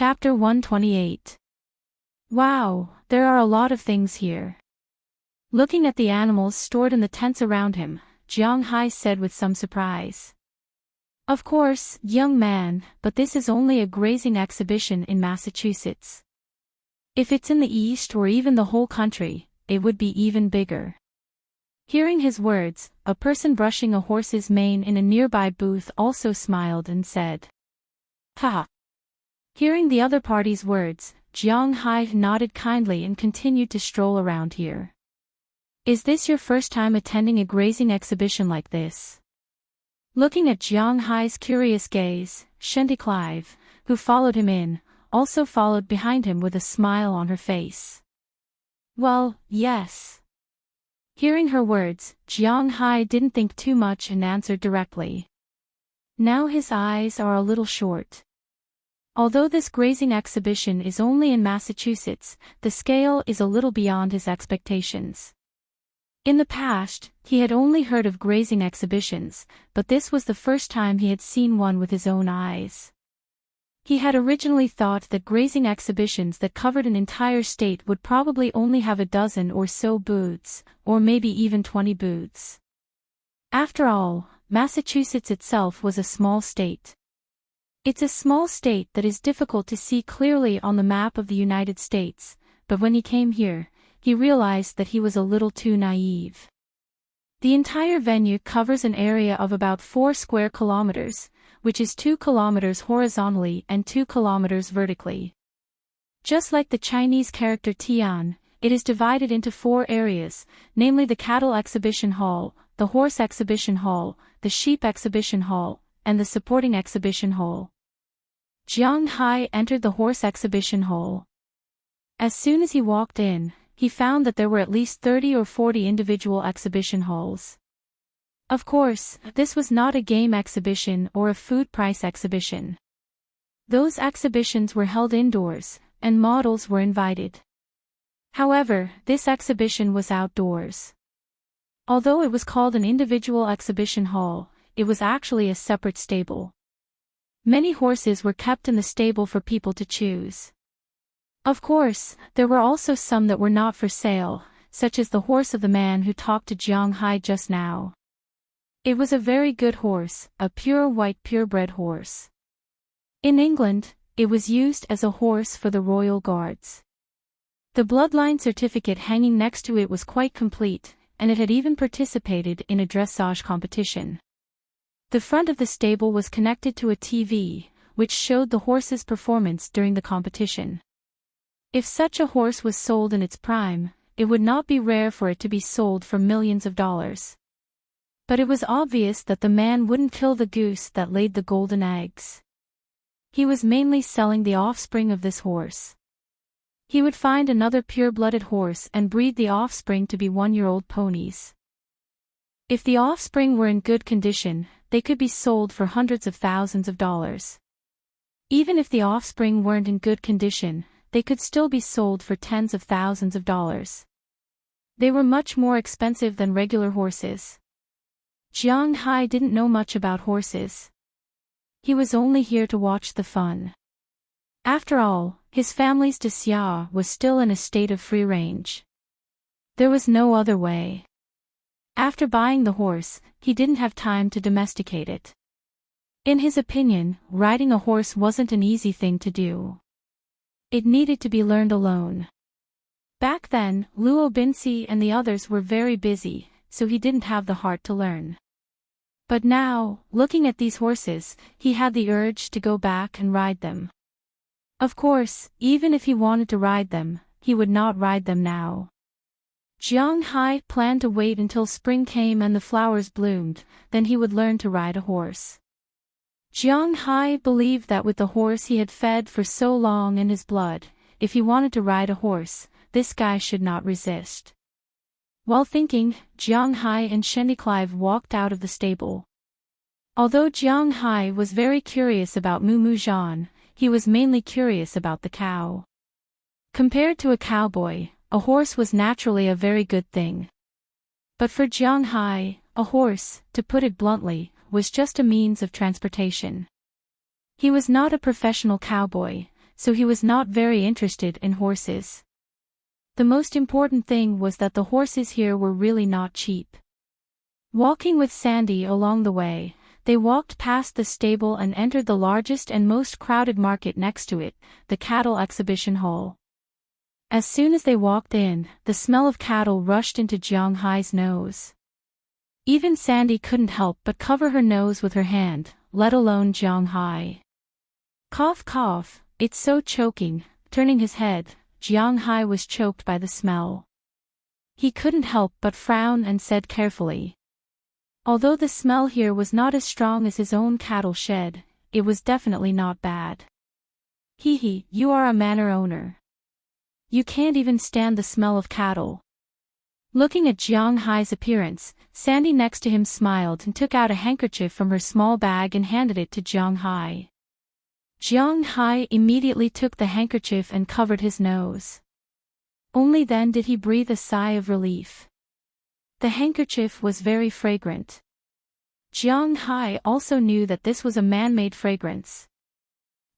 Chapter 128. Wow, there are a lot of things here. Looking at the animals stored in the tents around him, Jiang Hai said with some surprise. Of course, young man, but this is only a grazing exhibition in Massachusetts. If it's in the East or even the whole country, it would be even bigger. Hearing his words, a person brushing a horse's mane in a nearby booth also smiled and said, "Ha." Hearing the other party's words, Jiang Hai nodded kindly and continued to stroll around here. Is this your first time attending a grazing exhibition like this? Looking at Jiang Hai's curious gaze, Clive, who followed him in, also followed behind him with a smile on her face. Well, yes. Hearing her words, Jiang Hai didn't think too much and answered directly. Now his eyes are a little short. Although this grazing exhibition is only in Massachusetts, the scale is a little beyond his expectations. In the past, he had only heard of grazing exhibitions, but this was the first time he had seen one with his own eyes. He had originally thought that grazing exhibitions that covered an entire state would probably only have a dozen or so booths, or maybe even 20 booths. After all, Massachusetts itself was a small state. It's a small state that is difficult to see clearly on the map of the United States, but when he came here, he realized that he was a little too naive. The entire venue covers an area of about 4 square kilometers, which is 2 kilometers horizontally and 2 kilometers vertically. Just like the Chinese character Tian, it is divided into 4 areas, namely the Cattle Exhibition Hall, the Horse Exhibition Hall, the Sheep Exhibition Hall, and the Supporting Exhibition Hall. Jiang Hai entered the Horse Exhibition Hall. As soon as he walked in, he found that there were at least 30 or 40 individual exhibition halls. Of course, this was not a game exhibition or a food price exhibition. Those exhibitions were held indoors, and models were invited. However, this exhibition was outdoors. Although it was called an individual exhibition hall, it was actually a separate stable. Many horses were kept in the stable for people to choose. Of course, there were also some that were not for sale, such as the horse of the man who talked to Jiang Hai just now. It was a very good horse, a pure white purebred horse. In England, it was used as a horse for the royal guards. The bloodline certificate hanging next to it was quite complete, and it had even participated in a dressage competition. The front of the stable was connected to a TV, which showed the horse's performance during the competition. If such a horse was sold in its prime, it would not be rare for it to be sold for millions of dollars. But it was obvious that the man wouldn't kill the goose that laid the golden eggs. He was mainly selling the offspring of this horse. He would find another pure-blooded horse and breed the offspring to be 1-year-old ponies. If the offspring were in good condition, they could be sold for hundreds of thousands of dollars. Even if the offspring weren't in good condition, they could still be sold for tens of thousands of dollars. They were much more expensive than regular horses. Jiang Hai didn't know much about horses. He was only here to watch the fun. After all, his family's Xia was still in a state of free range. There was no other way. After buying the horse, he didn't have time to domesticate it. In his opinion, riding a horse wasn't an easy thing to do. It needed to be learned alone. Back then, Luo Binci and the others were very busy, so he didn't have the heart to learn. But now, looking at these horses, he had the urge to go back and ride them. Of course, even if he wanted to ride them, he would not ride them now. Jiang Hai planned to wait until spring came and the flowers bloomed, then he would learn to ride a horse. Jiang Hai believed that with the horse he had fed for so long in his blood, if he wanted to ride a horse, this guy should not resist. While thinking, Jiang Hai and Clive walked out of the stable. Although Jiang Hai was very curious about Mu Zhan, he was mainly curious about the cow. Compared to a cowboy, a horse was naturally a very good thing. But for Jiang Hai, a horse, to put it bluntly, was just a means of transportation. He was not a professional cowboy, so he was not very interested in horses. The most important thing was that the horses here were really not cheap. Walking with Sandy along the way, they walked past the stable and entered the largest and most crowded market next to it, the cattle exhibition hall. As soon as they walked in, the smell of cattle rushed into Jiang Hai's nose. Even Sandy couldn't help but cover her nose with her hand, let alone Jiang Hai. Cough cough, it's so choking. Turning his head, Jiang Hai was choked by the smell. He couldn't help but frown and said carefully. Although the smell here was not as strong as his own cattle shed, it was definitely not bad. Hee, you are a manor owner. You can't even stand the smell of cattle. Looking at Jiang Hai's appearance, Sandy next to him smiled and took out a handkerchief from her small bag and handed it to Jiang Hai. Jiang Hai immediately took the handkerchief and covered his nose. Only then did he breathe a sigh of relief. The handkerchief was very fragrant. Jiang Hai also knew that this was a man-made fragrance.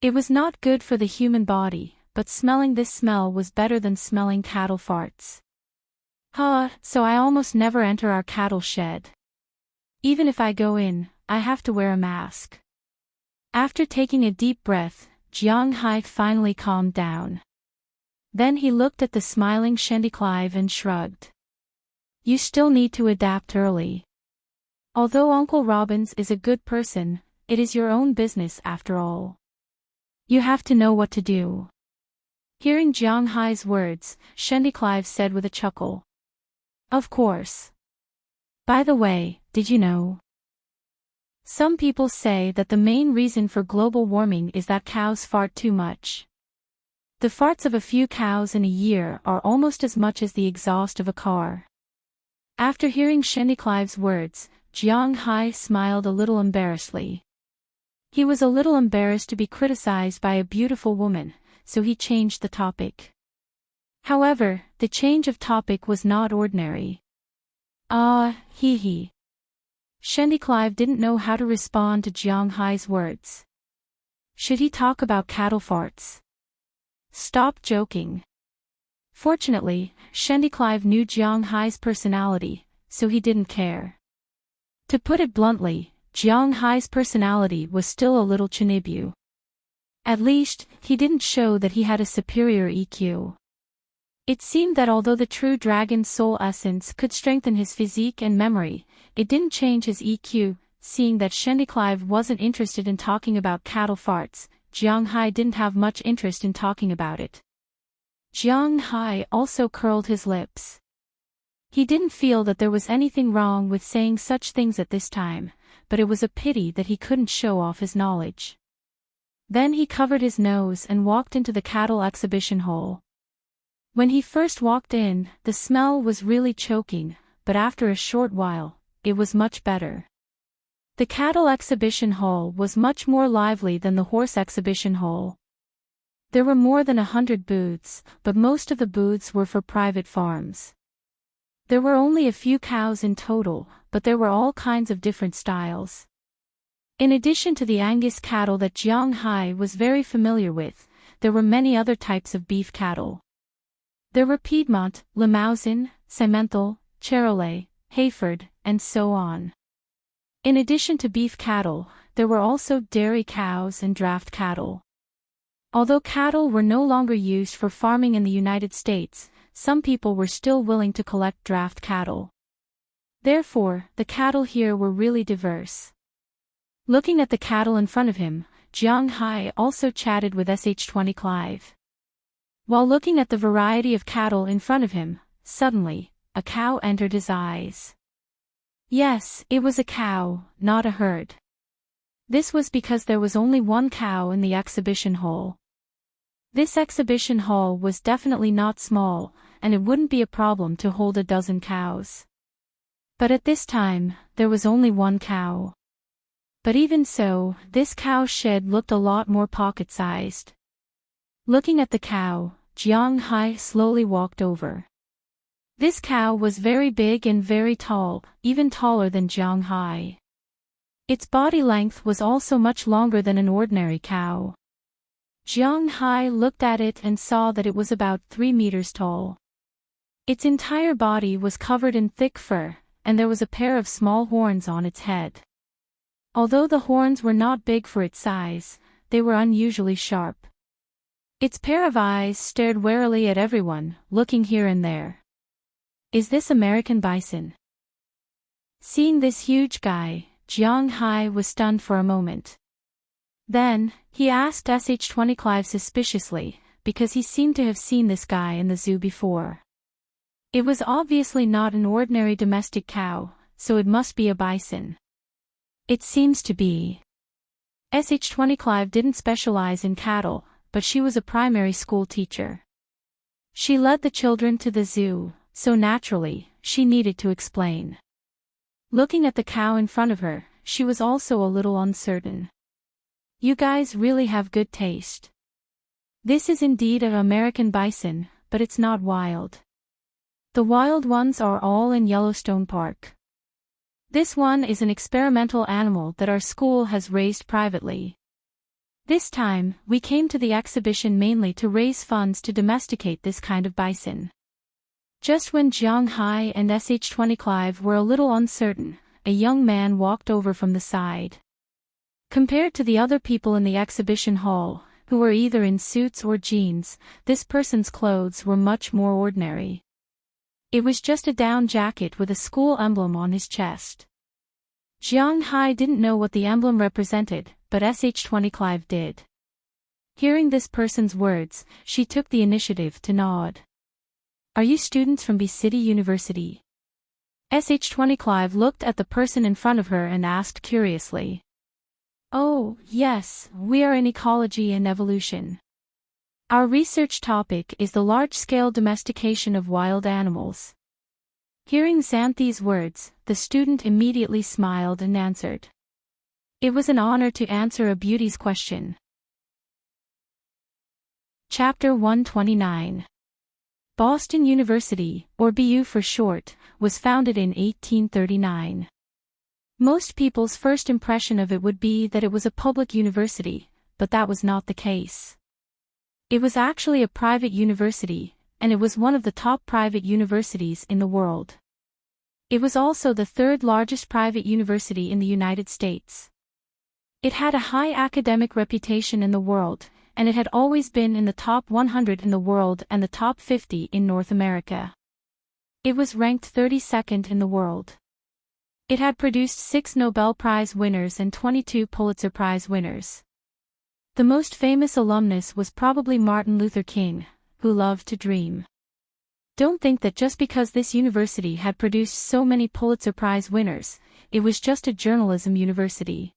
It was not good for the human body, but smelling this smell was better than smelling cattle farts. So I almost never enter our cattle shed. Even if I go in, I have to wear a mask. After taking a deep breath, Jiang Hai finally calmed down. Then he looked at the smiling Clive and shrugged. You still need to adapt early. Although Uncle Robbins is a good person, it is your own business after all. You have to know what to do. Hearing Jiang Hai's words, Clive said with a chuckle. Of course. By the way, did you know? Some people say that the main reason for global warming is that cows fart too much. The farts of a few cows in a year are almost as much as the exhaust of a car. After hearing Clive's words, Jiang Hai smiled a little embarrassedly. He was a little embarrassed to be criticized by a beautiful woman, so he changed the topic. However, the change of topic was not ordinary. Hee. Clive didn't know how to respond to Jiang Hai's words. Should he talk about cattle farts? Stop joking. Fortunately, Clive knew Jiang Hai's personality, so he didn't care. To put it bluntly, Jiang Hai's personality was still a little chinibu. At least, he didn't show that he had a superior EQ. It seemed that although the true dragon soul essence could strengthen his physique and memory, it didn't change his EQ. Seeing that Clive wasn't interested in talking about cattle farts, Jiang Hai didn't have much interest in talking about it. Jiang Hai also curled his lips. He didn't feel that there was anything wrong with saying such things at this time, but it was a pity that he couldn't show off his knowledge. Then he covered his nose and walked into the cattle exhibition hall. When he first walked in, the smell was really choking, but after a short while, it was much better. The cattle exhibition hall was much more lively than the horse exhibition hall. There were more than 100 booths, but most of the booths were for private farms. There were only a few cows in total, but there were all kinds of different styles. In addition to the Angus cattle that Jiang Hai was very familiar with, there were many other types of beef cattle. There were Piedmont, Limousin, Simmental, Charolais, Hayford, and so on. In addition to beef cattle, there were also dairy cows and draft cattle. Although cattle were no longer used for farming in the United States, some people were still willing to collect draft cattle. Therefore, the cattle here were really diverse. Looking at the cattle in front of him, Jiang Hai also chatted with Clive. While looking at the variety of cattle in front of him, suddenly, a cow entered his eyes. Yes, it was a cow, not a herd. This was because there was only one cow in the exhibition hall. This exhibition hall was definitely not small, and it wouldn't be a problem to hold a dozen cows. But at this time, there was only one cow. But even so, this cow shed looked a lot more pocket-sized. Looking at the cow, Jiang Hai slowly walked over. This cow was very big and very tall, even taller than Jiang Hai. Its body length was also much longer than an ordinary cow. Jiang Hai looked at it and saw that it was about 3 meters tall. Its entire body was covered in thick fur, and there was a pair of small horns on its head. Although the horns were not big for its size, they were unusually sharp. Its pair of eyes stared warily at everyone, looking here and there. Is this American bison? Seeing this huge guy, Jiang Hai was stunned for a moment. Then, he asked SH-20 Clive suspiciously, because he seemed to have seen this guy in the zoo before. It was obviously not an ordinary domestic cow, so it must be a bison. It seems to be. SH-20 Clive didn't specialize in cattle, but she was a primary school teacher. She led the children to the zoo, so naturally, she needed to explain. Looking at the cow in front of her, she was also a little uncertain. You guys really have good taste. This is indeed an American bison, but it's not wild. The wild ones are all in Yellowstone Park. This one is an experimental animal that our school has raised privately. This time, we came to the exhibition mainly to raise funds to domesticate this kind of bison. Just when Jiang Hai and SH-20 Clive were a little uncertain, a young man walked over from the side. Compared to the other people in the exhibition hall, who were either in suits or jeans, this person's clothes were much more ordinary. It was just a down jacket with a school emblem on his chest. Jiang Hai didn't know what the emblem represented, but SH-20 Clive did. Hearing this person's words, she took the initiative to nod. Are you students from B City University? SH-20 Clive looked at the person in front of her and asked curiously. Oh, yes, we are in ecology and evolution. Our research topic is the large-scale domestication of wild animals. Hearing Xanthi's words, the student immediately smiled and answered. It was an honor to answer a beauty's question. Chapter 129. Boston University, or BU for short, was founded in 1839. Most people's first impression of it would be that it was a public university, but that was not the case. It was actually a private university, and it was one of the top private universities in the world. It was also the third largest private university in the United States. It had a high academic reputation in the world, and it had always been in the top 100 in the world and the top 50 in North America. It was ranked 32nd in the world. It had produced 6 Nobel Prize winners and 22 Pulitzer Prize winners. The most famous alumnus was probably Martin Luther King, who loved to dream. Don't think that just because this university had produced so many Pulitzer Prize winners, it was just a journalism university.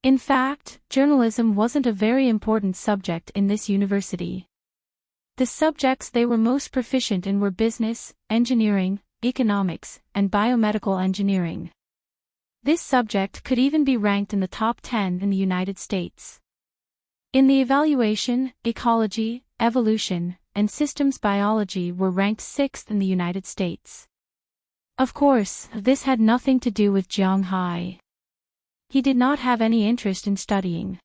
In fact, journalism wasn't a very important subject in this university. The subjects they were most proficient in were business, engineering, economics, and biomedical engineering. This subject could even be ranked in the top 10 in the United States. In the evaluation, ecology, evolution, and systems biology were ranked 6th in the United States. Of course, this had nothing to do with Jiang Hai. He did not have any interest in studying.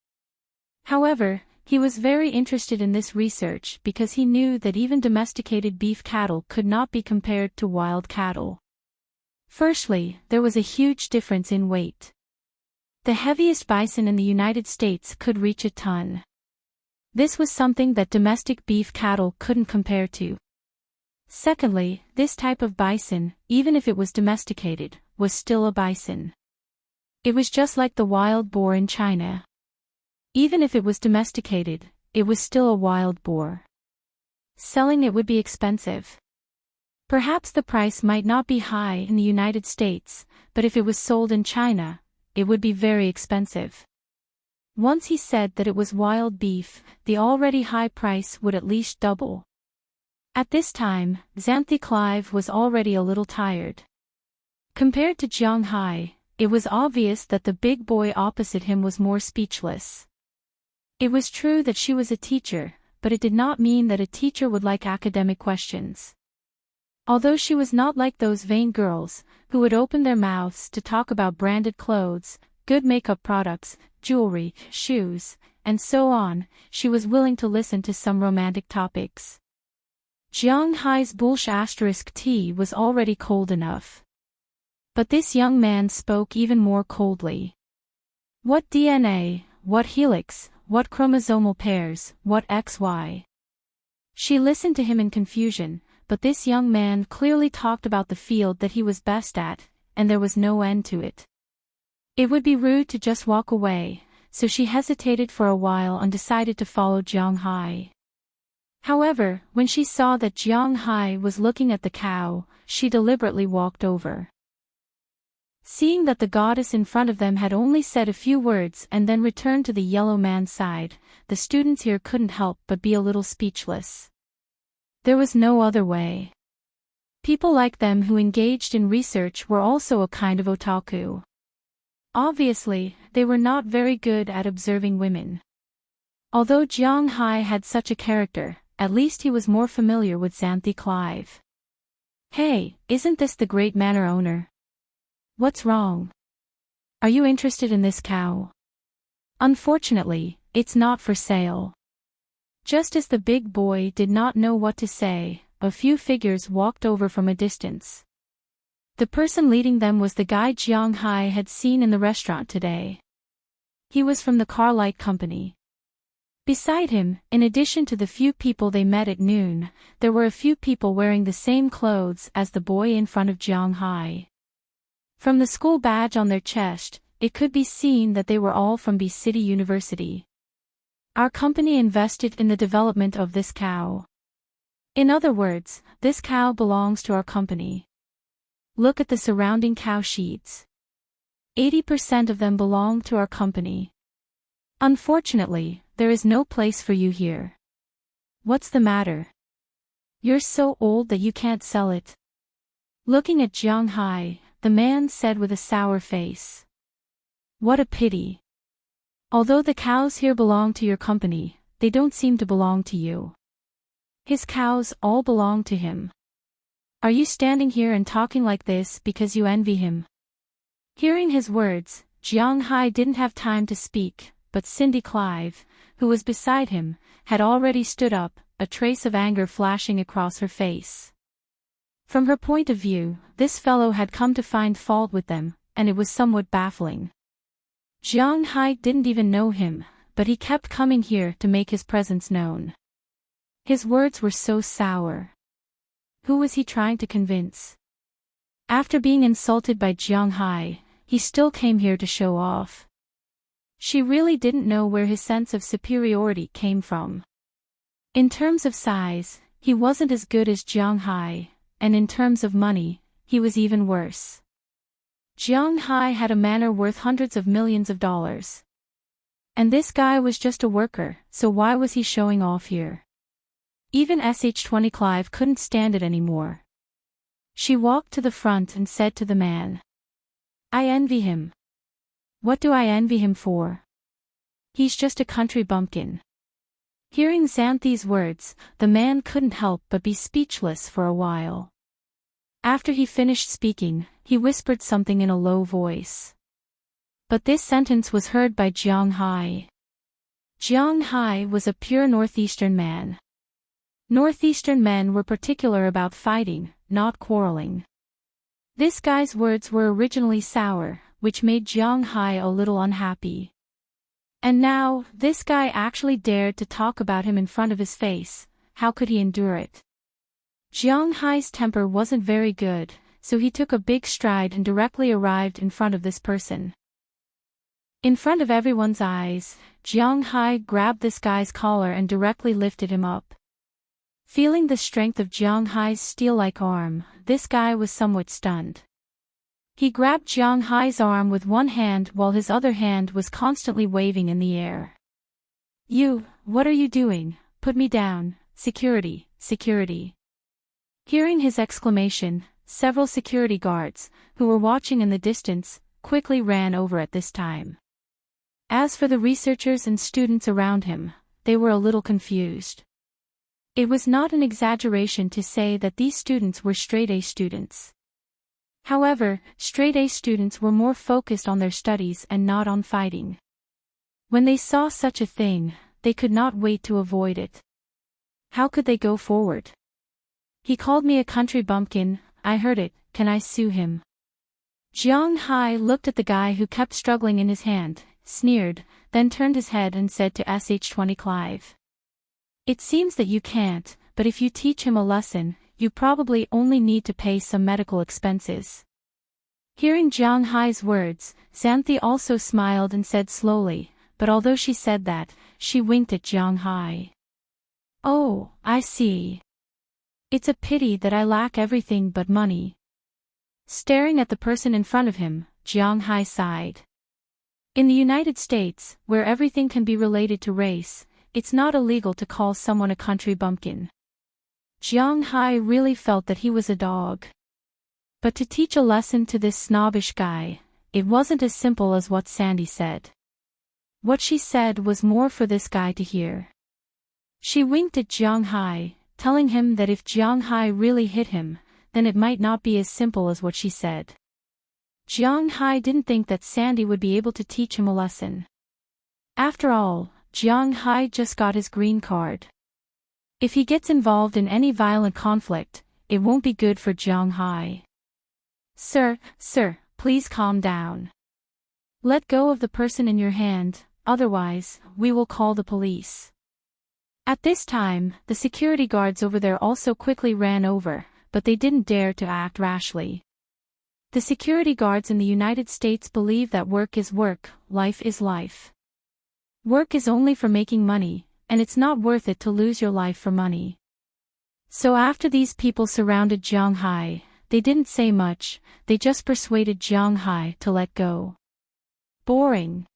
However, he was very interested in this research because he knew that even domesticated beef cattle could not be compared to wild cattle. Firstly, there was a huge difference in weight. The heaviest bison in the United States could reach a ton. This was something that domestic beef cattle couldn't compare to. Secondly, this type of bison, even if it was domesticated, was still a bison. It was just like the wild boar in China. Even if it was domesticated, it was still a wild boar. Selling it would be expensive. Perhaps the price might not be high in the United States, but if it was sold in China, it would be very expensive. Once he said that it was wild beef, the already high price would at least double. At this time, Xanthi Clive was already a little tired. Compared to Jiang Hai, it was obvious that the big boy opposite him was more speechless. It was true that she was a teacher, but it did not mean that a teacher would like academic questions. Although she was not like those vain girls, who would open their mouths to talk about branded clothes, good makeup products, jewelry, shoes, and so on. She was willing to listen to some romantic topics. Jiang Hai's bullsh tea was already cold enough. But this young man spoke even more coldly. What DNA, what helix, what chromosomal pairs, what XY? She listened to him in confusion, but this young man clearly talked about the field that he was best at, and there was no end to it. It would be rude to just walk away, so she hesitated for a while and decided to follow Jiang Hai. However, when she saw that Jiang Hai was looking at the cow, she deliberately walked over. Seeing that the goddess in front of them had only said a few words and then returned to the yellow man's side, the students here couldn't help but be a little speechless. There was no other way. People like them who engaged in research were also a kind of otaku. Obviously, they were not very good at observing women. Although Jiang Hai had such a character, at least he was more familiar with Xanthi Clive. Hey, isn't this the great manor owner? What's wrong? Are you interested in this cow? Unfortunately, it's not for sale. Just as the big boy did not know what to say, a few figures walked over from a distance. The person leading them was the guy Jiang Hai had seen in the restaurant today. He was from the car light company. Beside him, in addition to the few people they met at noon, there were a few people wearing the same clothes as the boy in front of Jiang Hai. From the school badge on their chest, it could be seen that they were all from B City University. Our company invested in the development of this cow. In other words, this cow belongs to our company. Look at the surrounding cow sheets. 80% of them belong to our company. Unfortunately, there is no place for you here. What's the matter? You're so old that you can't sell it. Looking at Jiang Hai, the man said with a sour face. What a pity. Although the cows here belong to your company, they don't seem to belong to you. His cows all belong to him. Are you standing here and talking like this because you envy him? Hearing his words, Jiang Hai didn't have time to speak, but Cindy Clive, who was beside him, had already stood up, a trace of anger flashing across her face. From her point of view, this fellow had come to find fault with them, and it was somewhat baffling. Jiang Hai didn't even know him, but he kept coming here to make his presence known. His words were so sour. Who was he trying to convince? After being insulted by Jiang Hai, he still came here to show off. She really didn't know where his sense of superiority came from. In terms of size, he wasn't as good as Jiang Hai, and in terms of money, he was even worse. Jiang Hai had a manor worth hundreds of millions of dollars. And this guy was just a worker, so why was he showing off here? Even SH-20 Clive couldn't stand it anymore. She walked to the front and said to the man. I envy him. What do I envy him for? He's just a country bumpkin. Hearing Xanthi's words, the man couldn't help but be speechless for a while. After he finished speaking, he whispered something in a low voice. But this sentence was heard by Jiang Hai. Jiang Hai was a pure Northeastern man. Northeastern men were particular about fighting, not quarreling. This guy's words were originally sour, which made Jiang Hai a little unhappy. And now, this guy actually dared to talk about him in front of his face. How could he endure it? Jiang Hai's temper wasn't very good, so he took a big stride and directly arrived in front of this person. In front of everyone's eyes, Jiang Hai grabbed this guy's collar and directly lifted him up. Feeling the strength of Jiang Hai's steel-like arm, this guy was somewhat stunned. He grabbed Jiang Hai's arm with one hand while his other hand was constantly waving in the air. You, what are you doing? Put me down, security, security. Hearing his exclamation, several security guards, who were watching in the distance, quickly ran over at this time. As for the researchers and students around him, they were a little confused. It was not an exaggeration to say that these students were straight-A students. However, straight-A students were more focused on their studies and not on fighting. When they saw such a thing, they could not wait to avoid it. How could they go forward? He called me a country bumpkin, I heard it, can I sue him? Jiang Hai looked at the guy who kept struggling in his hand, sneered, then turned his head and said to SH-20 Clive. It seems that you can't, but if you teach him a lesson, you probably only need to pay some medical expenses. Hearing Jiang Hai's words, Xanthi also smiled and said slowly, but although she said that, she winked at Jiang Hai. Oh, I see. It's a pity that I lack everything but money. Staring at the person in front of him, Jiang Hai sighed. In the United States, where everything can be related to race, it's not illegal to call someone a country bumpkin. Jiang Hai really felt that he was a dog. But to teach a lesson to this snobbish guy, it wasn't as simple as what Sandy said. What she said was more for this guy to hear. She winked at Jiang Hai, telling him that if Jiang Hai really hit him, then it might not be as simple as what she said. Jiang Hai didn't think that Sandy would be able to teach him a lesson. After all, Jiang Hai just got his green card. If he gets involved in any violent conflict, it won't be good for Jiang Hai. Sir, please calm down. Let go of the person in your hand, otherwise, we will call the police. At this time, the security guards over there also quickly ran over, but they didn't dare to act rashly. The security guards in the United States believe that work is work, life is life. Work is only for making money, and it's not worth it to lose your life for money. So after these people surrounded Jiang Hai, they didn't say much, they just persuaded Jiang Hai to let go. Boring.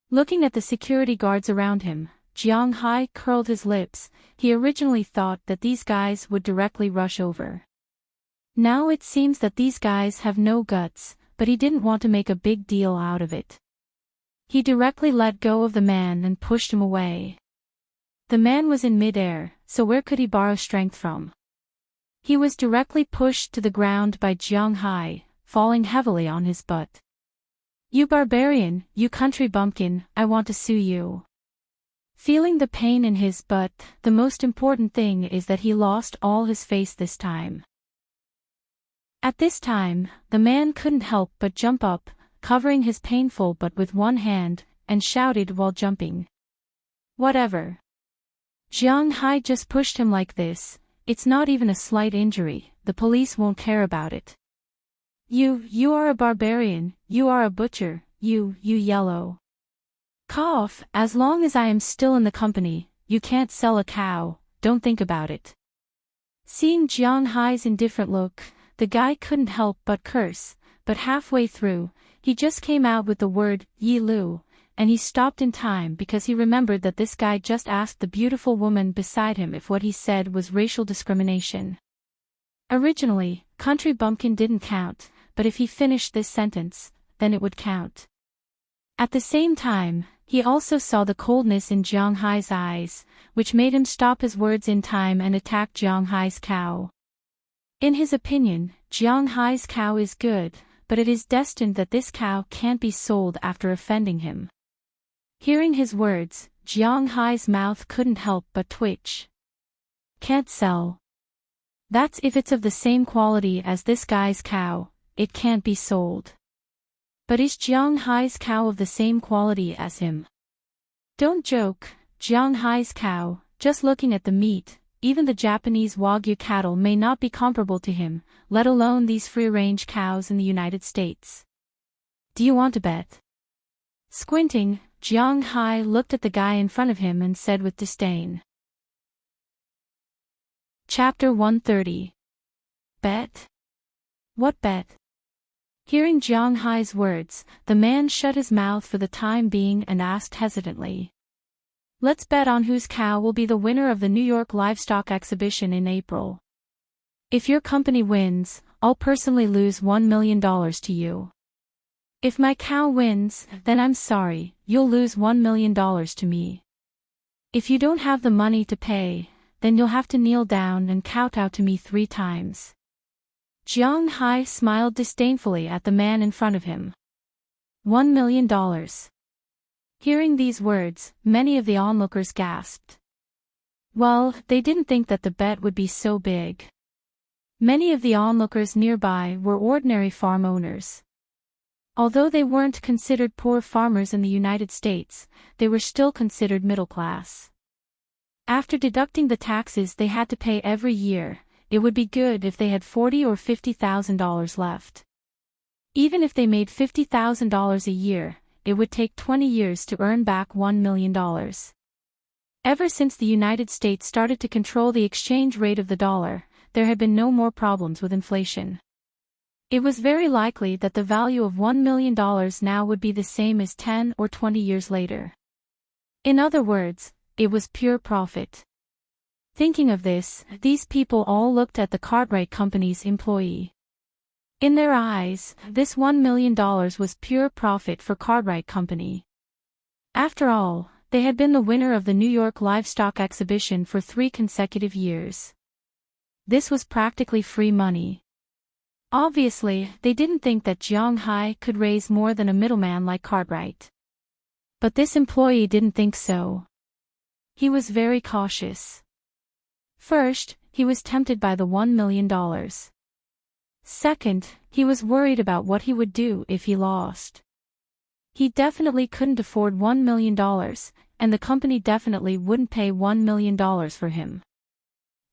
Looking at the security guards around him, Jiang Hai curled his lips. He originally thought that these guys would directly rush over. Now it seems that these guys have no guts, but he didn't want to make a big deal out of it. He directly let go of the man and pushed him away. The man was in mid-air, so where could he borrow strength from? He was directly pushed to the ground by Jiang Hai, falling heavily on his butt. You barbarian, you country bumpkin, I want to sue you. Feeling the pain in his butt, the most important thing is that he lost all his face this time. At this time, the man couldn't help but jump up, covering his painful butt with one hand, and shouted while jumping. Whatever. Jiang Hai just pushed him like this, it's not even a slight injury, the police won't care about it. You are a barbarian, you are a butcher, you yellow. Cough, as long as I am still in the company, you can't sell a cow, don't think about it. Seeing Jiang Hai's indifferent look, the guy couldn't help but curse, but halfway through, he just came out with the word, Yi Lu, and he stopped in time because he remembered that this guy just asked the beautiful woman beside him if what he said was racial discrimination. Originally, country bumpkin didn't count, but if he finished this sentence, then it would count. At the same time, he also saw the coldness in Jiang Hai's eyes, which made him stop his words in time and attack Jiang Hai's cow. In his opinion, Jiang Hai's cow is good, but it is destined that this cow can't be sold after offending him. Hearing his words, Jiang Hai's mouth couldn't help but twitch. Can't sell. That's if it's of the same quality as this guy's cow, it can't be sold. But is Jiang Hai's cow of the same quality as him? Don't joke, Jiang Hai's cow, just looking at the meat, even the Japanese Wagyu cattle may not be comparable to him, let alone these free-range cows in the United States. Do you want to bet? Squinting, Jiang Hai looked at the guy in front of him and said with disdain. Chapter 130. Bet? What bet? Hearing Jiang Hai's words, the man shut his mouth for the time being and asked hesitantly. Let's bet on whose cow will be the winner of the New York Livestock Exhibition in April. If your company wins, I'll personally lose $1 million to you. If my cow wins, then I'm sorry, you'll lose $1 million to me. If you don't have the money to pay, then you'll have to kneel down and kowtow to me 3 times. Jiang Hai smiled disdainfully at the man in front of him. $1 million. Hearing these words, many of the onlookers gasped. Well, they didn't think that the bet would be so big. Many of the onlookers nearby were ordinary farm owners. Although they weren't considered poor farmers in the United States, they were still considered middle class. After deducting the taxes they had to pay every year, it would be good if they had $40,000 or $50,000 left. Even if they made $50,000 a year, it would take 20 years to earn back $1 million. Ever since the United States started to control the exchange rate of the dollar, there had been no more problems with inflation. It was very likely that the value of $1 million now would be the same as 10 or 20 years later. In other words, it was pure profit. Thinking of this, these people all looked at the Cartwright Company's employee. In their eyes, this $1 million was pure profit for Cartwright Company. After all, they had been the winner of the New York Livestock Exhibition for 3 consecutive years. This was practically free money. Obviously, they didn't think that Jiang Hai could raise more than a middleman like Cartwright. But this employee didn't think so. He was very cautious. First, he was tempted by the $1 million. Second, he was worried about what he would do if he lost. He definitely couldn't afford $1 million, and the company definitely wouldn't pay $1 million for him.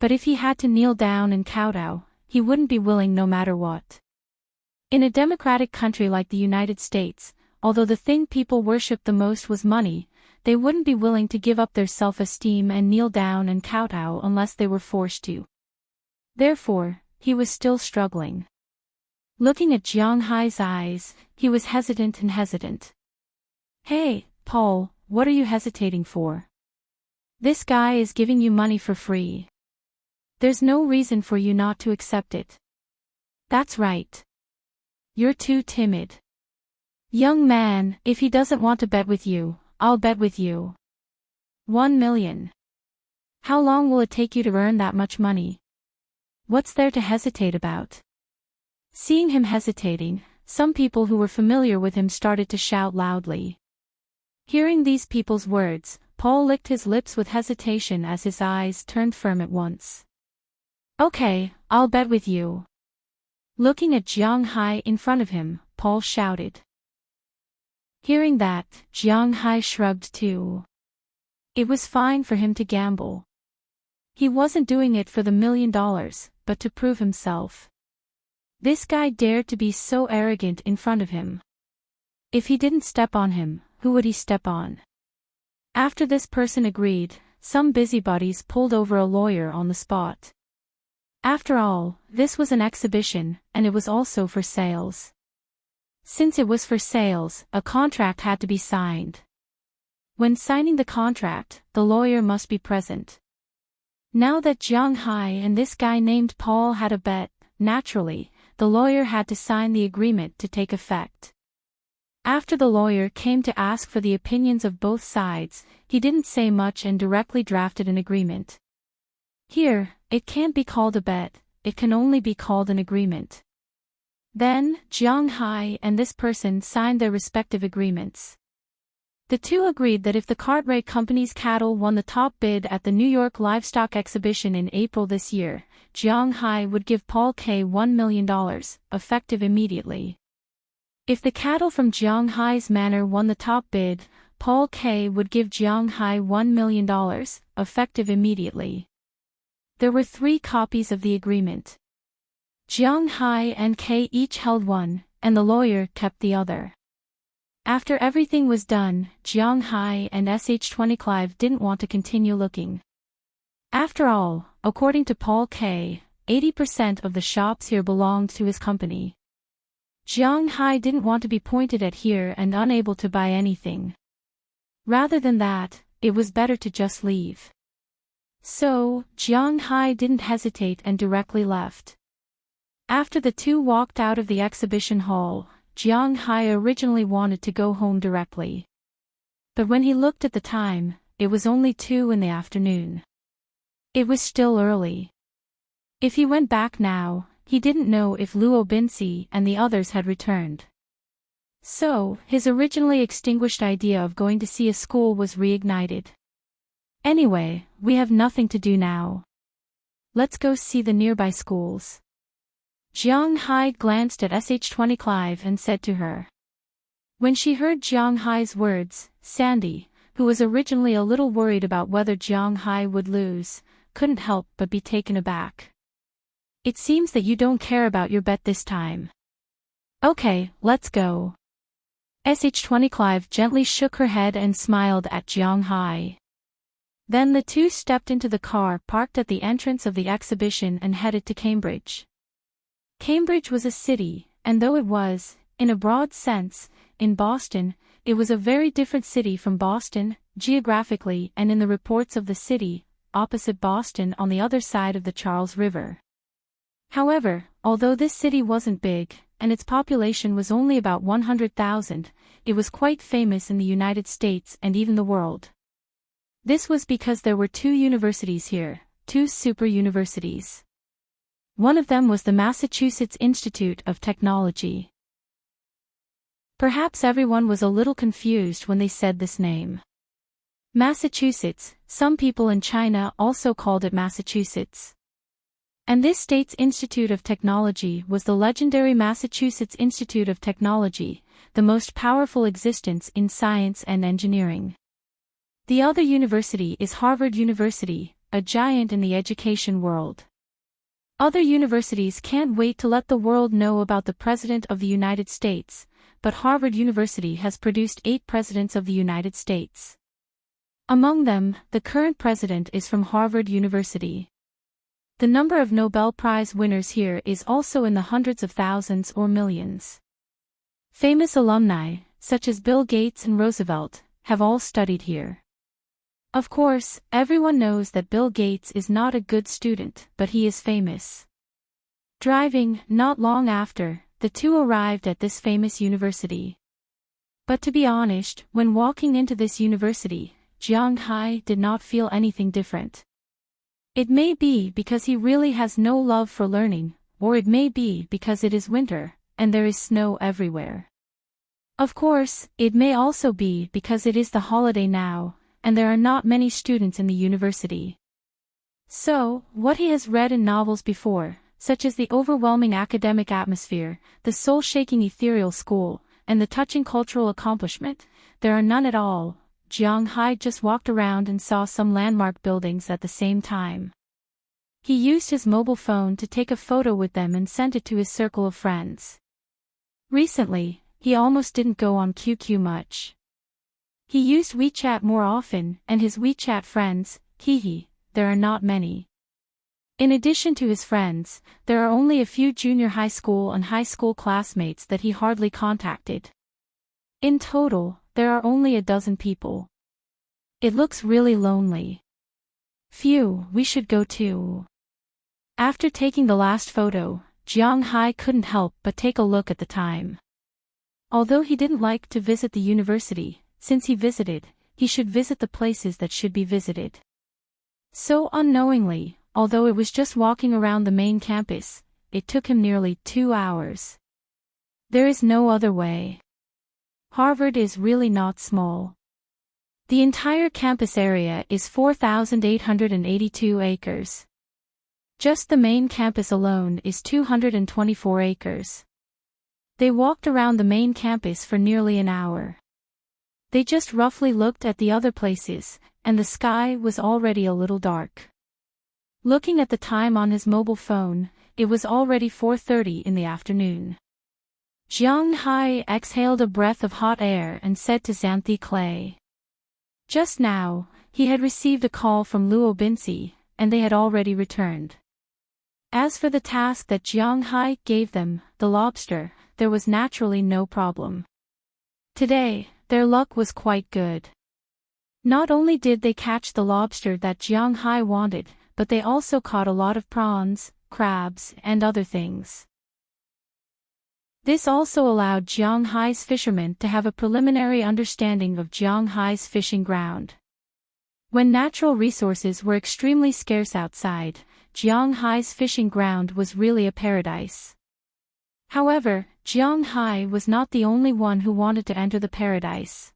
But if he had to kneel down and kowtow, he wouldn't be willing no matter what. In a democratic country like the United States, although the thing people worshipped the most was money, they wouldn't be willing to give up their self-esteem and kneel down and kowtow unless they were forced to. Therefore, he was still struggling. Looking at Jiang Hai's eyes, he was hesitant. Hey, Paul, what are you hesitating for? This guy is giving you money for free. There's no reason for you not to accept it. That's right. You're too timid. Young man, if he doesn't want to bet with you, I'll bet with you. 1 million. How long will it take you to earn that much money? What's there to hesitate about? Seeing him hesitating, some people who were familiar with him started to shout loudly. Hearing these people's words, Paul licked his lips with hesitation as his eyes turned firm at once. Okay, I'll bet with you. Looking at Jiang Hai in front of him, Paul shouted. Hearing that, Jiang Hai shrugged too. It was fine for him to gamble. He wasn't doing it for the $1 million, but to prove himself. This guy dared to be so arrogant in front of him. If he didn't step on him, who would he step on? After this person agreed, some busybodies pulled over a lawyer on the spot. After all, this was an exhibition, and it was also for sales. Since it was for sales, a contract had to be signed. When signing the contract, the lawyer must be present. Now that Jiang Hai and this guy named Paul had a bet, naturally, the lawyer had to sign the agreement to take effect. After the lawyer came to ask for the opinions of both sides, he didn't say much and directly drafted an agreement. Here, it can't be called a bet, it can only be called an agreement. Then, Jiang Hai and this person signed their respective agreements. The two agreed that if the Cartwright Company's cattle won the top bid at the New York Livestock Exhibition in April this year, Jiang Hai would give Paul K $1 million, effective immediately. If the cattle from Jiang Hai's manor won the top bid, Paul K would give Jiang Hai $1 million, effective immediately. There were 3 copies of the agreement. Jiang Hai and K each held one, and the lawyer kept the other. After everything was done, Jiang Hai and Sh20 Clive didn't want to continue looking. After all, according to Paul K, 80% of the shops here belonged to his company. Jiang Hai didn't want to be pointed at here and unable to buy anything. Rather than that, it was better to just leave. So, Jiang Hai didn't hesitate and directly left. After the two walked out of the exhibition hall, Jiang Hai originally wanted to go home directly. But when he looked at the time, it was only 2 in the afternoon. It was still early. If he went back now, he didn't know if Luo Binci and the others had returned. So, his originally extinguished idea of going to see a school was reignited. Anyway, we have nothing to do now. Let's go see the nearby schools. Jiang Hai glanced at SH-20 Clive and said to her. When she heard Jiang Hai's words, Sandy, who was originally a little worried about whether Jiang Hai would lose, couldn't help but be taken aback. It seems that you don't care about your bet this time. Okay, let's go. SH-20 Clive gently shook her head and smiled at Jiang Hai. Then the two stepped into the car parked at the entrance of the exhibition and headed to Cambridge. Cambridge was a city, and though it was, in a broad sense, in Boston, it was a very different city from Boston, geographically and in the reports of the city, opposite Boston on the other side of the Charles River. However, although this city wasn't big, and its population was only about 100,000, it was quite famous in the United States and even the world. This was because there were two universities here, two super universities. One of them was the Massachusetts Institute of Technology. Perhaps everyone was a little confused when they said this name. Massachusetts, some people in China also called it Massachusetts. And this state's Institute of Technology was the legendary Massachusetts Institute of Technology, the most powerful existence in science and engineering. The other university is Harvard University, a giant in the education world. Other universities can't wait to let the world know about the President of the United States, but Harvard University has produced 8 presidents of the United States. Among them, the current president is from Harvard University. The number of Nobel Prize winners here is also in the hundreds of thousands or millions. Famous alumni, such as Bill Gates and Roosevelt, have all studied here. Of course, everyone knows that Bill Gates is not a good student, but he is famous. Driving, not long after, the two arrived at this famous university. But to be honest, when walking into this university, Jiang Hai did not feel anything different. It may be because he really has no love for learning, or it may be because it is winter, and there is snow everywhere. Of course, it may also be because it is the holiday now, and there are not many students in the university. So, what he has read in novels before, such as the overwhelming academic atmosphere, the soul-shaking ethereal school, and the touching cultural accomplishment, there are none at all. Jiang Hai just walked around and saw some landmark buildings at the same time. He used his mobile phone to take a photo with them and sent it to his circle of friends. Recently, he almost didn't go on QQ much. He used WeChat more often, and his WeChat friends, there are not many. In addition to his friends, there are only a few junior high school and high school classmates that he hardly contacted. In total, there are only a dozen people. It looks really lonely. Phew, we should go too. After taking the last photo, Jiang Hai couldn't help but take a look at the time. Although he didn't like to visit the university, since he visited, he should visit the places that should be visited. So unknowingly, although it was just walking around the main campus, it took him nearly 2 hours. There is no other way. Harvard is really not small. The entire campus area is 4,882 acres. Just the main campus alone is 224 acres. They walked around the main campus for nearly an hour. They just roughly looked at the other places, and the sky was already a little dark. Looking at the time on his mobile phone, it was already 4:30 in the afternoon. Jiang Hai exhaled a breath of hot air and said to Xanthi Clay. Just now, he had received a call from Luo Binci, and they had already returned. As for the task that Jiang Hai gave them, the lobster, there was naturally no problem. Today, their luck was quite good. Not only did they catch the lobster that Jiang Hai wanted, but they also caught a lot of prawns, crabs, and other things. This also allowed Jiang Hai's fishermen to have a preliminary understanding of Jiang Hai's fishing ground. When natural resources were extremely scarce outside, Jiang Hai's fishing ground was really a paradise. However, Jiang Hai was not the only one who wanted to enter the paradise.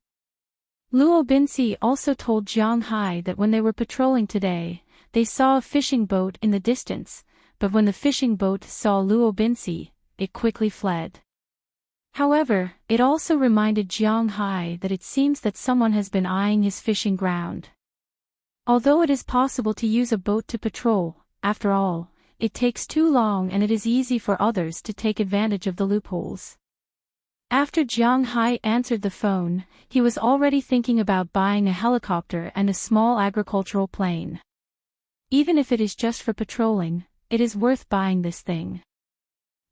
Luo Binci also told Jiang Hai that when they were patrolling today, they saw a fishing boat in the distance, but when the fishing boat saw Luo Binci, it quickly fled. However, it also reminded Jiang Hai that it seems that someone has been eyeing his fishing ground. Although it is possible to use a boat to patrol, after all, it takes too long and it is easy for others to take advantage of the loopholes. After Jiang Hai answered the phone, he was already thinking about buying a helicopter and a small agricultural plane. Even if it is just for patrolling, it is worth buying this thing.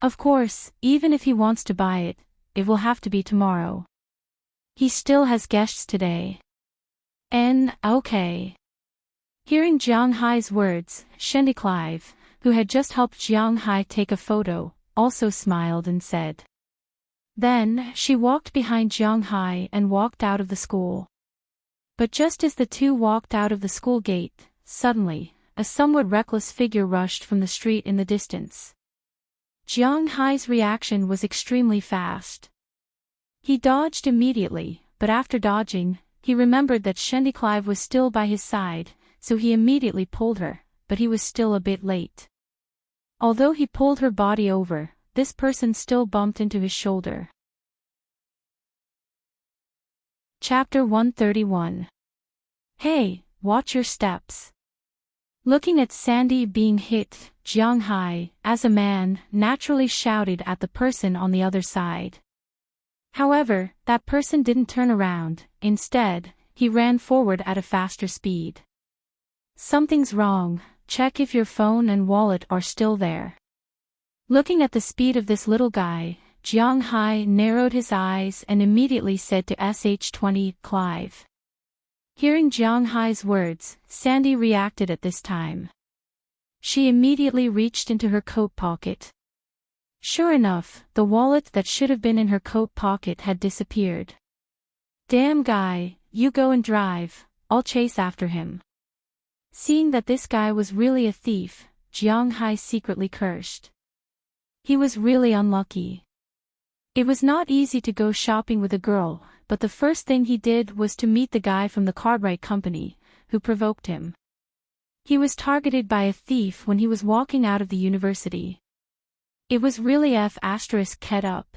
Of course, even if he wants to buy it, it will have to be tomorrow. He still has guests today. Okay. Hearing Jiang Hai's words, Shendy Clive, who had just helped Jiang Hai take a photo, also smiled and said. Then, she walked behind Jiang Hai and walked out of the school. But just as the two walked out of the school gate, suddenly, a somewhat reckless figure rushed from the street in the distance. Jiang Hai's reaction was extremely fast. He dodged immediately, but after dodging, he remembered that Shendy Clive was still by his side, so he immediately pulled her, but he was still a bit late. Although he pulled her body over, this person still bumped into his shoulder. Chapter 131. Hey, watch your steps. Looking at Sandy being hit, Jiang Hai, as a man, naturally shouted at the person on the other side. However, that person didn't turn around, instead, he ran forward at a faster speed. Something's wrong, check if your phone and wallet are still there. Looking at the speed of this little guy, Jiang Hai narrowed his eyes and immediately said to SH-20, Clive. Hearing Jiang Hai's words, Sandy reacted at this time. She immediately reached into her coat pocket. Sure enough, the wallet that should have been in her coat pocket had disappeared. Damn guy, you go and drive, I'll chase after him. Seeing that this guy was really a thief, Jiang Hai secretly cursed. He was really unlucky. It was not easy to go shopping with a girl, but the first thing he did was to meet the guy from the Cartwright Company, who provoked him. He was targeted by a thief when he was walking out of the university. It was really F***ed up.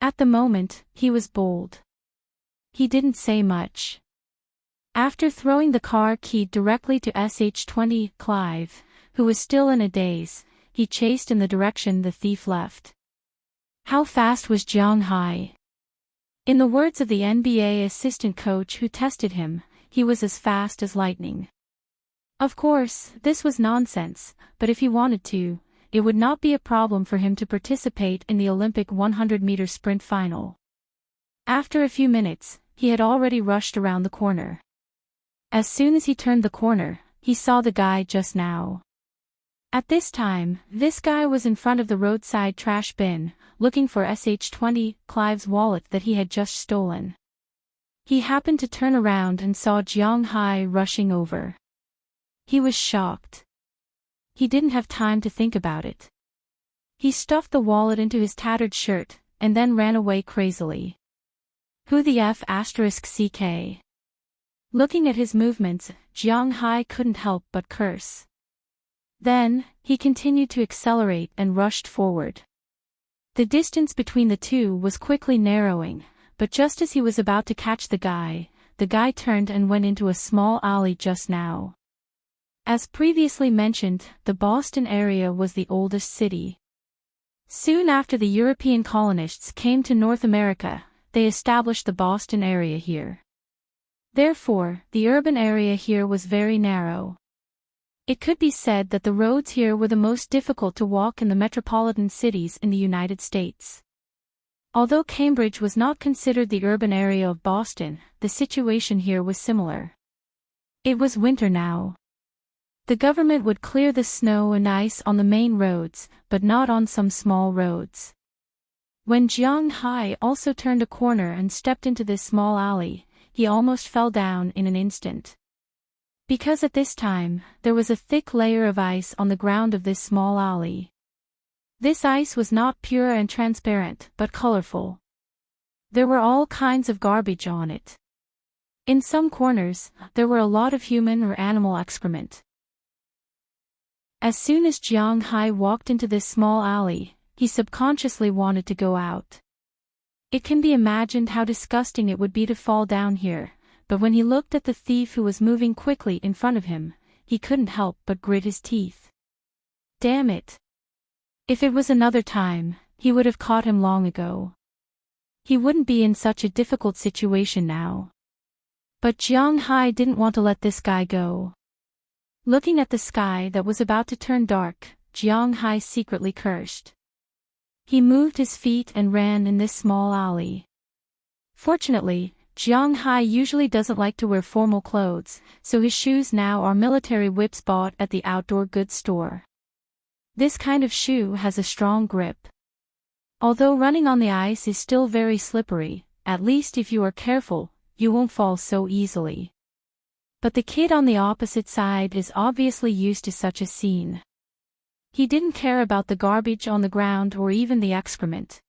At the moment, he was bold. He didn't say much. After throwing the car key directly to SH-20, Clive, who was still in a daze, he chased in the direction the thief left. How fast was Jiang Hai? In the words of the NBA assistant coach who tested him, he was as fast as lightning. Of course, this was nonsense, but if he wanted to, it would not be a problem for him to participate in the Olympic 100-meter sprint final. After a few minutes, he had already rushed around the corner. As soon as he turned the corner, he saw the guy just now. At this time, this guy was in front of the roadside trash bin, looking for SH-20, Clive's wallet that he had just stolen. He happened to turn around and saw Jiang Hai rushing over. He was shocked. He didn't have time to think about it. He stuffed the wallet into his tattered shirt, and then ran away crazily. Who the F***ck? Looking at his movements, Jiang Hai couldn't help but curse. Then, he continued to accelerate and rushed forward. The distance between the two was quickly narrowing, but just as he was about to catch the guy turned and went into a small alley just now. As previously mentioned, the Boston area was the oldest city. Soon after the European colonists came to North America, they established the Boston area here. Therefore, the urban area here was very narrow. It could be said that the roads here were the most difficult to walk in the metropolitan cities in the United States. Although Cambridge was not considered the urban area of Boston, the situation here was similar. It was winter now. The government would clear the snow and ice on the main roads, but not on some small roads. When Jiang Hai also turned a corner and stepped into this small alley, he almost fell down in an instant. Because at this time, there was a thick layer of ice on the ground of this small alley. This ice was not pure and transparent, but colorful. There were all kinds of garbage on it. In some corners, there were a lot of human or animal excrement. As soon as Jiang Hai walked into this small alley, he subconsciously wanted to go out. It can be imagined how disgusting it would be to fall down here, but when he looked at the thief who was moving quickly in front of him, he couldn't help but grit his teeth. Damn it! If it was another time, he would have caught him long ago. He wouldn't be in such a difficult situation now. But Jiang Hai didn't want to let this guy go. Looking at the sky that was about to turn dark, Jiang Hai secretly cursed. He moved his feet and ran in this small alley. Fortunately, Jiang Hai usually doesn't like to wear formal clothes, so his shoes now are military whips bought at the outdoor goods store. This kind of shoe has a strong grip. Although running on the ice is still very slippery, at least if you are careful, you won't fall so easily. But the kid on the opposite side is obviously used to such a scene. He didn't care about the garbage on the ground or even the excrement.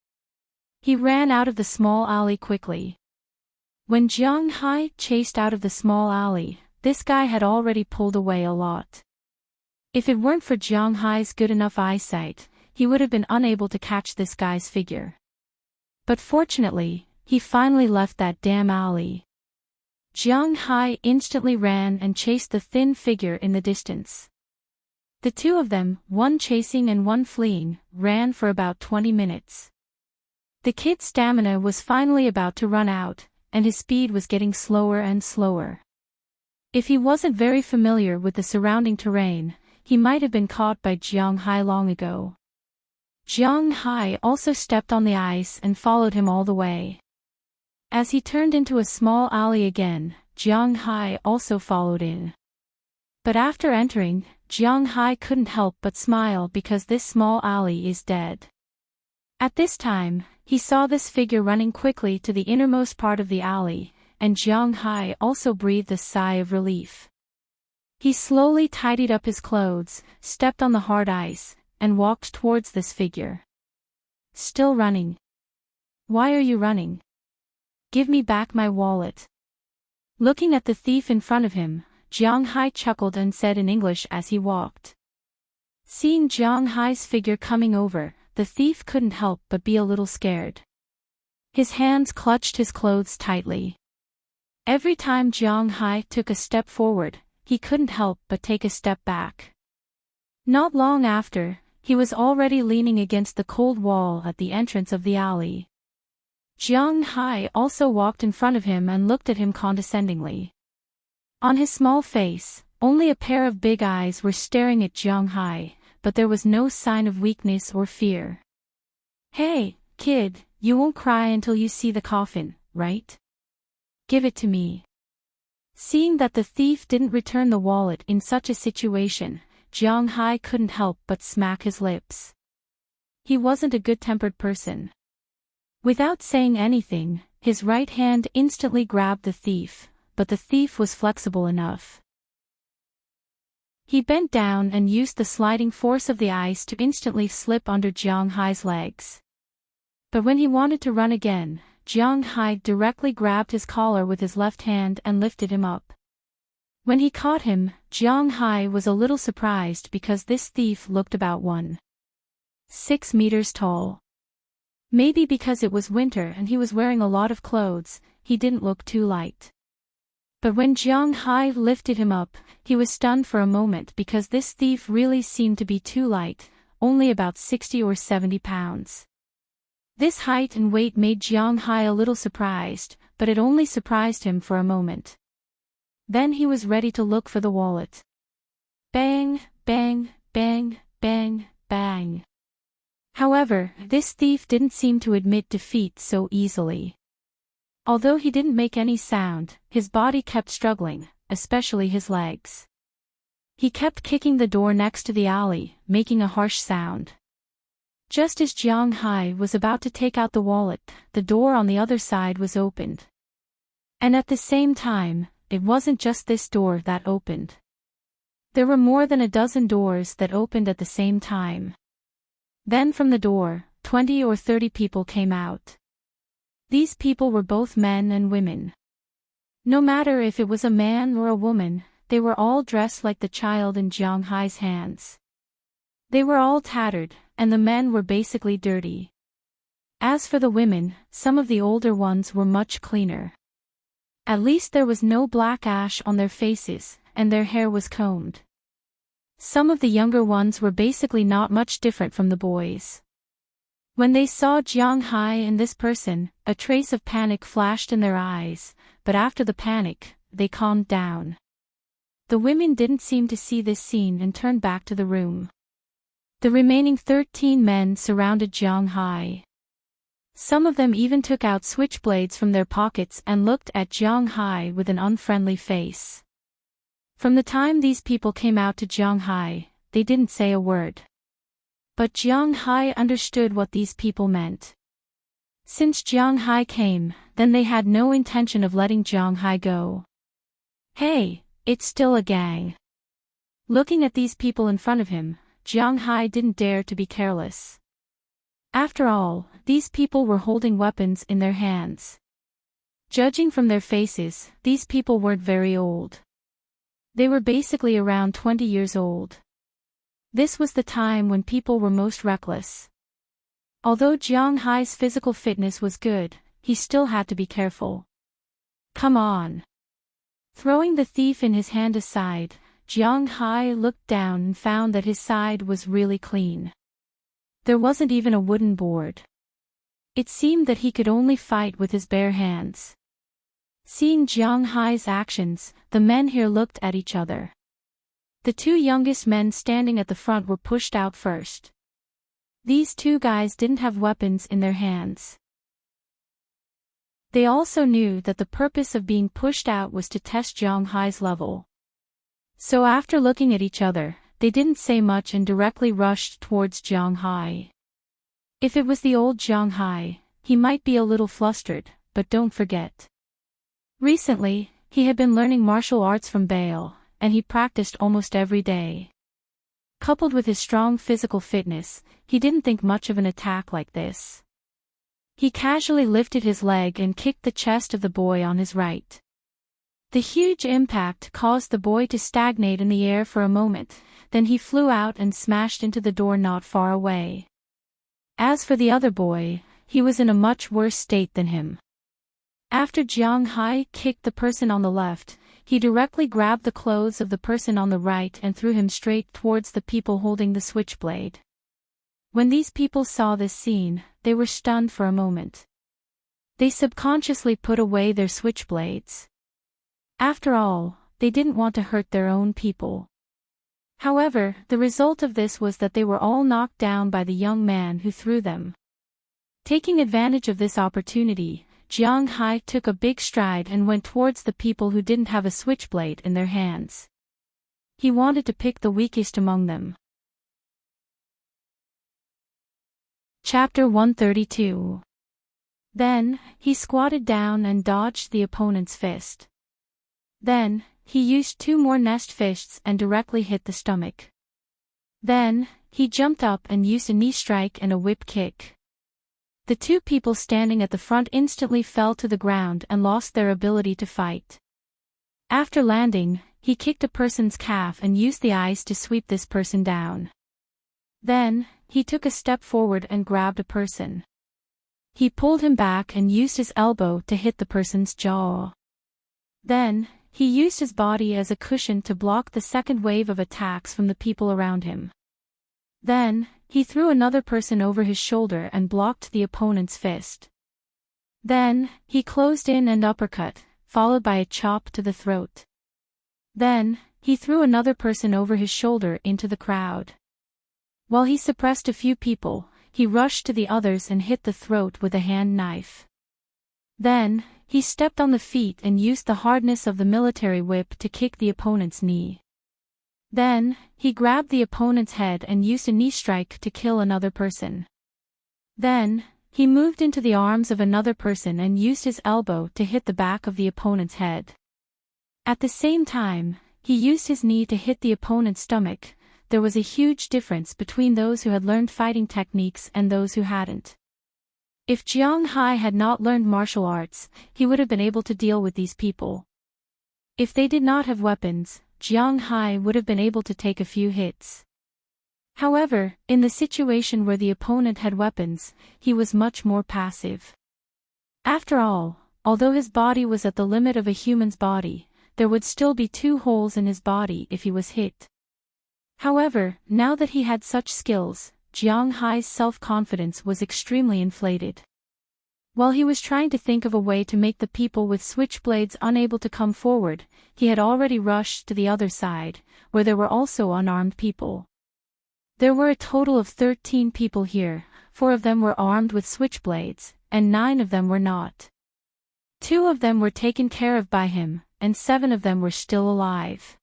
He ran out of the small alley quickly. When Jiang Hai chased out of the small alley, this guy had already pulled away a lot. If it weren't for Jiang Hai's good enough eyesight, he would have been unable to catch this guy's figure. But fortunately, he finally left that damn alley. Jiang Hai instantly ran and chased the thin figure in the distance. The two of them, one chasing and one fleeing, ran for about 20 minutes. The kid's stamina was finally about to run out, and his speed was getting slower and slower. If he wasn't very familiar with the surrounding terrain, he might have been caught by Jiang Hai long ago. Jiang Hai also stepped on the ice and followed him all the way. As he turned into a small alley again, Jiang Hai also followed in. But after entering, Jiang Hai couldn't help but smile because this small alley is dead. At this time, he saw this figure running quickly to the innermost part of the alley, and Jiang Hai also breathed a sigh of relief. He slowly tidied up his clothes, stepped on the hard ice, and walked towards this figure. Still running. Why are you running? Give me back my wallet. Looking at the thief in front of him, Jiang Hai chuckled and said in English as he walked. Seeing Jiang Hai's figure coming over, the thief couldn't help but be a little scared. His hands clutched his clothes tightly. Every time Jiang Hai took a step forward, he couldn't help but take a step back. Not long after, he was already leaning against the cold wall at the entrance of the alley. Jiang Hai also walked in front of him and looked at him condescendingly. On his small face, only a pair of big eyes were staring at Jiang Hai, but there was no sign of weakness or fear. Hey, kid, you won't cry until you see the coffin, right? Give it to me. Seeing that the thief didn't return the wallet in such a situation, Jiang Hai couldn't help but smack his lips. He wasn't a good-tempered person. Without saying anything, his right hand instantly grabbed the thief, but the thief was flexible enough. He bent down and used the sliding force of the ice to instantly slip under Jiang Hai's legs. But when he wanted to run again, Jiang Hai directly grabbed his collar with his left hand and lifted him up. When he caught him, Jiang Hai was a little surprised because this thief looked about 1.6 meters tall. Maybe because it was winter and he was wearing a lot of clothes, he didn't look too light. But when Jiang Hai lifted him up, he was stunned for a moment because this thief really seemed to be too light, only about 60 or 70 pounds. This height and weight made Jiang Hai a little surprised, but it only surprised him for a moment. Then he was ready to look for the wallet. Bang, bang, bang, bang, bang. However, this thief didn't seem to admit defeat so easily. Although he didn't make any sound, his body kept struggling, especially his legs. He kept kicking the door next to the alley, making a harsh sound. Just as Jiang Hai was about to take out the wallet, the door on the other side was opened. And at the same time, it wasn't just this door that opened. There were more than a dozen doors that opened at the same time. Then from the door, 20 or 30 people came out. These people were both men and women. No matter if it was a man or a woman, they were all dressed like the child in Jiang Hai's hands. They were all tattered, and the men were basically dirty. As for the women, some of the older ones were much cleaner. At least there was no black ash on their faces, and their hair was combed. Some of the younger ones were basically not much different from the boys. When they saw Jiang Hai and this person, a trace of panic flashed in their eyes, but after the panic, they calmed down. The women didn't seem to see this scene and turned back to the room. The remaining 13 men surrounded Jiang Hai. Some of them even took out switchblades from their pockets and looked at Jiang Hai with an unfriendly face. From the time these people came out to Jiang Hai, they didn't say a word. But Jiang Hai understood what these people meant. Since Jiang Hai came, then they had no intention of letting Jiang Hai go. Hey, it's still a gang. Looking at these people in front of him, Jiang Hai didn't dare to be careless. After all, these people were holding weapons in their hands. Judging from their faces, these people weren't very old. They were basically around 20 years old. This was the time when people were most reckless. Although Jiang Hai's physical fitness was good, he still had to be careful. Come on. Throwing the thief in his hand aside, Jiang Hai looked down and found that his side was really clean. There wasn't even a wooden board. It seemed that he could only fight with his bare hands. Seeing Jiang Hai's actions, the men here looked at each other. The two youngest men standing at the front were pushed out first. These two guys didn't have weapons in their hands. They also knew that the purpose of being pushed out was to test Jiang Hai's level. So after looking at each other, they didn't say much and directly rushed towards Jiang Hai. If it was the old Jiang Hai, he might be a little flustered, but don't forget. Recently, he had been learning martial arts from Bale, and he practiced almost every day. Coupled with his strong physical fitness, he didn't think much of an attack like this. He casually lifted his leg and kicked the chest of the boy on his right. The huge impact caused the boy to stagnate in the air for a moment, then he flew out and smashed into the door not far away. As for the other boy, he was in a much worse state than him. After Jiang Hai kicked the person on the left, he directly grabbed the clothes of the person on the right and threw him straight towards the people holding the switchblade. When these people saw this scene, they were stunned for a moment. They subconsciously put away their switchblades. After all, they didn't want to hurt their own people. However, the result of this was that they were all knocked down by the young man who threw them. Taking advantage of this opportunity, Jiang Hai took a big stride and went towards the people who didn't have a switchblade in their hands. He wanted to pick the weakest among them. Chapter 132. Then, he squatted down and dodged the opponent's fist. Then, he used two more nest fists and directly hit the stomach. Then, he jumped up and used a knee strike and a whip kick. The two people standing at the front instantly fell to the ground and lost their ability to fight. After landing, he kicked a person's calf and used the ice to sweep this person down. Then, he took a step forward and grabbed a person. He pulled him back and used his elbow to hit the person's jaw. Then, he used his body as a cushion to block the second wave of attacks from the people around him. Then, he threw another person over his shoulder and blocked the opponent's fist. Then, he closed in and uppercut, followed by a chop to the throat. Then, he threw another person over his shoulder into the crowd. While he suppressed a few people, he rushed to the others and hit the throat with a hand knife. Then, he stepped on the feet and used the hardness of the military whip to kick the opponent's knee. Then, he grabbed the opponent's head and used a knee strike to kill another person. Then, he moved into the arms of another person and used his elbow to hit the back of the opponent's head. At the same time, he used his knee to hit the opponent's stomach, there was a huge difference between those who had learned fighting techniques and those who hadn't. If Jiang Hai had not learned martial arts, he would have been able to deal with these people. If they did not have weapons, Jiang Hai would have been able to take a few hits. However, in the situation where the opponent had weapons, he was much more passive. After all, although his body was at the limit of a human's body, there would still be 2 holes in his body if he was hit. However, now that he had such skills, Jiang Hai's self-confidence was extremely inflated. While he was trying to think of a way to make the people with switchblades unable to come forward, he had already rushed to the other side, where there were also unarmed people. There were a total of 13 people here, 4 of them were armed with switchblades, and 9 of them were not. 2 of them were taken care of by him, and 7 of them were still alive.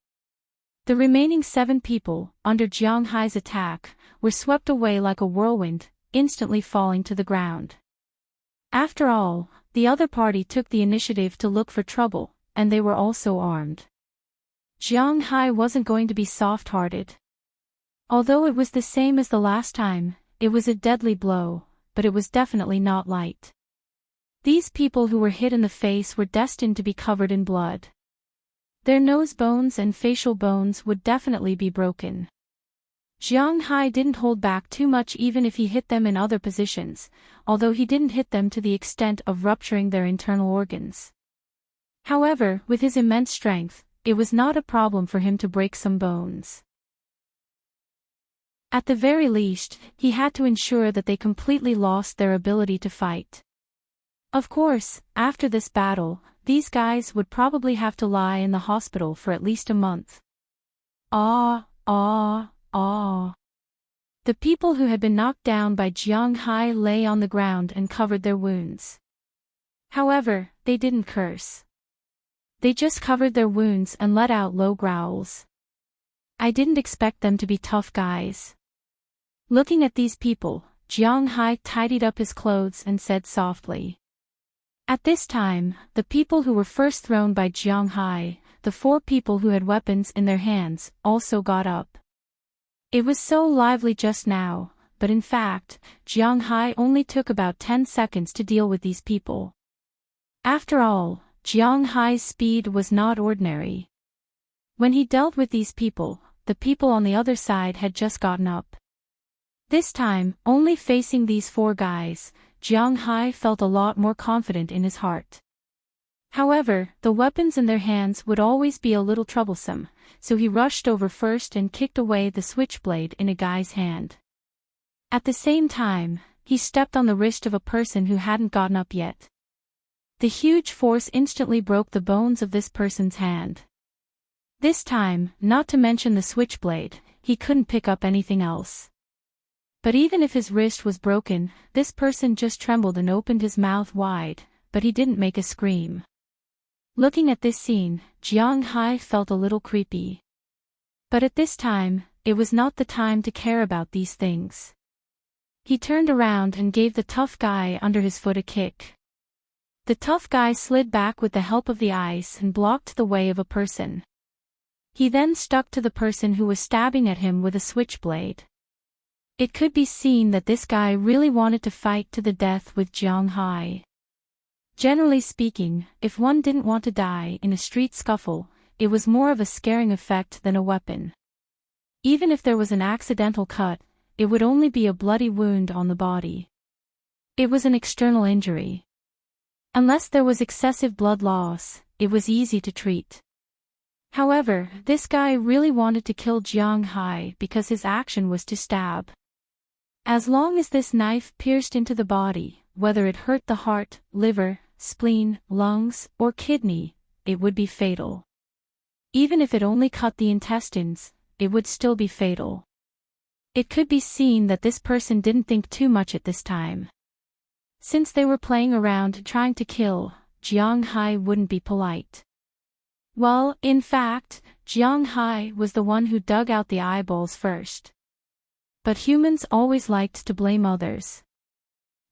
The remaining 7 people, under Jiang Hai's attack, were swept away like a whirlwind, instantly falling to the ground. After all, the other party took the initiative to look for trouble, and they were also armed. Jiang Hai wasn't going to be soft-hearted. Although it was the same as the last time, it was a deadly blow, but it was definitely not light. These people who were hit in the face were destined to be covered in blood. Their nose bones and facial bones would definitely be broken. Jiang Hai didn't hold back too much even if he hit them in other positions, although he didn't hit them to the extent of rupturing their internal organs. However, with his immense strength, it was not a problem for him to break some bones. At the very least, he had to ensure that they completely lost their ability to fight. Of course, after this battle, these guys would probably have to lie in the hospital for at least a month. Ah. The people who had been knocked down by Jiang Hai lay on the ground and covered their wounds. However, they didn't curse. They just covered their wounds and let out low growls. I didn't expect them to be tough guys. Looking at these people, Jiang Hai tidied up his clothes and said softly. At this time, the people who were first thrown by Jiang Hai, the 4 people who had weapons in their hands, also got up. It was so lively just now, but in fact, Jiang Hai only took about 10 seconds to deal with these people. After all, Jiang Hai's speed was not ordinary. When he dealt with these people, the people on the other side had just gotten up. This time, only facing these 4 guys, Jiang Hai felt a lot more confident in his heart. However, the weapons in their hands would always be a little troublesome, so he rushed over first and kicked away the switchblade in a guy's hand. At the same time, he stepped on the wrist of a person who hadn't gotten up yet. The huge force instantly broke the bones of this person's hand. This time, not to mention the switchblade, he couldn't pick up anything else. But even if his wrist was broken, this person just trembled and opened his mouth wide, but he didn't make a scream. Looking at this scene, Jiang Hai felt a little creepy. But at this time, it was not the time to care about these things. He turned around and gave the tough guy under his foot a kick. The tough guy slid back with the help of the ice and blocked the way of a person. He then stuck to the person who was stabbing at him with a switchblade. It could be seen that this guy really wanted to fight to the death with Jiang Hai. Generally speaking, if one didn't want to die in a street scuffle, it was more of a scaring effect than a weapon. Even if there was an accidental cut, it would only be a bloody wound on the body. It was an external injury. Unless there was excessive blood loss, it was easy to treat. However, this guy really wanted to kill Jiang Hai because his action was to stab. As long as this knife pierced into the body, whether it hurt the heart, liver, spleen, lungs, or kidney, it would be fatal. Even if it only cut the intestines, it would still be fatal. It could be seen that this person didn't think too much at this time. Since they were playing around trying to kill, Jiang Hai wouldn't be polite. Well, in fact, Jiang Hai was the one who dug out the eyeballs first. But humans always liked to blame others.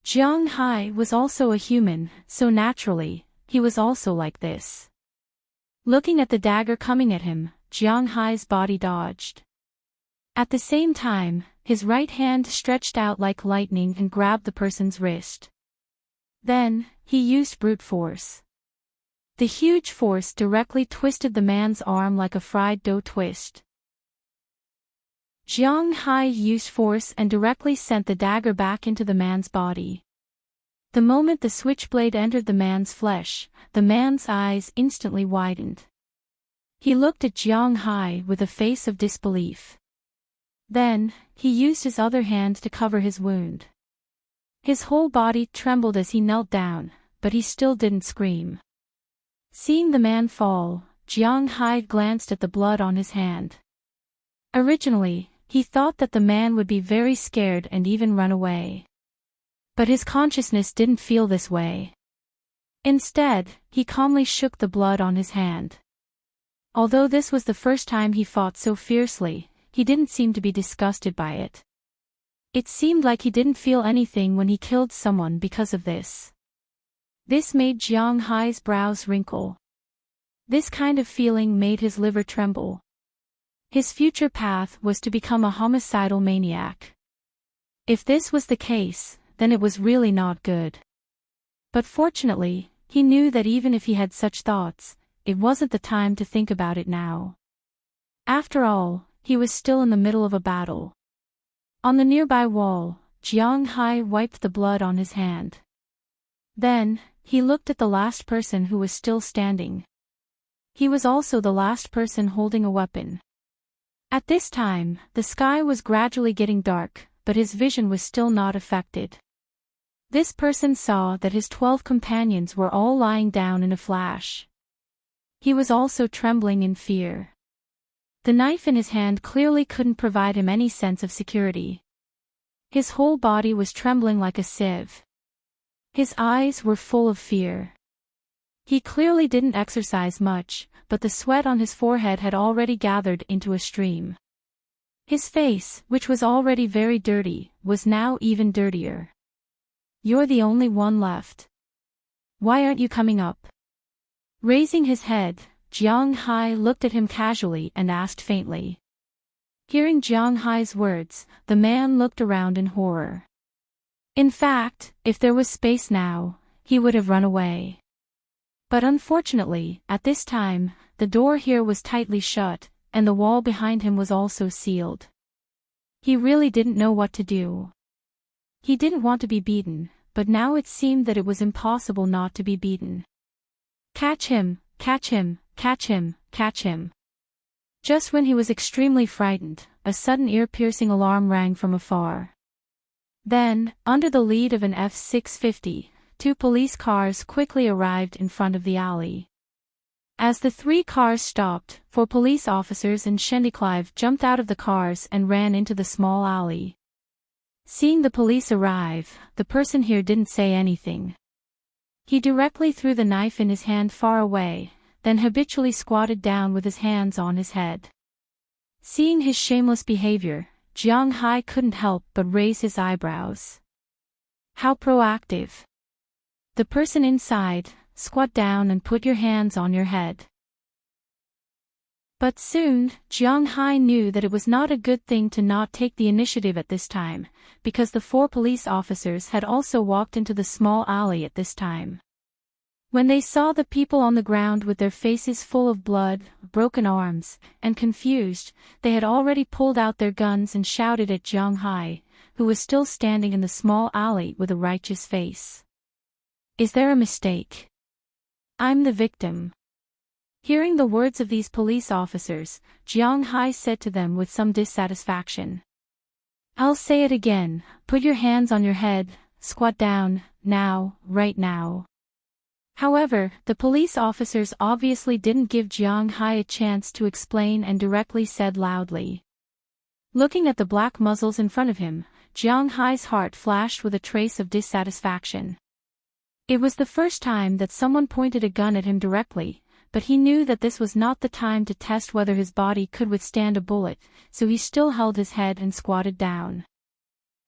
Jiang Hai was also a human, so naturally, he was also like this. Looking at the dagger coming at him, Jiang Hai's body dodged. At the same time, his right hand stretched out like lightning and grabbed the person's wrist. Then, he used brute force. The huge force directly twisted the man's arm like a fried dough twist. Jiang Hai used force and directly sent the dagger back into the man's body. The moment the switchblade entered the man's flesh, the man's eyes instantly widened. He looked at Jiang Hai with a face of disbelief. Then, he used his other hand to cover his wound. His whole body trembled as he knelt down, but he still didn't scream. Seeing the man fall, Jiang Hai glanced at the blood on his hand. Originally, he thought that the man would be very scared and even run away. But his consciousness didn't feel this way. Instead, he calmly shook the blood on his hand. Although this was the first time he fought so fiercely, he didn't seem to be disgusted by it. It seemed like he didn't feel anything when he killed someone because of this. This made Jiang Hai's brows wrinkle. This kind of feeling made his liver tremble. His future path was to become a homicidal maniac. If this was the case, then it was really not good. But fortunately, he knew that even if he had such thoughts, it wasn't the time to think about it now. After all, he was still in the middle of a battle. On the nearby wall, Jiang Hai wiped the blood on his hand. Then, he looked at the last person who was still standing. He was also the last person holding a weapon. At this time, the sky was gradually getting dark, but his vision was still not affected. This person saw that his 12 companions were all lying down in a flash. He was also trembling in fear. The knife in his hand clearly couldn't provide him any sense of security. His whole body was trembling like a sieve. His eyes were full of fear. He clearly didn't exercise much, but the sweat on his forehead had already gathered into a stream. His face, which was already very dirty, was now even dirtier. "You're the only one left. Why aren't you coming up?" Raising his head, Jiang Hai looked at him casually and asked faintly. Hearing Jiang Hai's words, the man looked around in horror. In fact, if there was space now, he would have run away. But unfortunately, at this time, the door here was tightly shut, and the wall behind him was also sealed. He really didn't know what to do. He didn't want to be beaten, but now it seemed that it was impossible not to be beaten. "Catch him, catch him, catch him, catch him." Just when he was extremely frightened, a sudden ear-piercing alarm rang from afar. Then, under the lead of an F-650, 2 police cars quickly arrived in front of the alley. As the 3 cars stopped, 4 police officers and Shendiclive jumped out of the cars and ran into the small alley. Seeing the police arrive, the person here didn't say anything. He directly threw the knife in his hand far away, then habitually squatted down with his hands on his head. Seeing his shameless behavior, Jiang Hai couldn't help but raise his eyebrows. How proactive. The person inside, squat down and put your hands on your head. But soon, Jiang Hai knew that it was not a good thing to not take the initiative at this time, because the 4 police officers had also walked into the small alley at this time. When they saw the people on the ground with their faces full of blood, broken arms, and confused, they had already pulled out their guns and shouted at Jiang Hai, who was still standing in the small alley with a righteous face. "Is there a mistake? I'm the victim." Hearing the words of these police officers, Jiang Hai said to them with some dissatisfaction. "I'll say it again, put your hands on your head, squat down, now, right now." However, the police officers obviously didn't give Jiang Hai a chance to explain and directly said loudly. Looking at the black muzzles in front of him, Jiang Hai's heart flashed with a trace of dissatisfaction. It was the first time that someone pointed a gun at him directly, but he knew that this was not the time to test whether his body could withstand a bullet, so he still held his head and squatted down.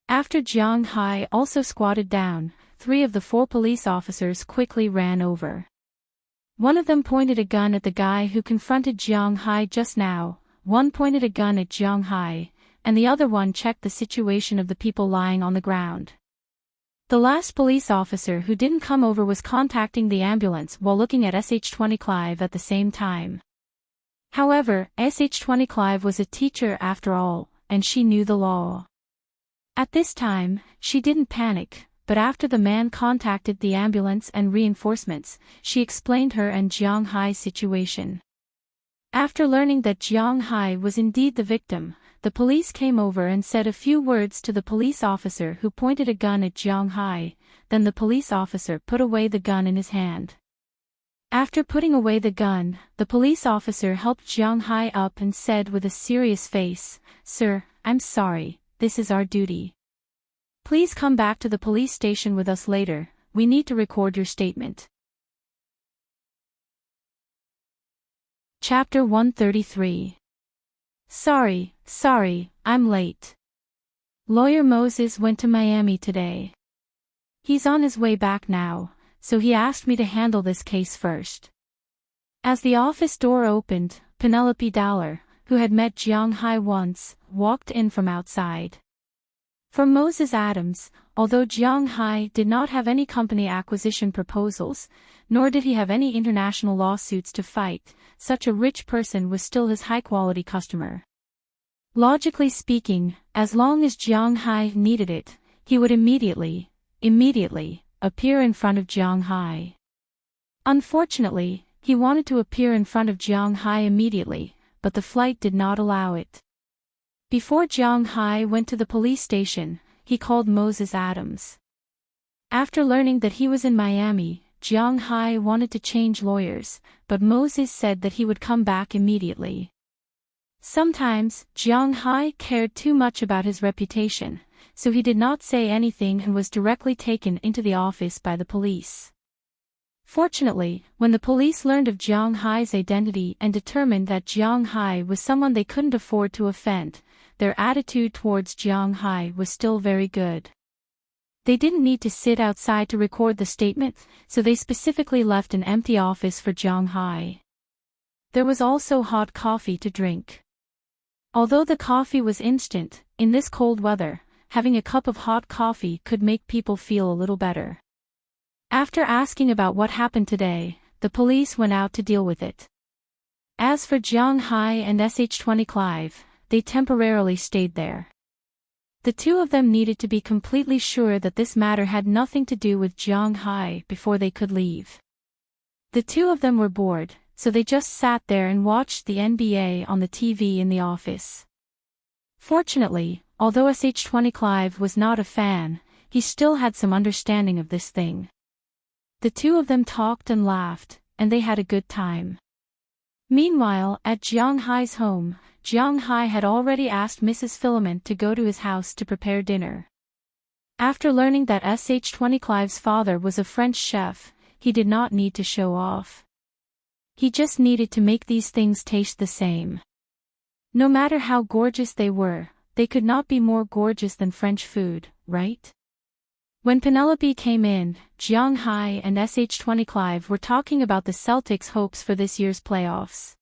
After Jiang Hai also squatted down, 3 of the 4 police officers quickly ran over. One of them pointed a gun at the guy who confronted Jiang Hai just now, one pointed a gun at Jiang Hai, and the other one checked the situation of the people lying on the ground. The last police officer who didn't come over was contacting the ambulance while looking at SH-20 Clive at the same time. However, SH-20 Clive was a teacher after all, and she knew the law. At this time, she didn't panic, but after the man contacted the ambulance and reinforcements, she explained her and Jiang Hai's situation. After learning that Jiang Hai was indeed the victim, the police came over and said a few words to the police officer who pointed a gun at Jiang Hai, then the police officer put away the gun in his hand. After putting away the gun, the police officer helped Jiang Hai up and said with a serious face, "Sir, I'm sorry, this is our duty. Please come back to the police station with us later, we need to record your statement." Chapter 133. Sorry, I'm late. Lawyer Moses went to Miami today. He's on his way back now, so he asked me to handle this case first. As the office door opened, Penelope Dowler, who had met Jiang Hai once, walked in from outside. For Moses Adams, although Jiang Hai did not have any company acquisition proposals, nor did he have any international lawsuits to fight, such a rich person was still his high-quality customer. Logically speaking, as long as Jiang Hai needed it, he would immediately appear in front of Jiang Hai. Unfortunately, he wanted to appear in front of Jiang Hai immediately, but the flight did not allow it. Before Jiang Hai went to the police station, he called Moses Adams. After learning that he was in Miami, Jiang Hai wanted to change lawyers, but Moses said that he would come back immediately. Sometimes, Jiang Hai cared too much about his reputation, so he did not say anything and was directly taken into the office by the police. Fortunately, when the police learned of Jiang Hai's identity and determined that Jiang Hai was someone they couldn't afford to offend, their attitude towards Jiang Hai was still very good. They didn't need to sit outside to record the statement, so they specifically left an empty office for Jiang Hai. There was also hot coffee to drink. Although the coffee was instant, in this cold weather, having a cup of hot coffee could make people feel a little better. After asking about what happened today, the police went out to deal with it. As for Jiang Hai and SH-20 Clive, they temporarily stayed there. The two of them needed to be completely sure that this matter had nothing to do with Jiang Hai before they could leave. The two of them were bored, so they just sat there and watched the NBA on the TV in the office. Fortunately, although SH-20 Clive was not a fan, he still had some understanding of this thing. The two of them talked and laughed, and they had a good time. Meanwhile, at Jiang Hai's home, Jiang Hai had already asked Mrs. Filament to go to his house to prepare dinner. After learning that SH-20 Clive's father was a French chef, he did not need to show off. He just needed to make these things taste the same. No matter how gorgeous they were, they could not be more gorgeous than French food, right? When Penelope came in, Jiang Hai and SH-20 Clive were talking about the Celtics' hopes for this year's playoffs.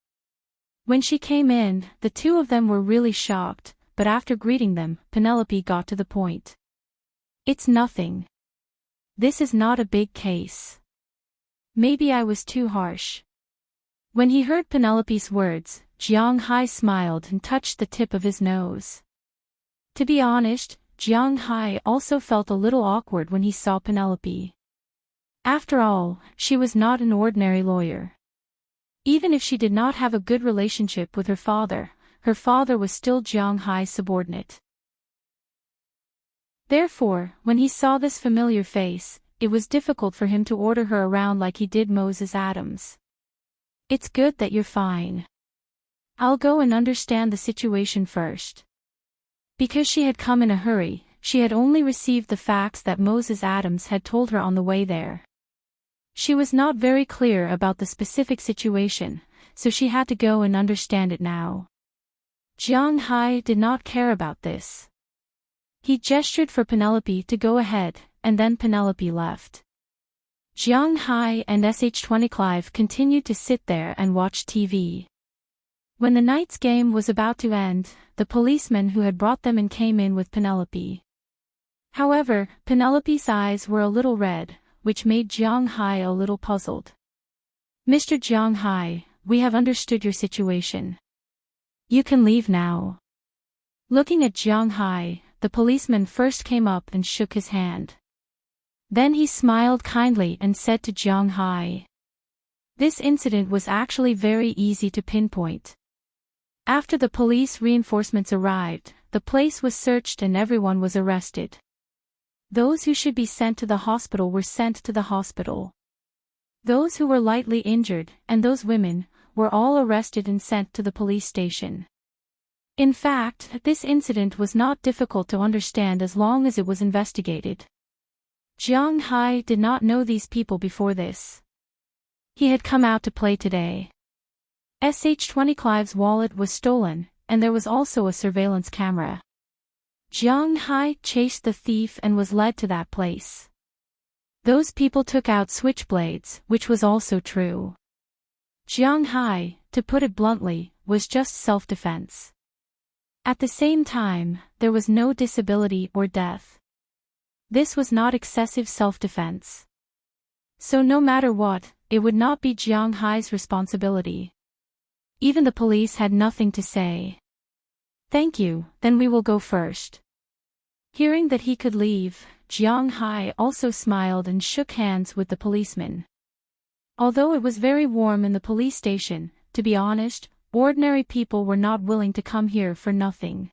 When she came in, the two of them were really shocked, but after greeting them, Penelope got to the point. "It's nothing. This is not a big case. Maybe I was too harsh." When he heard Penelope's words, Jiang Hai smiled and touched the tip of his nose. To be honest, Jiang Hai also felt a little awkward when he saw Penelope. After all, she was not an ordinary lawyer. Even if she did not have a good relationship with her father was still Jiang Hai's subordinate. Therefore, when he saw this familiar face, it was difficult for him to order her around like he did Moses Adams. "It's good that you're fine. I'll go and understand the situation first." Because she had come in a hurry, she had only received the facts that Moses Adams had told her on the way there. She was not very clear about the specific situation, so she had to go and understand it now. Jiang Hai did not care about this. He gestured for Penelope to go ahead, and then Penelope left. Jiang Hai and SH-20 Clive continued to sit there and watch TV. When the night's game was about to end, the policeman who had brought them in came in with Penelope. However, Penelope's eyes were a little red, which made Jiang Hai a little puzzled. "Mr. Jiang Hai, we have understood your situation. You can leave now." Looking at Jiang Hai, the policeman first came up and shook his hand. Then he smiled kindly and said to Jiang Hai. This incident was actually very easy to pinpoint. After the police reinforcements arrived, the place was searched and everyone was arrested. Those who should be sent to the hospital were sent to the hospital. Those who were lightly injured, and those women, were all arrested and sent to the police station. In fact, this incident was not difficult to understand as long as it was investigated. Jiang Hai did not know these people before this. He had come out to play today. SH-20 Clive's wallet was stolen, and there was also a surveillance camera. Jiang Hai chased the thief and was led to that place. Those people took out switchblades, which was also true. Jiang Hai, to put it bluntly, was just self-defense. At the same time, there was no disability or death. This was not excessive self-defense. So no matter what, it would not be Jiang Hai's responsibility. Even the police had nothing to say. "Thank you, then we will go first." Hearing that he could leave, Jiang Hai also smiled and shook hands with the policeman. Although it was very warm in the police station, to be honest, ordinary people were not willing to come here for nothing.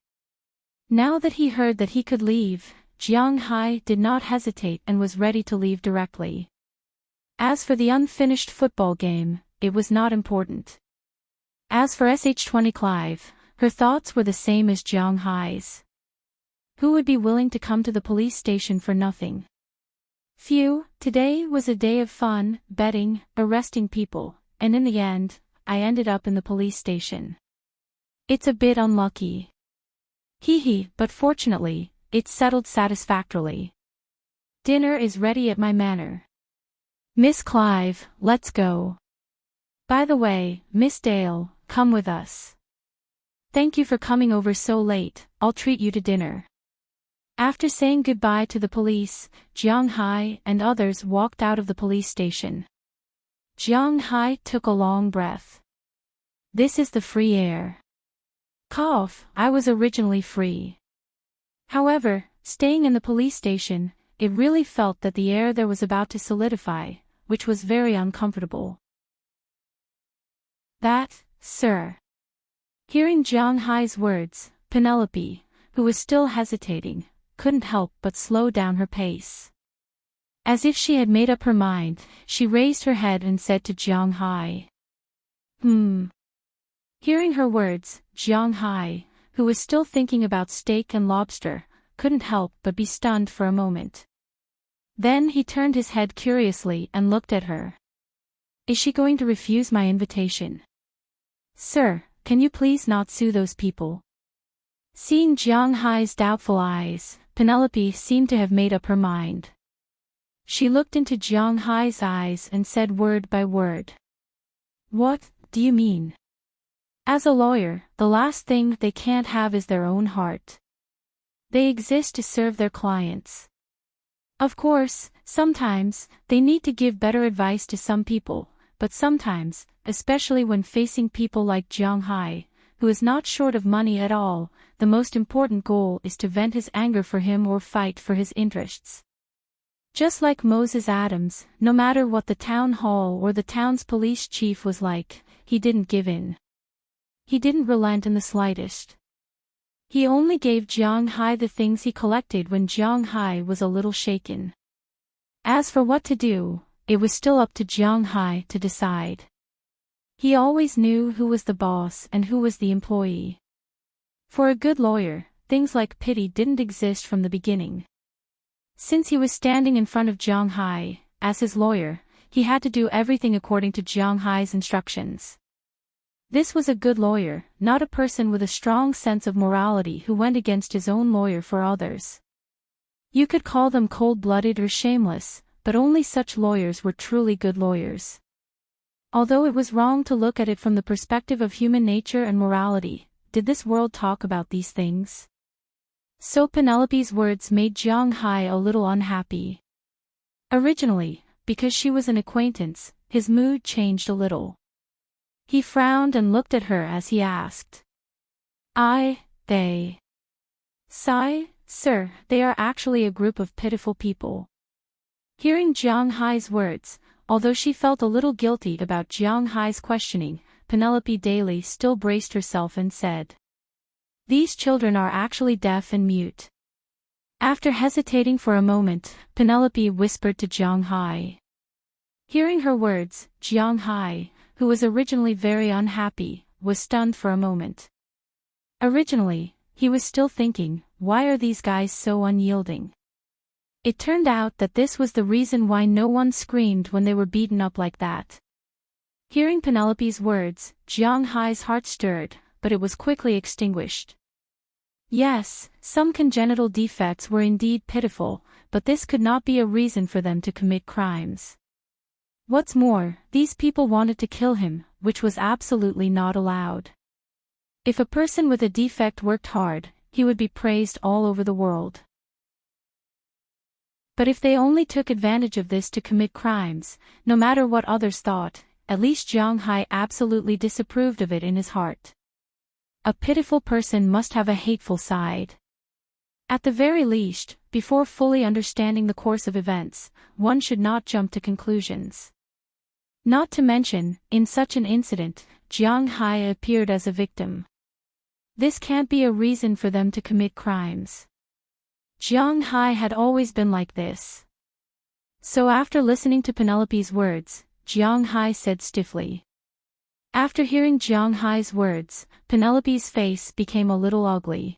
Now that he heard that he could leave, Jiang Hai did not hesitate and was ready to leave directly. As for the unfinished football game, it was not important. As for SH-20 Clive, her thoughts were the same as Jiang Hai's. Who would be willing to come to the police station for nothing? Phew, today was a day of fun, betting, arresting people, and in the end, I ended up in the police station. It's a bit unlucky. Hee, but fortunately, it's settled satisfactorily. Dinner is ready at my manor. Miss Clive, let's go. By the way, Miss Dale, come with us. Thank you for coming over so late, I'll treat you to dinner. After saying goodbye to the police, Jiang Hai and others walked out of the police station. Jiang Hai took a long breath. This is the free air. Cough, I was originally free. However, staying in the police station, it really felt that the air there was about to solidify, which was very uncomfortable. That, sir. Hearing Jiang Hai's words, Penelope, who was still hesitating, couldn't help but slow down her pace. As if she had made up her mind, she raised her head and said to Jiang Hai. Hearing her words, Jiang Hai, who was still thinking about steak and lobster, couldn't help but be stunned for a moment. Then he turned his head curiously and looked at her. Is she going to refuse my invitation? Sir, can you please not sue those people? Seeing Jiang Hai's doubtful eyes, Penelope seemed to have made up her mind. She looked into Jiang Hai's eyes and said word by word. What do you mean? As a lawyer, the last thing they can't have is their own heart. They exist to serve their clients. Of course, sometimes, they need to give better advice to some people, but sometimes, especially when facing people like Jiang Hai, who is not short of money at all, the most important goal is to vent his anger for him or fight for his interests. Just like Moses Adams, no matter what the town hall or the town's police chief was like, he didn't give in. He didn't relent in the slightest. He only gave Jiang Hai the things he collected when Jiang Hai was a little shaken. As for what to do, it was still up to Jiang Hai to decide. He always knew who was the boss and who was the employee. For a good lawyer, things like pity didn't exist from the beginning. Since he was standing in front of Jiang Hai, as his lawyer, he had to do everything according to Jiang Hai's instructions. This was a good lawyer, not a person with a strong sense of morality who went against his own lawyer for others. You could call them cold-blooded or shameless, but only such lawyers were truly good lawyers. Although it was wrong to look at it from the perspective of human nature and morality, did this world talk about these things? So Penelope's words made Jiang Hai a little unhappy. Originally, because she was an acquaintance, his mood changed a little. He frowned and looked at her as he asked. They. Sigh, sir, they are actually a group of pitiful people. Hearing Jiang Hai's words, although she felt a little guilty about Jiang Hai's questioning, Penelope Daly still braced herself and said. These children are actually deaf and mute. After hesitating for a moment, Penelope whispered to Jiang Hai. Hearing her words, Jiang Hai, who was originally very unhappy, was stunned for a moment. Originally, he was still thinking, why are these guys so unyielding? It turned out that this was the reason why no one screamed when they were beaten up like that. Hearing Penelope's words, Jiang Hai's heart stirred, but it was quickly extinguished. Yes, some congenital defects were indeed pitiful, but this could not be a reason for them to commit crimes. What's more, these people wanted to kill him, which was absolutely not allowed. If a person with a defect worked hard, he would be praised all over the world. But if they only took advantage of this to commit crimes, no matter what others thought, at least Jiang Hai absolutely disapproved of it in his heart. A pitiful person must have a hateful side. At the very least, before fully understanding the course of events, one should not jump to conclusions. Not to mention, in such an incident, Jiang Hai appeared as a victim. This can't be a reason for them to commit crimes. Jiang Hai had always been like this. So after listening to Penelope's words, Jiang Hai said stiffly. After hearing Jiang Hai's words, Penelope's face became a little ugly.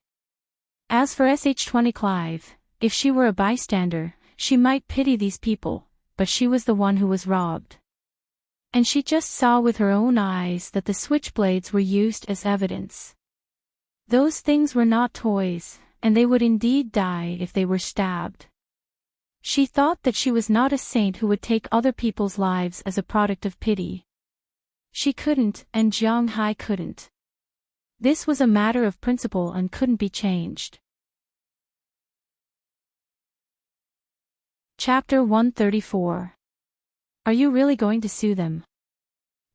As for Sh20 Clive, if she were a bystander, she might pity these people, but she was the one who was robbed. And she just saw with her own eyes that the switchblades were used as evidence. Those things were not toys, and they would indeed die if they were stabbed. She thought that she was not a saint who would take other people's lives as a product of pity. She couldn't, and Jiang Hai couldn't. This was a matter of principle and couldn't be changed. Chapter 134. Are you really going to sue them?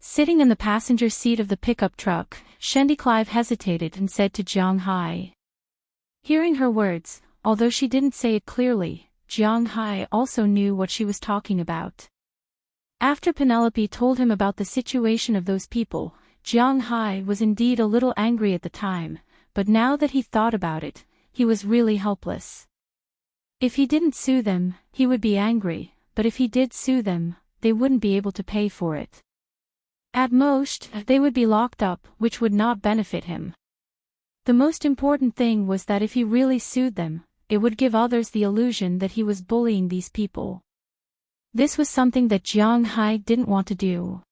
Sitting in the passenger seat of the pickup truck, Shendy Clive hesitated and said to Jiang Hai. Hearing her words, although she didn't say it clearly, Jiang Hai also knew what she was talking about. After Penelope told him about the situation of those people, Jiang Hai was indeed a little angry at the time, but now that he thought about it, he was really helpless. If he didn't sue them, he would be angry, but if he did sue them, they wouldn't be able to pay for it. At most, they would be locked up, which would not benefit him. The most important thing was that if he really sued them, it would give others the illusion that he was bullying these people. This was something that Jiang Hai didn't want to do.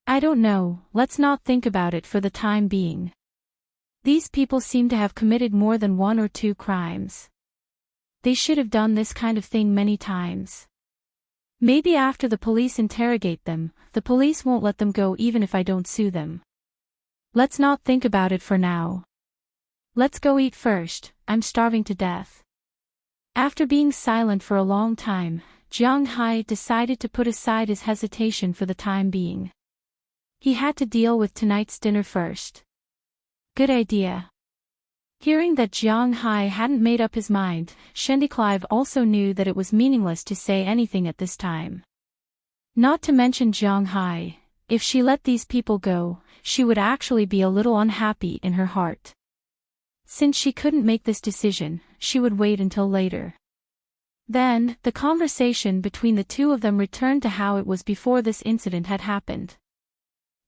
I don't know, let's not think about it for the time being. These people seem to have committed more than 1 or 2 crimes. They should have done this kind of thing many times. Maybe after the police interrogate them, the police won't let them go even if I don't sue them. Let's not think about it for now. Let's go eat first, I'm starving to death. After being silent for a long time, Jiang Hai decided to put aside his hesitation for the time being. He had to deal with tonight's dinner first. Good idea. Hearing that Jiang Hai hadn't made up his mind, Shendy Clive also knew that it was meaningless to say anything at this time. Not to mention Jiang Hai, if she let these people go, she would actually be a little unhappy in her heart. Since she couldn't make this decision, she would wait until later. Then, the conversation between the two of them returned to how it was before this incident had happened.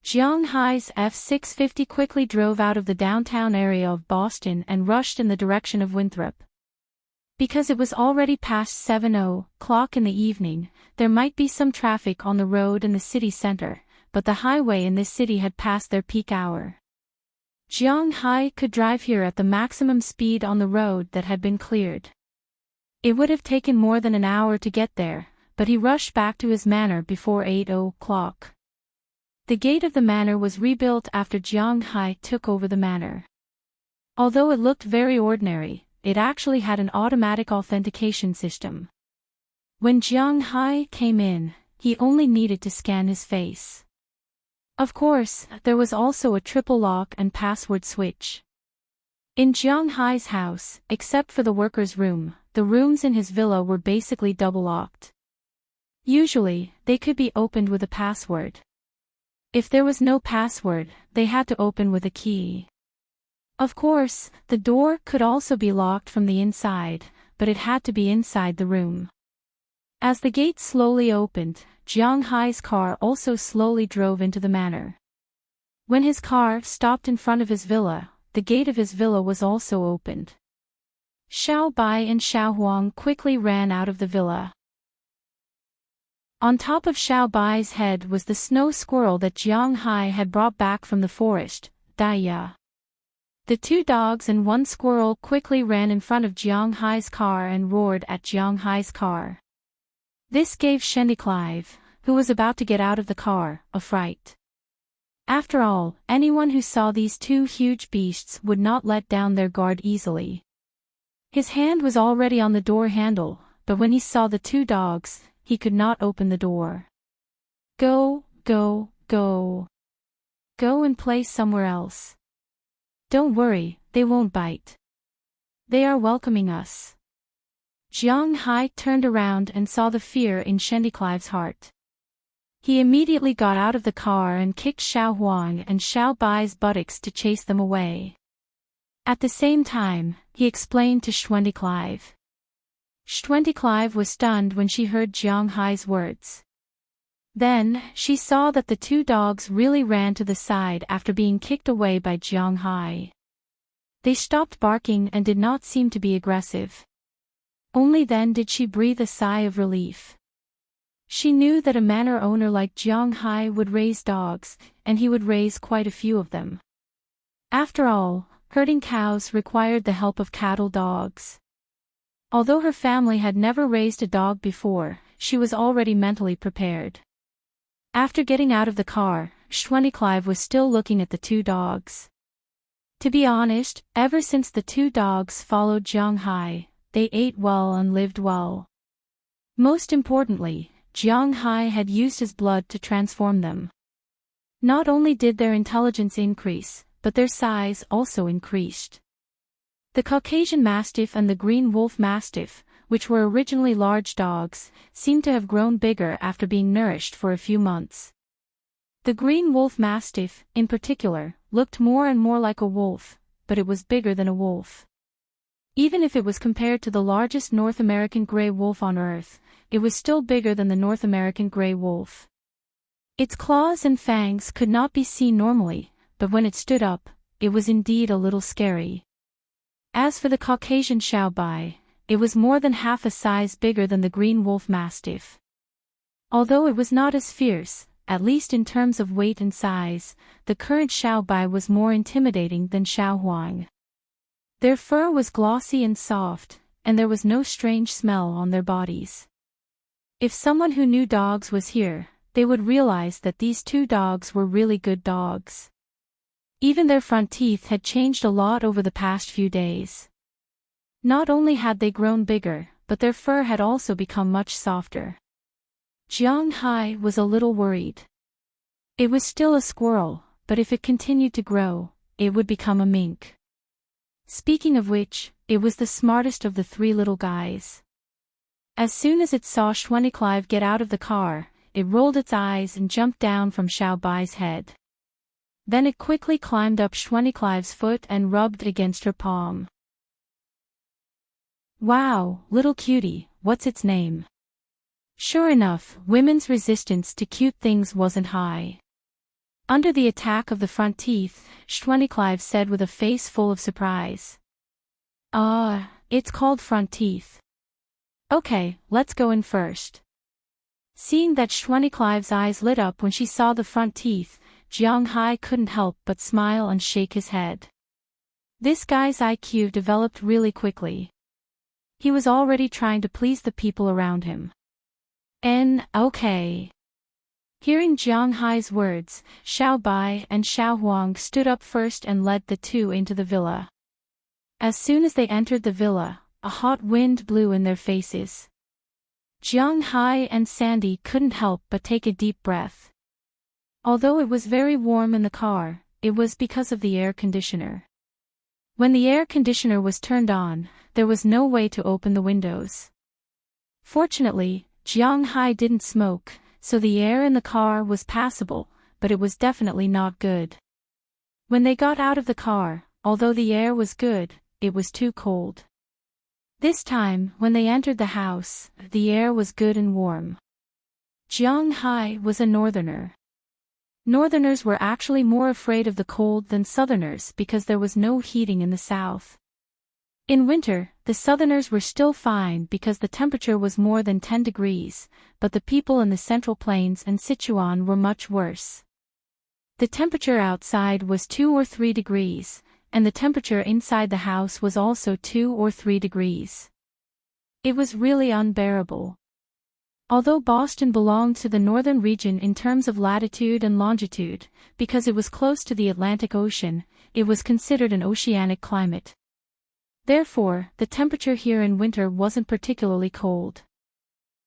Jiang Hai's F-650 quickly drove out of the downtown area of Boston and rushed in the direction of Winthrop. Because it was already past 7:00 in the evening, there might be some traffic on the road in the city center, but the highway in this city had passed their peak hour. Jiang Hai could drive here at the maximum speed on the road that had been cleared. It would have taken more than an hour to get there, but he rushed back to his manor before 8:00. The gate of the manor was rebuilt after Jiang Hai took over the manor. Although it looked very ordinary, it actually had an automatic authentication system. When Jiang Hai came in, he only needed to scan his face. Of course, there was also a triple lock and password switch. In Jiang Hai's house, except for the workers' room, the rooms in his villa were basically double-locked. Usually, they could be opened with a password. If there was no password, they had to open with a key. Of course, the door could also be locked from the inside, but it had to be inside the room. As the gate slowly opened, Jiang Hai's car also slowly drove into the manor. When his car stopped in front of his villa, the gate of his villa was also opened. Xiao Bai and Xiao Huang quickly ran out of the villa. On top of Xiao Bai's head was the snow squirrel that Jiang Hai had brought back from the forest, Daya. The two dogs and one squirrel quickly ran in front of Jiang Hai's car and roared at Jiang Hai's car. This gave Clive, who was about to get out of the car, a fright. After all, anyone who saw these two huge beasts would not let down their guard easily. His hand was already on the door handle, but when he saw the two dogs, he could not open the door. Go, go, go. Go and play somewhere else. Don't worry, they won't bite. They are welcoming us. Jiang Hai turned around and saw the fear in Clive's heart. He immediately got out of the car and kicked Xiao Huang and Xiao Bai's buttocks to chase them away. At the same time, he explained to Clive. Clive was stunned when she heard Jiang Hai's words. Then, she saw that the two dogs really ran to the side after being kicked away by Jiang Hai. They stopped barking and did not seem to be aggressive. Only then did she breathe a sigh of relief. She knew that a manor owner like Jiang Hai would raise dogs, and he would raise quite a few of them. After all, herding cows required the help of cattle dogs. Although her family had never raised a dog before, she was already mentally prepared. After getting out of the car, Clive was still looking at the two dogs. To be honest, ever since the two dogs followed Jiang Hai, they ate well and lived well. Most importantly, Jiang Hai had used his blood to transform them. Not only did their intelligence increase, but their size also increased. The Caucasian Mastiff and the Green Wolf Mastiff, which were originally large dogs, seemed to have grown bigger after being nourished for a few months. The Green Wolf Mastiff, in particular, looked more and more like a wolf, but it was bigger than a wolf. Even if it was compared to the largest North American gray wolf on Earth, it was still bigger than the North American gray wolf. Its claws and fangs could not be seen normally, but when it stood up, it was indeed a little scary. As for the Caucasian Xiao Bai, it was more than half a size bigger than the Green Wolf Mastiff. Although it was not as fierce, at least in terms of weight and size, the current Xiao Bai was more intimidating than Xiao Huang. Their fur was glossy and soft, and there was no strange smell on their bodies. If someone who knew dogs was here, they would realize that these two dogs were really good dogs. Even their front teeth had changed a lot over the past few days. Not only had they grown bigger, but their fur had also become much softer. Jiang Hai was a little worried. It was still a squirrel, but if it continued to grow, it would become a mink. Speaking of which, it was the smartest of the three little guys. As soon as it saw Clive get out of the car, it rolled its eyes and jumped down from Xiao Bai's head. Then it quickly climbed up Clive's foot and rubbed against her palm. Wow, little cutie, what's its name? Sure enough, women's resistance to cute things wasn't high. Under the attack of the front teeth, Clive said with a face full of surprise. It's called front teeth. Okay, let's go in first. Seeing that Clive's eyes lit up when she saw the front teeth, Jiang Hai couldn't help but smile and shake his head. This guy's IQ developed really quickly. He was already trying to please the people around him. Okay. Hearing Jiang Hai's words, Xiao Bai and Xiao Huang stood up first and led the two into the villa. As soon as they entered the villa, a hot wind blew in their faces. Jiang Hai and Sandy couldn't help but take a deep breath. Although it was very warm in the car, it was because of the air conditioner. When the air conditioner was turned on, there was no way to open the windows. Fortunately, Jiang Hai didn't smoke, so the air in the car was passable, but it was definitely not good. When they got out of the car, although the air was good, it was too cold. This time, when they entered the house, the air was good and warm. Jiang Hai was a northerner. Northerners were actually more afraid of the cold than southerners because there was no heating in the south. In winter, the southerners were still fine because the temperature was more than 10 degrees, but the people in the Central Plains and Sichuan were much worse. The temperature outside was 2 or 3 degrees, and the temperature inside the house was also 2 or 3 degrees. It was really unbearable. Although Boston belonged to the northern region in terms of latitude and longitude, because it was close to the Atlantic Ocean, it was considered an oceanic climate. Therefore, the temperature here in winter wasn't particularly cold.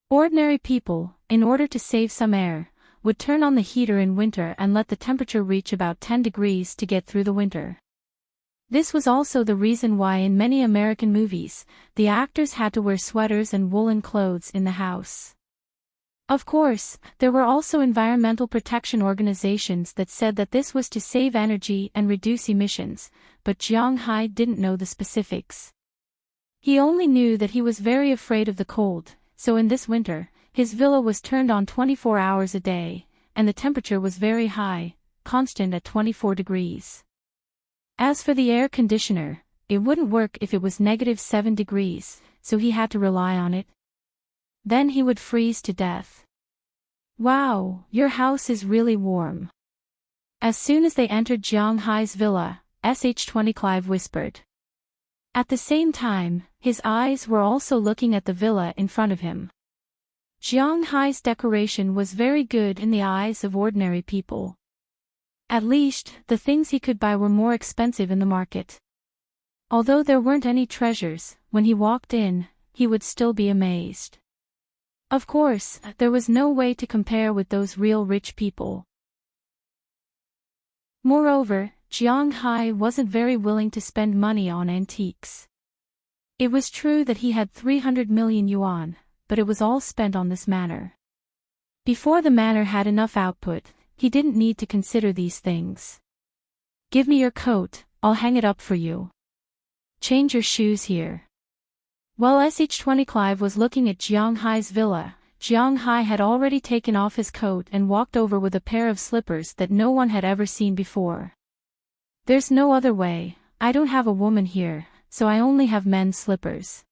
Ordinary people, in order to save some air, would turn on the heater in winter and let the temperature reach about 10 degrees to get through the winter. This was also the reason why in many American movies, the actors had to wear sweaters and woolen clothes in the house. Of course, there were also environmental protection organizations that said that this was to save energy and reduce emissions, but Jiang Hai didn't know the specifics. He only knew that he was very afraid of the cold, so in this winter, his villa was turned on 24 hours a day, and the temperature was very high, constant at 24 degrees. As for the air conditioner, it wouldn't work if it was -7 degrees, so he had to rely on it. Then he would freeze to death. Wow, your house is really warm. As soon as they entered Jiang Hai's villa, SH20 Clive whispered. At the same time, his eyes were also looking at the villa in front of him. Jiang Hai's decoration was very good in the eyes of ordinary people. At least, the things he could buy were more expensive in the market. Although there weren't any treasures, when he walked in, he would still be amazed. Of course, there was no way to compare with those real rich people. Moreover, Jiang Hai wasn't very willing to spend money on antiques. It was true that he had 300 million yuan, but it was all spent on this manor. Before the manor had enough output, he didn't need to consider these things. Give me your coat, I'll hang it up for you. Change your shoes here. While SH20 Clive was looking at Jiang Hai's villa, Jiang Hai had already taken off his coat and walked over with a pair of slippers that no one had ever seen before. There's no other way, I don't have a woman here, so I only have men's slippers.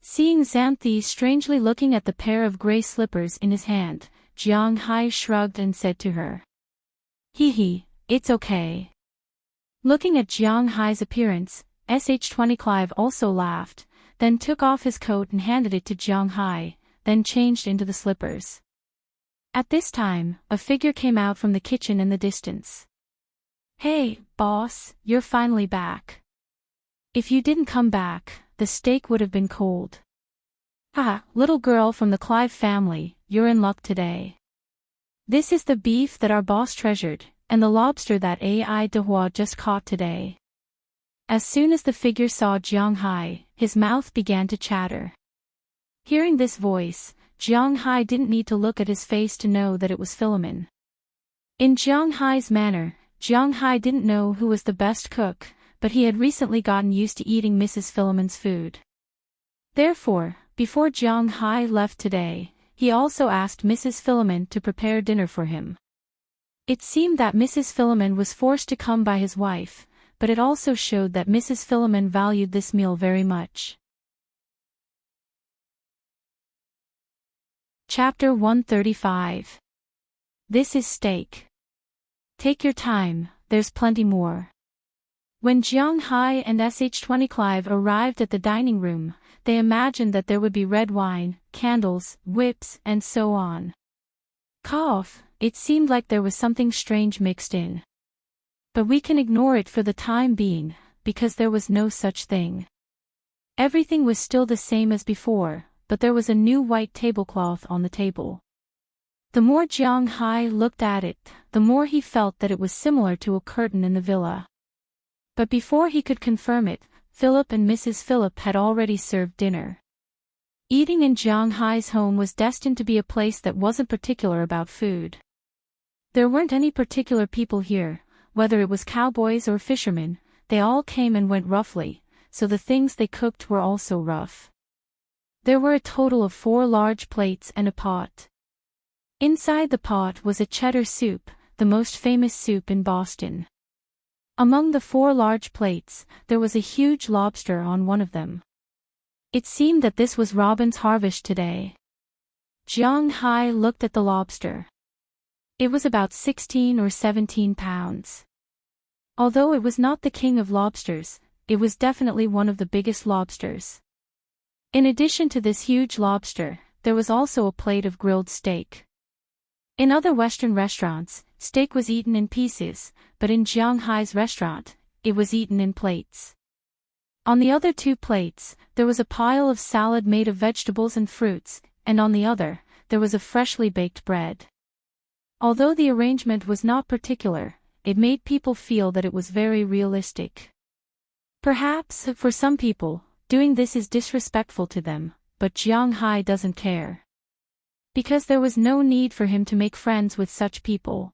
Seeing Xanthi strangely looking at the pair of gray slippers in his hand, Jiang Hai shrugged and said to her. Hee, it's okay. Looking at Jiang Hai's appearance, SH20 Clive also laughed, then took off his coat and handed it to Jiang Hai, then changed into the slippers. At this time, a figure came out from the kitchen in the distance. Hey, boss, you're finally back. If you didn't come back, the steak would have been cold. Haha, little girl from the Clive family, you're in luck today. This is the beef that our boss treasured, and the lobster that Ai Dehua just caught today. As soon as the figure saw Jiang Hai, his mouth began to chatter. Hearing this voice, Jiang Hai didn't need to look at his face to know that it was Philemon. In Jiang Hai's manner, Jiang Hai didn't know who was the best cook, but he had recently gotten used to eating Mrs. Philemon's food. Therefore, before Jiang Hai left today, he also asked Mrs. Philemon to prepare dinner for him. It seemed that Mrs. Philemon was forced to come by his wife, but it also showed that Mrs. Philemon valued this meal very much. Chapter 135. This is steak. Take your time, there's plenty more. When Jiang Hai and SH20 Clive arrived at the dining room, they imagined that there would be red wine, candles, whips, and so on. Cough, it seemed like there was something strange mixed in. But we can ignore it for the time being, because there was no such thing. Everything was still the same as before, but there was a new white tablecloth on the table. The more Jiang Hai looked at it, the more he felt that it was similar to a curtain in the villa. But before he could confirm it, Philip and Mrs. Philip had already served dinner. Eating in Jiang Hai's home was destined to be a place that wasn't particular about food. There weren't any particular people here, whether it was cowboys or fishermen, they all came and went roughly, so the things they cooked were also rough. There were a total of 4 large plates and a pot. Inside the pot was a cheddar soup, the most famous soup in Boston. Among the 4 large plates, there was a huge lobster on one of them. It seemed that this was Robin's harvest today. Jiang Hai looked at the lobster. It was about 16 or 17 pounds. Although it was not the king of lobsters, it was definitely one of the biggest lobsters. In addition to this huge lobster, there was also a plate of grilled steak. In other Western restaurants, steak was eaten in pieces, but in Jiang Hai's restaurant, it was eaten in plates. On the other 2 plates, there was a pile of salad made of vegetables and fruits, and on the other, there was a freshly baked bread. Although the arrangement was not particular, it made people feel that it was very realistic. Perhaps, for some people, doing this is disrespectful to them, but Jiang Hai doesn't care. Because there was no need for him to make friends with such people.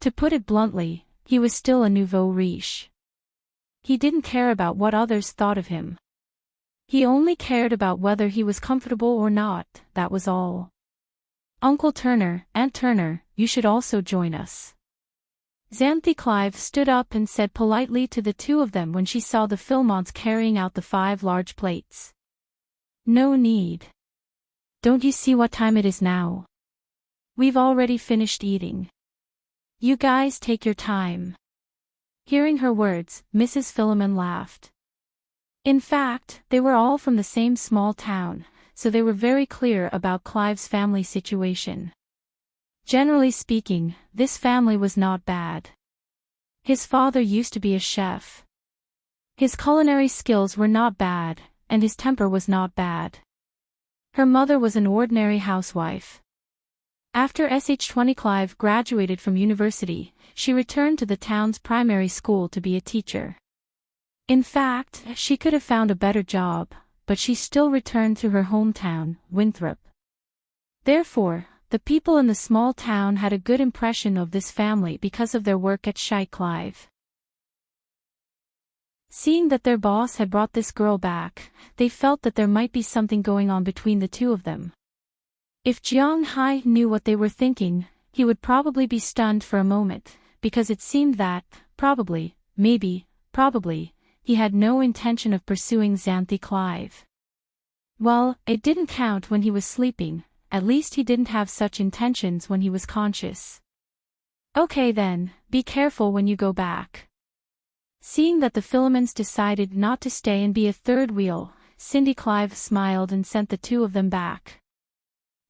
To put it bluntly, he was still a nouveau riche. He didn't care about what others thought of him. He only cared about whether he was comfortable or not, that was all. Uncle Turner, Aunt Turner, you should also join us. Xanthe Clive stood up and said politely to the 2 of them when she saw the Philmonts carrying out the 5 large plates. No need. Don't you see what time it is now? We've already finished eating. You guys take your time. Hearing her words, Mrs. Philemon laughed. In fact, they were all from the same small town, so they were very clear about Clive's family situation. Generally speaking, this family was not bad. His father used to be a chef. His culinary skills were not bad, and his temper was not bad. Her mother was an ordinary housewife. After Sh20 Clive graduated from university, she returned to the town's primary school to be a teacher. In fact, she could have found a better job, but she still returned to her hometown, Winthrop. Therefore, the people in the small town had a good impression of this family because of their work at Shy Clive. Seeing that their boss had brought this girl back, they felt that there might be something going on between the 2 of them. If Jiang Hai knew what they were thinking, he would probably be stunned for a moment, because it seemed that, probably, he had no intention of pursuing Xanthe Clive. Well, it didn't count when he was sleeping, at least he didn't have such intentions when he was conscious. Okay then, be careful when you go back. Seeing that the Philemons decided not to stay and be a third wheel, Cindy Clive smiled and sent the 2 of them back.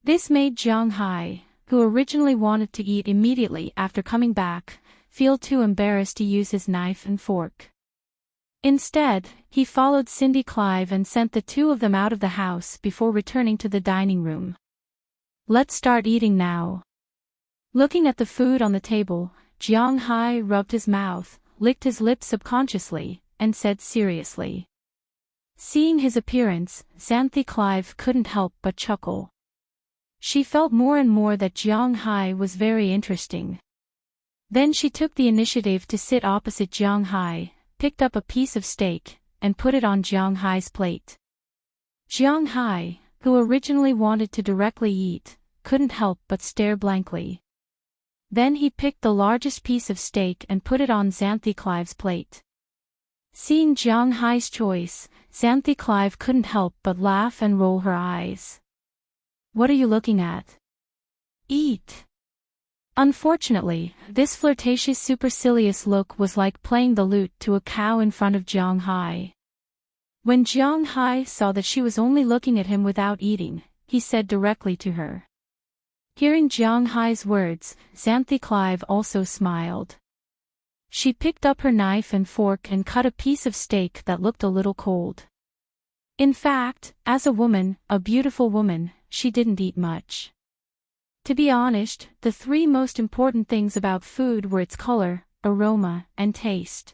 This made Jiang Hai, who originally wanted to eat immediately after coming back, feel too embarrassed to use his knife and fork. Instead, he followed Cindy Clive and sent the 2 of them out of the house before returning to the dining room. Let's start eating now. Looking at the food on the table, Jiang Hai rubbed his mouth, licked his lips subconsciously, and said seriously. Seeing his appearance, Xanthe Clive couldn't help but chuckle. She felt more and more that Jiang Hai was very interesting. Then she took the initiative to sit opposite Jiang Hai, picked up a piece of steak, and put it on Jiang Hai's plate. Jiang Hai, who originally wanted to directly eat, couldn't help but stare blankly. Then he picked the largest piece of steak and put it on Xanthe Clive's plate. Seeing Jiang Hai's choice, Xanthe Clive couldn't help but laugh and roll her eyes. What are you looking at? Eat. Unfortunately, this flirtatious supercilious look was like playing the lute to a cow in front of Jiang Hai. When Jiang Hai saw that she was only looking at him without eating, he said directly to her. Hearing Jiang Hai's words, Xanthe Clive also smiled. She picked up her knife and fork and cut a piece of steak that looked a little cold. In fact, as a woman, a beautiful woman, she didn't eat much. To be honest, the three most important things about food were its color, aroma, and taste.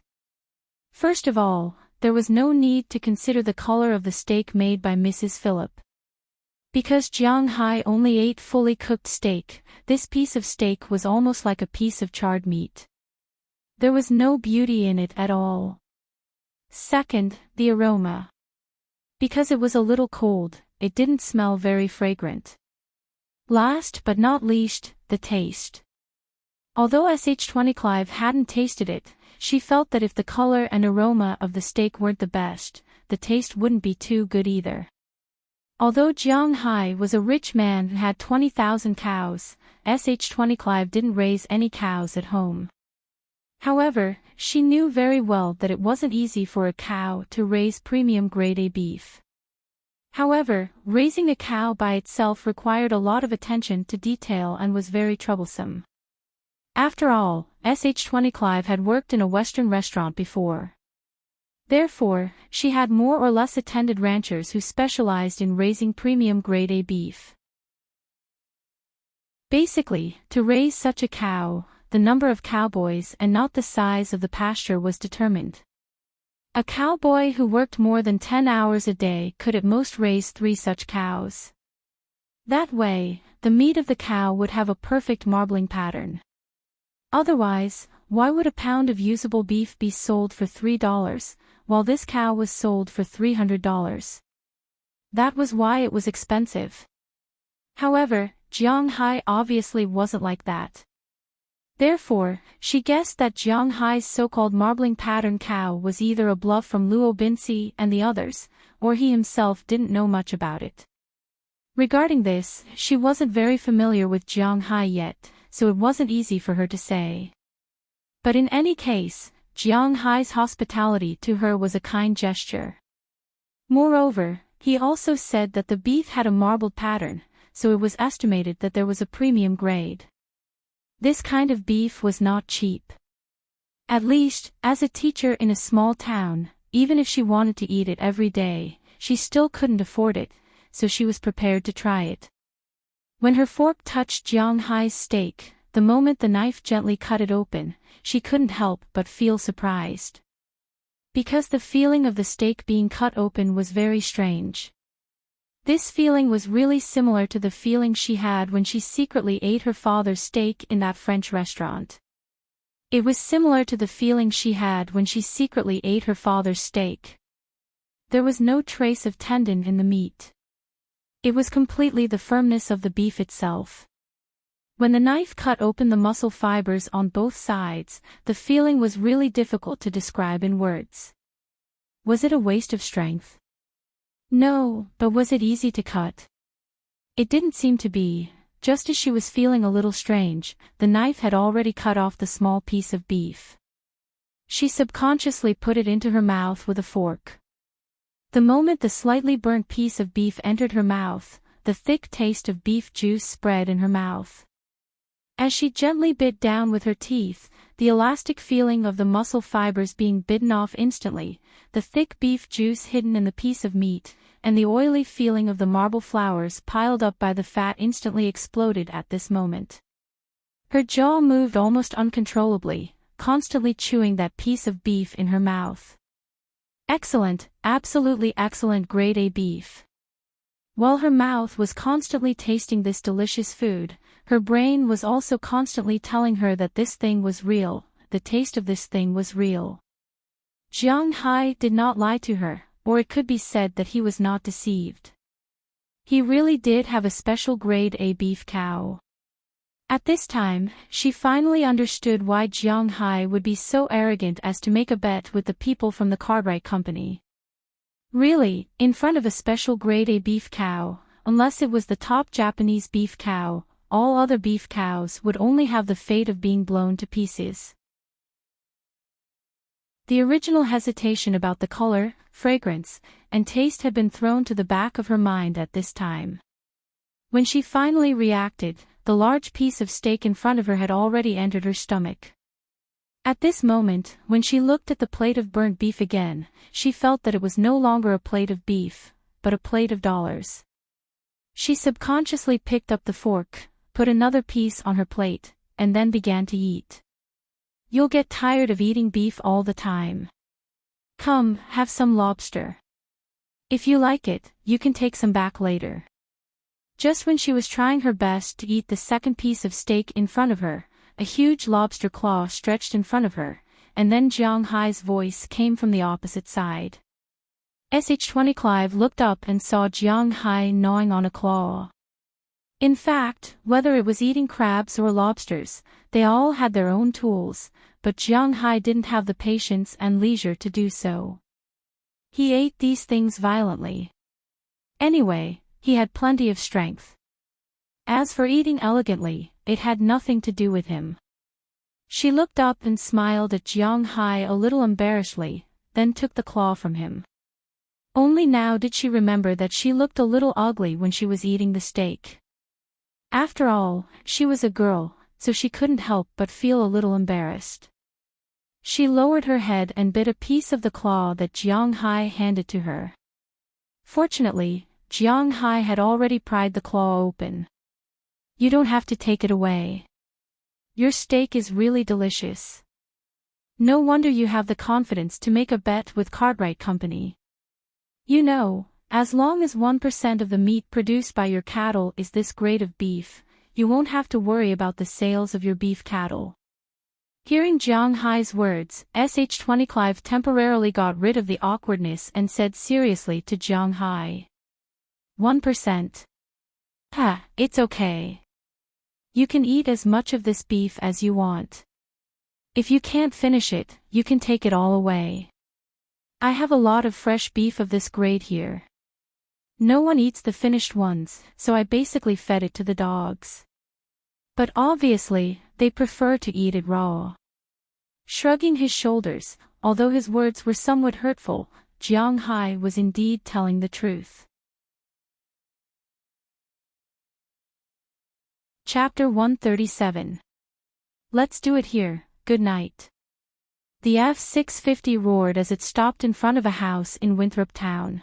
First of all, there was no need to consider the color of the steak made by Mrs. Phillip. Because Jiang Hai only ate fully cooked steak, this piece of steak was almost like a piece of charred meat. There was no beauty in it at all. Second, the aroma. Because it was a little cold, it didn't smell very fragrant. Last but not least, the taste. Although Sh20 Clive hadn't tasted it, she felt that if the color and aroma of the steak weren't the best, the taste wouldn't be too good either. Although Jiang Hai was a rich man who had 20,000 cows, Sh20 Clive didn't raise any cows at home. However, she knew very well that it wasn't easy for a cow to raise premium grade A beef. However, raising a cow by itself required a lot of attention to detail and was very troublesome. After all, Sh20 Clive had worked in a Western restaurant before. Therefore, she had more or less attended ranchers who specialized in raising premium grade A beef. Basically, to raise such a cow, the number of cowboys and not the size of the pasture was determined. A cowboy who worked more than 10 hours a day could at most raise 3 such cows. That way, the meat of the cow would have a perfect marbling pattern. Otherwise, why would a pound of usable beef be sold for $3, while this cow was sold for $300? That was why it was expensive. However, Jiang Hai obviously wasn't like that. Therefore, she guessed that Jiang Hai's so-called marbling pattern cow was either a bluff from Luo Binci and the others, or he himself didn't know much about it. Regarding this, she wasn't very familiar with Jiang Hai yet, so it wasn't easy for her to say. But in any case, Jiang Hai's hospitality to her was a kind gesture. Moreover, he also said that the beef had a marbled pattern, so it was estimated that there was a premium grade. This kind of beef was not cheap. At least, as a teacher in a small town, even if she wanted to eat it every day, she still couldn't afford it, so she was prepared to try it. When her fork touched Jiang Hai's steak, the moment the knife gently cut it open, she couldn't help but feel surprised. Because the feeling of the steak being cut open was very strange. This feeling was really similar to the feeling she had when she secretly ate her father's steak in that French restaurant. It was similar to the feeling she had when she secretly ate her father's steak. There was no trace of tendon in the meat. It was completely the firmness of the beef itself. When the knife cut open the muscle fibers on both sides, the feeling was really difficult to describe in words. Was it a waste of strength? No, but was it easy to cut? It didn't seem to be. Just as she was feeling a little strange, the knife had already cut off the small piece of beef. She subconsciously put it into her mouth with a fork. The moment the slightly burnt piece of beef entered her mouth, the thick taste of beef juice spread in her mouth. As she gently bit down with her teeth, the elastic feeling of the muscle fibers being bitten off instantly, the thick beef juice hidden in the piece of meat, and the oily feeling of the marble flowers piled up by the fat instantly exploded at this moment. Her jaw moved almost uncontrollably, constantly chewing that piece of beef in her mouth. Excellent, absolutely excellent grade A beef. While her mouth was constantly tasting this delicious food, her brain was also constantly telling her that this thing was real, the taste of this thing was real. Jiang Hai did not lie to her, or it could be said that he was not deceived. He really did have a special grade A beef cow. At this time, she finally understood why Jiang Hai would be so arrogant as to make a bet with the people from the Cartwright Company. Really, in front of a special grade A beef cow, unless it was the top Japanese beef cow, all other beef cows would only have the fate of being blown to pieces. The original hesitation about the color, fragrance, and taste had been thrown to the back of her mind at this time. When she finally reacted, the large piece of steak in front of her had already entered her stomach. At this moment, when she looked at the plate of burnt beef again, she felt that it was no longer a plate of beef, but a plate of dollars. She subconsciously picked up the fork, put another piece on her plate, and then began to eat. You'll get tired of eating beef all the time. Come, have some lobster. If you like it, you can take some back later. Just when she was trying her best to eat the second piece of steak in front of her, a huge lobster claw stretched in front of her, and then Jiang Hai's voice came from the opposite side. Sh20 Clive looked up and saw Jiang Hai gnawing on a claw. In fact, whether it was eating crabs or lobsters, they all had their own tools, but Jiang Hai didn't have the patience and leisure to do so. He ate these things violently. Anyway, he had plenty of strength. As for eating elegantly, it had nothing to do with him. She looked up and smiled at Jiang Hai a little embarrassedly, then took the claw from him. Only now did she remember that she looked a little ugly when she was eating the steak. After all, she was a girl, so she couldn't help but feel a little embarrassed. She lowered her head and bit a piece of the claw that Jiang Hai handed to her. Fortunately, Jiang Hai had already pried the claw open. You don't have to take it away. Your steak is really delicious. No wonder you have the confidence to make a bet with Cartwright Company. You know, as long as 1% of the meat produced by your cattle is this grade of beef, you won't have to worry about the sales of your beef cattle. Hearing Jiang Hai's words, Sh20 Clive temporarily got rid of the awkwardness and said seriously to Jiang Hai. 1%. It's okay. You can eat as much of this beef as you want. If you can't finish it, you can take it all away. I have a lot of fresh beef of this grade here. No one eats the finished ones, so I basically fed it to the dogs. But obviously, they prefer to eat it raw. Shrugging his shoulders, although his words were somewhat hurtful, Jiang Hai was indeed telling the truth. Chapter 137. Let's do it here, good night. The F-650 roared as it stopped in front of a house in Winthrop Town.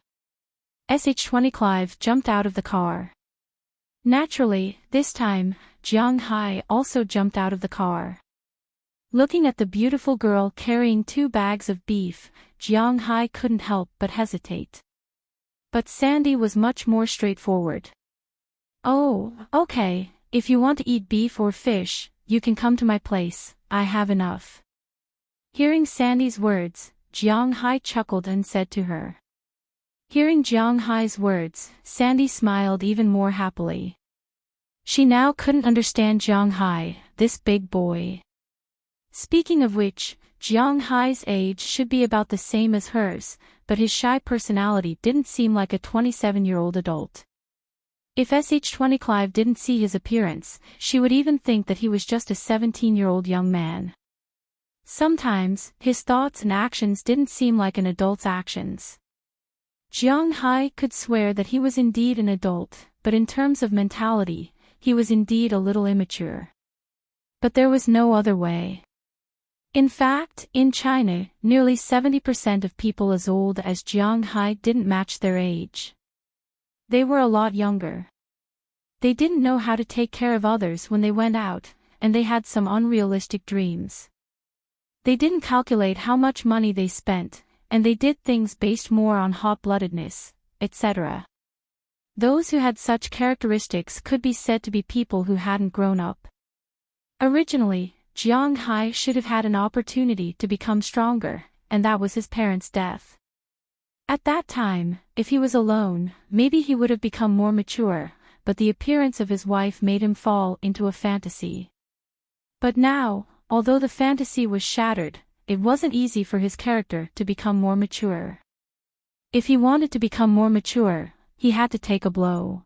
Sh20 Clive jumped out of the car. Naturally, this time, Jiang Hai also jumped out of the car. Looking at the beautiful girl carrying 2 bags of beef, Jiang Hai couldn't help but hesitate. But Sandy was much more straightforward. Oh, okay, if you want to eat beef or fish, you can come to my place, I have enough. Hearing Sandy's words, Jiang Hai chuckled and said to her. Hearing Jiang Hai's words, Sandy smiled even more happily. She now couldn't understand Jiang Hai, this big boy. Speaking of which, Jiang Hai's age should be about the same as hers, but his shy personality didn't seem like a 27-year-old adult. If Sh20 Clive didn't see his appearance, she would even think that he was just a 17-year-old young man. Sometimes, his thoughts and actions didn't seem like an adult's actions. Jiang Hai could swear that he was indeed an adult, but in terms of mentality, he was indeed a little immature. But there was no other way. In fact, in China, nearly 70% of people as old as Jiang Hai didn't match their age. They were a lot younger. They didn't know how to take care of others when they went out, and they had some unrealistic dreams. They didn't calculate how much money they spent, and they did things based more on hot-bloodedness, etc. Those who had such characteristics could be said to be people who hadn't grown up. Originally, Jiang Hai should have had an opportunity to become stronger, and that was his parents' death. At that time, if he was alone, maybe he would have become more mature, but the appearance of his wife made him fall into a fantasy. But now, although the fantasy was shattered, it wasn't easy for his character to become more mature. If he wanted to become more mature, he had to take a blow.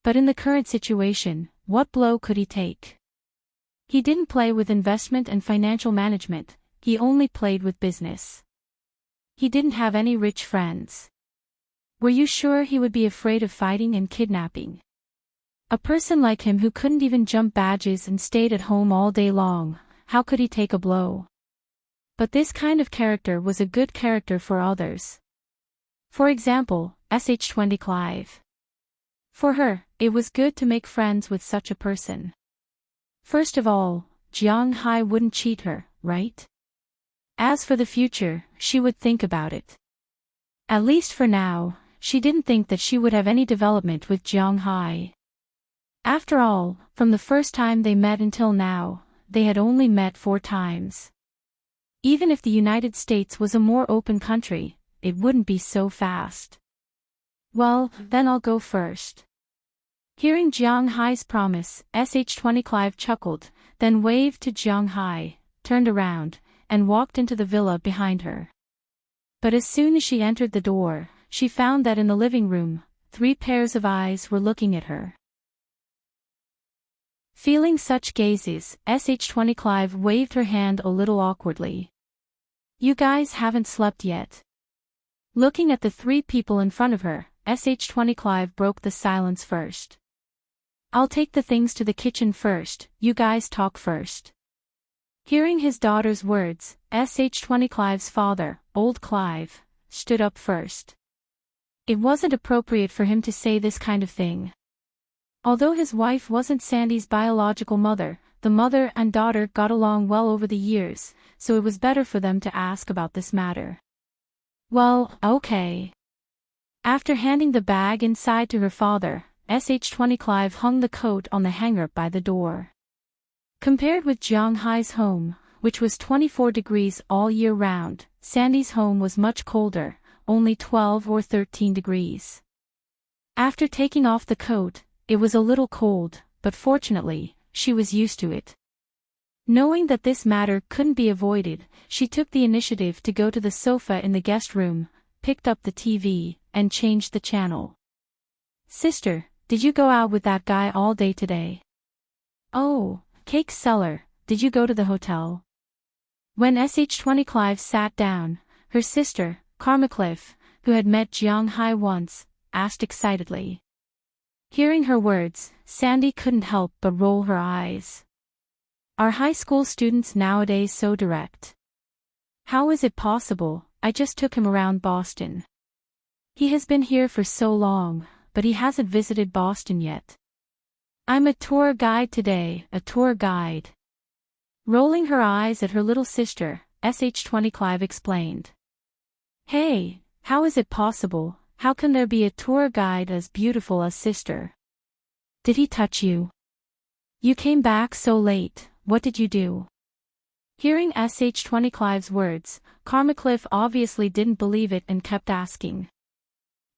But in the current situation, what blow could he take? He didn't play with investment and financial management, he only played with business. He didn't have any rich friends. Were you sure he would be afraid of fighting and kidnapping? A person like him who couldn't even jump badges and stayed at home all day long, how could he take a blow? But this kind of character was a good character for others. For example, SH20 Clive. For her, it was good to make friends with such a person. First of all, Jiang Hai wouldn't cheat her, right? As for the future, she would think about it. At least for now, she didn't think that she would have any development with Jiang Hai. After all, from the first time they met until now, they had only met 4 times. Even if the United States was a more open country, it wouldn't be so fast. Well, then I'll go first. Hearing Jiang Hai's promise, SH20 Clive chuckled, then waved to Jiang Hai, turned around, and walked into the villa behind her. But as soon as she entered the door, she found that in the living room, 3 pairs of eyes were looking at her. Feeling such gazes, SH20 Clive waved her hand a little awkwardly. You guys haven't slept yet. Looking at the 3 people in front of her, SH20 Clive broke the silence first. I'll take the things to the kitchen first, you guys talk first. Hearing his daughter's words, SH20 Clive's father, old Clive, stood up first. It wasn't appropriate for him to say this kind of thing. Although his wife wasn't Sandy's biological mother, the mother and daughter got along well over the years, so it was better for them to ask about this matter. Well, okay. After handing the bag inside to her father, SH20 Clive hung the coat on the hanger by the door. Compared with Jiang Hai's home, which was 24 degrees all year round, Sandy's home was much colder, only 12 or 13 degrees. After taking off the coat, it was a little cold, but fortunately, she was used to it. Knowing that this matter couldn't be avoided, she took the initiative to go to the sofa in the guest room, picked up the TV, and changed the channel. Sister, did you go out with that guy all day today? Oh, cake seller, did you go to the hotel? When SH20 Clive sat down, her sister, Karma Cliff, who had met Jiang Hai once, asked excitedly. Hearing her words, Sandy couldn't help but roll her eyes. Are high school students nowadays so direct? How is it possible? I just took him around Boston. He has been here for so long, but he hasn't visited Boston yet. I'm a tour guide today, a tour guide. Rolling her eyes at her little sister, SH20 Clive explained. Hey, how is it possible? How can there be a tour guide as beautiful as sister? Did he touch you? You came back so late, what did you do? Hearing SH20 Clive's words, Karma Cliff obviously didn't believe it and kept asking.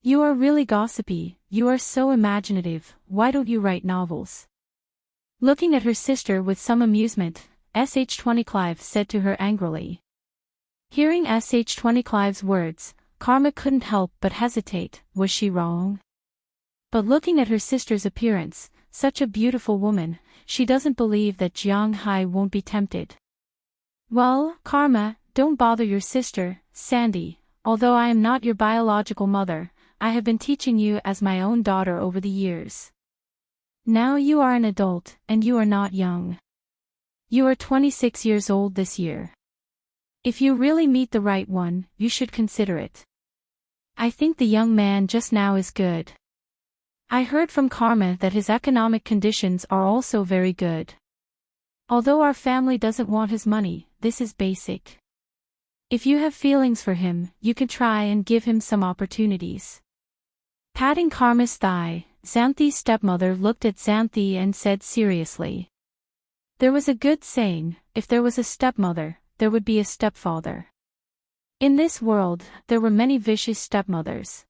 You are really gossipy, you are so imaginative, why don't you write novels? Looking at her sister with some amusement, SH20 Clive said to her angrily. Hearing SH20 Clive's words, Karma couldn't help but hesitate, was she wrong? But looking at her sister's appearance, such a beautiful woman, she doesn't believe that Jiang Hai won't be tempted. Well, Karma, don't bother your sister, Sandy, although I am not your biological mother, I have been teaching you as my own daughter over the years. Now you are an adult, and you are not young. You are 26 years old this year. If you really meet the right one, you should consider it. I think the young man just now is good. I heard from Karma that his economic conditions are also very good. Although our family doesn't want his money, this is basic. If you have feelings for him, you can try and give him some opportunities. Patting Karma's thigh, Xanthi's stepmother looked at Xanthi and said seriously. There was a good saying, if there was a stepmother, there would be a stepfather. In this world, there were many vicious stepmothers.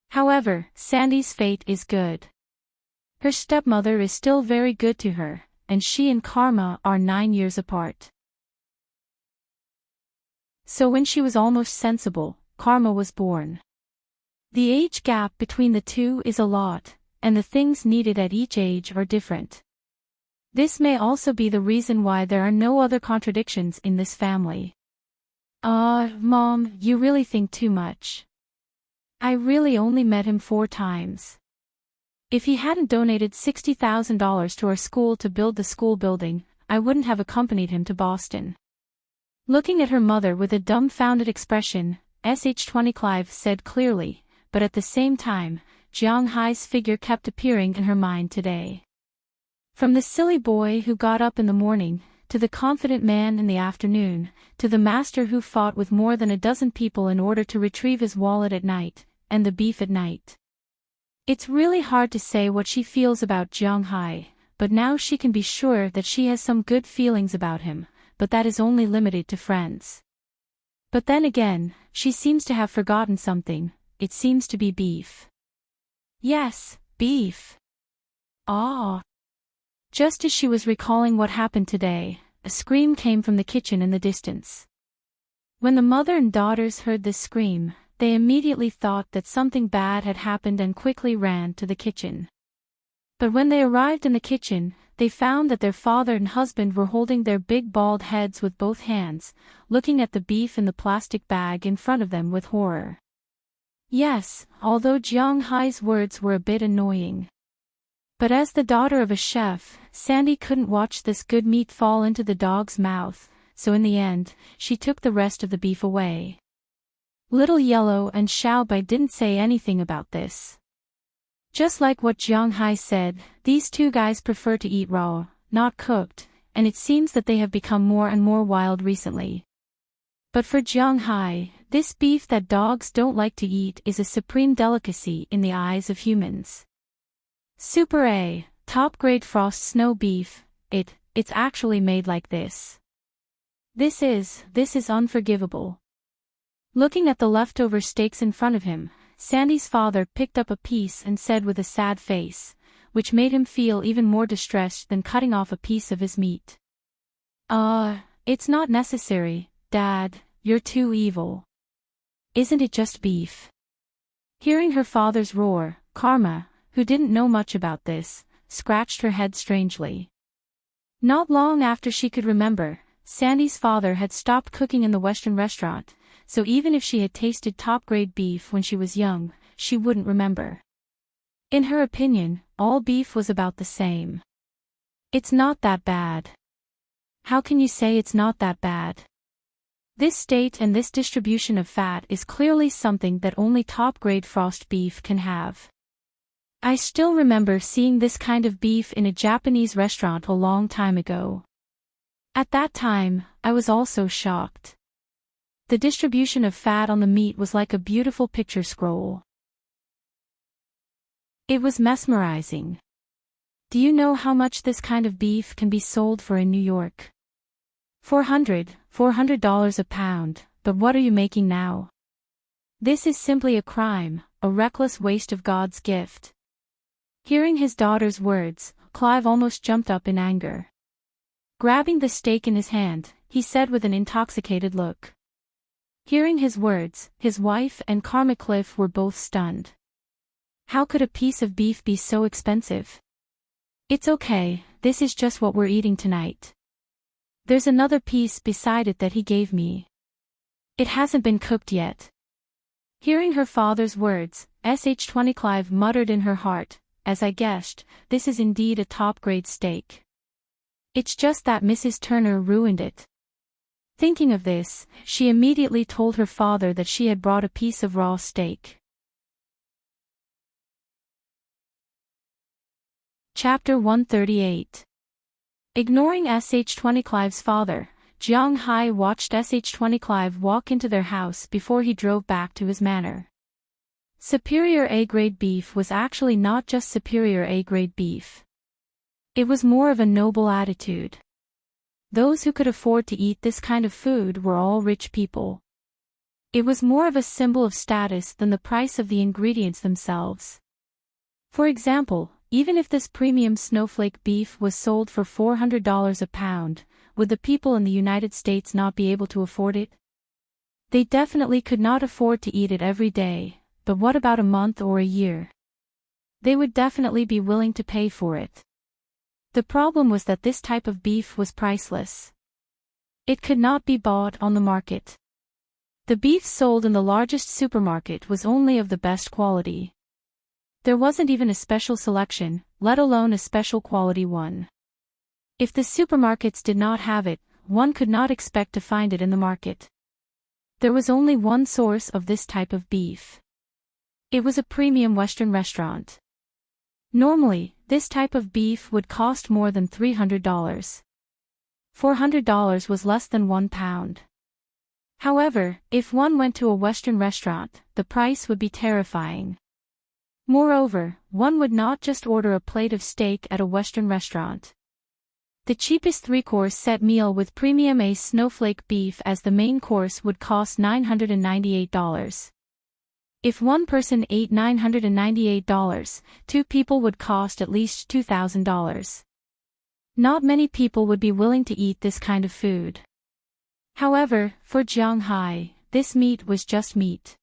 However, Sandy's fate is good. Her stepmother is still very good to her, and she and Karma are 9 years apart. So when she was almost sensible, Karma was born. The age gap between the two is a lot, and the things needed at each age are different. This may also be the reason why there are no other contradictions in this family. Mom, you really think too much. I really only met him 4 times. If he hadn't donated $60,000 to our school to build the school building, I wouldn't have accompanied him to Boston. Looking at her mother with a dumbfounded expression, SH-20 Clive said clearly, but at the same time, Jiang Hai's figure kept appearing in her mind today. From the silly boy who got up in the morning, to the confident man in the afternoon, to the master who fought with more than a dozen people in order to retrieve his wallet at night, and the beef at night. It's really hard to say what she feels about Jiang Hai, but now she can be sure that she has some good feelings about him, but that is only limited to friends. But then again, she seems to have forgotten something. It seems to be beef. Yes, beef. Ah. Just as she was recalling what happened today, a scream came from the kitchen in the distance. When the mother and daughters heard this scream, they immediately thought that something bad had happened and quickly ran to the kitchen. But when they arrived in the kitchen, they found that their father and husband were holding their big bald heads with both hands, looking at the beef in the plastic bag in front of them with horror. Yes, although Jiang Hai's words were a bit annoying. But as the daughter of a chef, Sandy couldn't watch this good meat fall into the dog's mouth, so in the end, she took the rest of the beef away. Little Yellow and Xiaobai didn't say anything about this. Just like what Jiang Hai said, these two guys prefer to eat raw, not cooked, and it seems that they have become more and more wild recently. But for Jiang Hai, this beef that dogs don't like to eat is a supreme delicacy in the eyes of humans. Super A, top-grade frost snow beef, it's actually made like this. This is unforgivable. Looking at the leftover steaks in front of him, Sandy's father picked up a piece and said with a sad face, which made him feel even more distressed than cutting off a piece of his meat. It's not necessary, Dad, you're too evil. Isn't it just beef? Hearing her father's roar, Karma, who didn't know much about this, scratched her head strangely. Not long after she could remember, Sandy's father had stopped cooking in the Western restaurant, so even if she had tasted top-grade beef when she was young, she wouldn't remember. In her opinion, all beef was about the same. It's not that bad. How can you say it's not that bad? This state and this distribution of fat is clearly something that only top-grade frost beef can have. I still remember seeing this kind of beef in a Japanese restaurant a long time ago. At that time, I was also shocked. The distribution of fat on the meat was like a beautiful picture scroll. It was mesmerizing. Do you know how much this kind of beef can be sold for in New York? $400 a pound, but what are you making now? This is simply a crime, a reckless waste of God's gift. Hearing his daughter's words, Clive almost jumped up in anger. Grabbing the steak in his hand, he said with an intoxicated look. Hearing his words, his wife and Karma Cliff were both stunned. How could a piece of beef be so expensive? It's okay, this is just what we're eating tonight. There's another piece beside it that he gave me. It hasn't been cooked yet. Hearing her father's words, SH-20 Clive muttered in her heart, as I guessed, this is indeed a top-grade steak. It's just that Mrs. Turner ruined it. Thinking of this, she immediately told her father that she had brought a piece of raw steak. Chapter 138. Ignoring SH-20 Clive's father, Jiang Hai watched SH-20 Clive walk into their house before he drove back to his manor. Superior A-grade beef was actually not just superior A-grade beef. It was more of a noble attitude. Those who could afford to eat this kind of food were all rich people. It was more of a symbol of status than the price of the ingredients themselves. For example, even if this premium snowflake beef was sold for $400 a pound, would the people in the United States not be able to afford it? They definitely could not afford to eat it every day, but what about a month or a year? They would definitely be willing to pay for it. The problem was that this type of beef was priceless. It could not be bought on the market. The beef sold in the largest supermarket was only of the best quality. There wasn't even a special selection, let alone a special quality one. If the supermarkets did not have it, one could not expect to find it in the market. There was only one source of this type of beef. It was a premium Western restaurant. Normally, this type of beef would cost more than $300. $400 was less than £1. However, if one went to a Western restaurant, the price would be terrifying. Moreover, one would not just order a plate of steak at a Western restaurant. The cheapest three-course set meal with premium A snowflake beef as the main course would cost $998. If one person ate $998, two people would cost at least $2,000. Not many people would be willing to eat this kind of food. However, for Jiang Hai, this meat was just meat.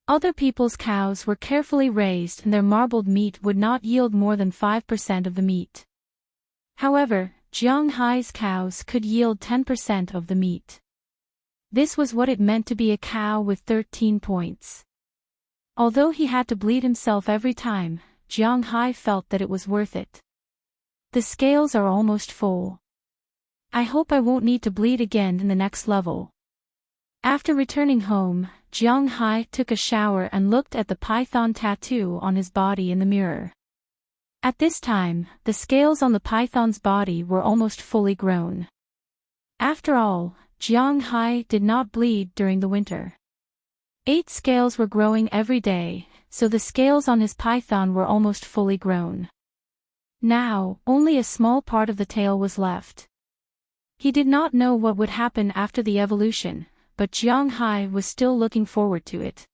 Other people's cows were carefully raised and their marbled meat would not yield more than 5% of the meat. However, Jiang Hai's cows could yield 10% of the meat. This was what it meant to be a cow with 13 points. Although he had to bleed himself every time, Jiang Hai felt that it was worth it. The scales are almost full. I hope I won't need to bleed again in the next level. After returning home, Jiang Hai took a shower and looked at the python tattoo on his body in the mirror. At this time, the scales on the python's body were almost fully grown. After all, Jiang Hai did not bleed during the winter. 8 scales were growing every day, so the scales on his python were almost fully grown. Now, only a small part of the tail was left. He did not know what would happen after the evolution, but Jiang Hai was still looking forward to it.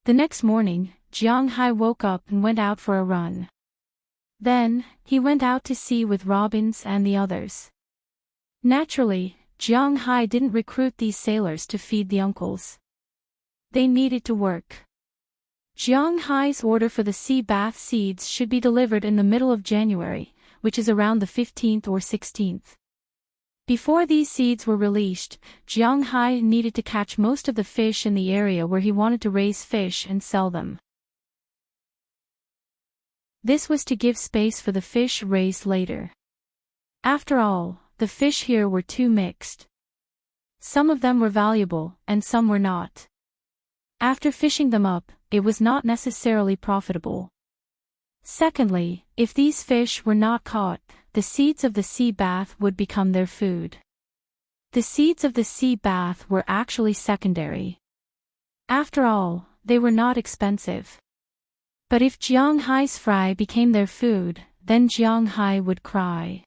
The next morning, Jiang Hai woke up and went out for a run. Then, he went out to sea with Robins and the others. Naturally, Jiang Hai didn't recruit these sailors to feed the uncles. They needed to work. Jiang Hai's order for the sea bath seeds should be delivered in the middle of January, which is around the 15th or 16th. Before these seeds were released, Jiang Hai needed to catch most of the fish in the area where he wanted to raise fish and sell them. This was to give space for the fish raised later. After all, the fish here were too mixed. Some of them were valuable, and some were not. After fishing them up, it was not necessarily profitable. Secondly, if these fish were not caught, the seeds of the sea bath would become their food. The seeds of the sea bath were actually secondary. After all, they were not expensive. But if Jiang Hai's fry became their food, then Jiang Hai would cry.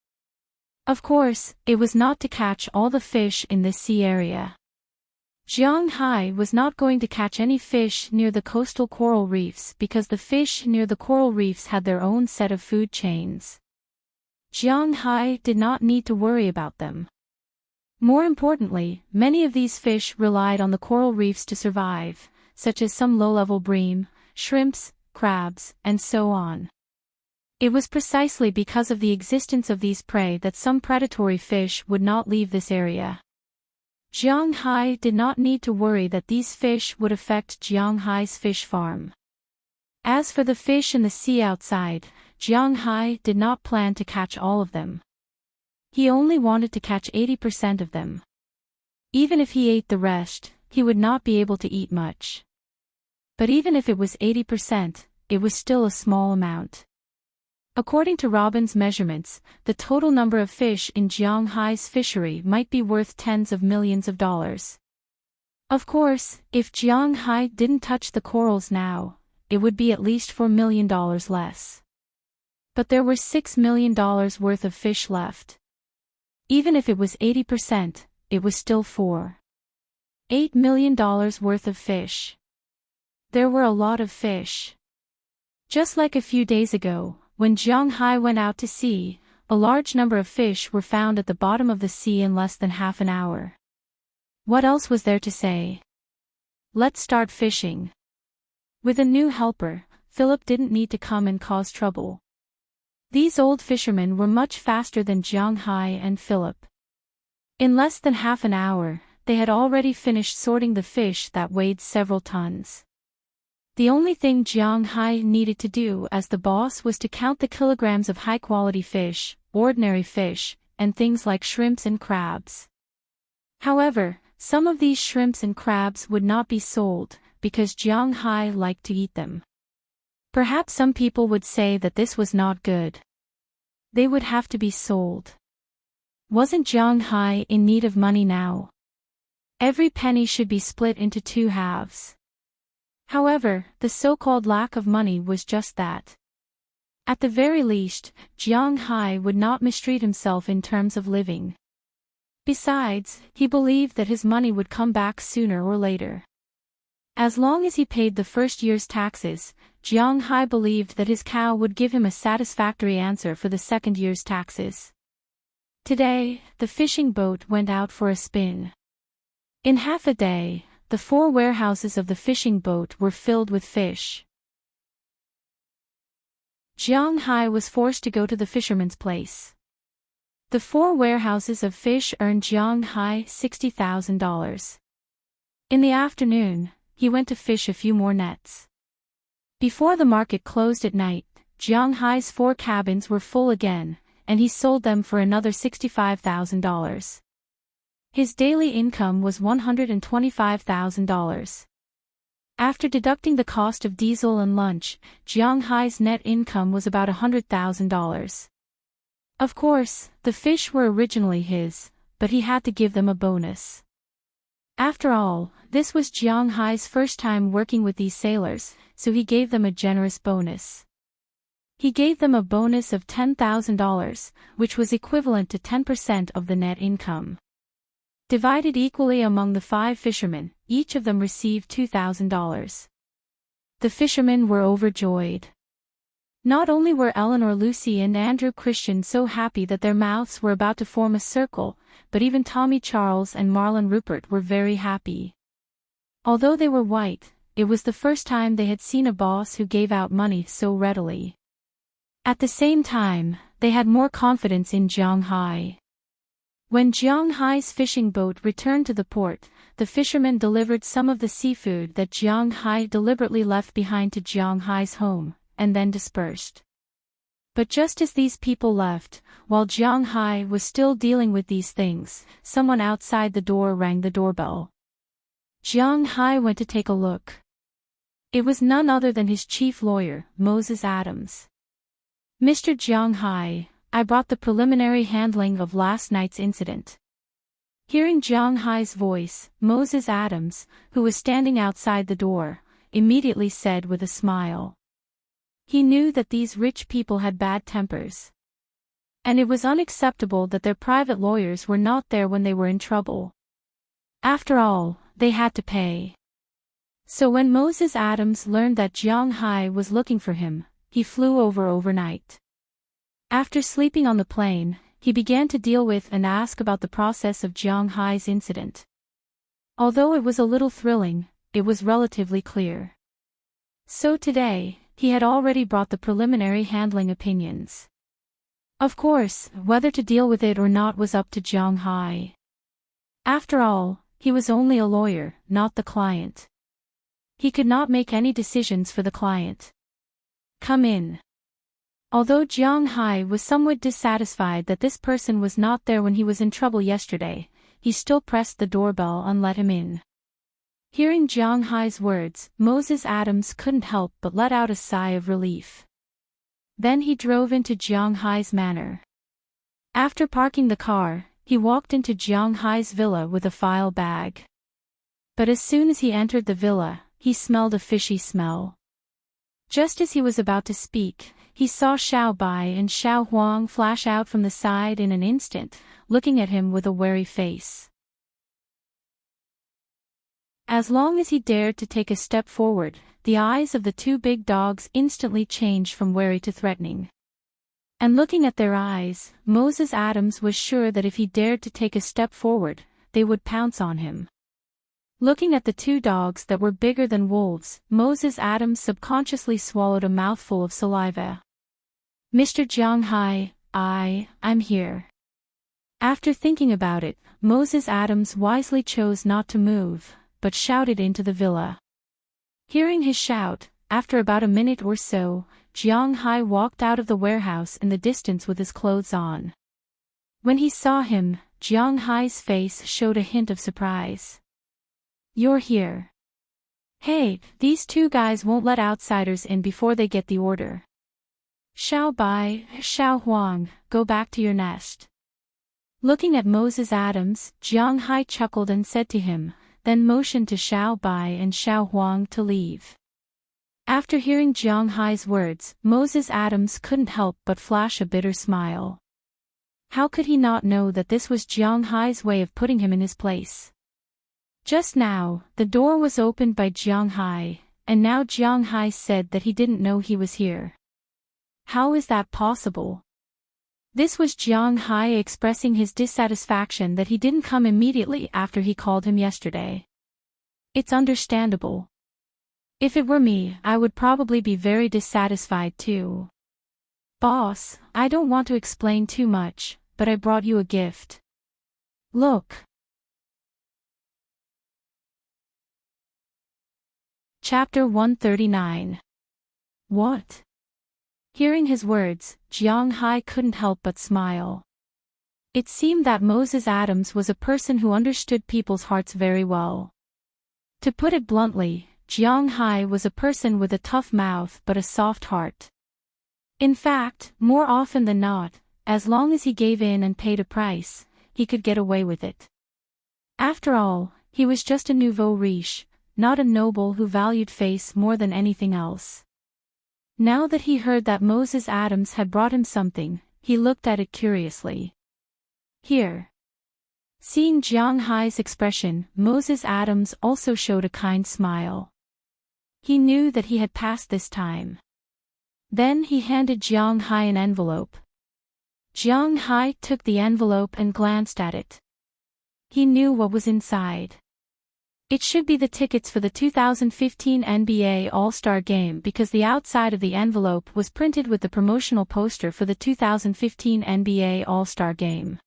Of course, it was not to catch all the fish in this sea area. Jiang Hai was not going to catch any fish near the coastal coral reefs because the fish near the coral reefs had their own set of food chains. Jiang Hai did not need to worry about them. More importantly, many of these fish relied on the coral reefs to survive, such as some low-level bream, shrimps, crabs, and so on. It was precisely because of the existence of these prey that some predatory fish would not leave this area. Jiang Hai did not need to worry that these fish would affect Jiang Hai's fish farm. As for the fish in the sea outside, Jiang Hai did not plan to catch all of them. He only wanted to catch 80% of them. Even if he ate the rest, he would not be able to eat much. But even if it was 80%, it was still a small amount. According to Robin's measurements, the total number of fish in Jiang Hai's fishery might be worth tens of millions of dollars. Of course, if Jiang Hai didn't touch the corals now, it would be at least $4 million less. But there were $6 million worth of fish left. Even if it was 80%, it was still $8 million worth of fish. There were a lot of fish. Just like a few days ago, when Jiang Hai went out to sea, a large number of fish were found at the bottom of the sea in less than half an hour. What else was there to say? Let's start fishing. With a new helper, Philip didn't need to come and cause trouble. These old fishermen were much faster than Jiang Hai and Philip. In less than half an hour, they had already finished sorting the fish that weighed several tons. The only thing Jiang Hai needed to do as the boss was to count the kilograms of high-quality fish, ordinary fish, and things like shrimps and crabs. However, some of these shrimps and crabs would not be sold, because Jiang Hai liked to eat them. Perhaps some people would say that this was not good. They would have to be sold. Wasn't Jiang Hai in need of money now? Every penny should be split into 2 halves. However, the so-called lack of money was just that. At the very least, Jiang Hai would not mistreat himself in terms of living. Besides, he believed that his money would come back sooner or later. As long as he paid the first year's taxes, Jiang Hai believed that his cow would give him a satisfactory answer for the second year's taxes. Today, the fishing boat went out for a spin. In half a day, the 4 warehouses of the fishing boat were filled with fish. Jiang Hai was forced to go to the fisherman's place. The 4 warehouses of fish earned Jiang Hai $60,000. In the afternoon, he went to fish a few more nets. Before the market closed at night, Jiang Hai's 4 cabins were full again, and he sold them for another $65,000. His daily income was $125,000. After deducting the cost of diesel and lunch, Jiang Hai's net income was about $100,000. Of course, the fish were originally his, but he had to give them a bonus. After all, this was Jiang Hai's first time working with these sailors, so he gave them a generous bonus. He gave them a bonus of $10,000, which was equivalent to 10% of the net income. Divided equally among the 5 fishermen, each of them received $2,000. The fishermen were overjoyed. Not only were Eleanor, Lucy and Andrew Christian so happy that their mouths were about to form a circle, but even Tommy Charles and Marlon Rupert were very happy. Although they were white, it was the first time they had seen a boss who gave out money so readily. At the same time, they had more confidence in Jiang Hai. When Jiang Hai's fishing boat returned to the port, the fishermen delivered some of the seafood that Jiang Hai deliberately left behind to Jiang Hai's home, and then dispersed. But just as these people left, while Jiang Hai was still dealing with these things, someone outside the door rang the doorbell. Jiang Hai went to take a look. It was none other than his chief lawyer, Moses Adams. "Mr. Jiang Hai, I brought the preliminary handling of last night's incident." Hearing Jiang Hai's voice, Moses Adams, who was standing outside the door, immediately said with a smile. He knew that these rich people had bad tempers. And it was unacceptable that their private lawyers were not there when they were in trouble. After all, they had to pay. So when Moses Adams learned that Jiang Hai was looking for him, he flew over overnight. After sleeping on the plane, he began to deal with and ask about the process of Jiang Hai's incident. Although it was a little thrilling, it was relatively clear. So today, he had already brought the preliminary handling opinions. Of course, whether to deal with it or not was up to Jiang Hai. After all, he was only a lawyer, not the client. He could not make any decisions for the client. "Come in." Although Jiang Hai was somewhat dissatisfied that this person was not there when he was in trouble yesterday, he still pressed the doorbell and let him in. Hearing Jiang Hai's words, Moses Adams couldn't help but let out a sigh of relief. Then he drove into Jiang Hai's manor. After parking the car, he walked into Jiang Hai's villa with a file bag. But as soon as he entered the villa, he smelled a fishy smell. Just as he was about to speak, he saw Xiao Bai and Xiao Huang flash out from the side in an instant, looking at him with a wary face. As long as he dared to take a step forward, the eyes of the 2 big dogs instantly changed from wary to threatening. And looking at their eyes, Moses Adams was sure that if he dared to take a step forward, they would pounce on him. Looking at the 2 dogs that were bigger than wolves, Moses Adams subconsciously swallowed a mouthful of saliva. "Mr. Jiang Hai, I'm here." After thinking about it, Moses Adams wisely chose not to move, but shouted into the villa. Hearing his shout, after about a minute or so, Jiang Hai walked out of the warehouse in the distance with his clothes on. When he saw him, Jiang Hai's face showed a hint of surprise. "You're here. Hey, these two guys won't let outsiders in before they get the order. Xiao Bai, Xiao Huang, go back to your nest." Looking at Moses Adams, Jiang Hai chuckled and said to him, then motioned to Xiao Bai and Xiao Huang to leave. After hearing Jiang Hai's words, Moses Adams couldn't help but flash a bitter smile. How could he not know that this was Jiang Hai's way of putting him in his place? Just now, the door was opened by Jiang Hai, and now Jiang Hai said that he didn't know he was here. How is that possible? This was Jiang Hai expressing his dissatisfaction that he didn't come immediately after he called him yesterday. It's understandable. If it were me, I would probably be very dissatisfied too. Boss, I don't want to explain too much, but I brought you a gift. Look. Chapter 139. What? Hearing his words, Jiang Hai couldn't help but smile. It seemed that Moses Adams was a person who understood people's hearts very well. To put it bluntly, Jiang Hai was a person with a tough mouth but a soft heart. In fact, more often than not, as long as he gave in and paid a price, he could get away with it. After all, he was just a nouveau riche, not a noble who valued face more than anything else. Now that he heard that Moses Adams had brought him something, he looked at it curiously. Here. Seeing Jiang Hai's expression, Moses Adams also showed a kind smile. He knew that he had passed this time. Then he handed Jiang Hai an envelope. Jiang Hai took the envelope and glanced at it. He knew what was inside. It should be the tickets for the 2015 NBA All-Star Game because the outside of the envelope was printed with the promotional poster for the 2015 NBA All-Star Game.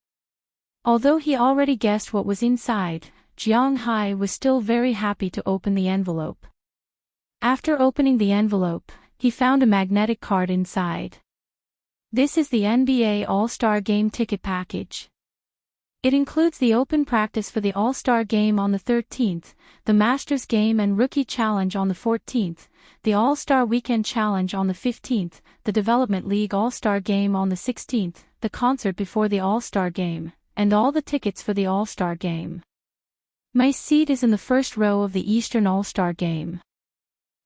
Although he already guessed what was inside, Jiang Hai was still very happy to open the envelope. After opening the envelope, he found a magnetic card inside. This is the NBA All-Star Game ticket package. It includes the open practice for the All-Star Game on the 13th, the Masters Game and Rookie Challenge on the 14th, the All-Star Weekend Challenge on the 15th, the Development League All-Star Game on the 16th, the concert before the All-Star Game, and all the tickets for the All-Star Game. My seat is in the first row of the Eastern All-Star Game.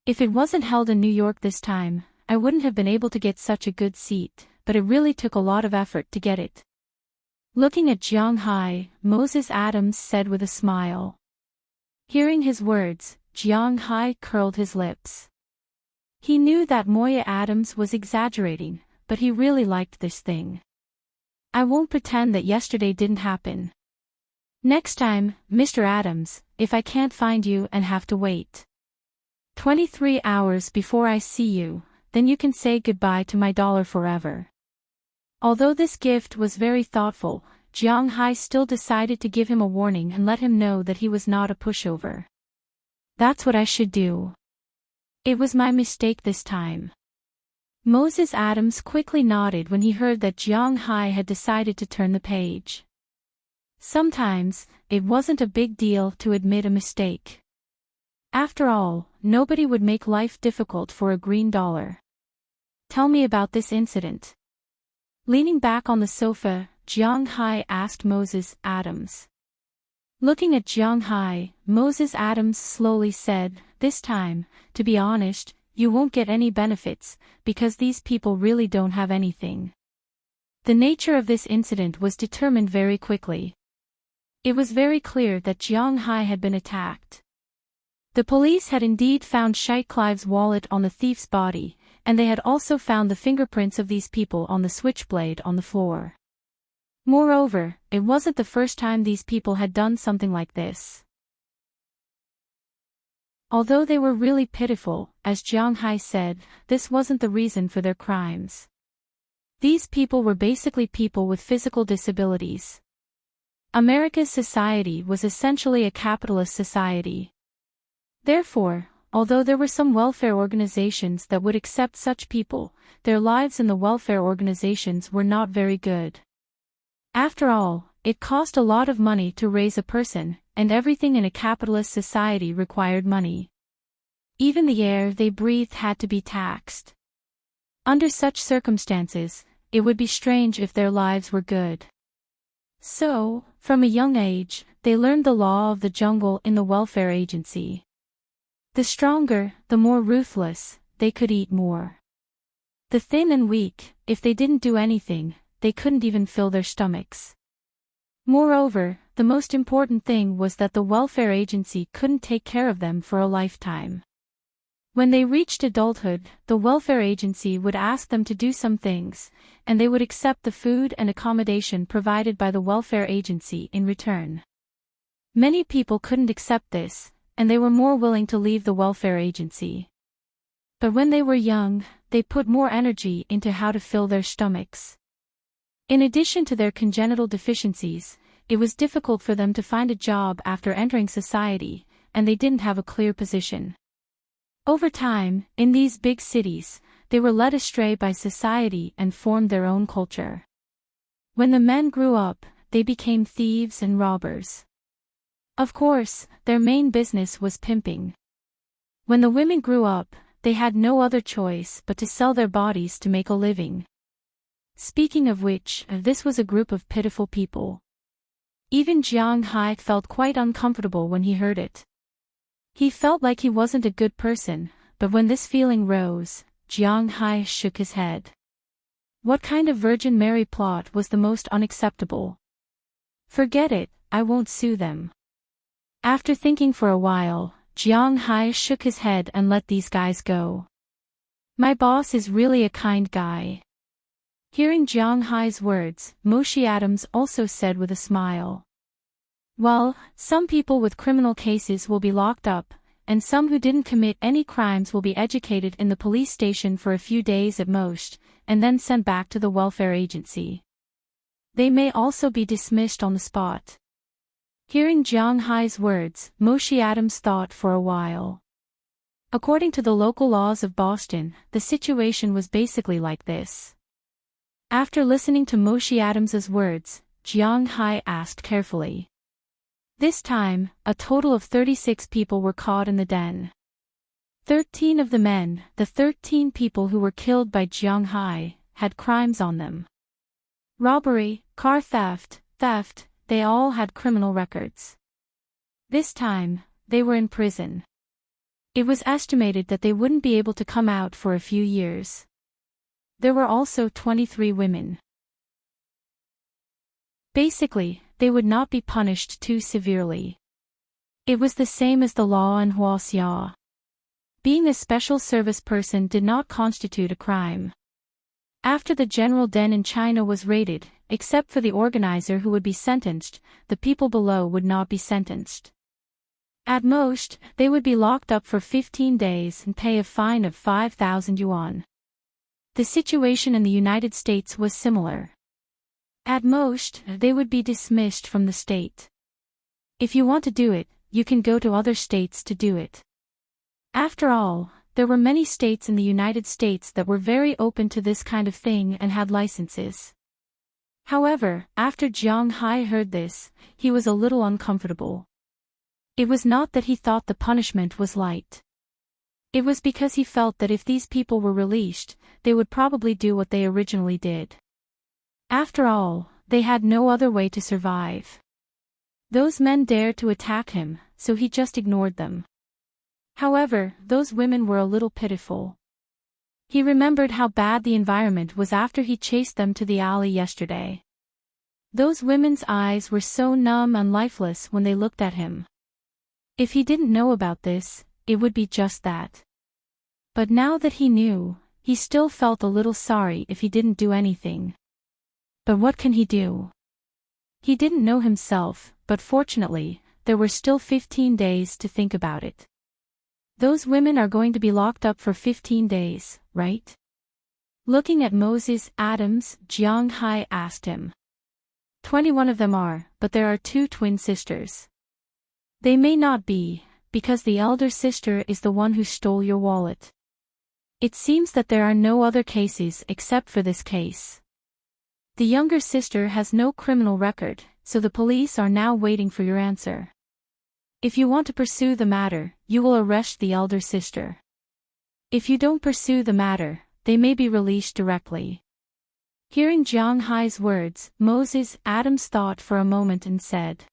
If it wasn't held in New York this time, I wouldn't have been able to get such a good seat, but it really took a lot of effort to get it. Looking at Jiang Hai, Moses Adams said with a smile. Hearing his words, Jiang Hai curled his lips. He knew that Moya Adams was exaggerating, but he really liked this thing. I won't pretend that yesterday didn't happen. Next time, Mr. Adams, if I can't find you and have to wait 23 hours before I see you, then you can say goodbye to my dollar forever. Although this gift was very thoughtful, Jiang Hai still decided to give him a warning and let him know that he was not a pushover. That's what I should do. It was my mistake this time. Moses Adams quickly nodded when he heard that Jiang Hai had decided to turn the page. Sometimes, it wasn't a big deal to admit a mistake. After all, nobody would make life difficult for a green dollar. Tell me about this incident. Leaning back on the sofa, Jiang Hai asked Moses Adams. Looking at Jiang Hai, Moses Adams slowly said, "This time, to be honest, you won't get any benefits, because these people really don't have anything." The nature of this incident was determined very quickly. It was very clear that Jiang Hai had been attacked. The police had indeed found Scheich Clive's wallet on the thief's body, and they had also found the fingerprints of these people on the switchblade on the floor. Moreover, it wasn't the first time these people had done something like this. Although they were really pitiful, as Jiang Hai said, this wasn't the reason for their crimes. These people were basically people with physical disabilities. America's society was essentially a capitalist society. Therefore, although there were some welfare organizations that would accept such people, their lives in the welfare organizations were not very good. After all, it cost a lot of money to raise a person, and everything in a capitalist society required money. Even the air they breathed had to be taxed. Under such circumstances, it would be strange if their lives were good. So, from a young age, they learned the law of the jungle in the welfare agency. The stronger, the more ruthless, they could eat more. The thin and weak, if they didn't do anything, they couldn't even fill their stomachs. Moreover, the most important thing was that the welfare agency couldn't take care of them for a lifetime. When they reached adulthood, the welfare agency would ask them to do some things, and they would accept the food and accommodation provided by the welfare agency in return. Many people couldn't accept this, and they were more willing to leave the welfare agency. But when they were young, they put more energy into how to fill their stomachs. In addition to their congenital deficiencies, it was difficult for them to find a job after entering society, and they didn't have a clear position. Over time, in these big cities, they were led astray by society and formed their own culture. When the men grew up, they became thieves and robbers. Of course, their main business was pimping. When the women grew up, they had no other choice but to sell their bodies to make a living. Speaking of which, this was a group of pitiful people. Even Jiang Hai felt quite uncomfortable when he heard it. He felt like he wasn't a good person, but when this feeling rose, Jiang Hai shook his head. What kind of Virgin Mary plot was the most unacceptable? Forget it, I won't sue them. After thinking for a while, Jiang Hai shook his head and let these guys go. My boss is really a kind guy. Hearing Jiang Hai's words, Moshe Adams also said with a smile. Well, some people with criminal cases will be locked up, and some who didn't commit any crimes will be educated in the police station for a few days at most, and then sent back to the welfare agency. They may also be dismissed on the spot. Hearing Jiang Hai's words, Moshe Adams thought for a while. According to the local laws of Boston, the situation was basically like this. After listening to Moshe Adams's words, Jiang Hai asked carefully. This time, a total of 36 people were caught in the den. 13 of the men, the 13 people who were killed by Jiang Hai, had crimes on them. Robbery, car theft, they all had criminal records. This time, they were in prison. It was estimated that they wouldn't be able to come out for a few years. There were also 23 women. Basically, they would not be punished too severely. It was the same as the law in Huaxia. Being a special service person did not constitute a crime. After the general den in China was raided, except for the organizer who would be sentenced, the people below would not be sentenced. At most, they would be locked up for 15 days and pay a fine of 5,000 yuan. The situation in the United States was similar. At most, they would be dismissed from the state. If you want to do it, you can go to other states to do it. After all, there were many states in the United States that were very open to this kind of thing and had licenses. However, after Jiang Hai heard this, he was a little uncomfortable. It was not that he thought the punishment was light. It was because he felt that if these people were released, they would probably do what they originally did. After all, they had no other way to survive. Those men dared to attack him, so he just ignored them. However, those women were a little pitiful. He remembered how bad the environment was after he chased them to the alley yesterday. Those women's eyes were so numb and lifeless when they looked at him. If he didn't know about this, it would be just that. But now that he knew, he still felt a little sorry if he didn't do anything. But what can he do? He didn't know himself, but fortunately, there were still 15 days to think about it. Those women are going to be locked up for 15 days, right? Looking at Moses Adams, Jiang Hai asked him. 21 of them are, but there are 2 twin sisters. They may not be, because the elder sister is the one who stole your wallet. It seems that there are no other cases except for this case. The younger sister has no criminal record, so the police are now waiting for your answer. If you want to pursue the matter, you will arrest the elder sister. If you don't pursue the matter, they may be released directly. Hearing Jiang Hai's words, Moses Adams thought for a moment and said,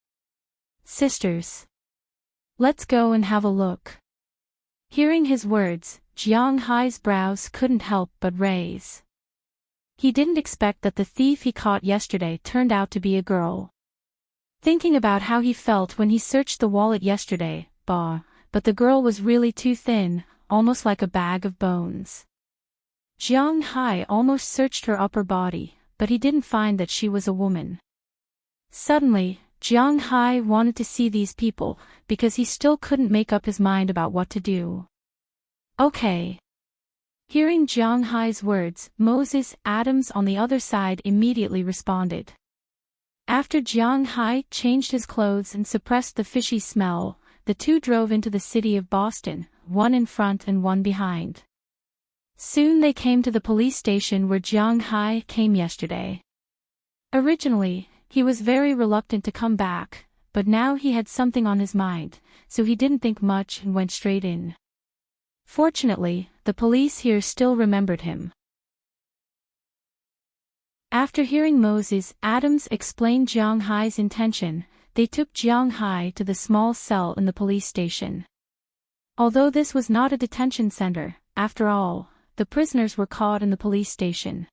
"Sisters, let's go and have a look." Hearing his words, Jiang Hai's brows couldn't help but raise. He didn't expect that the thief he caught yesterday turned out to be a girl. Thinking about how he felt when he searched the wallet yesterday, but the girl was really too thin, almost like a bag of bones. Jiang Hai almost searched her upper body, but he didn't find that she was a woman. Suddenly, Jiang Hai wanted to see these people, because he still couldn't make up his mind about what to do. Okay. Hearing Jiang Hai's words, Moses Adams on the other side immediately responded. After Jiang Hai changed his clothes and suppressed the fishy smell, the two drove into the city of Boston, one in front and one behind. Soon they came to the police station where Jiang Hai came yesterday. Originally, he was very reluctant to come back, but now he had something on his mind, so he didn't think much and went straight in. Fortunately, the police here still remembered him. After hearing Moses Adams explain Jiang Hai's intention, they took Jiang Hai to the small cell in the police station. Although this was not a detention center, after all, the prisoners were caught in the police station.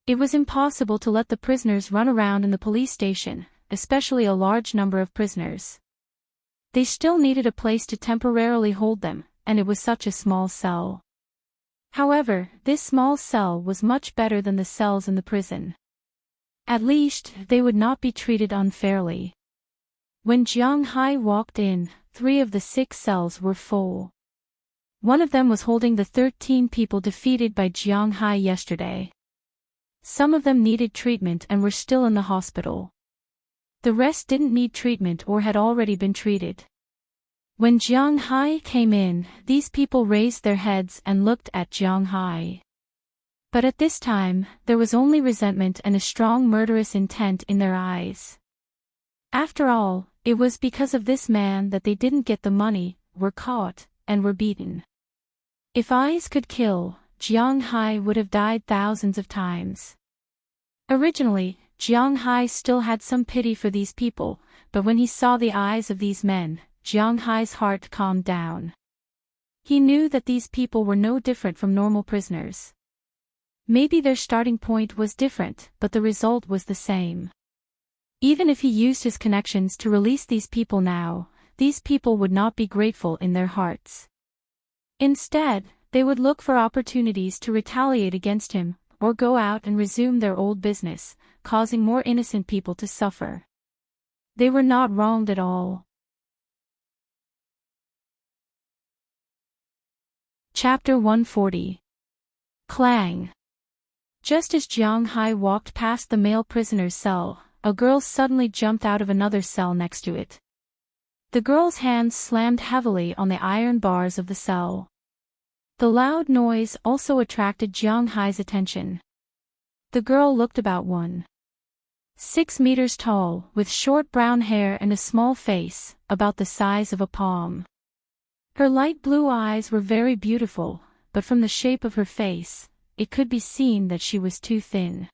It was impossible to let the prisoners run around in the police station, especially a large number of prisoners. They still needed a place to temporarily hold them, and it was such a small cell. However, this small cell was much better than the cells in the prison. At least, they would not be treated unfairly. When Jiang Hai walked in, 3 of the 6 cells were full. One of them was holding the 13 people defeated by Jiang Hai yesterday. Some of them needed treatment and were still in the hospital. The rest didn't need treatment or had already been treated. When Jiang Hai came in, these people raised their heads and looked at Jiang Hai. But at this time, there was only resentment and a strong murderous intent in their eyes. After all, it was because of this man that they didn't get the money, were caught, and were beaten. If eyes could kill, Jiang Hai would have died thousands of times. Originally, Jiang Hai still had some pity for these people, but when he saw the eyes of these men, Jiang Hai's heart calmed down. He knew that these people were no different from normal prisoners. Maybe their starting point was different, but the result was the same. Even if he used his connections to release these people now, these people would not be grateful in their hearts. Instead, they would look for opportunities to retaliate against him, or go out and resume their old business, causing more innocent people to suffer. They were not wronged at all. Chapter 140. Clang. Just as Jiang Hai walked past the male prisoner's cell, a girl suddenly jumped out of another cell next to it. The girl's hands slammed heavily on the iron bars of the cell. The loud noise also attracted Jiang Hai's attention. The girl looked about 1.6 meters tall, with short brown hair and a small face, about the size of a palm. Her light blue eyes were very beautiful, but from the shape of her face, it could be seen that she was too thin.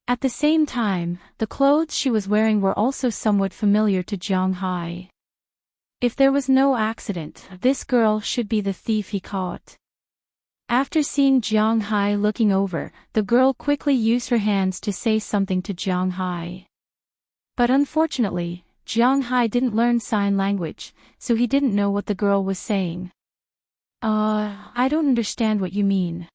At the same time, the clothes she was wearing were also somewhat familiar to Jiang Hai. If there was no accident, this girl should be the thief he caught. After seeing Jiang Hai looking over, the girl quickly used her hands to say something to Jiang Hai. But unfortunately, Jiang Hai didn't learn sign language, so he didn't know what the girl was saying. I don't understand what you mean."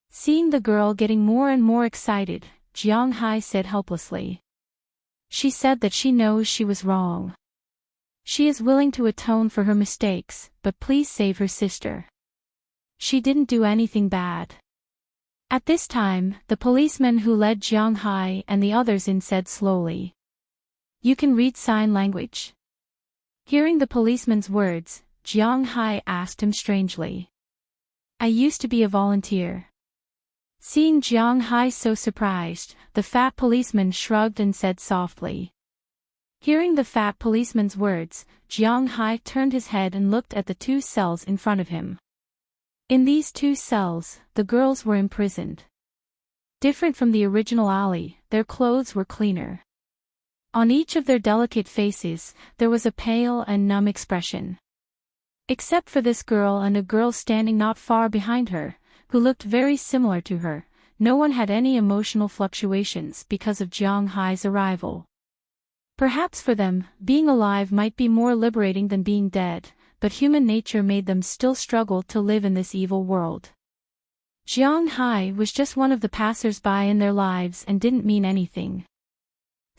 Seeing the girl getting more and more excited, Jiang Hai said helplessly. She said that she knows she was wrong. She is willing to atone for her mistakes, but please save her sister. She didn't do anything bad. At this time, the policeman who led Jiang Hai and the others in said slowly, "You can read sign language?" Hearing the policeman's words, Jiang Hai asked him strangely. I used to be a volunteer. Seeing Jiang Hai so surprised, the fat policeman shrugged and said softly. Hearing the fat policeman's words, Jiang Hai turned his head and looked at the two cells in front of him. In these two cells, the girls were imprisoned. Different from the original alley, their clothes were cleaner. On each of their delicate faces, there was a pale and numb expression. Except for this girl and a girl standing not far behind her, who looked very similar to her, no one had any emotional fluctuations because of Jiang Hai's arrival. Perhaps for them, being alive might be more liberating than being dead, but human nature made them still struggle to live in this evil world. Jiang Hai was just one of the passers-by in their lives and didn't mean anything.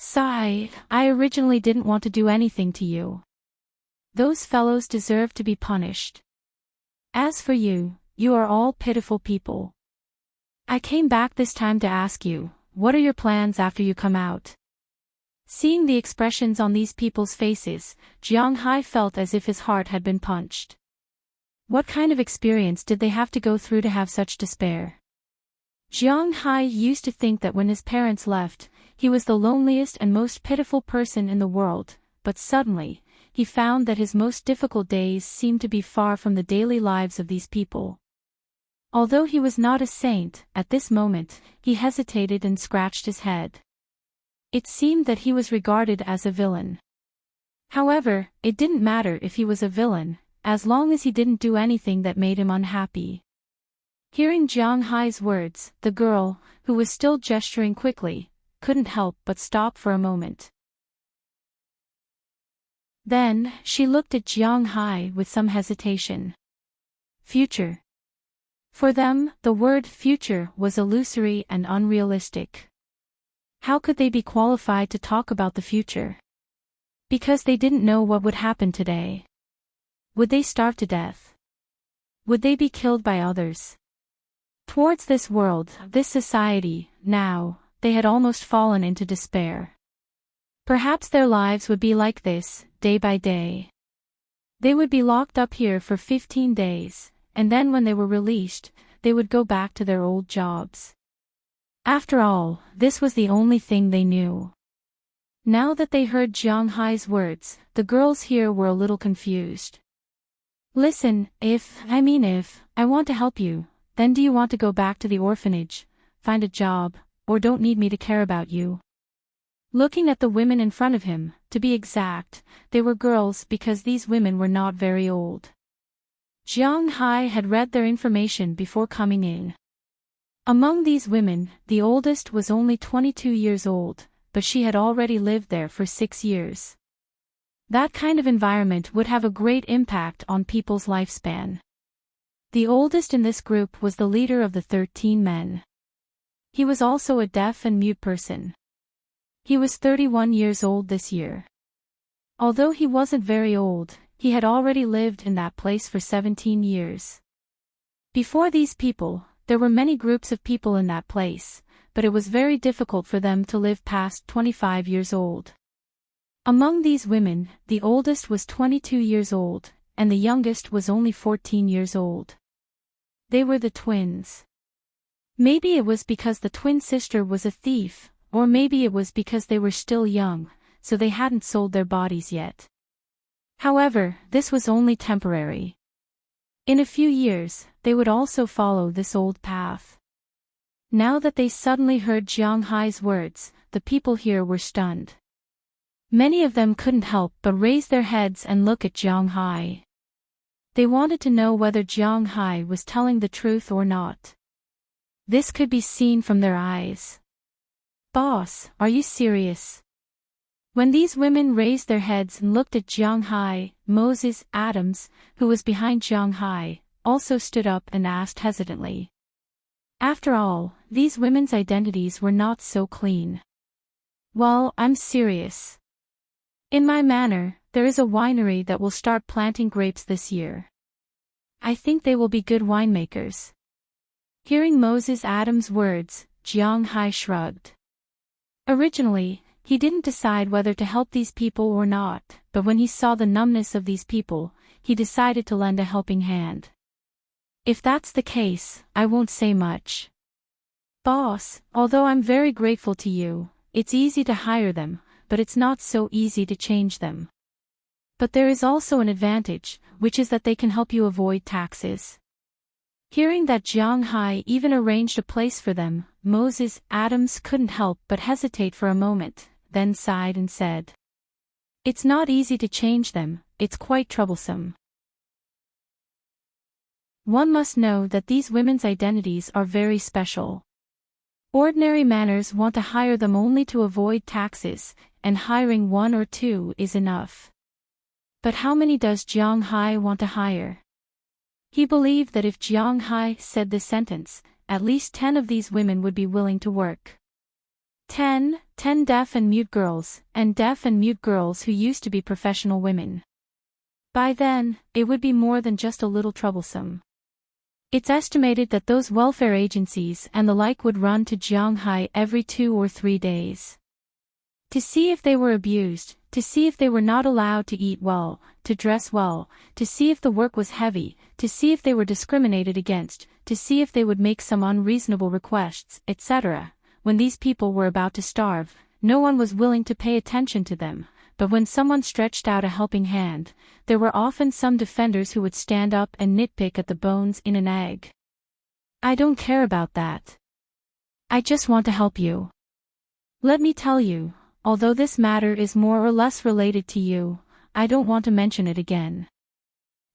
Sigh, I originally didn't want to do anything to you. Those fellows deserve to be punished. As for you, you are all pitiful people. I came back this time to ask you, what are your plans after you come out? Seeing the expressions on these people's faces, Jiang Hai felt as if his heart had been punched. What kind of experience did they have to go through to have such despair? Jiang Hai used to think that when his parents left, he was the loneliest and most pitiful person in the world, but suddenly, he found that his most difficult days seemed to be far from the daily lives of these people. Although he was not a saint, at this moment, he hesitated and scratched his head. It seemed that he was regarded as a villain. However, it didn't matter if he was a villain, as long as he didn't do anything that made him unhappy. Hearing Jiang Hai's words, the girl, who was still gesturing quickly, couldn't help but stop for a moment. Then, she looked at Jiang Hai with some hesitation. Future. For them, the word future was illusory and unrealistic. How could they be qualified to talk about the future? Because they didn't know what would happen today. Would they starve to death? Would they be killed by others? Towards this world, this society, now, they had almost fallen into despair. Perhaps their lives would be like this, day by day. They would be locked up here for 15 days, and then when they were released, they would go back to their old jobs. After all, this was the only thing they knew. Now that they heard Jiang Hai's words, the girls here were a little confused. Listen, if I want to help you, then do you want to go back to the orphanage, find a job, or don't need me to care about you? Looking at the women in front of him, to be exact, they were girls because these women were not very old. Jiang Hai had read their information before coming in. Among these women, the oldest was only 22 years old, but she had already lived there for 6 years. That kind of environment would have a great impact on people's lifespan. The oldest in this group was the leader of the 13 men. He was also a deaf and mute person. He was 31 years old this year. Although he wasn't very old, he had already lived in that place for 17 years. Before these people, there were many groups of people in that place, but it was very difficult for them to live past 25 years old. Among these women, the oldest was 22 years old, and the youngest was only 14 years old. They were the twins. Maybe it was because the twin sister was a thief, or maybe it was because they were still young, so they hadn't sold their bodies yet. However, this was only temporary. In a few years, they would also follow this old path. Now that they suddenly heard Jiang Hai's words, the people here were stunned. Many of them couldn't help but raise their heads and look at Jiang Hai. They wanted to know whether Jiang Hai was telling the truth or not. This could be seen from their eyes. Boss, are you serious? When these women raised their heads and looked at Jiang Hai, Moses Adams, who was behind Jiang Hai, also stood up and asked hesitantly. After all, these women's identities were not so clean. Well, I'm serious. In my manor, there is a winery that will start planting grapes this year. I think they will be good winemakers. Hearing Moses Adams' words, Jiang Hai shrugged. Originally, He didn't decide whether to help these people or not, but when he saw the numbness of these people, he decided to lend a helping hand. If that's the case, I won't say much. Boss, although I'm very grateful to you, it's easy to hire them, but it's not so easy to change them. But there is also an advantage, which is that they can help you avoid taxes. Hearing that Jiang Hai even arranged a place for them, Moses Adams couldn't help but hesitate for a moment, then sighed and said, "It's not easy to change them, it's quite troublesome. One must know that these women's identities are very special. Ordinary manners want to hire them only to avoid taxes, and hiring one or two is enough. But how many does Jiang Hai want to hire?" He believed that if Jiang Hai said this sentence, at least 10 of these women would be willing to work. 10 deaf and mute girls, and deaf and mute girls who used to be professional women. By then, it would be more than just a little troublesome. It's estimated that those welfare agencies and the like would run to Jiang Hai every 2 or 3 days. To see if they were abused, to see if they were not allowed to eat well, to dress well, to see if the work was heavy, to see if they were discriminated against, to see if they would make some unreasonable requests, etc. When these people were about to starve, no one was willing to pay attention to them, but when someone stretched out a helping hand, there were often some defenders who would stand up and nitpick at the bones in an egg. "I don't care about that. I just want to help you. Let me tell you, although this matter is more or less related to you, I don't want to mention it again.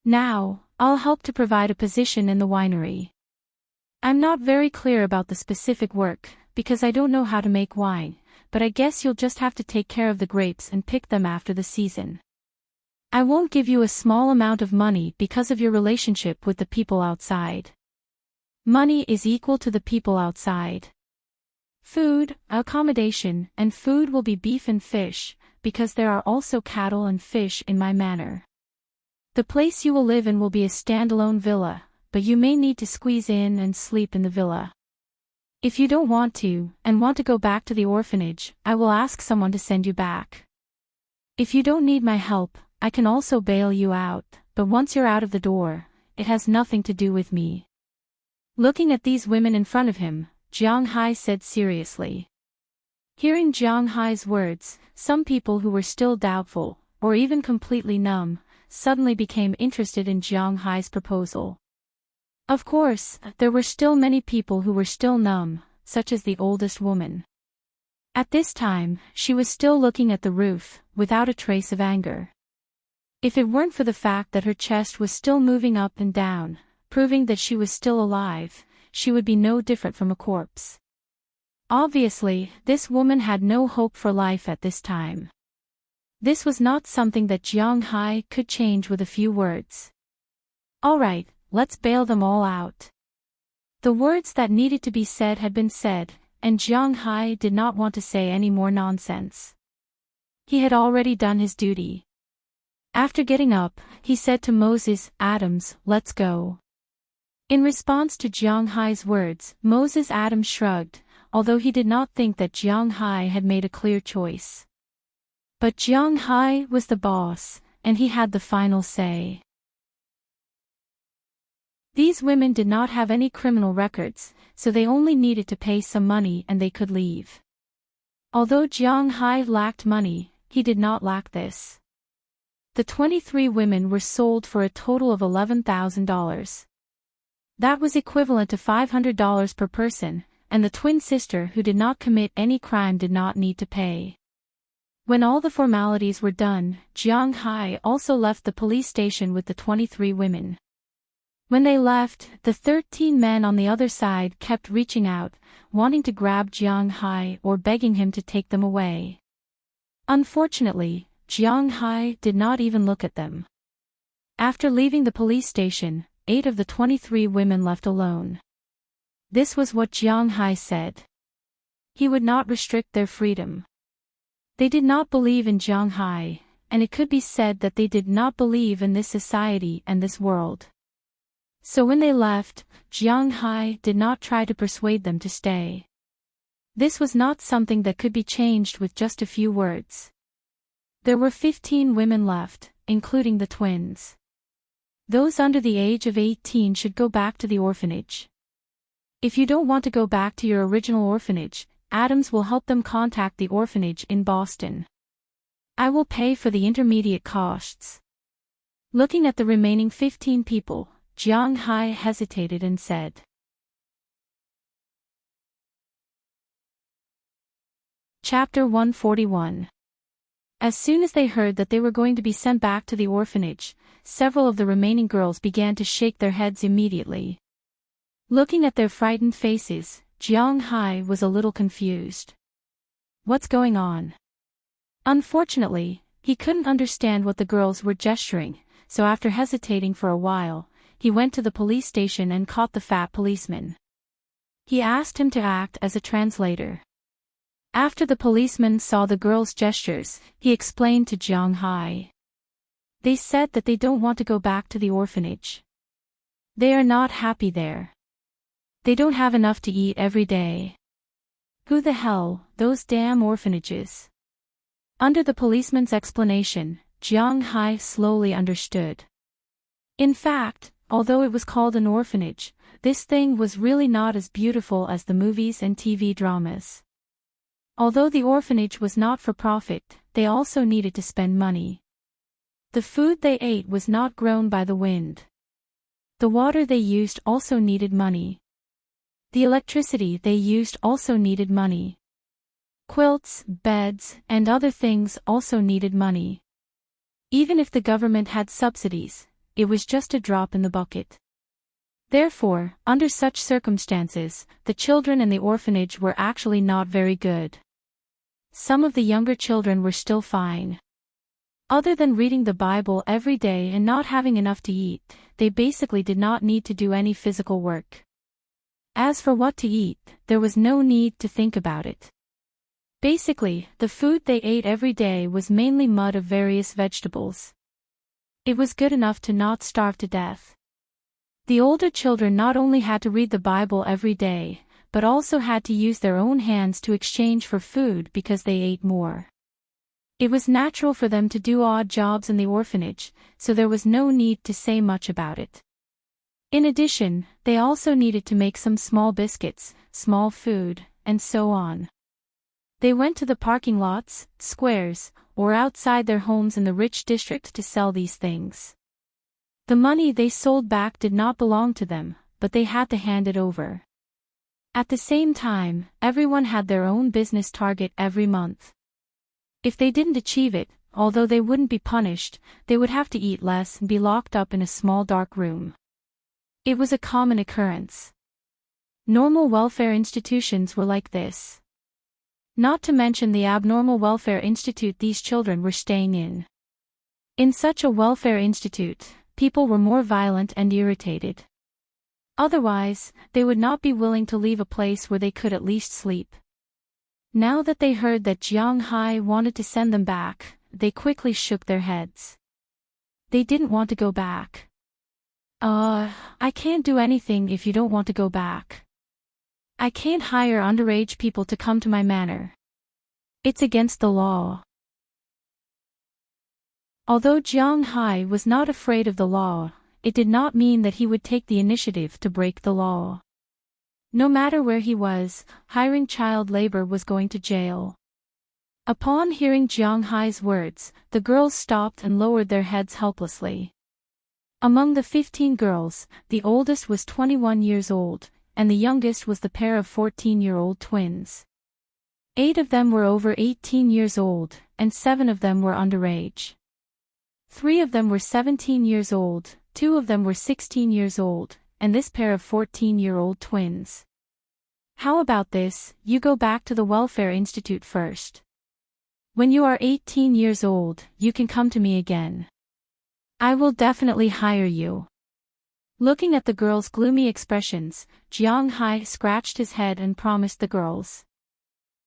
Now, I'll help to provide a position in the winery. I'm not very clear about the specific work, because I don't know how to make wine, but I guess you'll just have to take care of the grapes and pick them after the season. I won't give you a small amount of money because of your relationship with the people outside. Money is equal to the people outside. Food, accommodation, and food will be beef and fish, because there are also cattle and fish in my manor. The place you will live in will be a standalone villa, but you may need to squeeze in and sleep in the villa. If you don't want to, and want to go back to the orphanage, I will ask someone to send you back. If you don't need my help, I can also bail you out, but once you're out of the door, it has nothing to do with me." Looking at these women in front of him, Jiang Hai said seriously. Hearing Jiang Hai's words, some people who were still doubtful, or even completely numb, suddenly became interested in Jiang Hai's proposal. Of course, there were still many people who were still numb, such as the oldest woman. At this time, she was still looking at the roof, without a trace of anger. If it weren't for the fact that her chest was still moving up and down, proving that she was still alive, she would be no different from a corpse. Obviously, this woman had no hope for life at this time. This was not something that Jiang Hai could change with a few words. "All right, let's bail them all out." The words that needed to be said had been said, and Jiang Hai did not want to say any more nonsense. He had already done his duty. After getting up, he said to Moses Adams, "Let's go." In response to Jiang Hai's words, Moses Adams shrugged, although he did not think that Jiang Hai had made a clear choice. But Jiang Hai was the boss, and he had the final say. These women did not have any criminal records, so they only needed to pay some money and they could leave. Although Jiang Hai lacked money, he did not lack this. The 23 women were sold for a total of $11,000. That was equivalent to $500 per person, and the twin sister who did not commit any crime did not need to pay. When all the formalities were done, Jiang Hai also left the police station with the 23 women. When they left, the 13 men on the other side kept reaching out, wanting to grab Jiang Hai or begging him to take them away. Unfortunately, Jiang Hai did not even look at them. After leaving the police station, 8 of the 23 women left alone. This was what Jiang Hai said. He would not restrict their freedom. They did not believe in Jiang Hai, and it could be said that they did not believe in this society and this world. So when they left, Jiang Hai did not try to persuade them to stay. This was not something that could be changed with just a few words. There were 15 women left, including the twins. Those under the age of 18 should go back to the orphanage. If you don't want to go back to your original orphanage, Adams will help them contact the orphanage in Boston. I will pay for the intermediate costs. Looking at the remaining 15 people, Jiang Hai hesitated and said. Chapter 141. As soon as they heard that they were going to be sent back to the orphanage, several of the remaining girls began to shake their heads immediately. Looking at their frightened faces, Jiang Hai was a little confused. What's going on? Unfortunately, he couldn't understand what the girls were gesturing, so after hesitating for a while, he went to the police station and caught the fat policeman. He asked him to act as a translator. After the policeman saw the girls' gestures, he explained to Jiang Hai. They said that they don't want to go back to the orphanage. They are not happy there. They don't have enough to eat every day. Who the hell, those damn orphanages? Under the policeman's explanation, Jiang Hai slowly understood. In fact, although it was called an orphanage, this thing was really not as beautiful as the movies and TV dramas. Although the orphanage was not for profit, they also needed to spend money. The food they ate was not grown by the wind. The water they used also needed money. The electricity they used also needed money. Quilts, beds, and other things also needed money. Even if the government had subsidies, it was just a drop in the bucket. Therefore, under such circumstances, the children in the orphanage were actually not very good. Some of the younger children were still fine. Other than reading the Bible every day and not having enough to eat, they basically did not need to do any physical work. As for what to eat, there was no need to think about it. Basically, the food they ate every day was mainly mud of various vegetables. It was good enough to not starve to death. The older children not only had to read the Bible every day, but also had to use their own hands to exchange for food because they ate more. It was natural for them to do odd jobs in the orphanage, so there was no need to say much about it. In addition, they also needed to make some small biscuits, small food, and so on. They went to the parking lots, squares, or outside their homes in the rich district to sell these things. The money they sold back did not belong to them, but they had to hand it over. At the same time, everyone had their own business target every month. If they didn't achieve it, although they wouldn't be punished, they would have to eat less and be locked up in a small dark room. It was a common occurrence. Normal welfare institutions were like this. Not to mention the abnormal welfare institute these children were staying in. In such a welfare institute, people were more violent and irritated. Otherwise, they would not be willing to leave a place where they could at least sleep. Now that they heard that Jiang Hai wanted to send them back, they quickly shook their heads. They didn't want to go back. I can't do anything if you don't want to go back. I can't hire underage people to come to my manor. It's against the law. Although Jiang Hai was not afraid of the law, it did not mean that he would take the initiative to break the law. No matter where he was, hiring child labor was going to jail. Upon hearing Jiang Hai's words, the girls stopped and lowered their heads helplessly. Among the 15 girls, the oldest was 21 years old, and the youngest was the pair of 14-year-old twins. 8 of them were over 18 years old, and 7 of them were underage. 3 of them were 17 years old, 2 of them were 16 years old, and this pair of 14-year-old twins. How about this, you go back to the Welfare Institute first. When you are 18 years old, you can come to me again. I will definitely hire you. Looking at the girls' gloomy expressions, Jiang Hai scratched his head and promised the girls.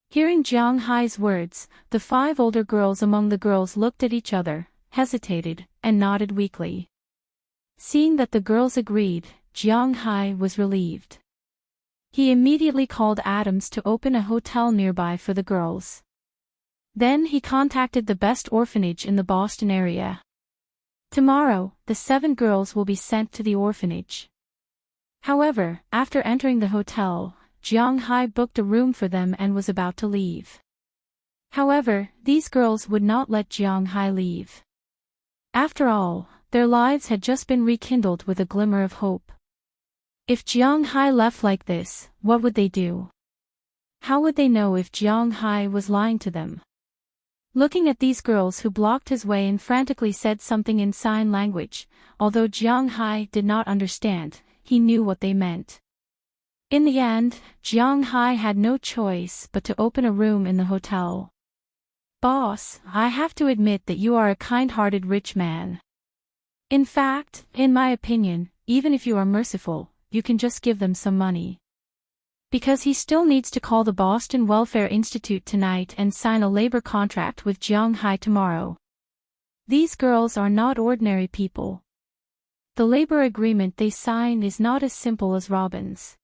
Hearing Jiang Hai's words, the 5 older girls among the girls looked at each other, hesitated, and nodded weakly. Seeing that the girls agreed, Jiang Hai was relieved. He immediately called Adams to open a hotel nearby for the girls. Then he contacted the best orphanage in the Boston area. Tomorrow, the 7 girls will be sent to the orphanage. However, after entering the hotel, Jiang Hai booked a room for them and was about to leave. However, these girls would not let Jiang Hai leave. After all, their lives had just been rekindled with a glimmer of hope. If Jiang Hai left like this, what would they do? How would they know if Jiang Hai was lying to them? Looking at these girls who blocked his way and frantically said something in sign language, although Jiang Hai did not understand, he knew what they meant. In the end, Jiang Hai had no choice but to open a room in the hotel. "Boss, I have to admit that you are a kind-hearted rich man. In fact, in my opinion, even if you are merciful, you can just give them some money." Because he still needs to call the Boston Welfare Institute tonight and sign a labor contract with Jiang Hai tomorrow. These girls are not ordinary people. The labor agreement they sign is not as simple as Robin's.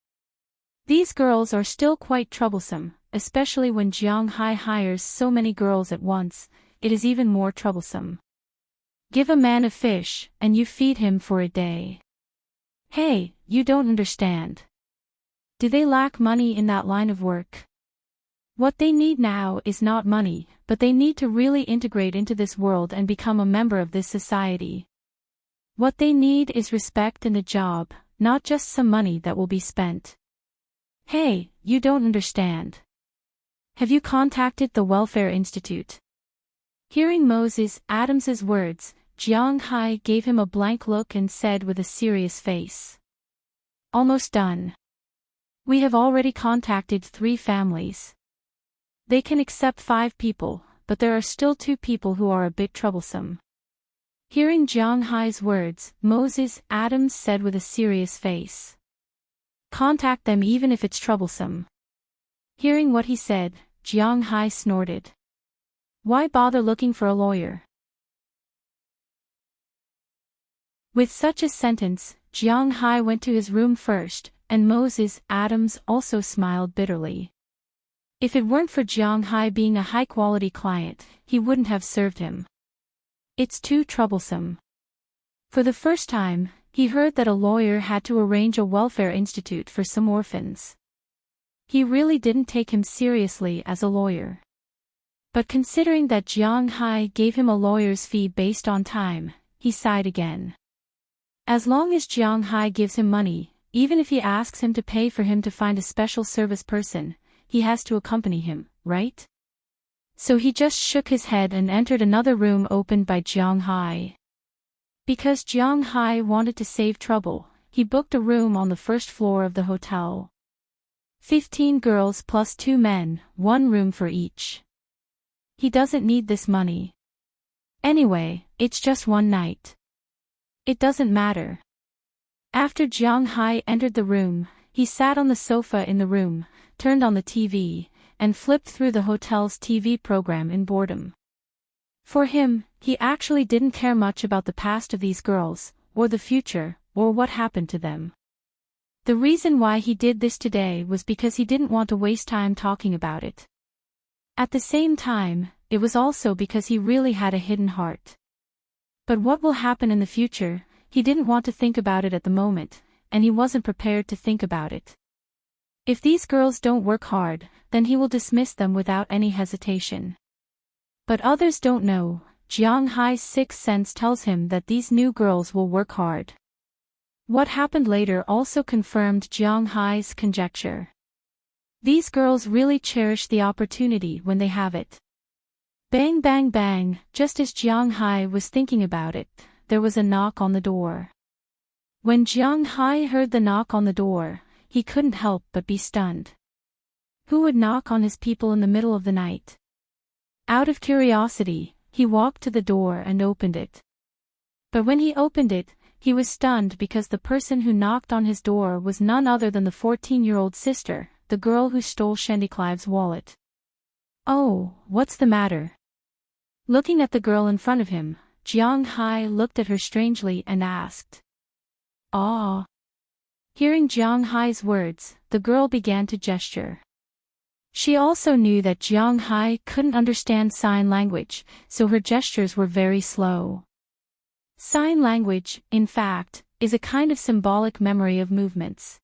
These girls are still quite troublesome, especially when Jiang Hai hires so many girls at once. It is even more troublesome. Give a man a fish, and you feed him for a day. Hey, you don't understand. Do they lack money in that line of work? What they need now is not money, but they need to really integrate into this world and become a member of this society. What they need is respect and a job, not just some money that will be spent. Hey, you don't understand. Have you contacted the Welfare Institute? Hearing Moses Adams's words, Jiang Hai gave him a blank look and said with a serious face. "Almost done. We have already contacted 3 families. They can accept 5 people, but there are still 2 people who are a bit troublesome." Hearing Jiang Hai's words, Moses Adams said with a serious face. "Contact them even if it's troublesome." Hearing what he said, Jiang Hai snorted. Why bother looking for a lawyer? With such a sentence, Jiang Hai went to his room first, and Moses Adams also smiled bitterly. If it weren't for Jiang Hai being a high-quality client, he wouldn't have served him. It's too troublesome. For the first time, he heard that a lawyer had to arrange a welfare institute for some orphans. He really didn't take him seriously as a lawyer. But considering that Jiang Hai gave him a lawyer's fee based on time, he sighed again. As long as Jiang Hai gives him money, even if he asks him to pay for him to find a special service person, he has to accompany him, right? So he just shook his head and entered another room opened by Jiang Hai. Because Jiang Hai wanted to save trouble, he booked a room on the first floor of the hotel. 15 girls plus 2 men, 1 room for each. He doesn't need this money. Anyway, it's just 1 night. It doesn't matter. After Jiang Hai entered the room, he sat on the sofa in the room, turned on the TV, and flipped through the hotel's TV program in boredom. For him, he actually didn't care much about the past of these girls, or the future, or what happened to them. The reason why he did this today was because he didn't want to waste time talking about it. At the same time, it was also because he really had a hidden heart. But what will happen in the future? He didn't want to think about it at the moment, and he wasn't prepared to think about it. If these girls don't work hard, then he will dismiss them without any hesitation. But others don't know. Jiang Hai's sixth sense tells him that these new girls will work hard. What happened later also confirmed Jiang Hai's conjecture. These girls really cherish the opportunity when they have it. Bang bang bang, just as Jiang Hai was thinking about it, there was a knock on the door. When Jiang Hai heard the knock on the door, he couldn't help but be stunned. Who would knock on his people in the middle of the night? Out of curiosity, he walked to the door and opened it. But when he opened it, he was stunned because the person who knocked on his door was none other than the 14-year-old sister, the girl who stole Shandy Clive's wallet. Oh, what's the matter? Looking at the girl in front of him, Jiang Hai looked at her strangely and asked. Ah. Hearing Jiang Hai's words, the girl began to gesture. She also knew that Jiang Hai couldn't understand sign language, so her gestures were very slow. Sign language, in fact, is a kind of symbolic memory of movements.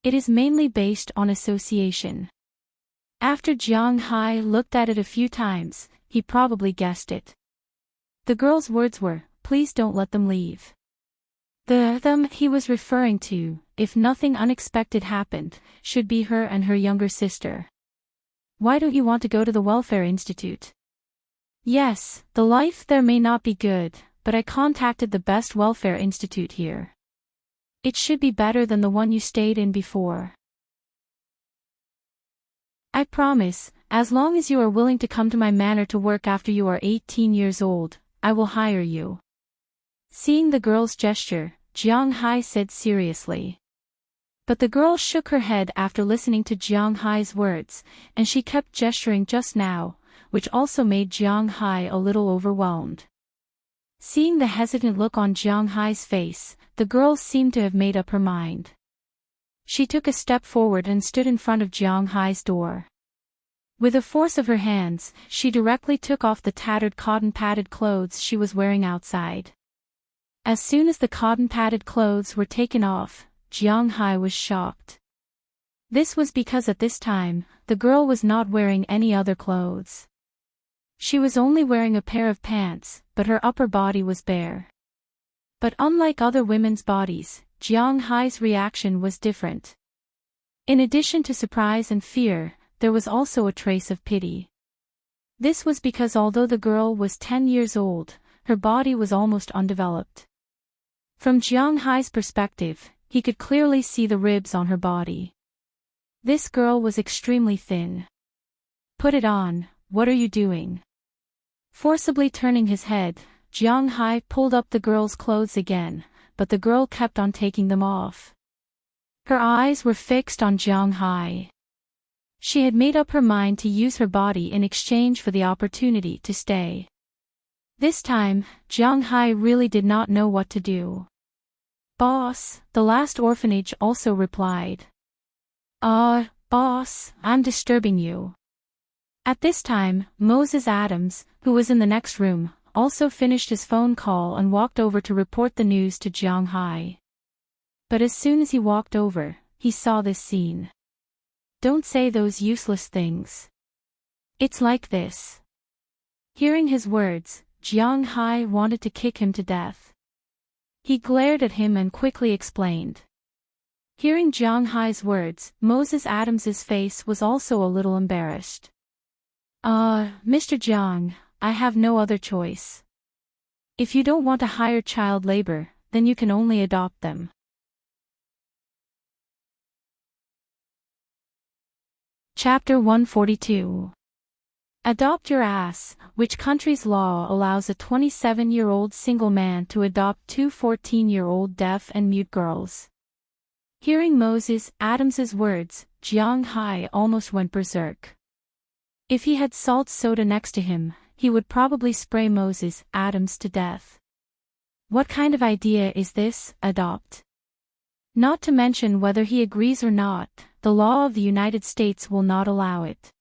It is mainly based on association. After Jiang Hai looked at it a few times, he probably guessed it. The girl's words were, "Please don't let them leave." The them he was referring to, if nothing unexpected happened, should be her and her younger sister. "Why don't you want to go to the Welfare Institute?" "Yes, the life there may not be good, but I contacted the best welfare institute here. It should be better than the one you stayed in before. I promise, as long as you are willing to come to my manor to work after you are 18 years old, I will hire you." Seeing the girl's gesture, Jiang Hai said seriously. But the girl shook her head after listening to Jiang Hai's words, and she kept gesturing just now, which also made Jiang Hai a little overwhelmed. Seeing the hesitant look on Jiang Hai's face, the girl seemed to have made up her mind. She took a step forward and stood in front of Jiang Hai's door. With the force of her hands, she directly took off the tattered cotton-padded clothes she was wearing outside. As soon as the cotton-padded clothes were taken off, Jiang Hai was shocked. This was because at this time, the girl was not wearing any other clothes. She was only wearing a pair of pants, but her upper body was bare. But unlike other women's bodies, Jiang Hai's reaction was different. In addition to surprise and fear, there was also a trace of pity. This was because although the girl was 10 years old, her body was almost undeveloped. From Jiang Hai's perspective, he could clearly see the ribs on her body. This girl was extremely thin. "Put it on, what are you doing?" Forcibly turning his head, Jiang Hai pulled up the girl's clothes again, but the girl kept on taking them off. Her eyes were fixed on Jiang Hai. She had made up her mind to use her body in exchange for the opportunity to stay. This time, Jiang Hai really did not know what to do. "Boss," the last orphanage also replied. Boss, I'm disturbing you." At this time, Moses Adams, who was in the next room, also finished his phone call and walked over to report the news to Jiang Hai. But as soon as he walked over, he saw this scene. "Don't say those useless things. It's like this." Hearing his words, Jiang Hai wanted to kick him to death. He glared at him and quickly explained. Hearing Jiang Hai's words, Moses Adams's face was also a little embarrassed. Mr. Jiang, I have no other choice. If you don't want to hire child labor, then you can only adopt them." Chapter 142. Adopt your ass. Which country's law allows a 27-year-old single man to adopt two 14-year-old deaf and mute girls? Hearing Moses Adams's words, Jiang Hai almost went berserk. If he had salt soda next to him, he would probably spray Moses Adams to death. What kind of idea is this, adopt? Not to mention whether he agrees or not, the law of the United States will not allow it.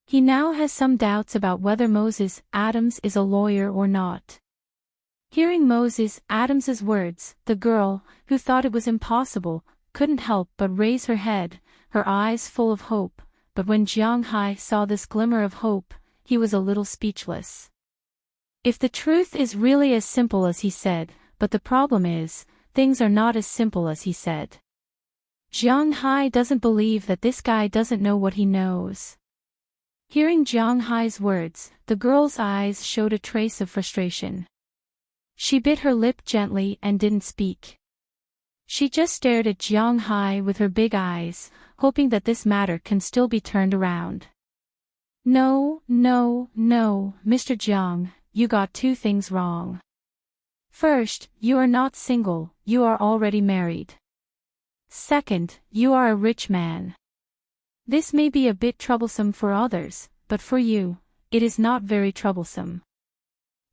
He now has some doubts about whether Moses Adams is a lawyer or not. Hearing Moses Adams's words, the girl, who thought it was impossible, couldn't help but raise her head, her eyes full of hope, but when Jiang Hai saw this glimmer of hope, he was a little speechless. If the truth is really as simple as he said, but the problem is, things are not as simple as he said. Jiang Hai doesn't believe that this guy doesn't know what he knows. Hearing Jiang Hai's words, the girl's eyes showed a trace of frustration. She bit her lip gently and didn't speak. She just stared at Jiang Hai with her big eyes, hoping that this matter can still be turned around. No, Mr. Jiang, you got two things wrong. First, you are not single, you are already married. Second, you are a rich man. This may be a bit troublesome for others, but for you, it is not very troublesome.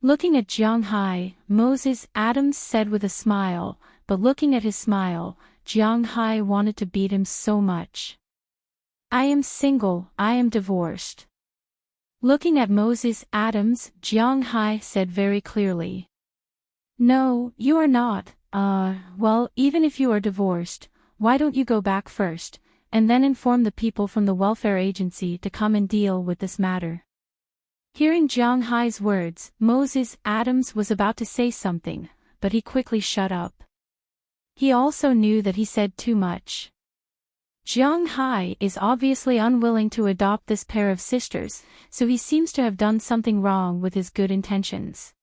Looking at Jiang Hai, Moses Adams said with a smile, but looking at his smile, Jiang Hai wanted to beat him so much. I am single, I am divorced. Looking at Moses Adams, Jiang Hai said very clearly. No, you are not. Well, even if you are divorced, why don't you go back first, and then inform the people from the welfare agency to come and deal with this matter. Hearing Jiang Hai's words, Moses Adams was about to say something, but he quickly shut up. He also knew that he said too much. Jiang Hai is obviously unwilling to adopt this pair of sisters, so he seems to have done something wrong with his good intentions.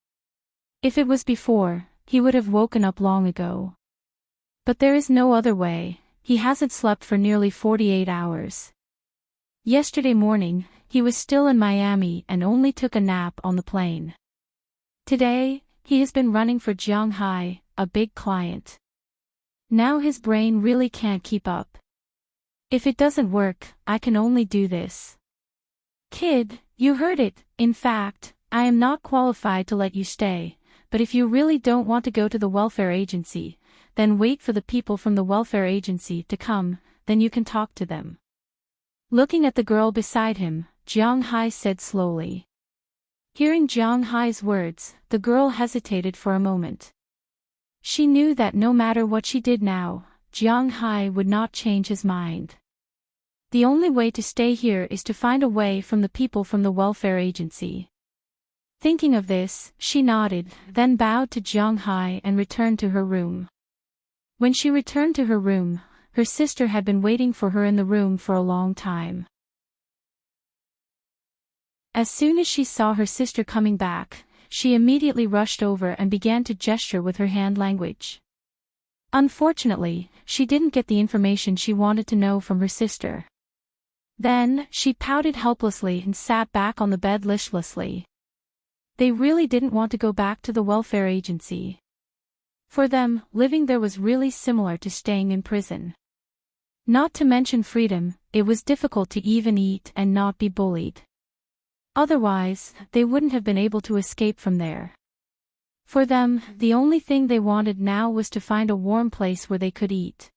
If it was before, he would have woken up long ago. But there is no other way, he hasn't slept for nearly 48 hours. Yesterday morning, he was still in Miami and only took a nap on the plane. Today, he has been running for Jiang Hai, a big client. Now his brain really can't keep up. If it doesn't work, I can only do this. Kid, you heard it. In fact, I am not qualified to let you stay, but if you really don't want to go to the welfare agency, then wait for the people from the welfare agency to come, then you can talk to them. Looking at the girl beside him, Jiang Hai said slowly. Hearing Jiang Hai's words, the girl hesitated for a moment. She knew that no matter what she did now, Jiang Hai would not change his mind. The only way to stay here is to find a way from the people from the welfare agency. Thinking of this, she nodded, then bowed to Jiang Hai and returned to her room. When she returned to her room, her sister had been waiting for her in the room for a long time. As soon as she saw her sister coming back, she immediately rushed over and began to gesture with her hand language. Unfortunately, she didn't get the information she wanted to know from her sister. Then, she pouted helplessly and sat back on the bed listlessly. They really didn't want to go back to the welfare agency. For them, living there was really similar to staying in prison. Not to mention freedom, it was difficult to even eat and not be bullied. Otherwise, they wouldn't have been able to escape from there. For them, the only thing they wanted now was to find a warm place where they could eat.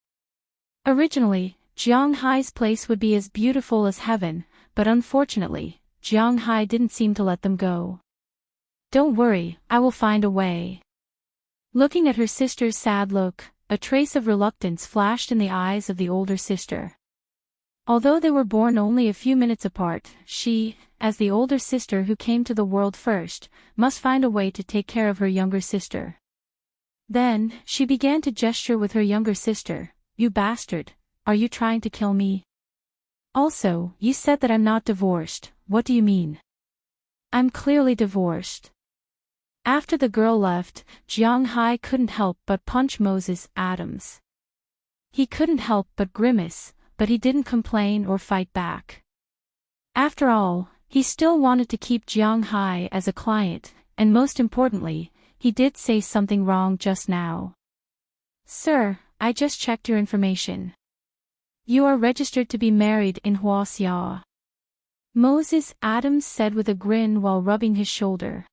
Originally, Jiang Hai's place would be as beautiful as heaven, but unfortunately, Jiang Hai didn't seem to let them go. Don't worry, I will find a way. Looking at her sister's sad look, a trace of reluctance flashed in the eyes of the older sister. Although they were born only a few minutes apart, she, as the older sister who came to the world first, must find a way to take care of her younger sister. Then, she began to gesture with her younger sister. You bastard, are you trying to kill me? Also, you said that I'm not divorced, what do you mean? I'm clearly divorced. After the girl left, Jiang Hai couldn't help but punch Moses Adams. He couldn't help but grimace, but he didn't complain or fight back. After all, he still wanted to keep Jiang Hai as a client, and most importantly, he did say something wrong just now. Sir, I just checked your information. You are registered to be married in Huaxia. Moses Adams said with a grin while rubbing his shoulder.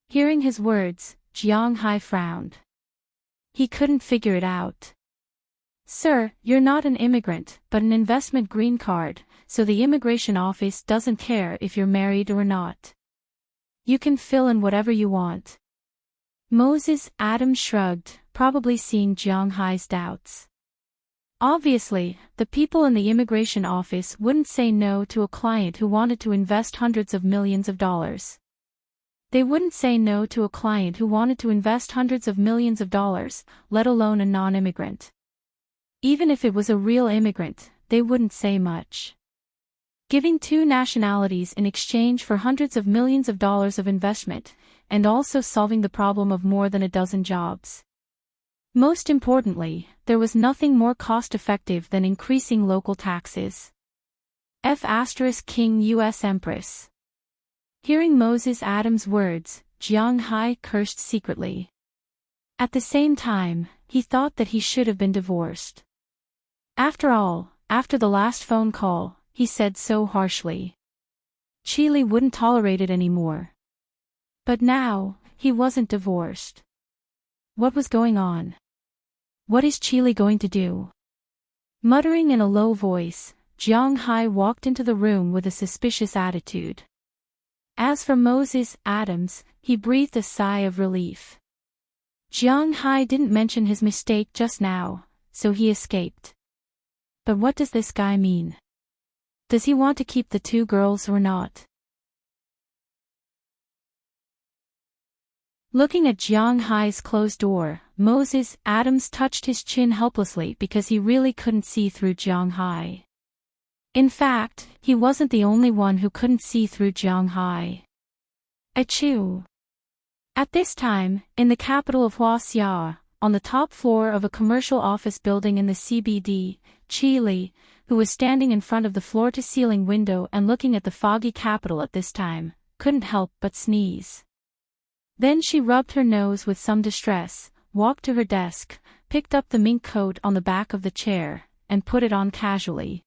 Hearing his words, Jiang Hai frowned. He couldn't figure it out. Sir, you're not an immigrant, but an investment green card, so the immigration office doesn't care if you're married or not. You can fill in whatever you want. Moses Adams shrugged, probably seeing Jiang Hai's doubts. Obviously, the people in the immigration office wouldn't say no to a client who wanted to invest hundreds of millions of dollars. They wouldn't say no to a client who wanted to invest hundreds of millions of dollars, let alone a non-immigrant. Even if it was a real immigrant, they wouldn't say much. Giving two nationalities in exchange for hundreds of millions of dollars of investment, and also solving the problem of more than a dozen jobs. Most importantly, there was nothing more cost-effective than increasing local taxes. King U.S. Empress. Hearing Moses Adams' words, Jiang Hai cursed secretly. At the same time, he thought that he should have been divorced. After all, after the last phone call, he said so harshly. Chile wouldn't tolerate it anymore. But now, he wasn't divorced. What was going on? What is Chile going to do? Muttering in a low voice, Jiang Hai walked into the room with a suspicious attitude. As for Moses Adams, he breathed a sigh of relief. Jiang Hai didn't mention his mistake just now, so he escaped. But what does this guy mean? Does he want to keep the two girls or not? Looking at Jiang Hai's closed door, Moses Adams touched his chin helplessly because he really couldn't see through Jiang Hai. In fact, he wasn't the only one who couldn't see through Jiang Hai. Achoo! At this time, in the capital of Huaxia, on the top floor of a commercial office building in the CBD, Chile, who was standing in front of the floor-to-ceiling window and looking at the foggy capital at this time, couldn't help but sneeze. Then she rubbed her nose with some distress, walked to her desk, picked up the mink coat on the back of the chair, and put it on casually.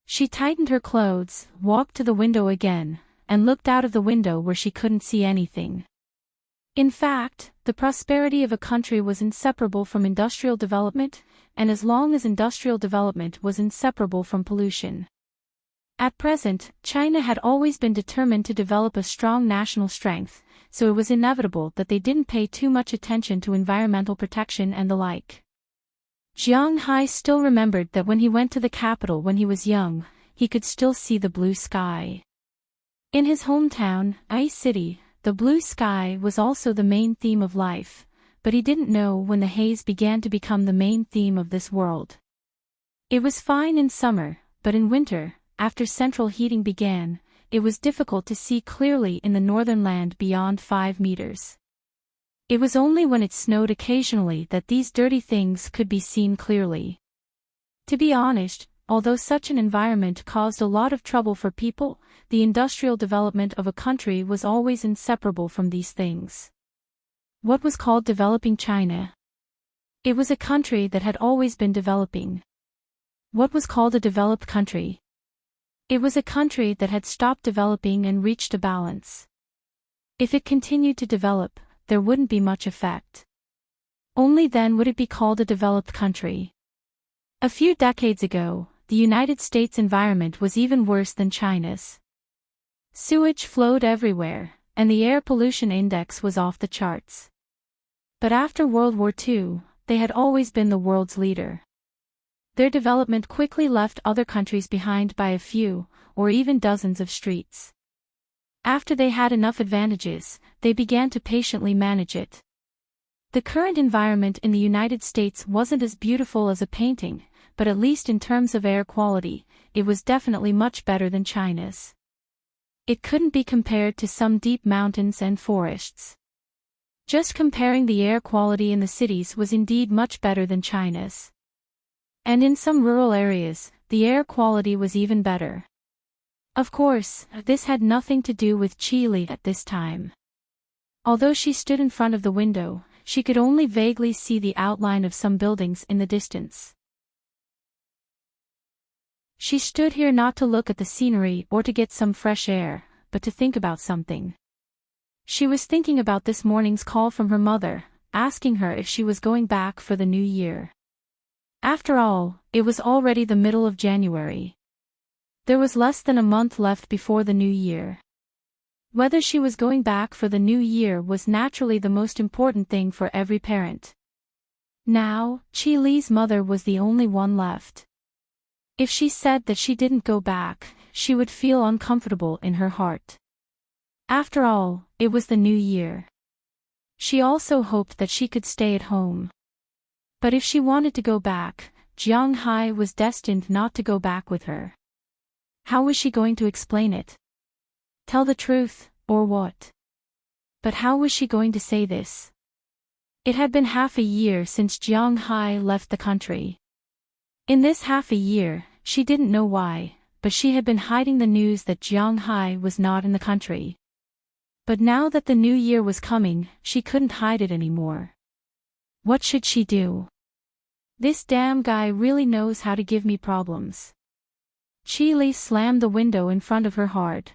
She tightened her clothes, walked to the window again, and looked out of the window where she couldn't see anything. In fact, the prosperity of a country was inseparable from industrial development, and as long as industrial development was inseparable from pollution. At present, China had always been determined to develop a strong national strength, so it was inevitable that they didn't pay too much attention to environmental protection and the like. Jiang Hai still remembered that when he went to the capital when he was young, he could still see the blue sky. In his hometown, Ice City, the blue sky was also the main theme of life, but he didn't know when the haze began to become the main theme of this world. It was fine in summer, but in winter, after central heating began, it was difficult to see clearly in the northern land beyond 5 meters. It was only when it snowed occasionally that these dirty things could be seen clearly. To be honest, although such an environment caused a lot of trouble for people, the industrial development of a country was always inseparable from these things. What was called developing China? It was a country that had always been developing. What was called a developed country? It was a country that had stopped developing and reached a balance. If it continued to develop, there wouldn't be much effect. Only then would it be called a developed country. A few decades ago, the United States environment was even worse than China's. Sewage flowed everywhere, and the air pollution index was off the charts. But after World War II, they had always been the world's leader. Their development quickly left other countries behind by a few, or even dozens of streets. After they had enough advantages, they began to patiently manage it. The current environment in the United States wasn't as beautiful as a painting, but at least in terms of air quality, it was definitely much better than China's. It couldn't be compared to some deep mountains and forests. Just comparing the air quality in the cities was indeed much better than China's. And in some rural areas, the air quality was even better. Of course, this had nothing to do with Chile at this time. Although she stood in front of the window, she could only vaguely see the outline of some buildings in the distance. She stood here not to look at the scenery or to get some fresh air, but to think about something. She was thinking about this morning's call from her mother, asking her if she was going back for the new year. After all, it was already the middle of January. There was less than a month left before the new year. Whether she was going back for the new year was naturally the most important thing for every parent. Now, Chile's mother was the only one left. If she said that she didn't go back, she would feel uncomfortable in her heart. After all, it was the new year. She also hoped that she could stay at home. But if she wanted to go back, Jiang Hai was destined not to go back with her. How was she going to explain it? Tell the truth, or what? But how was she going to say this? It had been half a year since Jiang Hai left the country. In this half a year, she didn't know why, but she had been hiding the news that Jiang Hai was not in the country. But now that the new year was coming, she couldn't hide it anymore. What should she do? This damn guy really knows how to give me problems. Chile slammed the window in front of her hard.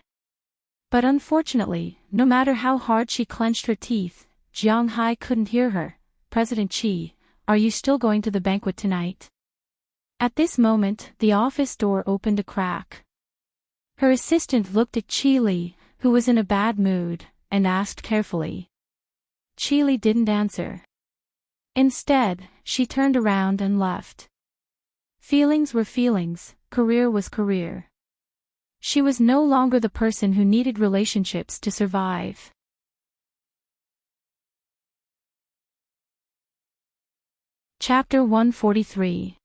But unfortunately, no matter how hard she clenched her teeth, Jiang Hai couldn't hear her. President Xi, are you still going to the banquet tonight? At this moment, the office door opened a crack. Her assistant looked at Chili, who was in a bad mood, and asked carefully. Chili didn't answer. Instead, she turned around and left. Feelings were feelings, career was career. She was no longer the person who needed relationships to survive. Chapter 143.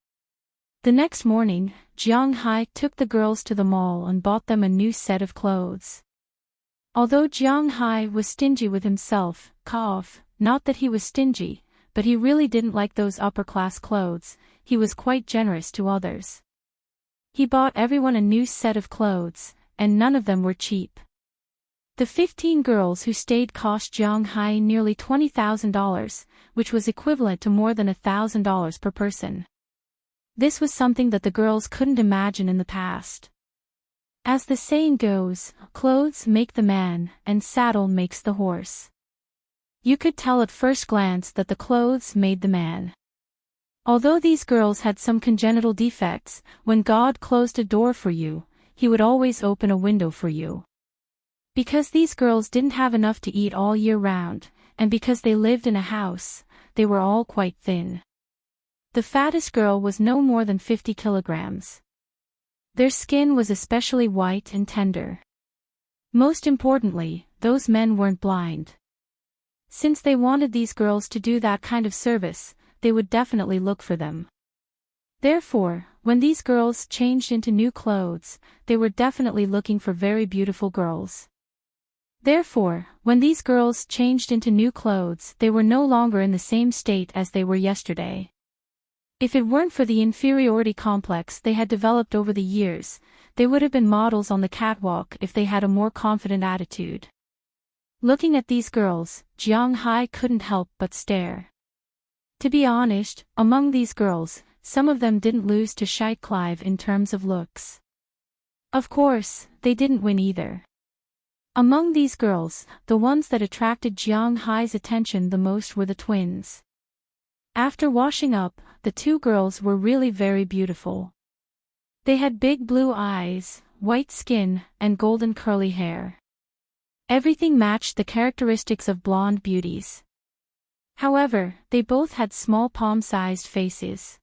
The next morning, Jiang Hai took the girls to the mall and bought them a new set of clothes. Although Jiang Hai was stingy with himself, not that he was stingy, but he really didn't like those upper-class clothes, he was quite generous to others. He bought everyone a new set of clothes, and none of them were cheap. The 15 girls who stayed cost Jiang Hai nearly $20,000, which was equivalent to more than $1,000 per person. This was something that the girls couldn't imagine in the past. As the saying goes, clothes make the man, and saddle makes the horse. You could tell at first glance that the clothes made the man. Although these girls had some congenital defects, when God closed a door for you, he would always open a window for you. Because these girls didn't have enough to eat all year round, and because they lived in a house, they were all quite thin. The fattest girl was no more than 50 kilograms. Their skin was especially white and tender. Most importantly, those men weren't blind. Since they wanted these girls to do that kind of service, they would definitely look for them. Therefore, when these girls changed into new clothes, they were definitely looking for very beautiful girls. Therefore, when these girls changed into new clothes, they were no longer in the same state as they were yesterday. If it weren't for the inferiority complex they had developed over the years, they would have been models on the catwalk if they had a more confident attitude. Looking at these girls, Jiang Hai couldn't help but stare. To be honest, among these girls, some of them didn't lose to Shite Clive in terms of looks. Of course, they didn't win either. Among these girls, the ones that attracted Jiang Hai's attention the most were the twins. After washing up, the two girls were really very beautiful. They had big blue eyes, white skin, and golden curly hair. Everything matched the characteristics of blonde beauties. However, they both had small palm-sized faces.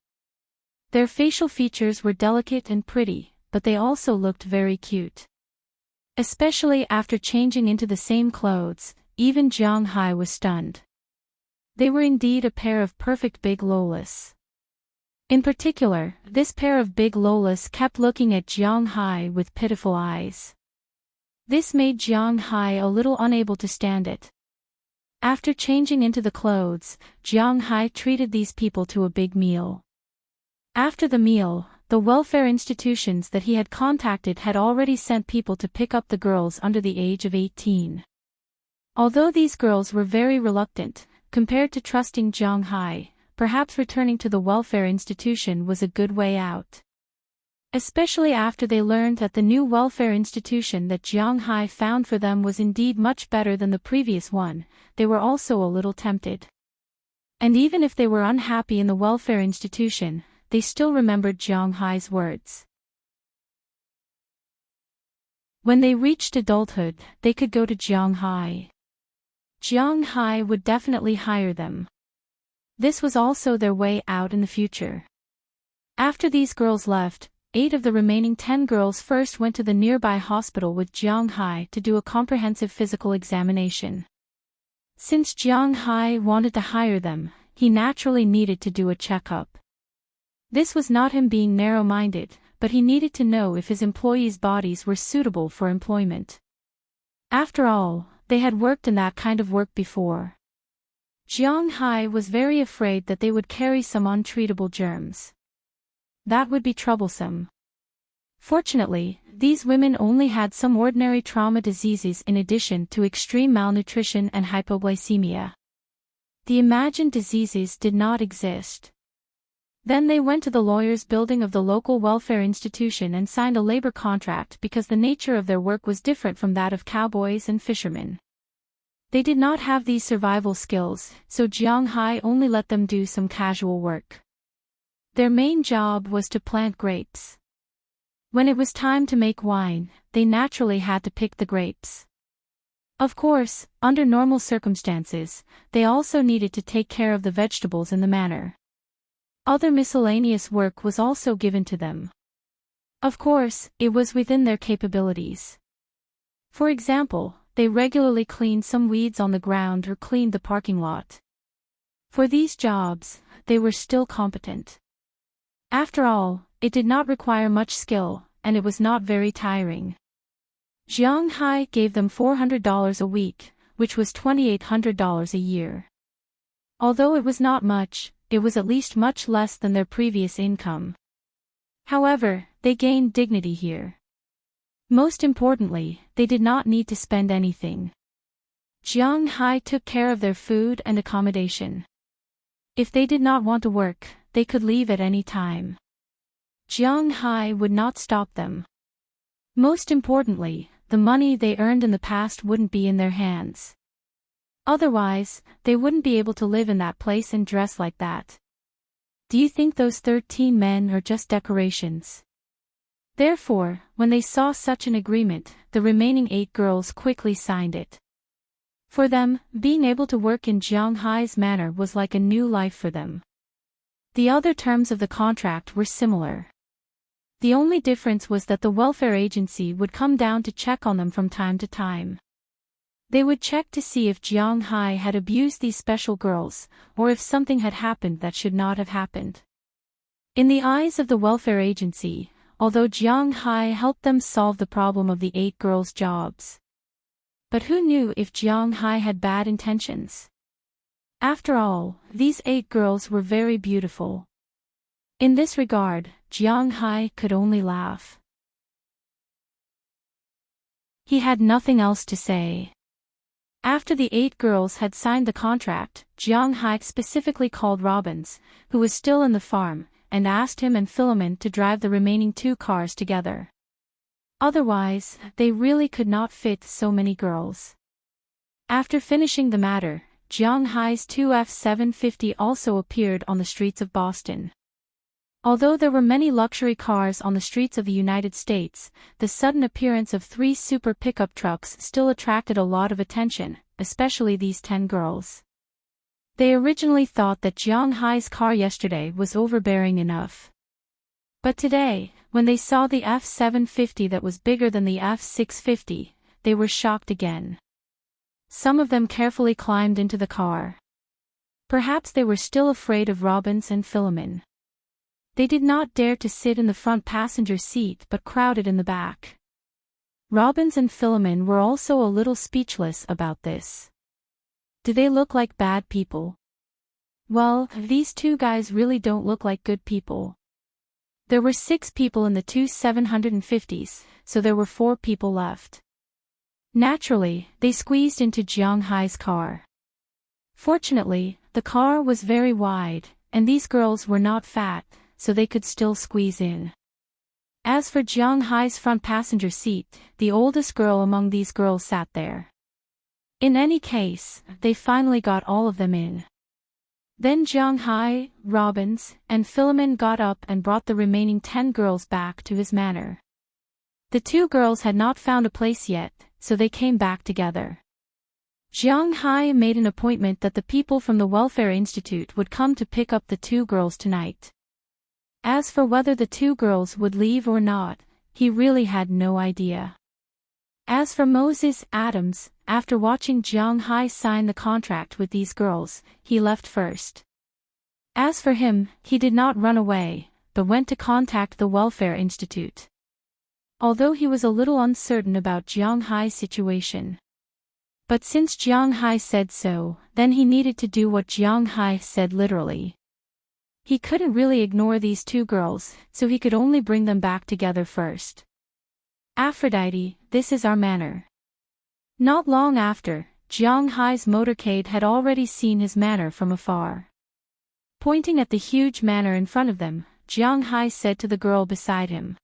Their facial features were delicate and pretty, but they also looked very cute. Especially after changing into the same clothes, even Jiang Hai was stunned. They were indeed a pair of perfect big lolas. In particular, this pair of big lolas kept looking at Jiang Hai with pitiful eyes. This made Jiang Hai a little unable to stand it. After changing into the clothes, Jiang Hai treated these people to a big meal. After the meal, the welfare institutions that he had contacted had already sent people to pick up the girls under the age of 18. Although these girls were very reluctant, compared to trusting Jiang Hai, perhaps returning to the welfare institution was a good way out. Especially after they learned that the new welfare institution that Jiang Hai found for them was indeed much better than the previous one, they were also a little tempted. And even if they were unhappy in the welfare institution, they still remembered Jiang Hai's words. When they reached adulthood, they could go to Jiang Hai. Jiang Hai would definitely hire them. This was also their way out in the future. After these girls left, 8 of the remaining 10 girls first went to the nearby hospital with Jiang Hai to do a comprehensive physical examination. Since Jiang Hai wanted to hire them, he naturally needed to do a checkup. This was not him being narrow-minded, but he needed to know if his employees' bodies were suitable for employment. After all, they had worked in that kind of work before. Jiang Hai was very afraid that they would carry some untreatable germs. That would be troublesome. Fortunately, these women only had some ordinary trauma diseases in addition to extreme malnutrition and hypoglycemia. The imagined diseases did not exist. Then they went to the lawyer's building of the local welfare institution and signed a labor contract because the nature of their work was different from that of cowboys and fishermen. They did not have these survival skills, so Jiang Hai only let them do some casual work. Their main job was to plant grapes. When it was time to make wine, they naturally had to pick the grapes. Of course, under normal circumstances, they also needed to take care of the vegetables in the manor. Other miscellaneous work was also given to them. Of course, it was within their capabilities. For example, they regularly cleaned some weeds on the ground or cleaned the parking lot. For these jobs, they were still competent. After all, it did not require much skill, and it was not very tiring. Jiang Hai gave them $400 a week, which was $2,800 a year. Although it was not much, it was at least much less than their previous income. However, they gained dignity here. Most importantly, they did not need to spend anything. Jiang Hai took care of their food and accommodation. If they did not want to work, they could leave at any time. Jiang Hai would not stop them. Most importantly, the money they earned in the past wouldn't be in their hands. Otherwise, they wouldn't be able to live in that place and dress like that. Do you think those 13 men are just decorations? Therefore, when they saw such an agreement, the remaining 8 girls quickly signed it. For them, being able to work in Jiang Hai's manor was like a new life for them. The other terms of the contract were similar. The only difference was that the welfare agency would come down to check on them from time to time. They would check to see if Jiang Hai had abused these special girls, or if something had happened that should not have happened. In the eyes of the welfare agency, although Jiang Hai helped them solve the problem of the 8 girls' jobs. But who knew if Jiang Hai had bad intentions? After all, these 8 girls were very beautiful. In this regard, Jiang Hai could only laugh. He had nothing else to say. After the 8 girls had signed the contract, Jiang Hai specifically called Robbins, who was still in the farm, and asked him and Philemon to drive the remaining 2 cars together. Otherwise, they really could not fit so many girls. After finishing the matter, Jiang Hai's 2 F-750 also appeared on the streets of Boston. Although there were many luxury cars on the streets of the United States, the sudden appearance of 3 super pickup trucks still attracted a lot of attention, especially these 10 girls. They originally thought that Jiang Hai's car yesterday was overbearing enough. But today, when they saw the F-750 that was bigger than the F-650, they were shocked again. Some of them carefully climbed into the car. Perhaps they were still afraid of Robbins and Philemon. They did not dare to sit in the front passenger seat but crowded in the back. Robbins and Philemon were also a little speechless about this. Do they look like bad people? Well, these 2 guys really don't look like good people. There were 6 people in the 2 750s, so there were 4 people left. Naturally, they squeezed into Jiang Hai's car. Fortunately, the car was very wide, and these girls were not fat, so they could still squeeze in. As for Jiang Hai's front passenger seat, the oldest girl among these girls sat there. In any case, they finally got all of them in. Then Jiang Hai, Robbins, and Philemon got up and brought the remaining 10 girls back to his manor. The 2 girls had not found a place yet, so they came back together. Jiang Hai made an appointment that the people from the Welfare Institute would come to pick up the 2 girls tonight. As for whether the 2 girls would leave or not, he really had no idea. As for Moses Adams, after watching Jiang Hai sign the contract with these girls, he left first. As for him, he did not run away, but went to contact the Welfare Institute. Although he was a little uncertain about Jiang Hai's situation. But since Jiang Hai said so, then he needed to do what Jiang Hai said literally. He couldn't really ignore these 2 girls, so he could only bring them back together first. Aphrodite, this is our manor. Not long after, Jiang Hai's motorcade had already seen his manor from afar. Pointing at the huge manor in front of them, Jiang Hai said to the girl beside him.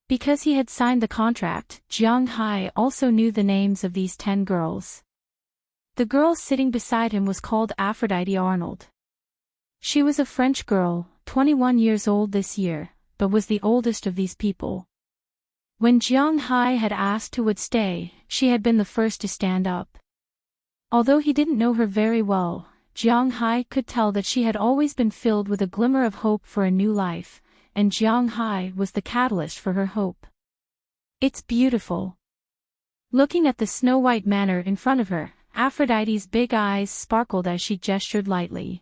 Because he had signed the contract, Jiang Hai also knew the names of these 10 girls. The girl sitting beside him was called Aphrodite Arnold. She was a French girl, 21 years old this year, but was the oldest of these people. When Jiang Hai had asked who would stay, she had been the first to stand up. Although he didn't know her very well, Jiang Hai could tell that she had always been filled with a glimmer of hope for a new life, and Jiang Hai was the catalyst for her hope. It's beautiful. Looking at the snow-white manor in front of her, Aphrodite's big eyes sparkled as she gestured lightly.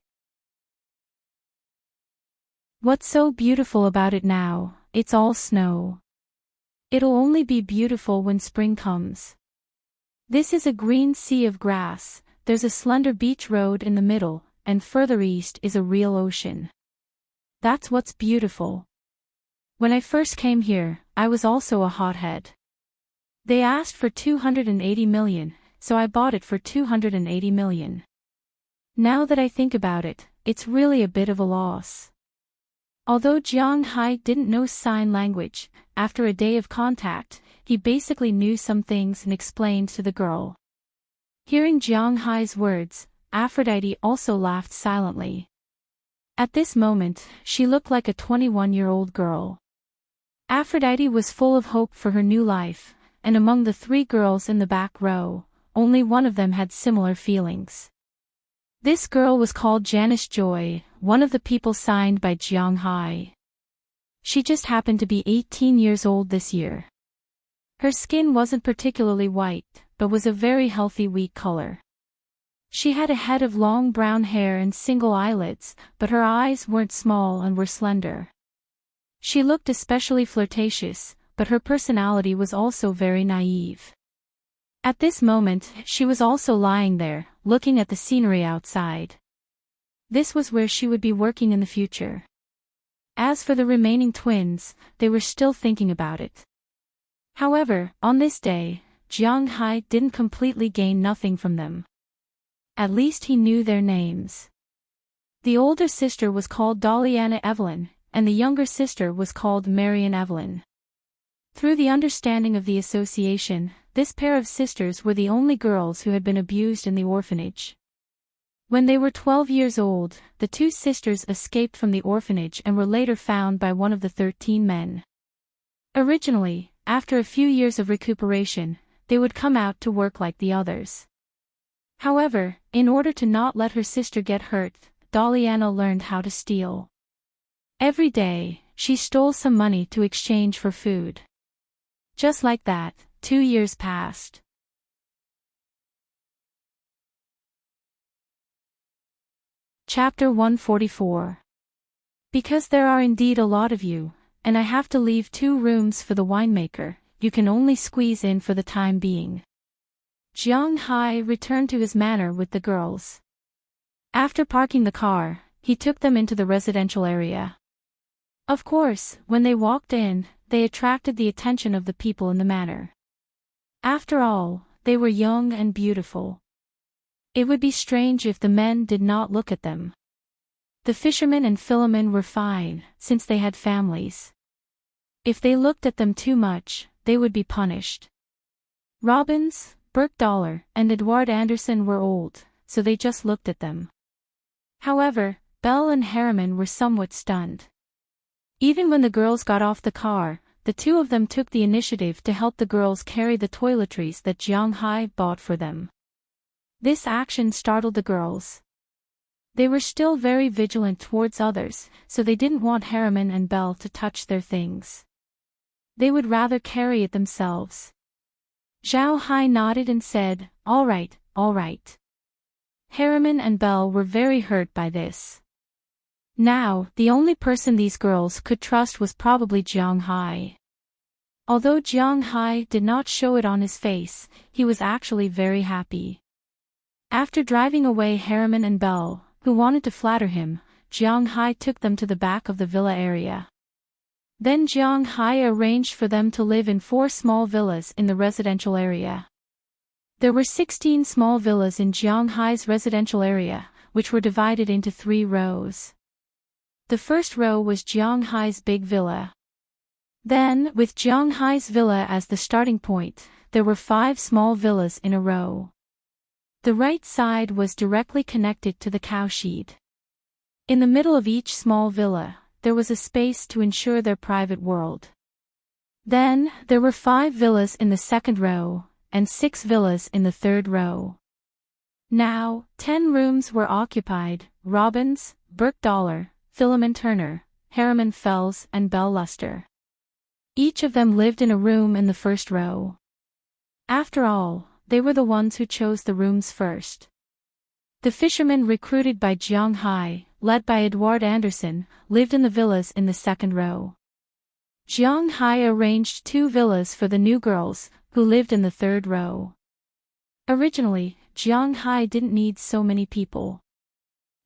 What's so beautiful about it now? It's all snow. It'll only be beautiful when spring comes. This is a green sea of grass, there's a slender beach road in the middle, and further east is a real ocean. That's what's beautiful. When I first came here, I was also a hothead. They asked for 280 million, so I bought it for 280 million. Now that I think about it, it's really a bit of a loss. Although Jiang Hai didn't know sign language, after a day of contact, he basically knew some things and explained to the girl. Hearing Jiang Hai's words, Aphrodite also laughed silently. At this moment, she looked like a 21-year-old girl. Aphrodite was full of hope for her new life, and among the three girls in the back row, only one of them had similar feelings. This girl was called Janice Joy, one of the people signed by Jiang Hai. She just happened to be 18 years old this year. Her skin wasn't particularly white, but was a very healthy wheat color. She had a head of long brown hair and single eyelids, but her eyes weren't small and were slender. She looked especially flirtatious, but her personality was also very naive. At this moment, she was also lying there, looking at the scenery outside. This was where she would be working in the future. As for the remaining twins, they were still thinking about it. However, on this day, Jiang Hai didn't completely gain nothing from them. At least he knew their names. The older sister was called Doliana Evelyn, and the younger sister was called Marian Evelyn. Through the understanding of the association, this pair of sisters were the only girls who had been abused in the orphanage. When they were 12 years old, the two sisters escaped from the orphanage and were later found by one of the 13 men. Originally, after a few years of recuperation, they would come out to work like the others. However, in order to not let her sister get hurt, Doliana learned how to steal. Every day, she stole some money to exchange for food. Just like that, 2 years passed. Chapter 144. Because there are indeed a lot of you, and I have to leave 2 rooms for the winemaker, you can only squeeze in for the time being. Jiang Hai returned to his manor with the girls. After parking the car, he took them into the residential area. Of course, when they walked in, they attracted the attention of the people in the manor. After all, they were young and beautiful. It would be strange if the men did not look at them. The fishermen and Philemon were fine, since they had families. If they looked at them too much, they would be punished. Robbins, Burke Dollar, and Edward Anderson were old, so they just looked at them. However, Belle and Harriman were somewhat stunned. Even when the girls got off the car, the two of them took the initiative to help the girls carry the toiletries that Jiang Hai bought for them. This action startled the girls. They were still very vigilant towards others, so they didn't want Harriman and Belle to touch their things. They would rather carry it themselves. Zhao Hai nodded and said, all right, all right. Harriman and Belle were very hurt by this. Now, the only person these girls could trust was probably Jiang Hai. Although Jiang Hai did not show it on his face, he was actually very happy. After driving away Harriman and Belle, who wanted to flatter him, Jiang Hai took them to the back of the villa area. Then Jiang Hai arranged for them to live in 4 small villas in the residential area. There were 16 small villas in Jiang Hai's residential area, which were divided into 3 rows. The first row was Jiang Hai's big villa. Then, with Jiang Hai's villa as the starting point, there were 5 small villas in a row. The right side was directly connected to the cowshed. In the middle of each small villa, there was a space to ensure their private world. Then, there were 5 villas in the second row, and 6 villas in the third row. Now, 10 rooms were occupied: Robbins, Burke Dollar, Philemon Turner, Harriman Fells and Belle Luster. Each of them lived in a room in the first row. After all, they were the ones who chose the rooms first. The fishermen recruited by Jiang Hai, led by Edward Anderson, lived in the villas in the second row. Jiang Hai arranged 2 villas for the new girls, who lived in the third row. Originally, Jiang Hai didn't need so many people.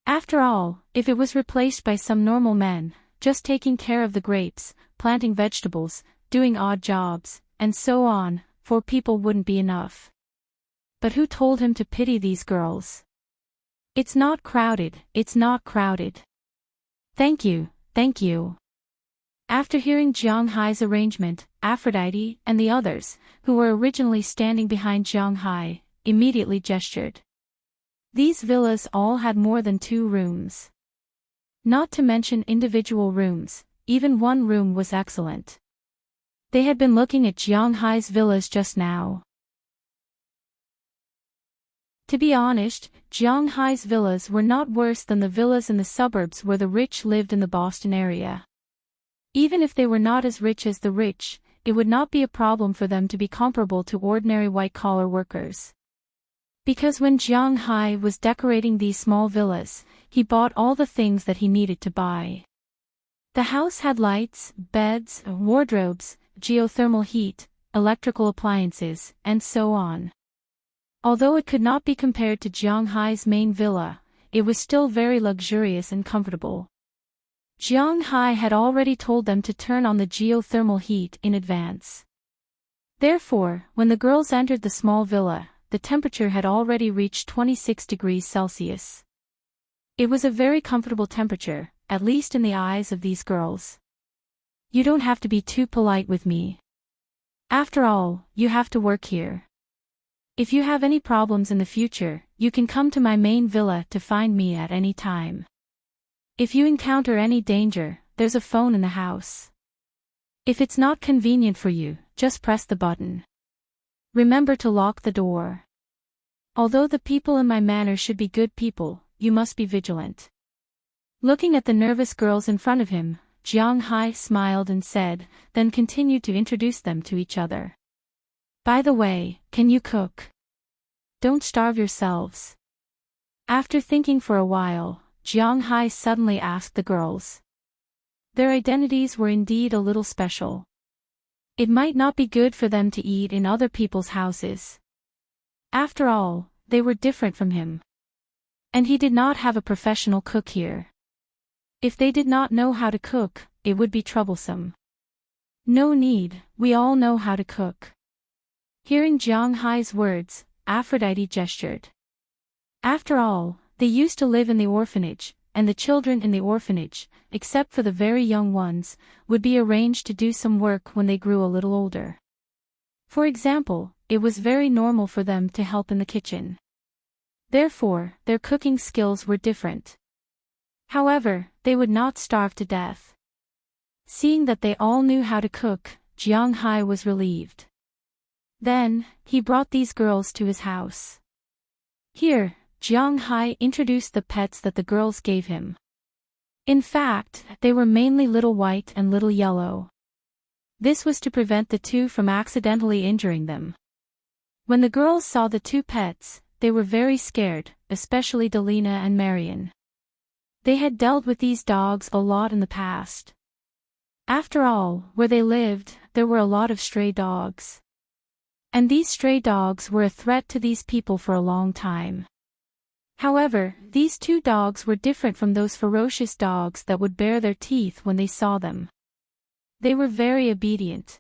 After all, if it was replaced by some normal men, just taking care of the grapes, planting vegetables, doing odd jobs, and so on, 4 people wouldn't be enough. But who told him to pity these girls? It's not crowded, it's not crowded. Thank you, thank you. After hearing Jiang Hai's arrangement, Aphrodite and the others, who were originally standing behind Jiang Hai, immediately gestured. These villas all had more than 2 rooms. Not to mention individual rooms, even one room was excellent. They had been looking at Jiang Hai's villas just now. To be honest, Jiang Hai's villas were not worse than the villas in the suburbs where the rich lived in the Boston area. Even if they were not as rich as the rich, it would not be a problem for them to be comparable to ordinary white-collar workers. Because when Jiang Hai was decorating these small villas, he bought all the things that he needed to buy. The house had lights, beds, wardrobes, geothermal heat, electrical appliances, and so on. Although it could not be compared to Jiang Hai's main villa, it was still very luxurious and comfortable. Jiang Hai had already told them to turn on the geothermal heat in advance. Therefore, when the girls entered the small villa, the temperature had already reached 26 degrees Celsius. It was a very comfortable temperature, at least in the eyes of these girls. You don't have to be too polite with me. After all, you have to work here. If you have any problems in the future, you can come to my main villa to find me at any time. If you encounter any danger, there's a phone in the house. If it's not convenient for you, just press the button. Remember to lock the door. Although the people in my manor should be good people, you must be vigilant. Looking at the nervous girls in front of him, Jiang Hai smiled and said, then continued to introduce them to each other. By the way, can you cook? Don't starve yourselves. After thinking for a while, Jiang Hai suddenly asked the girls. Their identities were indeed a little special. It might not be good for them to eat in other people's houses. After all, they were different from him. And he did not have a professional cook here. If they did not know how to cook, it would be troublesome. No need, we all know how to cook. Hearing Jiang Hai's words, Aphrodite gestured. After all, they used to live in the orphanage, and the children in the orphanage, except for the very young ones, would be arranged to do some work when they grew a little older. For example, it was very normal for them to help in the kitchen. Therefore, their cooking skills were different. However, they would not starve to death. Seeing that they all knew how to cook, Jiang Hai was relieved. Then, he brought these girls to his house. Here, Jiang Hai introduced the pets that the girls gave him. In fact, they were mainly Little White and Little Yellow. This was to prevent the 2 from accidentally injuring them. When the girls saw the 2 pets, they were very scared, especially Delina and Marion. They had dealt with these dogs a lot in the past. After all, where they lived, there were a lot of stray dogs. And these stray dogs were a threat to these people for a long time. However, these 2 dogs were different from those ferocious dogs that would bare their teeth when they saw them. They were very obedient.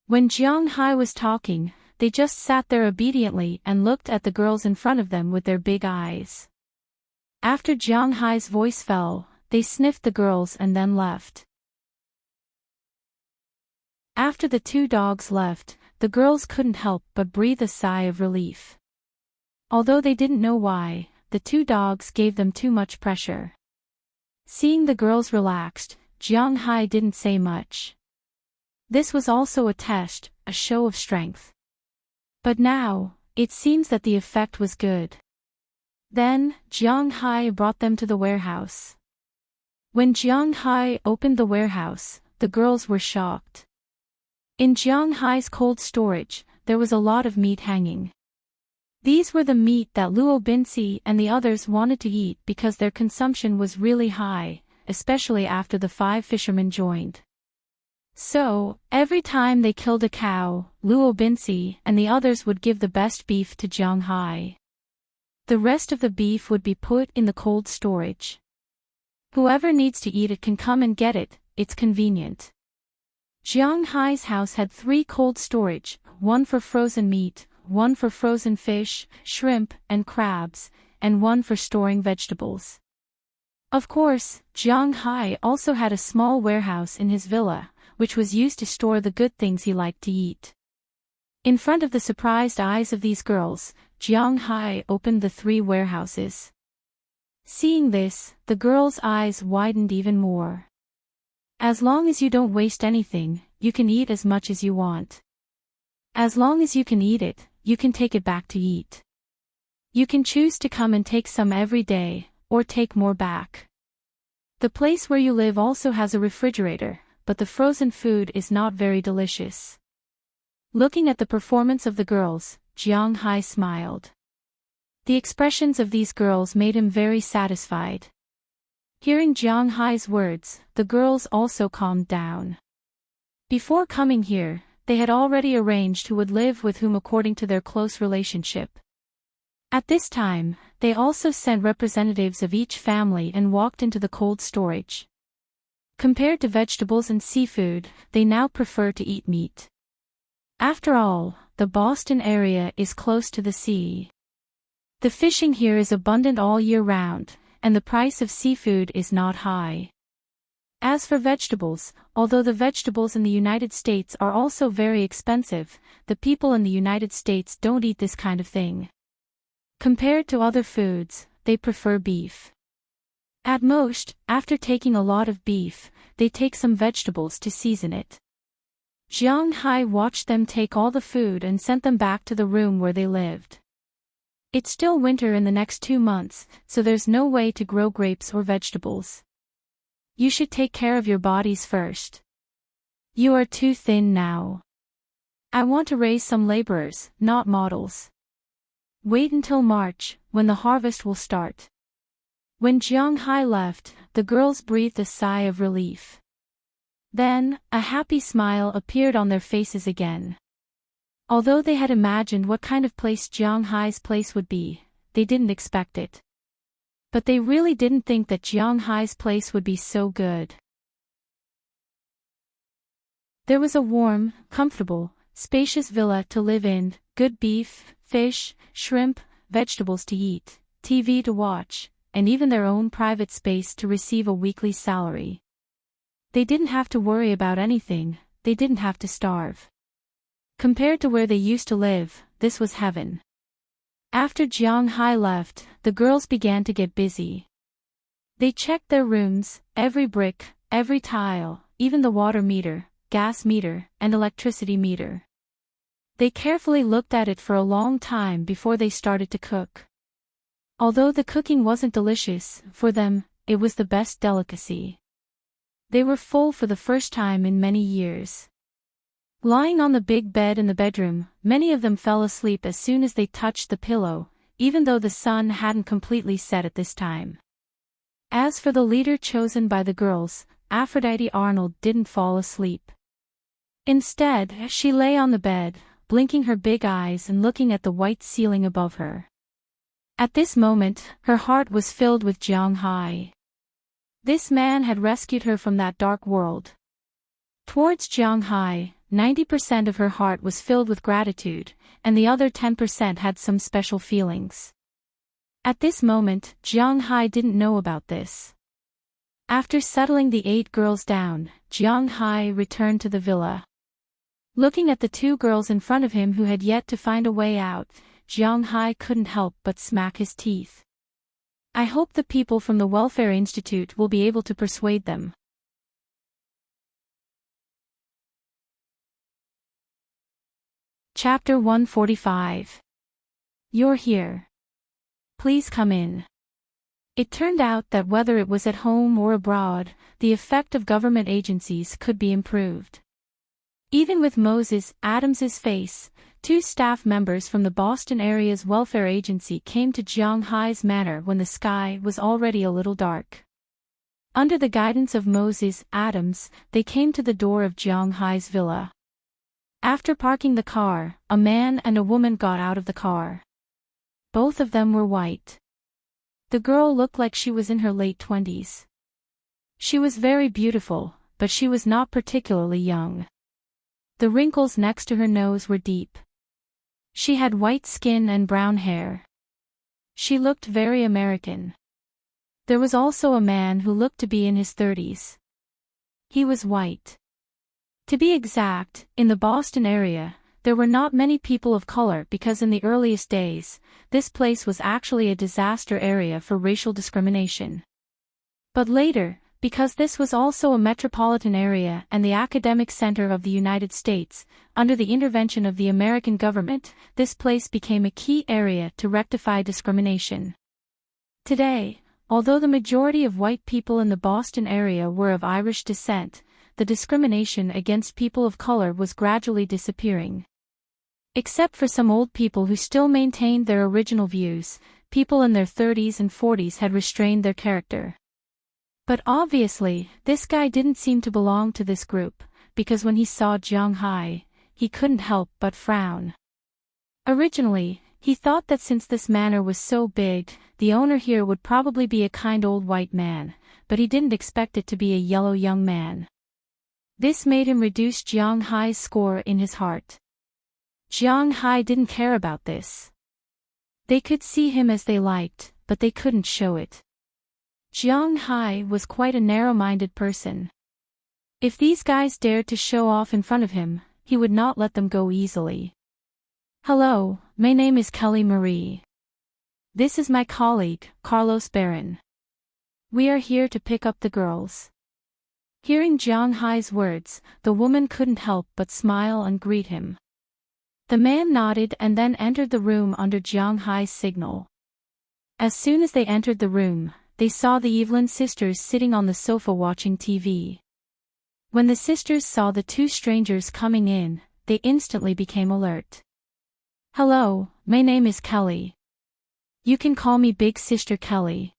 When Jiang Hai was talking, they just sat there obediently and looked at the girls in front of them with their big eyes. After Jiang Hai's voice fell, they sniffed the girls and then left. After the 2 dogs left, the girls couldn't help but breathe a sigh of relief. Although they didn't know why, the two dogs gave them too much pressure. Seeing the girls relaxed, Jiang Hai didn't say much. This was also a test, a show of strength. But now, it seems that the effect was good. Then, Jiang Hai brought them to the warehouse. When Jiang Hai opened the warehouse, the girls were shocked. In Jiang Hai's cold storage, there was a lot of meat hanging. These were the meat that Luo Binci and the others wanted to eat because their consumption was really high, especially after the 5 fishermen joined. So, every time they killed a cow, Luo Binci and the others would give the best beef to Jiang Hai. The rest of the beef would be put in the cold storage. Whoever needs to eat it can come and get it, it's convenient. Jiang Hai's house had 3 cold storage, one for frozen meat, one for frozen fish, shrimp, and crabs, and one for storing vegetables. Of course, Jiang Hai also had a small warehouse in his villa, which was used to store the good things he liked to eat. In front of the surprised eyes of these girls, Jiang Hai opened the 3 warehouses. Seeing this, the girls' eyes widened even more. As long as you don't waste anything, you can eat as much as you want. As long as you can eat it, you can take it back to eat. You can choose to come and take some every day, or take more back. The place where you live also has a refrigerator, but the frozen food is not very delicious. Looking at the performance of the girls, Jiang Hai smiled. The expressions of these girls made him very satisfied. Hearing Jiang Hai's words, the girls also calmed down. Before coming here, they had already arranged who would live with whom according to their close relationship. At this time, they also sent representatives of each family and walked into the cold storage. Compared to vegetables and seafood, they now prefer to eat meat. After all, the Boston area is close to the sea. The fishing here is abundant all year round, and the price of seafood is not high. As for vegetables, although the vegetables in the United States are also very expensive, the people in the United States don't eat this kind of thing. Compared to other foods, they prefer beef. At most, after taking a lot of beef, they take some vegetables to season it. Jiang Hai watched them take all the food and sent them back to the room where they lived. It's still winter in the next 2 months, so there's no way to grow grapes or vegetables. You should take care of your bodies first. You are too thin now. I want to raise some laborers, not models. Wait until March, when the harvest will start. When Jiang Hai left, the girls breathed a sigh of relief. Then, a happy smile appeared on their faces again. Although they had imagined what kind of place Jiang Hai's place would be, they didn't expect it. But they really didn't think that Jiang Hai's place would be so good. There was a warm, comfortable, spacious villa to live in, good beef, fish, shrimp, vegetables to eat, TV to watch, and even their own private space to receive a weekly salary. They didn't have to worry about anything, they didn't have to starve. Compared to where they used to live, this was heaven. After Jiang Hai left, the girls began to get busy. They checked their rooms, every brick, every tile, even the water meter, gas meter, and electricity meter. They carefully looked at it for a long time before they started to cook. Although the cooking wasn't delicious, for them, it was the best delicacy. They were full for the first time in many years. Lying on the big bed in the bedroom, many of them fell asleep as soon as they touched the pillow, even though the sun hadn't completely set at this time. As for the leader chosen by the girls, Aphrodite Arnold didn't fall asleep. Instead, she lay on the bed, blinking her big eyes and looking at the white ceiling above her. At this moment, her heart was filled with Jiang Hai. This man had rescued her from that dark world. Towards Jiang Hai, 90% of her heart was filled with gratitude, and the other 10% had some special feelings. At this moment, Jiang Hai didn't know about this. After settling the 8 girls down, Jiang Hai returned to the villa. Looking at the 2 girls in front of him who had yet to find a way out, Jiang Hai couldn't help but smack his teeth. I hope the people from the Welfare Institute will be able to persuade them. Chapter 145. You're here. Please come in. It turned out that whether it was at home or abroad, the effect of government agencies could be improved. Even with Moses Adams's face, 2 staff members from the Boston area's welfare agency came to Jiang Hai's manor when the sky was already a little dark. Under the guidance of Moses Adams, they came to the door of Jiang Hai's villa. After parking the car, a man and a woman got out of the car. Both of them were white. The girl looked like she was in her late 20s. She was very beautiful, but she was not particularly young. The wrinkles next to her nose were deep. She had white skin and brown hair. She looked very American. There was also a man who looked to be in his 30s. He was white. To be exact, in the Boston area, there were not many people of color because in the earliest days, this place was actually a disaster area for racial discrimination. But later, because this was also a metropolitan area and the academic center of the United States, under the intervention of the American government, this place became a key area to rectify discrimination. Today, although the majority of white people in the Boston area were of Irish descent, the discrimination against people of color was gradually disappearing. Except for some old people who still maintained their original views, people in their 30s and 40s had restrained their character. But obviously, this guy didn't seem to belong to this group, because when he saw Jiang Hai, he couldn't help but frown. Originally, he thought that since this manor was so big, the owner here would probably be a kind old white man, but he didn't expect it to be a yellow young man. This made him reduce Jiang Hai's score in his heart. Jiang Hai didn't care about this. They could see him as they liked, but they couldn't show it. Jiang Hai was quite a narrow-minded person. If these guys dared to show off in front of him, he would not let them go easily. Hello, my name is Kelly Marie. This is my colleague, Carlos Barron. We are here to pick up the girls. Hearing Jiang Hai's words, the woman couldn't help but smile and greet him. The man nodded and then entered the room under Jiang Hai's signal. As soon as they entered the room, they saw the Evelyn sisters sitting on the sofa watching TV. When the sisters saw the 2 strangers coming in, they instantly became alert. Hello, my name is Kelly. You can call me Big Sister Kelly.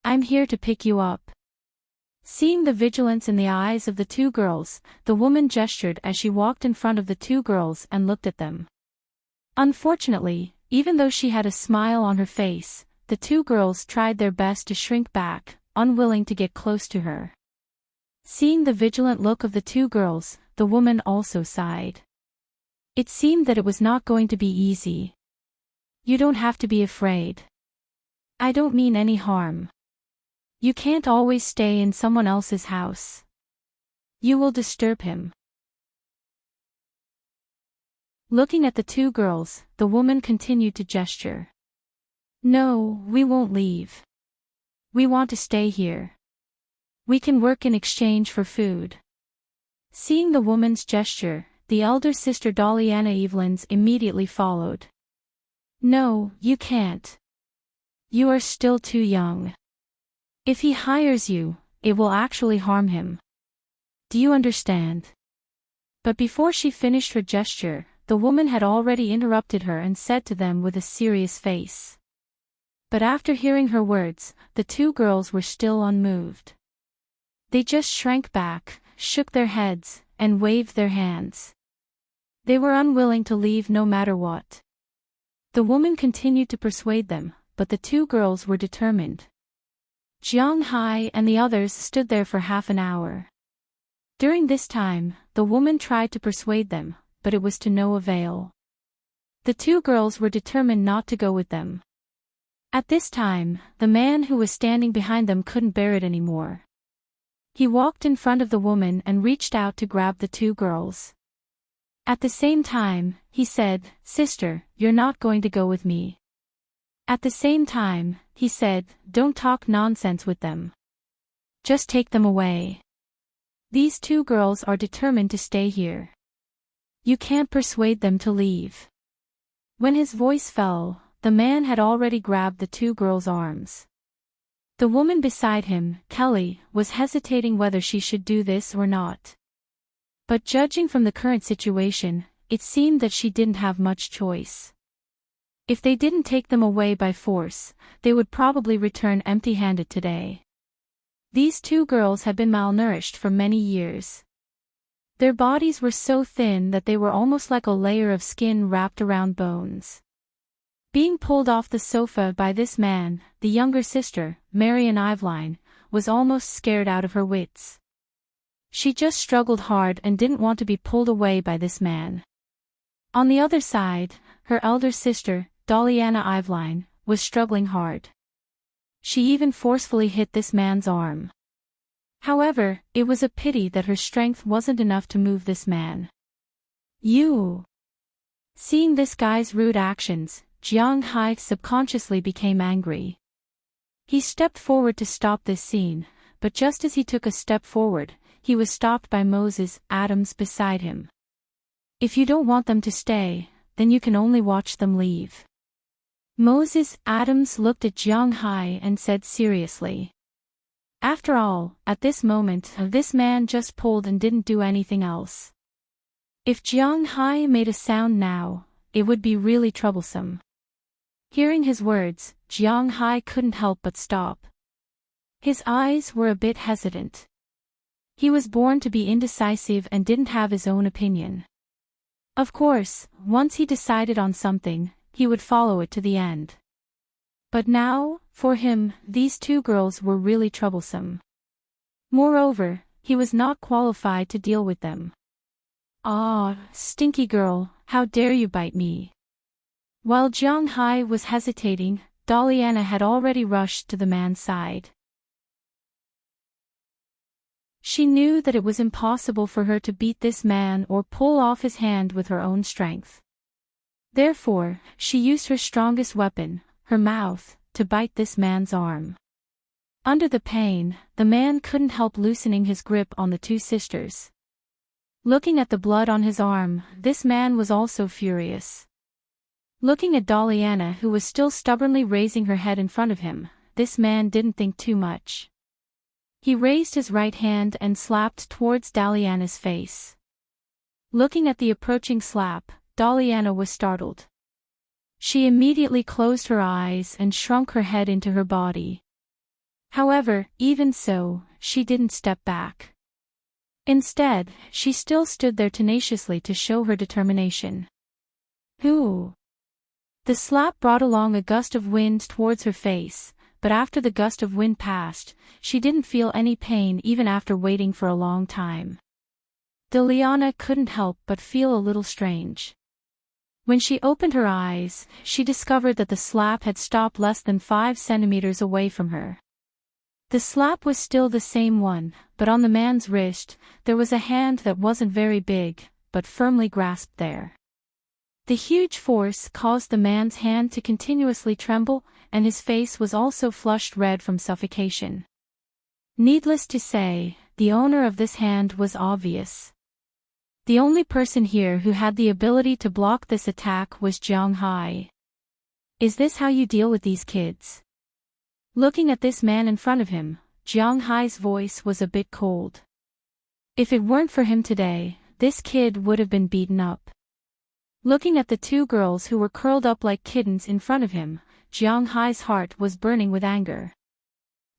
I'm here to pick you up. Seeing the vigilance in the eyes of the 2 girls, the woman gestured as she walked in front of the 2 girls and looked at them. Unfortunately, even though she had a smile on her face, the 2 girls tried their best to shrink back, unwilling to get close to her. Seeing the vigilant look of the 2 girls, the woman also sighed. It seemed that it was not going to be easy. You don't have to be afraid. I don't mean any harm. You can't always stay in someone else's house. You will disturb him. Looking at the 2 girls, the woman continued to gesture. No, we won't leave. We want to stay here. We can work in exchange for food. Seeing the woman's gesture, the elder sister Dollyana Evelyn's immediately followed. No, you can't. You are still too young. If he hires you, it will actually harm him. Do you understand? But before she finished her gesture, the woman had already interrupted her and said to them with a serious face. But after hearing her words, the 2 girls were still unmoved. They just shrank back, shook their heads, and waved their hands. They were unwilling to leave no matter what. The woman continued to persuade them, but the 2 girls were determined. Jiang Hai and the others stood there for half an hour. During this time, the woman tried to persuade them, but it was to no avail. The 2 girls were determined not to go with them. At this time, the man who was standing behind them couldn't bear it anymore. He walked in front of the woman and reached out to grab the 2 girls. At the same time, he said, "Sister, you're not going to go with me." At the same time, he said, "Don't talk nonsense with them. Just take them away. These two girls are determined to stay here. You can't persuade them to leave." When his voice fell, the man had already grabbed the two girls' arms. The woman beside him, Kelly, was hesitating whether she should do this or not. But judging from the current situation, it seemed that she didn't have much choice. If they didn't take them away by force, they would probably return empty-handed today. These two girls had been malnourished for many years. Their bodies were so thin that they were almost like a layer of skin wrapped around bones. Being pulled off the sofa by this man, the younger sister, Marian Iveline, was almost scared out of her wits. She just struggled hard and didn't want to be pulled away by this man. On the other side, her elder sister, Doliana Iveline, was struggling hard. She even forcefully hit this man's arm. However, it was a pity that her strength wasn't enough to move this man. "You!" Seeing this guy's rude actions, Jiang Hai subconsciously became angry. He stepped forward to stop this scene, but just as he took a step forward, he was stopped by Moses Adams beside him. "If you don't want them to stay, then you can only watch them leave." Moses Adams looked at Jiang Hai and said seriously. After all, at this moment, this man just pulled and didn't do anything else. If Jiang Hai made a sound now, it would be really troublesome. Hearing his words, Jiang Hai couldn't help but stop. His eyes were a bit hesitant. He was born to be indecisive and didn't have his own opinion. Of course, once he decided on something, he would follow it to the end. But now, for him, these two girls were really troublesome. Moreover, he was not qualified to deal with them. "Ah, stinky girl, how dare you bite me?" While Jiang Hai was hesitating, Doliana had already rushed to the man's side. She knew that it was impossible for her to beat this man or pull off his hand with her own strength. Therefore, she used her strongest weapon, her mouth, to bite this man's arm. Under the pain, the man couldn't help loosening his grip on the two sisters. Looking at the blood on his arm, this man was also furious. Looking at Doliana, who was still stubbornly raising her head in front of him, this man didn't think too much. He raised his right hand and slapped towards Doliana's face. Looking at the approaching slap, Doliana was startled. She immediately closed her eyes and shrunk her head into her body. However, even so, she didn't step back. Instead, she still stood there tenaciously to show her determination. "Who?" The slap brought along a gust of wind towards her face, but after the gust of wind passed, she didn't feel any pain even after waiting for a long time. Doliana couldn't help but feel a little strange. When she opened her eyes, she discovered that the slap had stopped less than 5 centimeters away from her. The slap was still the same one, but on the man's wrist, there was a hand that wasn't very big, but firmly grasped there. The huge force caused the man's hand to continuously tremble, and his face was also flushed red from suffocation. Needless to say, the owner of this hand was obvious. The only person here who had the ability to block this attack was Jiang Hai. "Is this how you deal with these kids?" Looking at this man in front of him, Jiang Hai's voice was a bit cold. If it weren't for him today, this kid would have been beaten up. Looking at the two girls who were curled up like kittens in front of him, Jiang Hai's heart was burning with anger.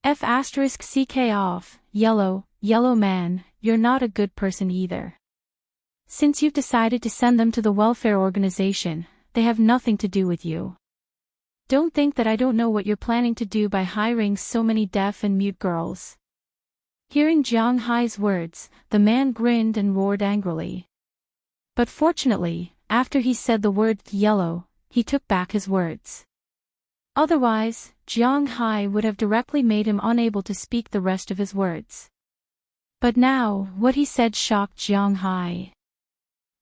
F***ck off, yellow man, you're not a good person either. Since you've decided to send them to the welfare organization, they have nothing to do with you. Don't think that I don't know what you're planning to do by hiring so many deaf and mute girls. Hearing Jiang Hai's words, the man grinned and roared angrily. But fortunately, after he said the word yellow, he took back his words. Otherwise, Jiang Hai would have directly made him unable to speak the rest of his words. But now, what he said shocked Jiang Hai.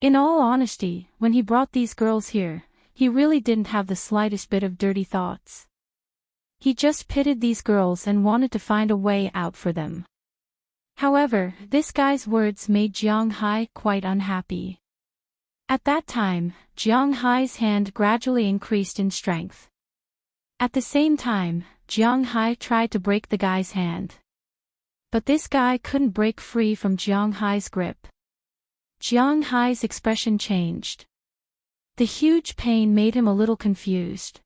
In all honesty, when he brought these girls here, he really didn't have the slightest bit of dirty thoughts. He just pitied these girls and wanted to find a way out for them. However, this guy's words made Jiang Hai quite unhappy. At that time, Jiang Hai's hand gradually increased in strength. At the same time, Jiang Hai tried to break the guy's hand. But this guy couldn't break free from Jiang Hai's grip. Jiang Hai's expression changed. The huge pain made him a little confused.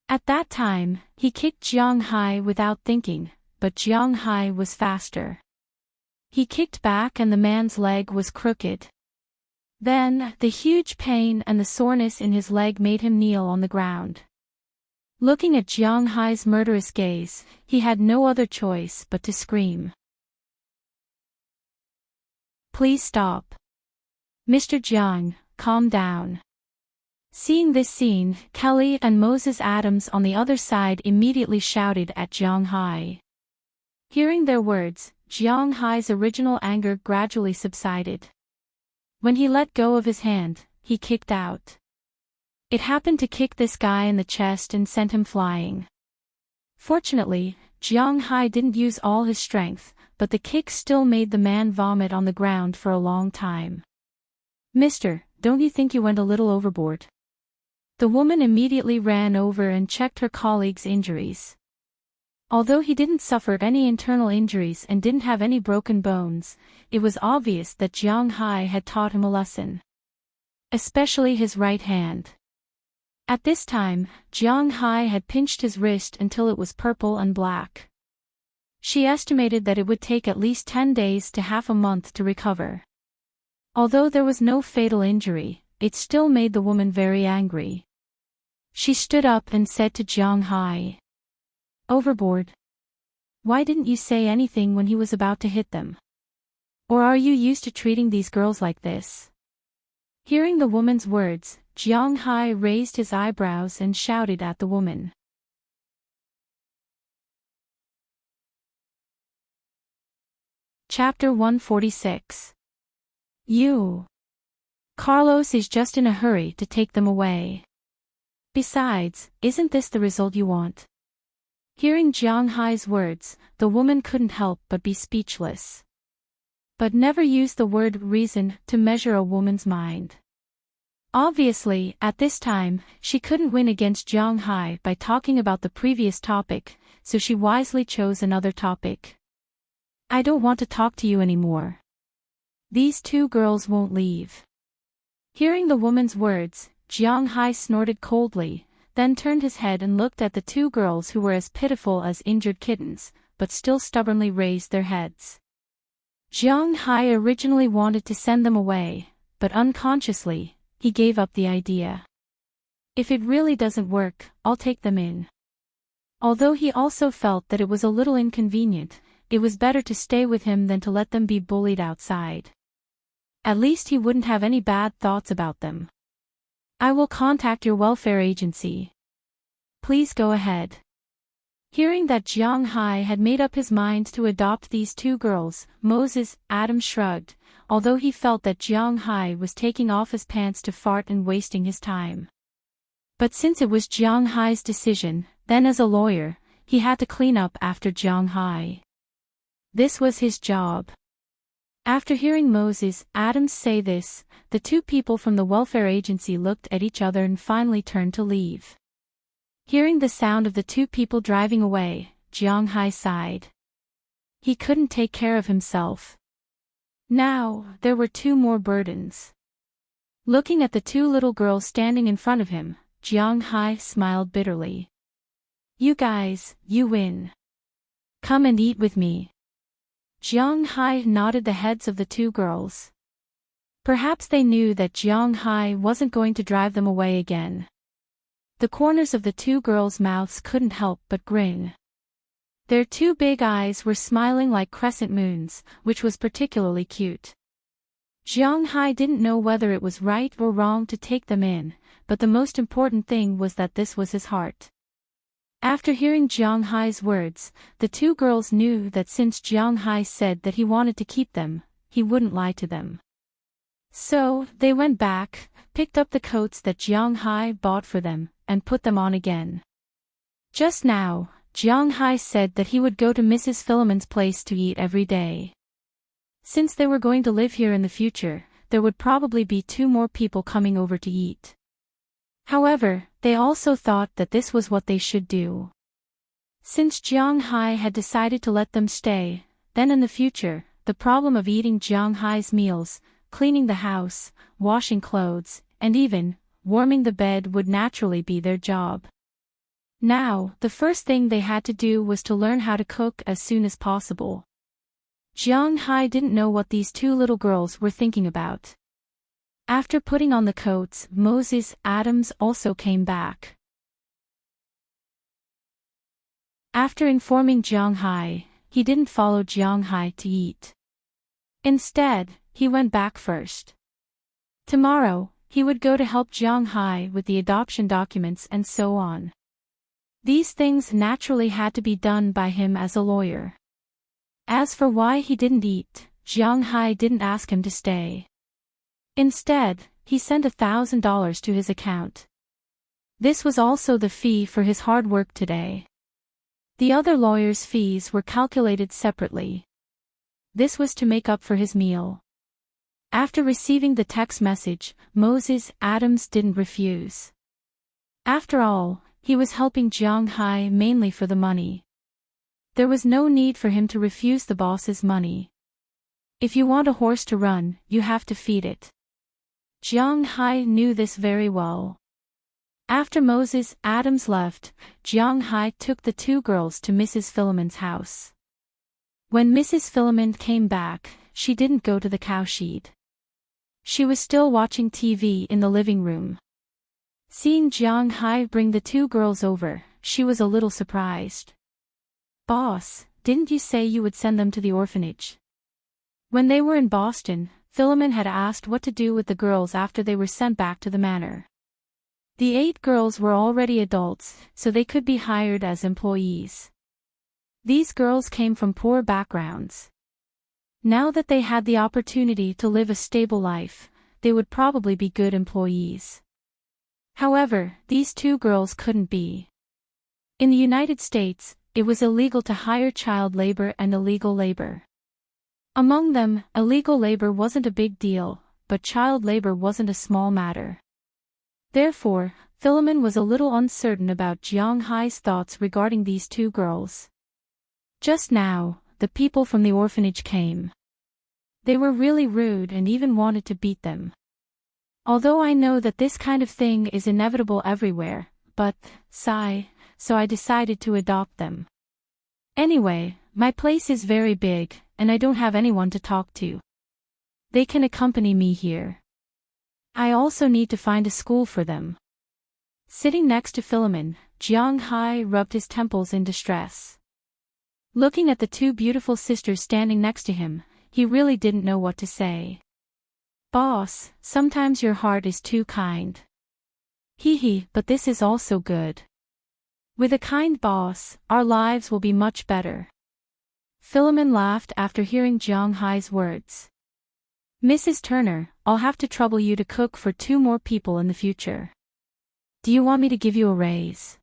At that time, he kicked Jiang Hai without thinking, but Jiang Hai was faster. He kicked back and the man's leg was crooked. Then, the huge pain and the soreness in his leg made him kneel on the ground. Looking at Jiang Hai's murderous gaze, he had no other choice but to scream. "Please stop. Mr. Jiang, calm down." Seeing this scene, Kelly and Moses Adams on the other side immediately shouted at Jiang Hai. Hearing their words, Jiang Hai's original anger gradually subsided. When he let go of his hand, he kicked out. It happened to kick this guy in the chest and sent him flying. Fortunately, Jiang Hai didn't use all his strength, but the kick still made the man vomit on the ground for a long time. "Mister, don't you think you went a little overboard?" The woman immediately ran over and checked her colleague's injuries. Although he didn't suffer any internal injuries and didn't have any broken bones, it was obvious that Jiang Hai had taught him a lesson. Especially his right hand. At this time, Jiang Hai had pinched his wrist until it was purple and black. She estimated that it would take at least 10 days to half a month to recover. Although there was no fatal injury, it still made the woman very angry. She stood up and said to Jiang Hai, "Overboard? Why didn't you say anything when he was about to hit them? Or are you used to treating these girls like this?" Hearing the woman's words, Jiang Hai raised his eyebrows and shouted at the woman. Chapter 146. Carlos is just in a hurry to take them away. Besides, isn't this the result you want? Hearing Jiang Hai's words, the woman couldn't help but be speechless. But never use the word reason to measure a woman's mind. Obviously, at this time, she couldn't win against Jiang Hai by talking about the previous topic, so she wisely chose another topic. "I don't want to talk to you anymore. These two girls won't leave." Hearing the woman's words, Jiang Hai snorted coldly, then turned his head and looked at the two girls who were as pitiful as injured kittens, but still stubbornly raised their heads. Jiang Hai originally wanted to send them away, but unconsciously, he gave up the idea. "If it really doesn't work, I'll take them in." Although he also felt that it was a little inconvenient, it was better to stay with him than to let them be bullied outside. At least he wouldn't have any bad thoughts about them. "I will contact your welfare agency. Please go ahead." Hearing that Jiang Hai had made up his mind to adopt these two girls, Moses Adams shrugged, although he felt that Jiang Hai was taking off his pants to fart and wasting his time. But since it was Jiang Hai's decision, then as a lawyer, he had to clean up after Jiang Hai. This was his job. After hearing Moses Adams say this, the two people from the welfare agency looked at each other and finally turned to leave. Hearing the sound of the two people driving away, Jiang Hai sighed. He couldn't take care of himself. Now, there were two more burdens. Looking at the two little girls standing in front of him, Jiang Hai smiled bitterly. "You guys, you win. Come and eat with me." Jiang Hai nodded the heads of the two girls. Perhaps they knew that Jiang Hai wasn't going to drive them away again. The corners of the two girls' mouths couldn't help but grin. Their two big eyes were smiling like crescent moons, which was particularly cute. Jiang Hai didn't know whether it was right or wrong to take them in, but the most important thing was that this was his heart. After hearing Jiang Hai's words, the two girls knew that since Jiang Hai said that he wanted to keep them, he wouldn't lie to them. So, they went back, picked up the coats that Jiang Hai bought for them, and put them on again. Just now, Jiang Hai said that he would go to Mrs. Philemon's place to eat every day. Since they were going to live here in the future, there would probably be 2 more people coming over to eat. However, they also thought that this was what they should do. Since Jiang Hai had decided to let them stay, then in the future, the problem of eating Jiang Hai's meals, cleaning the house, washing clothes, and even warming the bed would naturally be their job. Now, the first thing they had to do was to learn how to cook as soon as possible. Jiang Hai didn't know what these 2 little girls were thinking about. After putting on the coats, Moses Adams also came back. After informing Jiang Hai, he didn't follow Jiang Hai to eat. Instead, he went back first. Tomorrow, he would go to help Jiang Hai with the adoption documents and so on. These things naturally had to be done by him as a lawyer. As for why he didn't eat, Jiang Hai didn't ask him to stay. Instead, he sent $1,000 to his account. This was also the fee for his hard work today. The other lawyers' fees were calculated separately. This was to make up for his meal. After receiving the text message, Moses Adams didn't refuse. After all, he was helping Jiang Hai mainly for the money. There was no need for him to refuse the boss's money. If you want a horse to run, you have to feed it. Jiang Hai knew this very well. After Moses Adams left, Jiang Hai took the 2 girls to Mrs. Philemon's house. When Mrs. Philemon came back, she didn't go to the cowshed. She was still watching TV in the living room. Seeing Jiang Hai bring the 2 girls over, she was a little surprised. "Boss, didn't you say you would send them to the orphanage?" When they were in Boston, Philemon had asked what to do with the girls after they were sent back to the manor. The 8 girls were already adults, so they could be hired as employees. These girls came from poor backgrounds. Now that they had the opportunity to live a stable life, they would probably be good employees. However, these 2 girls couldn't be. In the United States, it was illegal to hire child labor and illegal labor. Among them, illegal labor wasn't a big deal, but child labor wasn't a small matter. Therefore, Philemon was a little uncertain about Jiang Hai's thoughts regarding these 2 girls. Just now, the people from the orphanage came. They were really rude and even wanted to beat them. Although I know that this kind of thing is inevitable everywhere, but, so I decided to adopt them. Anyway, my place is very big, and I don't have anyone to talk to. They can accompany me here. I also need to find a school for them. Sitting next to Philemon, Jiang Hai rubbed his temples in distress. Looking at the 2 beautiful sisters standing next to him, he really didn't know what to say. "Boss, sometimes your heart is too kind." Hee, but this is also good. With a kind boss, our lives will be much better. Philemon laughed after hearing Jiang Hai's words. "Mrs. Turner, I'll have to trouble you to cook for 2 more people in the future. Do you want me to give you a raise?"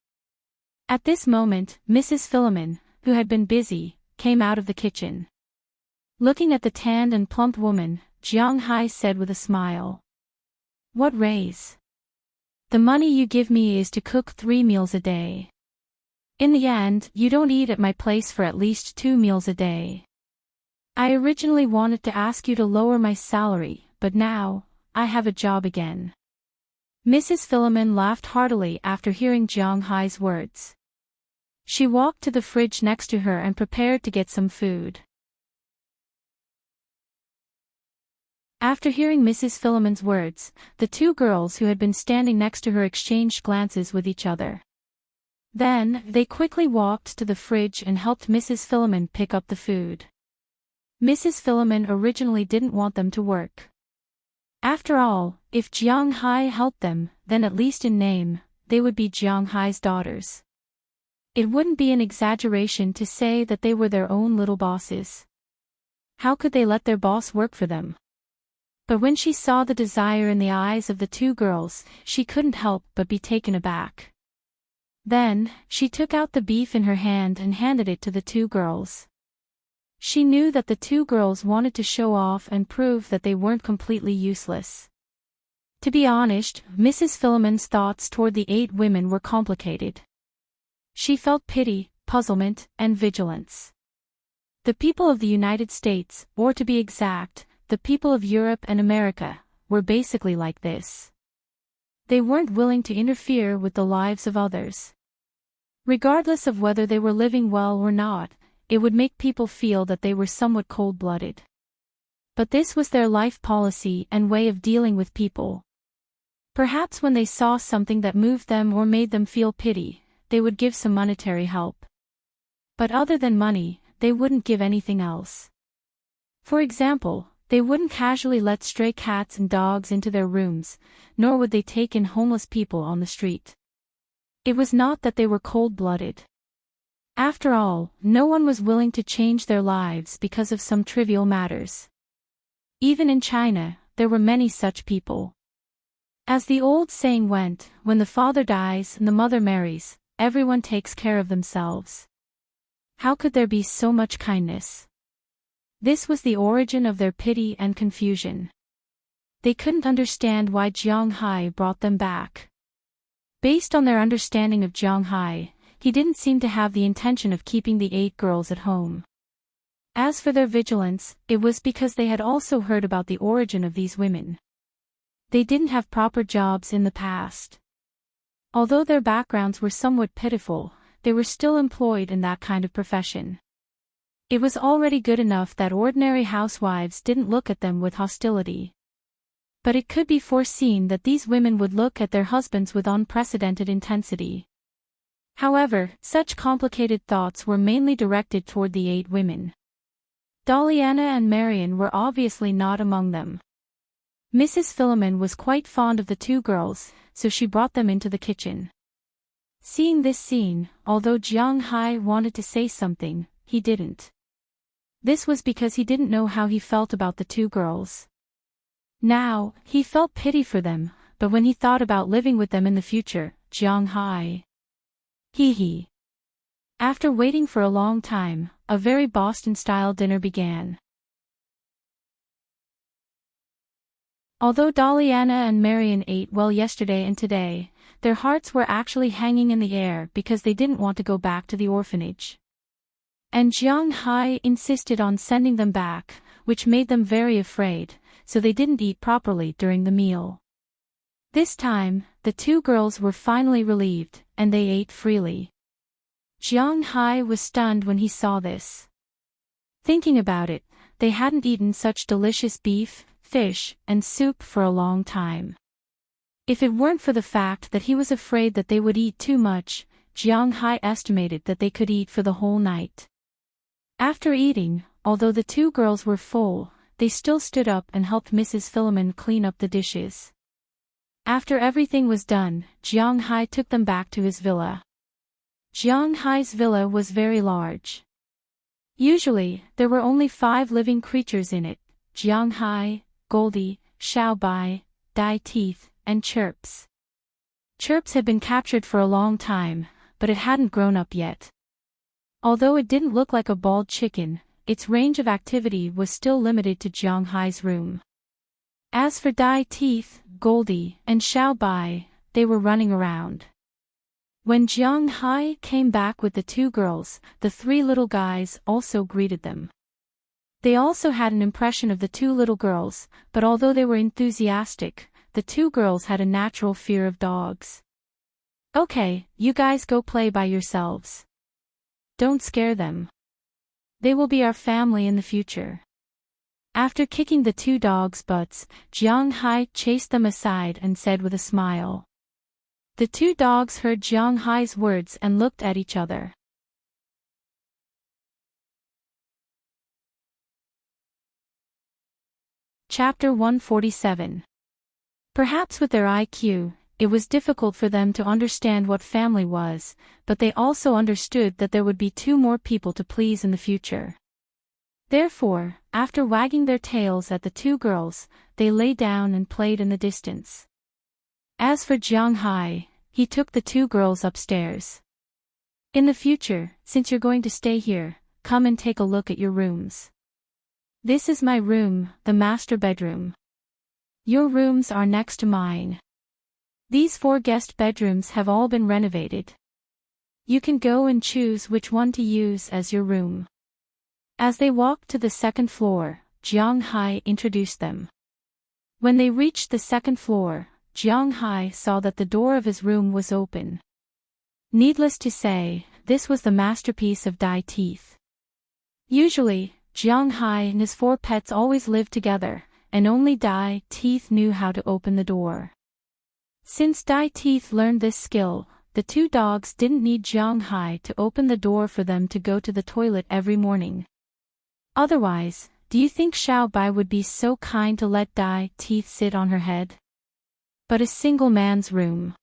At this moment, Mrs. Philemon, who had been busy, came out of the kitchen. Looking at the tanned and plump woman, Jiang Hai said with a smile. "What raise? The money you give me is to cook 3 meals a day. In the end, you don't eat at my place for at least 2 meals a day. I originally wanted to ask you to lower my salary, but now, I have a job again." Mrs. Philemon laughed heartily after hearing Jiang Hai's words. She walked to the fridge next to her and prepared to get some food. After hearing Mrs. Philemon's words, the 2 girls who had been standing next to her exchanged glances with each other. Then, they quickly walked to the fridge and helped Mrs. Philemon pick up the food. Mrs. Philemon originally didn't want them to work. After all, if Jiang Hai helped them, then at least in name, they would be Jiang Hai's daughters. It wouldn't be an exaggeration to say that they were their own little bosses. How could they let their boss work for them? But when she saw the desire in the eyes of the two girls, she couldn't help but be taken aback. Then, she took out the beef in her hand and handed it to the two girls. She knew that the two girls wanted to show off and prove that they weren't completely useless. To be honest, Mrs. Philemon's thoughts toward the 8 women were complicated. She felt pity, puzzlement, and vigilance. The people of the United States, or to be exact, the people of Europe and America, were basically like this. They weren't willing to interfere with the lives of others. Regardless of whether they were living well or not, it would make people feel that they were somewhat cold-blooded. But this was their life policy and way of dealing with people. Perhaps when they saw something that moved them or made them feel pity, they would give some monetary help. But other than money, they wouldn't give anything else. For example, they wouldn't casually let stray cats and dogs into their rooms, nor would they take in homeless people on the street. It was not that they were cold-blooded. After all, no one was willing to change their lives because of some trivial matters. Even in China, there were many such people. As the old saying went, when the father dies and the mother marries, everyone takes care of themselves. How could there be so much kindness? This was the origin of their pity and confusion. They couldn't understand why Jiang Hai brought them back. Based on their understanding of Jiang Hai, he didn't seem to have the intention of keeping the 8 girls at home. As for their vigilance, it was because they had also heard about the origin of these women. They didn't have proper jobs in the past. Although their backgrounds were somewhat pitiful, they were still employed in that kind of profession. It was already good enough that ordinary housewives didn't look at them with hostility. But it could be foreseen that these women would look at their husbands with unprecedented intensity. However, such complicated thoughts were mainly directed toward the 8 women. Doliana and Marian were obviously not among them. Mrs. Philemon was quite fond of the 2 girls, so she brought them into the kitchen. Seeing this scene, although Jiang Hai wanted to say something, he didn't. This was because he didn't know how he felt about the 2 girls. Now, he felt pity for them, but when he thought about living with them in the future, Jiang Hai. Hee. After waiting for a long time, a very Boston-style dinner began. Although Doliana and Marian ate well yesterday and today, their hearts were actually hanging in the air because they didn't want to go back to the orphanage. And Jiang Hai insisted on sending them back, which made them very afraid, so they didn't eat properly during the meal. This time, the 2 girls were finally relieved, and they ate freely. Jiang Hai was stunned when he saw this. Thinking about it, they hadn't eaten such delicious beef, fish, and soup for a long time. If it weren't for the fact that he was afraid that they would eat too much, Jiang Hai estimated that they could eat for the whole night. After eating, although the 2 girls were full, they still stood up and helped Mrs. Philemon clean up the dishes. After everything was done, Jiang Hai took them back to his villa. Jiang Hai's villa was very large. Usually, there were only 5 living creatures in it: Jiang Hai, Goldie, Xiao Bai, Dai Teeth, and Chirps. Chirps had been captured for a long time, but it hadn't grown up yet. Although it didn't look like a bald chicken, its range of activity was still limited to Jiang Hai's room. As for Dai Teeth, Goldie, and Xiao Bai, they were running around. When Jiang Hai came back with the 2 girls, the 3 little guys also greeted them. They also had an impression of the 2 little girls, but although they were enthusiastic, the 2 girls had a natural fear of dogs. "Okay, you guys go play by yourselves. Don't scare them. They will be our family in the future." After kicking the 2 dogs' butts, Jiang Hai chased them aside and said with a smile. The 2 dogs heard Jiang Hai's words and looked at each other. Chapter 147. Perhaps with their IQ, it was difficult for them to understand what family was, but they also understood that there would be 2 more people to please in the future. Therefore, after wagging their tails at the 2 girls, they lay down and played in the distance. As for Jiang Hai, he took the two girls upstairs. In the future, since you're going to stay here, come and take a look at your rooms. This is my room, the master bedroom. Your rooms are next to mine. These 4 guest bedrooms have all been renovated. You can go and choose which one to use as your room. As they walked to the second floor, Jiang Hai introduced them. When they reached the second floor, Jiang Hai saw that the door of his room was open. Needless to say, this was the masterpiece of Dai Teeth. Usually, Jiang Hai and his 4 pets always lived together, and only Dai Teeth knew how to open the door. Since Dai Teeth learned this skill, the 2 dogs didn't need Jiang Hai to open the door for them to go to the toilet every morning. Otherwise, do you think Xiao Bai would be so kind to let Dai Teeth sit on her head? But a single man's room.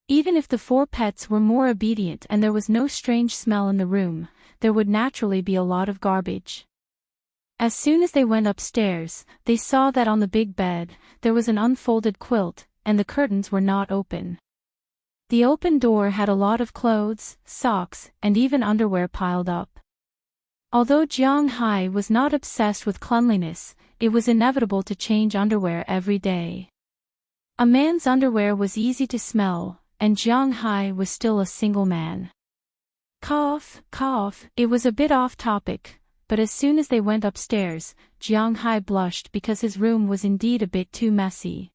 Even if the 4 pets were more obedient and there was no strange smell in the room, there would naturally be a lot of garbage. As soon as they went upstairs, they saw that on the big bed, there was an unfolded quilt, and the curtains were not open. The open door had a lot of clothes, socks, and even underwear piled up. Although Jiang Hai was not obsessed with cleanliness, it was inevitable to change underwear every day. A man's underwear was easy to smell, and Jiang Hai was still a single man. Cough, cough, it was a bit off topic, but as soon as they went upstairs, Jiang Hai blushed because his room was indeed a bit too messy.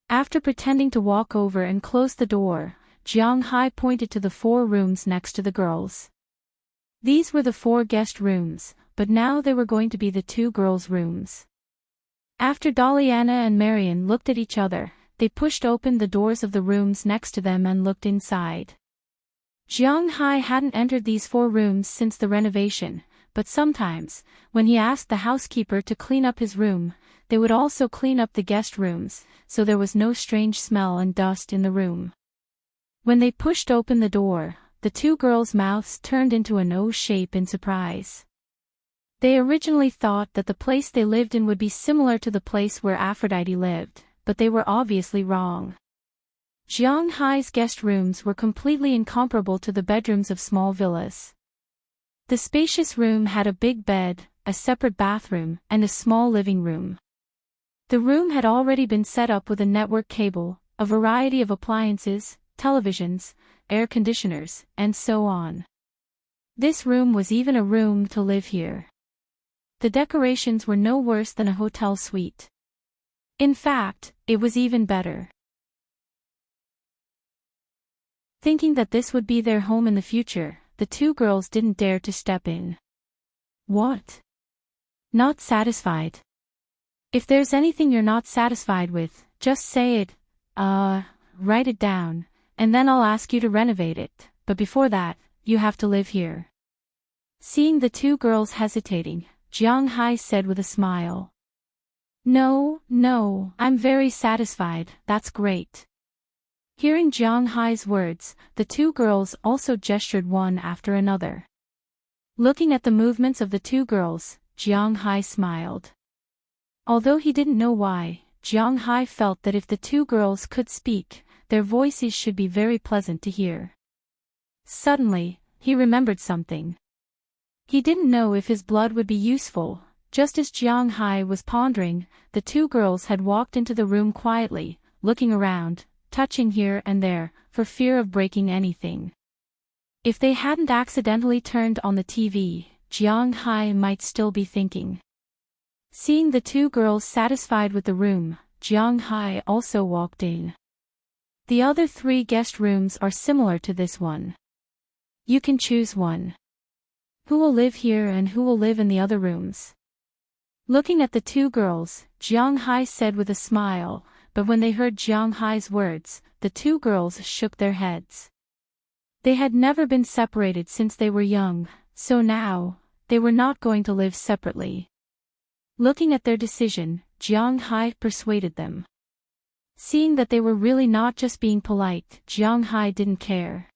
After pretending to walk over and close the door, Jiang Hai pointed to the 4 rooms next to the girls. These were the 4 guest rooms, but now they were going to be the 2 girls' rooms. After Daliana and Marian looked at each other, they pushed open the doors of the rooms next to them and looked inside. Jiang Hai hadn't entered these 4 rooms since the renovation, but sometimes, when he asked the housekeeper to clean up his room, they would also clean up the guest rooms, so there was no strange smell and dust in the room. When they pushed open the door, the 2 girls' mouths turned into an O shape in surprise. They originally thought that the place they lived in would be similar to the place where Aphrodite lived, but they were obviously wrong. Jiang Hai's guest rooms were completely incomparable to the bedrooms of small villas. The spacious room had a big bed, a separate bathroom, and a small living room. The room had already been set up with a network cable, a variety of appliances, televisions, air conditioners, and so on. This room was even a room to live here. The decorations were no worse than a hotel suite. In fact, it was even better. Thinking that this would be their home in the future, the 2 girls didn't dare to step in. What? Not satisfied? If there's anything you're not satisfied with, just say it, write it down, and then I'll ask you to renovate it, but before that, you have to live here. Seeing the 2 girls hesitating, Jiang Hai said with a smile. No, I'm very satisfied, that's great. Hearing Jiang Hai's words, the 2 girls also gestured one after another. Looking at the movements of the 2 girls, Jiang Hai smiled. Although he didn't know why, Jiang Hai felt that if the 2 girls could speak, their voices should be very pleasant to hear. Suddenly, he remembered something. He didn't know if his blood would be useful. Just as Jiang Hai was pondering, the 2 girls had walked into the room quietly, looking around, touching here and there, for fear of breaking anything. If they hadn't accidentally turned on the TV, Jiang Hai might still be thinking. Seeing the 2 girls satisfied with the room, Jiang Hai also walked in. The other 3 guest rooms are similar to this one. You can choose one. Who will live here and who will live in the other rooms? Looking at the 2 girls, Jiang Hai said with a smile, but when they heard Jiang Hai's words, the 2 girls shook their heads. They had never been separated since they were young, so now, they were not going to live separately. Looking at their decision, Jiang Hai persuaded them. Seeing that they were really not just being polite, Jiang Hai didn't care.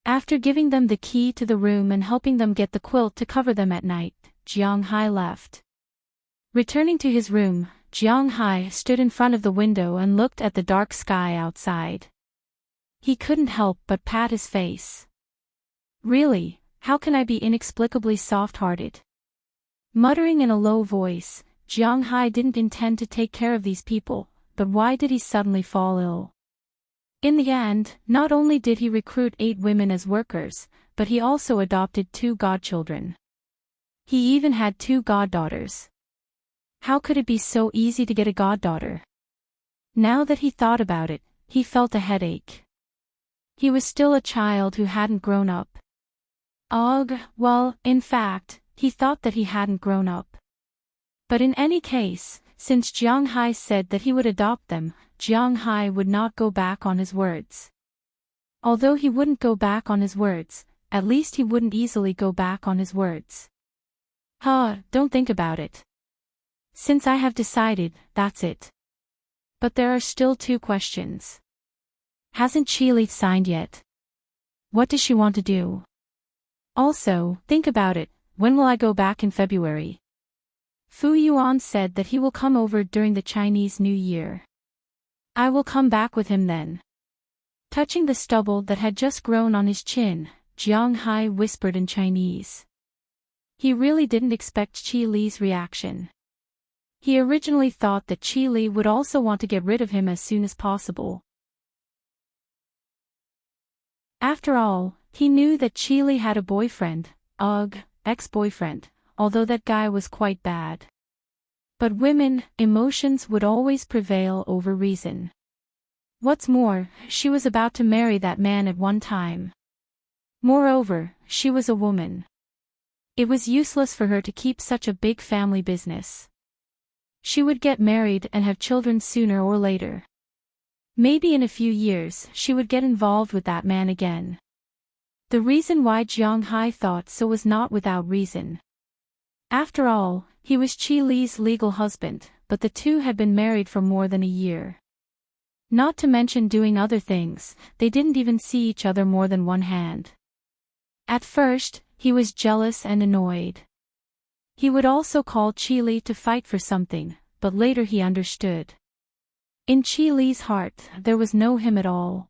After giving them the key to the room and helping them get the quilt to cover them at night, Jiang Hai left. Returning to his room, Jiang Hai stood in front of the window and looked at the dark sky outside. He couldn't help but pat his face. Really, how can I be inexplicably soft-hearted? Muttering in a low voice, Jiang Hai didn't intend to take care of these people, but why did he suddenly fall ill? In the end, not only did he recruit 8 women as workers, but he also adopted 2 godchildren. He even had 2 goddaughters. How could it be so easy to get a goddaughter? Now that he thought about it, he felt a headache. He was still a child who hadn't grown up. Well, in fact, he thought that he hadn't grown up. But in any case, since Jiang Hai said that he would adopt them, Jiang Hai would not go back on his words. Although he wouldn't go back on his words, at least he wouldn't easily go back on his words. Don't think about it. Since I have decided, that's it. But there are still 2 questions. Hasn't Qili signed yet? What does she want to do? Also, think about it, when will I go back in February? Fu Yuan said that he will come over during the Chinese New Year. I will come back with him then. Touching the stubble that had just grown on his chin, Jiang Hai whispered in Chinese. He really didn't expect Qili's reaction. He originally thought that Qili would also want to get rid of him as soon as possible. After all, he knew that Qili had a boyfriend, ex-boyfriend, although that guy was quite bad. But women, emotions would always prevail over reason. What's more, she was about to marry that man at one time. Moreover, she was a woman. It was useless for her to keep such a big family business. She would get married and have children sooner or later. Maybe in a few years she would get involved with that man again. The reason why Jiang Hai thought so was not without reason. After all, he was Qili's legal husband, but the 2 had been married for more than a year. Not to mention doing other things, they didn't even see each other more than one hand. At first, he was jealous and annoyed. He would also call Qili to fight for something, but later he understood. In Qili's heart, there was no him at all.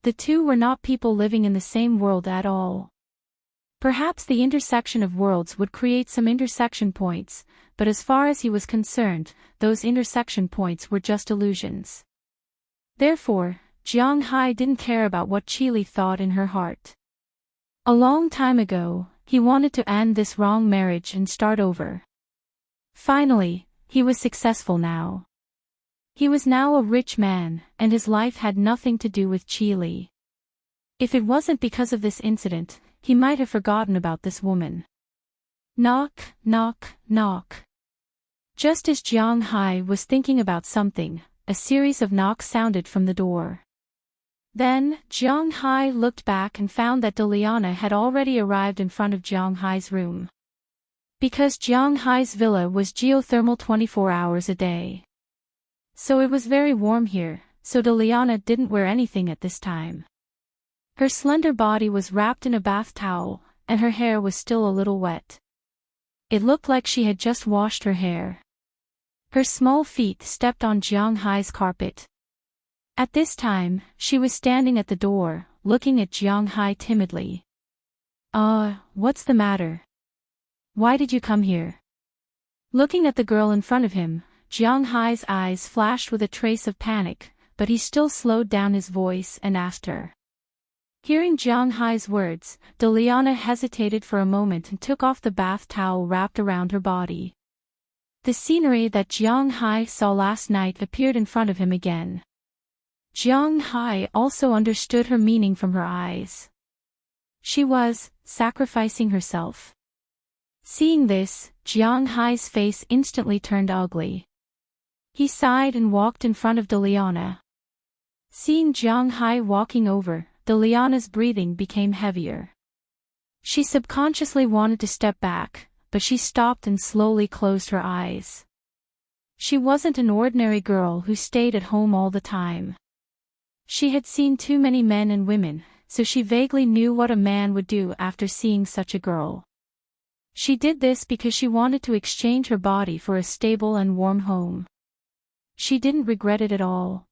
The 2 were not people living in the same world at all. Perhaps the intersection of worlds would create some intersection points, but as far as he was concerned, those intersection points were just illusions. Therefore, Jiang Hai didn't care about what Qili thought in her heart. A long time ago, he wanted to end this wrong marriage and start over. Finally, he was successful now. He was now a rich man, and his life had nothing to do with Qili. If it wasn't because of this incident, he might have forgotten about this woman. Knock, knock, knock. Just as Jiang Hai was thinking about something, a series of knocks sounded from the door. Then, Jiang Hai looked back and found that Deliana had already arrived in front of Jiang Hai's room. Because Jiang Hai's villa was geothermal 24 hours a day. So it was very warm here, so Deliana didn't wear anything at this time. Her slender body was wrapped in a bath towel, and her hair was still a little wet. It looked like she had just washed her hair. Her small feet stepped on Jiang Hai's carpet. At this time, she was standing at the door, looking at Jiang Hai timidly. What's the matter? Why did you come here? Looking at the girl in front of him, Jiang Hai's eyes flashed with a trace of panic, but he still slowed down his voice and asked her. Hearing Jiang Hai's words, Deliana hesitated for a moment and took off the bath towel wrapped around her body. The scenery that Jiang Hai saw last night appeared in front of him again. Jiang Hai also understood her meaning from her eyes. She was sacrificing herself. Seeing this, Jiang Hai's face instantly turned ugly. He sighed and walked in front of Deliana. Seeing Jiang Hai walking over, Deliana's breathing became heavier. She subconsciously wanted to step back, but she stopped and slowly closed her eyes. She wasn't an ordinary girl who stayed at home all the time. She had seen too many men and women, so she vaguely knew what a man would do after seeing such a girl. She did this because she wanted to exchange her body for a stable and warm home. She didn't regret it at all.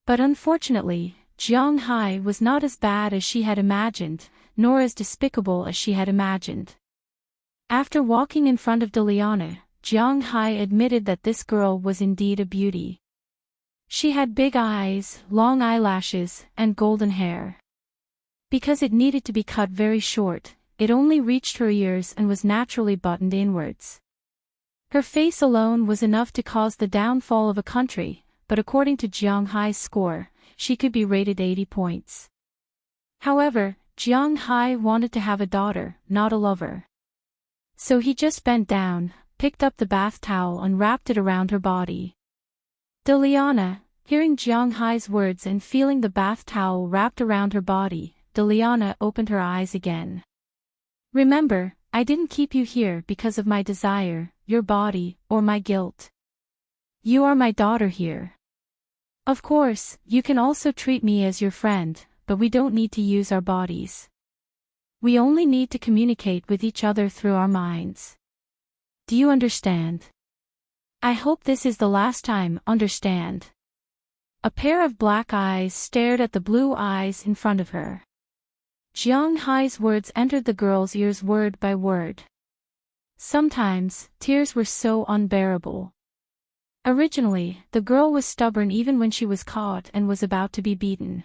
But unfortunately, Jiang Hai was not as bad as she had imagined, nor as despicable as she had imagined. After walking in front of Deliana, Jiang Hai admitted that this girl was indeed a beauty. She had big eyes, long eyelashes, and golden hair. Because it needed to be cut very short, it only reached her ears and was naturally buttoned inwards. Her face alone was enough to cause the downfall of a country, but according to Jiang Hai's score, she could be rated 80 points. However, Jiang Hai wanted to have a daughter, not a lover. So he just bent down, picked up the bath towel and wrapped it around her body. Deliana, hearing Jiang Hai's words and feeling the bath towel wrapped around her body, Deliana opened her eyes again. Remember, I didn't keep you here because of my desire, your body, or my guilt. You are my daughter here. Of course, you can also treat me as your friend, but we don't need to use our bodies. We only need to communicate with each other through our minds. Do you understand? I hope this is the last time, understand? A pair of black eyes stared at the blue eyes in front of her. Jiang Hai's words entered the girl's ears word by word. Sometimes, tears were so unbearable. Originally, the girl was stubborn even when she was caught and was about to be beaten.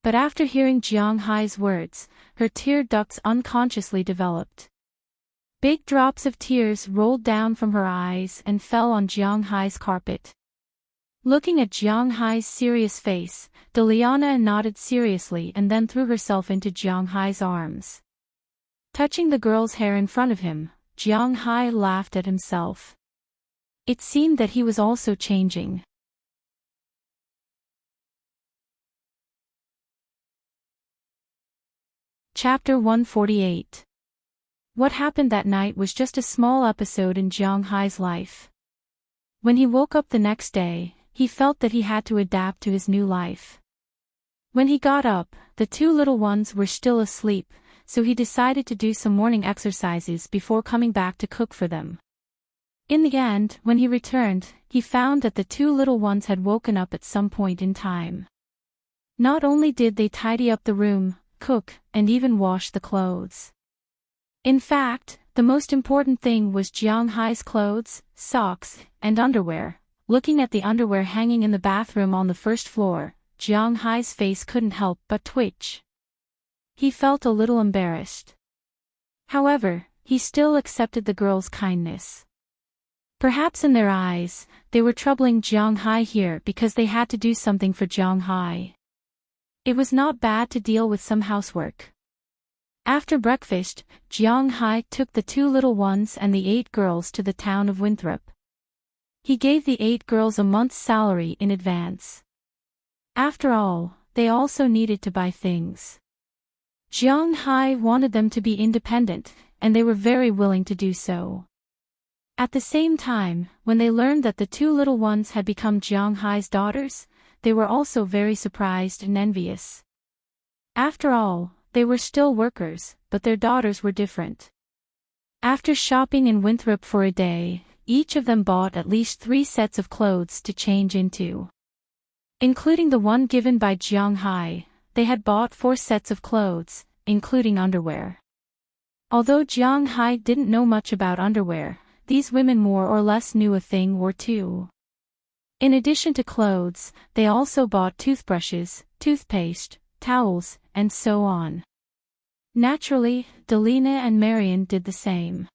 But after hearing Jiang Hai's words, her tear ducts unconsciously developed. Big drops of tears rolled down from her eyes and fell on Jiang Hai's carpet. Looking at Jiang Hai's serious face, Deliana nodded seriously and then threw herself into Jiang Hai's arms. Touching the girl's hair in front of him, Jiang Hai laughed at himself. It seemed that he was also changing. Chapter 148. What happened that night was just a small episode in Jiang Hai's life. When he woke up the next day, he felt that he had to adapt to his new life. When he got up, the two little ones were still asleep, so he decided to do some morning exercises before coming back to cook for them. In the end, when he returned, he found that the two little ones had woken up at some point in time. Not only did they tidy up the room, cook, and even wash the clothes. In fact, the most important thing was Jiang Hai's clothes, socks, and underwear. Looking at the underwear hanging in the bathroom on the first floor, Jiang Hai's face couldn't help but twitch. He felt a little embarrassed. However, he still accepted the girl's kindness. Perhaps in their eyes, they were troubling Jiang Hai here because they had to do something for Jiang Hai. It was not bad to deal with some housework. After breakfast, Jiang Hai took the two little ones and the 8 girls to the town of Winthrop. He gave the 8 girls a month's salary in advance. After all, they also needed to buy things. Jiang Hai wanted them to be independent, and they were very willing to do so. At the same time, when they learned that the two little ones had become Jiang Hai's daughters, they were also very surprised and envious. After all, they were still workers, but their daughters were different. After shopping in Winthrop for a day, each of them bought at least 3 sets of clothes to change into. Including the one given by Jiang Hai, they had bought 4 sets of clothes, including underwear. Although Jiang Hai didn't know much about underwear, these women more or less knew a thing or two. In addition to clothes, they also bought toothbrushes, toothpaste, towels, and so on. Naturally, Delina and Marion did the same.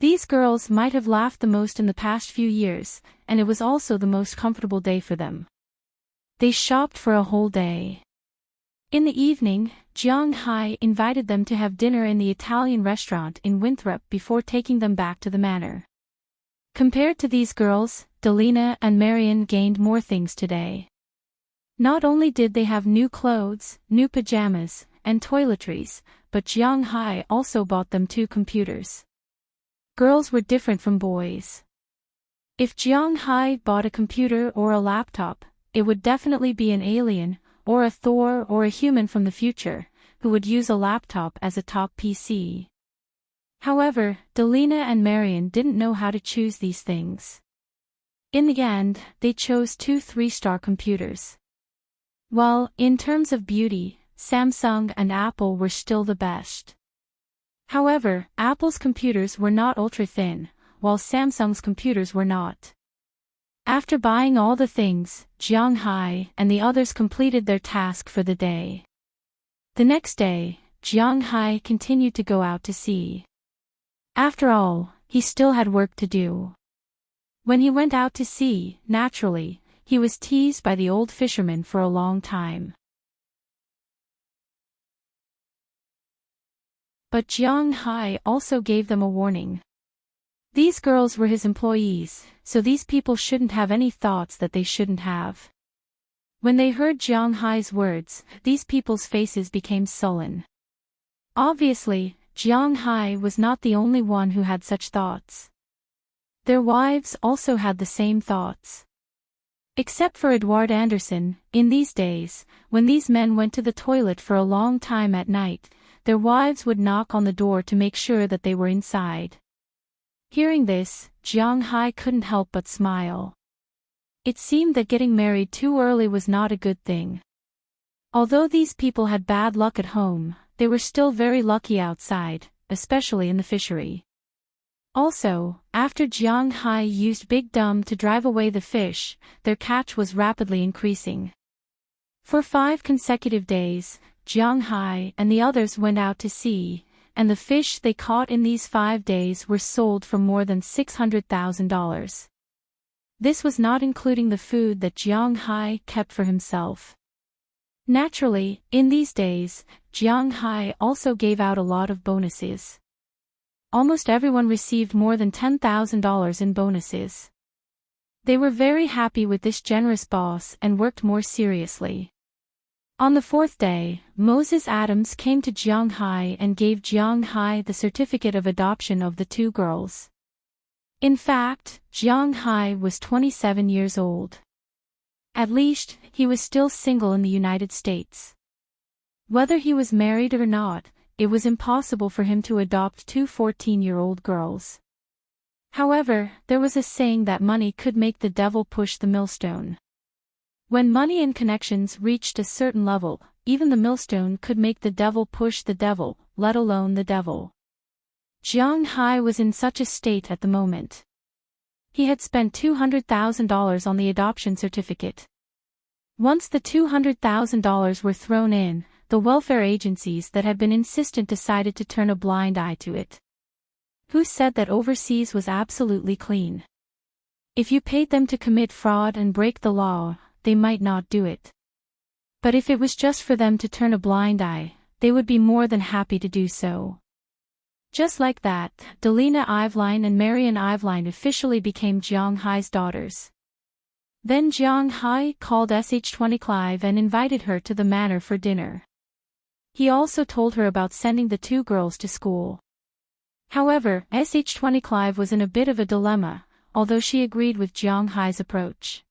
These girls might have laughed the most in the past few years, and it was also the most comfortable day for them. They shopped for a whole day. In the evening, Jiang Hai invited them to have dinner in the Italian restaurant in Winthrop before taking them back to the manor. Compared to these girls, Delina and Marion gained more things today. Not only did they have new clothes, new pajamas, and toiletries, but Jiang Hai also bought them 2 computers. Girls were different from boys. If Jiang Hai bought a computer or a laptop, it would definitely be an alien, or a Thor or a human from the future, who would use a laptop as a top PC. However, Delina and Marion didn't know how to choose these things. In the end, they chose two 3-star computers. Well, in terms of beauty, Samsung and Apple were still the best. However, Apple's computers were not ultra-thin, while Samsung's computers were not. After buying all the things, Jiang Hai and the others completed their task for the day. The next day, Jiang Hai continued to go out to sea. After all, he still had work to do. When he went out to sea, naturally, he was teased by the old fisherman for a long time. But Jiang Hai also gave them a warning. These girls were his employees, so these people shouldn't have any thoughts that they shouldn't have. When they heard Jiang Hai's words, these people's faces became sullen. Obviously, Jiang Hai was not the only one who had such thoughts. Their wives also had the same thoughts. Except for Edward Anderson, in these days, when these men went to the toilet for a long time at night, their wives would knock on the door to make sure that they were inside. Hearing this, Jiang Hai couldn't help but smile. It seemed that getting married too early was not a good thing. Although these people had bad luck at home, they were still very lucky outside, especially in the fishery. Also, after Jiang Hai used Big Dumb to drive away the fish, their catch was rapidly increasing. For 5 consecutive days, Jiang Hai and the others went out to sea, and the fish they caught in these 5 days were sold for more than $600,000. This was not including the food that Jiang Hai kept for himself. Naturally, in these days, Jiang Hai also gave out a lot of bonuses. Almost everyone received more than $10,000 in bonuses. They were very happy with this generous boss and worked more seriously. On the 4th day, Moses Adams came to Jiang Hai and gave Jiang Hai the certificate of adoption of the 2 girls. In fact, Jiang Hai was 27 years old. At least, he was still single in the United States. Whether he was married or not, it was impossible for him to adopt 2 14-year-old girls. However, there was a saying that money could make the devil push the millstone. When money and connections reached a certain level, even the millstone could make the devil push the devil, let alone the devil. Jiang Hai was in such a state at the moment. He had spent $200,000 on the adoption certificate. Once the $200,000 were thrown in, the welfare agencies that had been insistent decided to turn a blind eye to it. Who said that overseas was absolutely clean? If you paid them to commit fraud and break the law, they might not do it. But if it was just for them to turn a blind eye, they would be more than happy to do so. Just like that, Delina Iveline and Marion Iveline officially became Jiang Hai's daughters. Then Jiang Hai called SH20 Clive and invited her to the manor for dinner. He also told her about sending the 2 girls to school. However, SH20 Clive was in a bit of a dilemma, although she agreed with Jiang Hai's approach.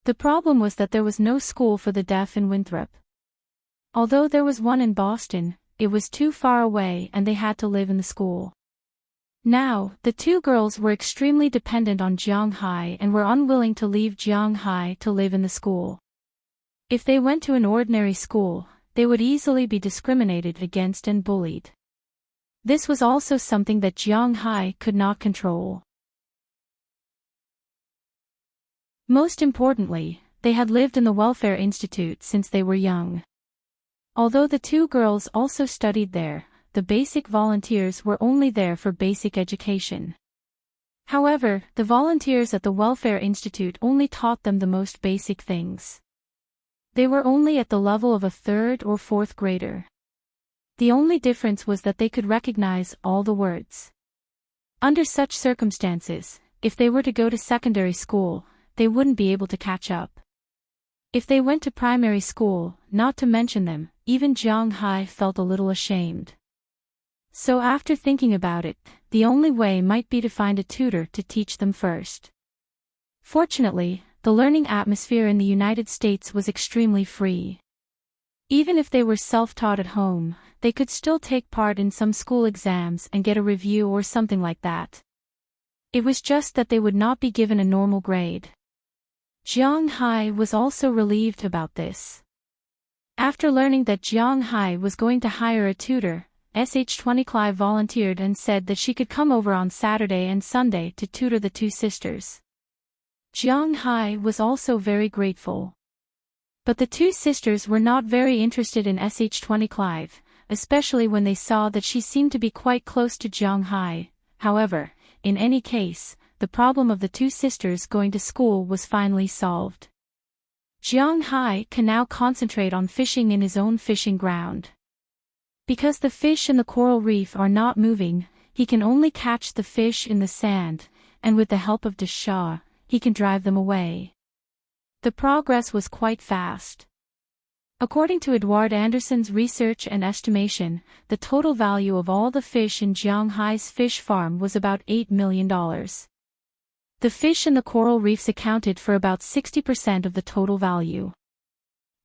The problem was that there was no school for the deaf in Winthrop. Although there was one in Boston, it was too far away and they had to live in the school. Now, the 2 girls were extremely dependent on Jiang Hai and were unwilling to leave Jiang Hai to live in the school. If they went to an ordinary school, they would easily be discriminated against and bullied. This was also something that Jiang Hai could not control. Most importantly, they had lived in the Welfare Institute since they were young. Although the 2 girls also studied there, the basic volunteers were only there for basic education. However, the volunteers at the Welfare Institute only taught them the most basic things. They were only at the level of a 3rd or 4th grader. The only difference was that they could recognize all the words. Under such circumstances, if they were to go to secondary school, they wouldn't be able to catch up. If they went to primary school, not to mention them, even Jiang Hai felt a little ashamed. So after thinking about it, the only way might be to find a tutor to teach them first. Fortunately, the learning atmosphere in the United States was extremely free. Even if they were self-taught at home, they could still take part in some school exams and get a review or something like that. It was just that they would not be given a normal grade. Jiang Hai was also relieved about this. After learning that Jiang Hai was going to hire a tutor, SH20 Clive volunteered and said that she could come over on Saturday and Sunday to tutor the two sisters. Jiang Hai was also very grateful. But the two sisters were not very interested in SH20 Clive, especially when they saw that she seemed to be quite close to Jiang Hai. However, in any case, the problem of the two sisters going to school was finally solved. Jiang Hai can now concentrate on fishing in his own fishing ground. Because the fish in the coral reef are not moving, he can only catch the fish in the sand, and with the help of Desha, he can drive them away. The progress was quite fast. According to Edward Anderson's research and estimation, the total value of all the fish in Jiang Hai's fish farm was about $8 million. The fish in the coral reefs accounted for about 60% of the total value.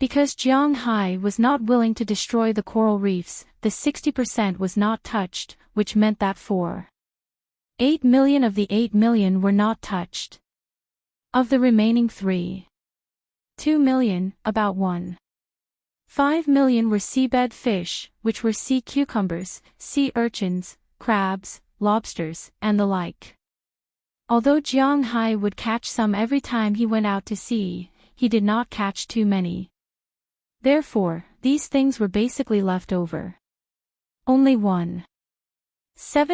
Because Jiang Hai was not willing to destroy the coral reefs, the 60% was not touched, which meant that 8 million of the 8 million were not touched. Of the remaining 2 million, about 1.5 million were seabed fish, which were sea cucumbers, sea urchins, crabs, lobsters, and the like. Although Jiang Hai would catch some every time he went out to sea, he did not catch too many. Therefore, these things were basically left over. Only 1.7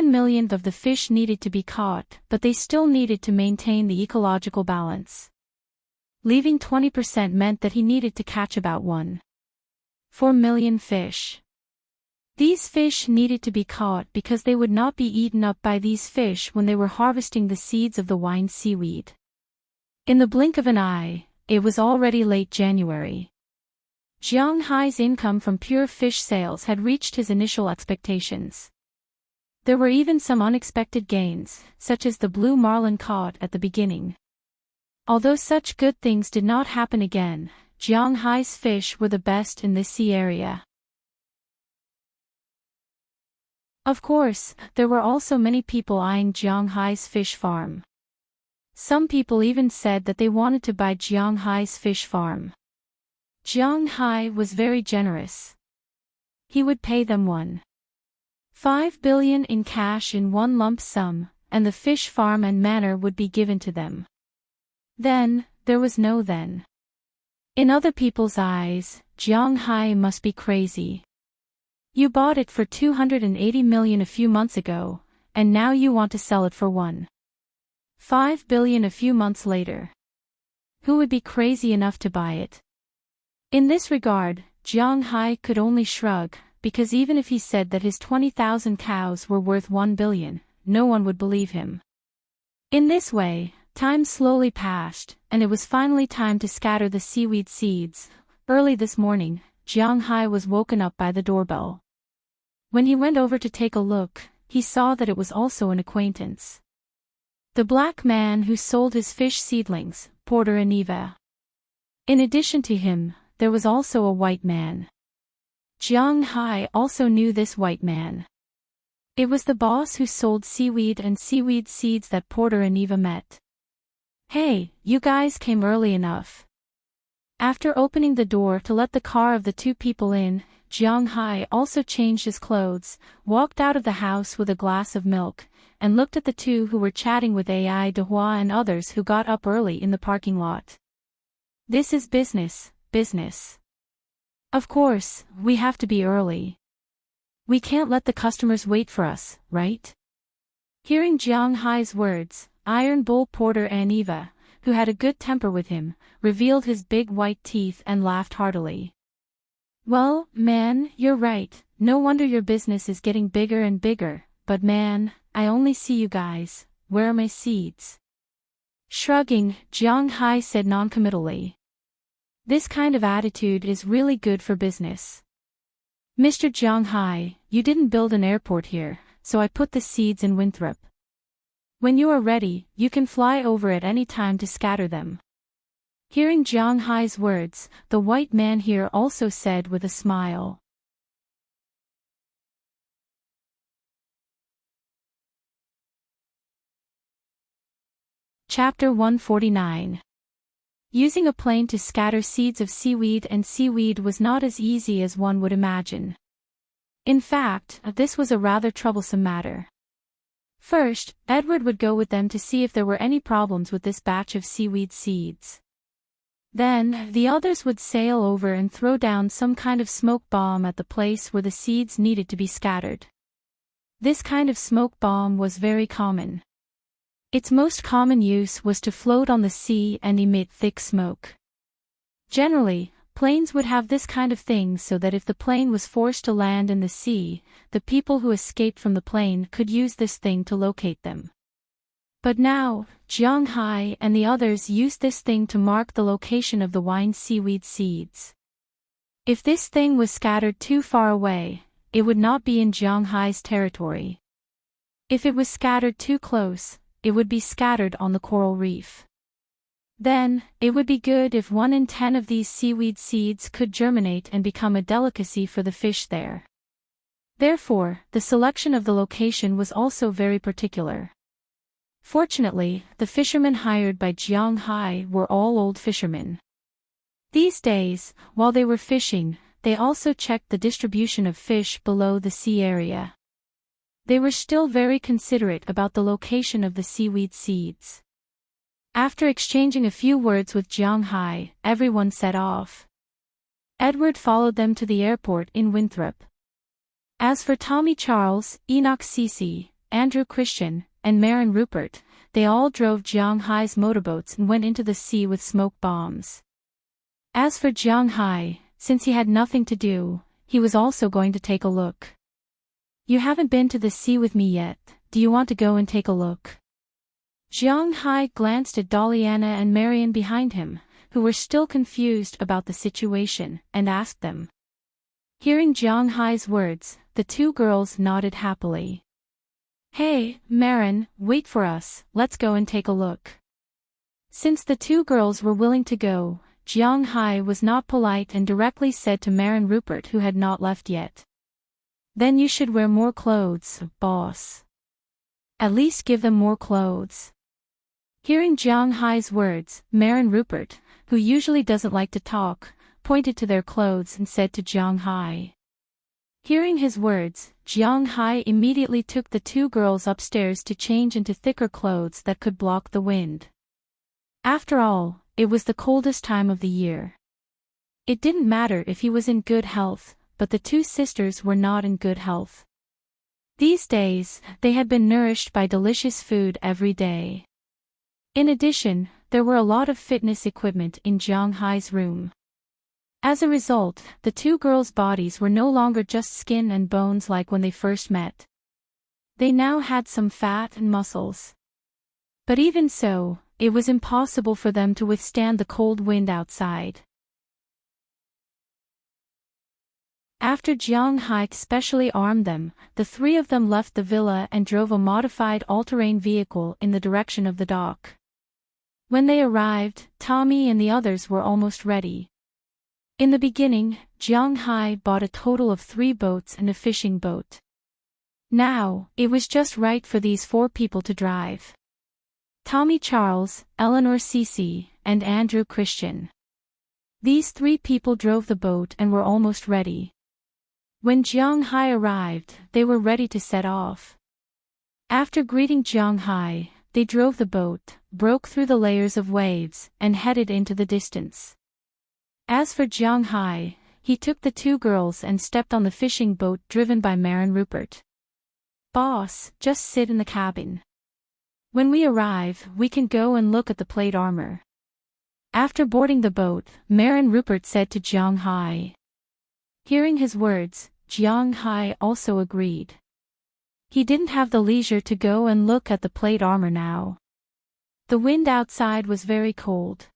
million of the fish needed to be caught, but they still needed to maintain the ecological balance. Leaving 20% meant that he needed to catch about 1.4 million fish. These fish needed to be caught because they would not be eaten up by these fish when they were harvesting the seeds of the wine seaweed. In the blink of an eye, it was already late January. Jiang Hai's income from pure fish sales had reached his initial expectations. There were even some unexpected gains, such as the blue marlin caught at the beginning. Although such good things did not happen again, Jiang Hai's fish were the best in this sea area. Of course, there were also many people eyeing Jiang Hai's fish farm. Some people even said that they wanted to buy Jiang Hai's fish farm. Jiang Hai was very generous. He would pay them 1.5 billion in cash in one lump sum, and the fish farm and manor would be given to them. Then, there was no then. In other people's eyes, Jiang Hai must be crazy. You bought it for 280 million a few months ago, and now you want to sell it for 1.5 billion a few months later. Who would be crazy enough to buy it? In this regard, Jiang Hai could only shrug, because even if he said that his 20,000 cows were worth 1 billion, no one would believe him. In this way, time slowly passed, and it was finally time to scatter the seaweed seeds. Early this morning, Jiang Hai was woken up by the doorbell. When he went over to take a look, he saw that it was also an acquaintance. The black man who sold his fish seedlings, Porter Aniva. In addition to him, there was also a white man. Jiang Hai also knew this white man. It was the boss who sold seaweed and seaweed seeds that Porter Aniva met. Hey, you guys came early enough. After opening the door to let the car of the two people in, Jiang Hai also changed his clothes, walked out of the house with a glass of milk, and looked at the two who were chatting with Ai Dehua and others who got up early in the parking lot. This is business, business. Of course, we have to be early. We can't let the customers wait for us, right? Hearing Jiang Hai's words, Iron Bull Porter Aniva, who had a good temper with him, revealed his big white teeth and laughed heartily. Well, man, you're right, no wonder your business is getting bigger and bigger, but man, I only see you guys, where are my seeds? Shrugging, Jiang Hai said noncommittally. This kind of attitude is really good for business. Mr. Jiang Hai, you didn't build an airport here, so I put the seeds in Winthrop. When you are ready, you can fly over at any time to scatter them. Hearing Jiang Hai's words, the white man here also said with a smile. Chapter 149. Using a plane to scatter seeds of seaweed and seaweed was not as easy as one would imagine. In fact, this was a rather troublesome matter. First, Edward would go with them to see if there were any problems with this batch of seaweed seeds. Then, the others would sail over and throw down some kind of smoke bomb at the place where the seeds needed to be scattered. This kind of smoke bomb was very common. Its most common use was to float on the sea and emit thick smoke. Generally, planes would have this kind of thing so that if the plane was forced to land in the sea, the people who escaped from the plane could use this thing to locate them. But now, Jiang Hai and the others used this thing to mark the location of the wine seaweed seeds. If this thing was scattered too far away, it would not be in Jiang Hai's territory. If it was scattered too close, it would be scattered on the coral reef. Then, it would be good if 1 in 10 of these seaweed seeds could germinate and become a delicacy for the fish there. Therefore, the selection of the location was also very particular. Fortunately, the fishermen hired by Jiang Hai were all old fishermen. These days, while they were fishing, they also checked the distribution of fish below the sea area. They were still very considerate about the location of the seaweed seeds. After exchanging a few words with Jiang Hai, everyone set off. Edward followed them to the airport in Winthrop. As for Tommy Charles, Enoch Cece, Andrew Christian, and Marin Rupert, they all drove Jiang Hai's motorboats and went into the sea with smoke bombs. As for Jiang Hai, since he had nothing to do, he was also going to take a look. "You haven't been to the sea with me yet, do you want to go and take a look?" Jiang Hai glanced at Doliana and Marian behind him, who were still confused about the situation, and asked them. Hearing Jiang Hai's words, the two girls nodded happily. "Hey, Marin, wait for us, let's go and take a look." Since the two girls were willing to go, Jiang Hai was not polite and directly said to Marin Rupert, who had not left yet. "Then you should wear more clothes, boss. At least give them more clothes." Hearing Jiang Hai's words, Marin Rupert, who usually doesn't like to talk, pointed to their clothes and said to Jiang Hai. Hearing his words, Jiang Hai immediately took the two girls upstairs to change into thicker clothes that could block the wind. After all, it was the coldest time of the year. It didn't matter if he was in good health, but the two sisters were not in good health. These days, they had been nourished by delicious food every day. In addition, there were a lot of fitness equipment in Jiang Hai's room. As a result, the two girls' bodies were no longer just skin and bones like when they first met. They now had some fat and muscles. But even so, it was impossible for them to withstand the cold wind outside. After Jiang Hai specially armed them, the three of them left the villa and drove a modified all-terrain vehicle in the direction of the dock. When they arrived, Tommy and the others were almost ready. In the beginning, Jiang Hai bought a total of 3 boats and a fishing boat. Now, it was just right for these 4 people to drive. Tommy Charles, Eleanor Cece, and Andrew Christian. These 3 people drove the boat and were almost ready. When Jiang Hai arrived, they were ready to set off. After greeting Jiang Hai, they drove the boat, broke through the layers of waves, and headed into the distance. As for Jiang Hai, he took the 2 girls and stepped on the fishing boat driven by Marin Rupert. "Boss, just sit in the cabin. When we arrive, we can go and look at the plate armor." After boarding the boat, Marin Rupert said to Jiang Hai. Hearing his words, Jiang Hai also agreed. He didn't have the leisure to go and look at the plate armor now. The wind outside was very cold.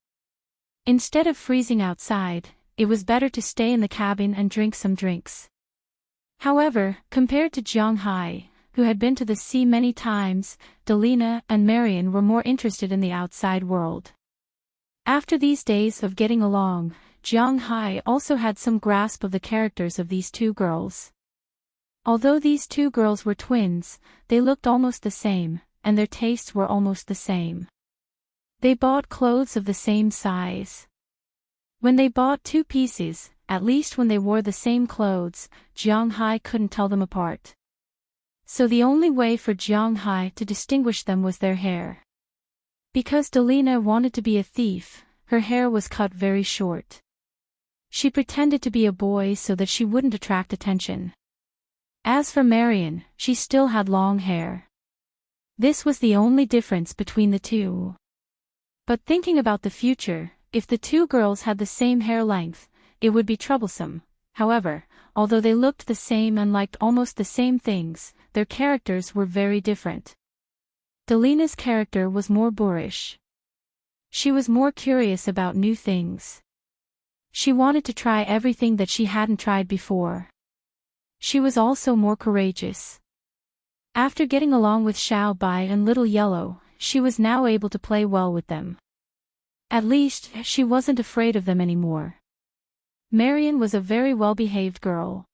Instead of freezing outside, it was better to stay in the cabin and drink some drinks. However, compared to Jiang Hai, who had been to the sea many times, Delina and Marian were more interested in the outside world. After these days of getting along, Jiang Hai also had some grasp of the characters of these two girls. Although these two girls were twins, they looked almost the same, and their tastes were almost the same. They bought clothes of the same size. When they bought two pieces, at least when they wore the same clothes, Jiang Hai couldn't tell them apart. So the only way for Jiang Hai to distinguish them was their hair. Because Delina wanted to be a thief, her hair was cut very short. She pretended to be a boy so that she wouldn't attract attention. As for Marion, she still had long hair. This was the only difference between the two. But thinking about the future, if the two girls had the same hair length, it would be troublesome. However, although they looked the same and liked almost the same things, their characters were very different. Delina's character was more boorish. She was more curious about new things. She wanted to try everything that she hadn't tried before. She was also more courageous. After getting along with Xiao Bai and Little Yellow, she was now able to play well with them. At least, she wasn't afraid of them anymore. Marion was a very well-behaved girl.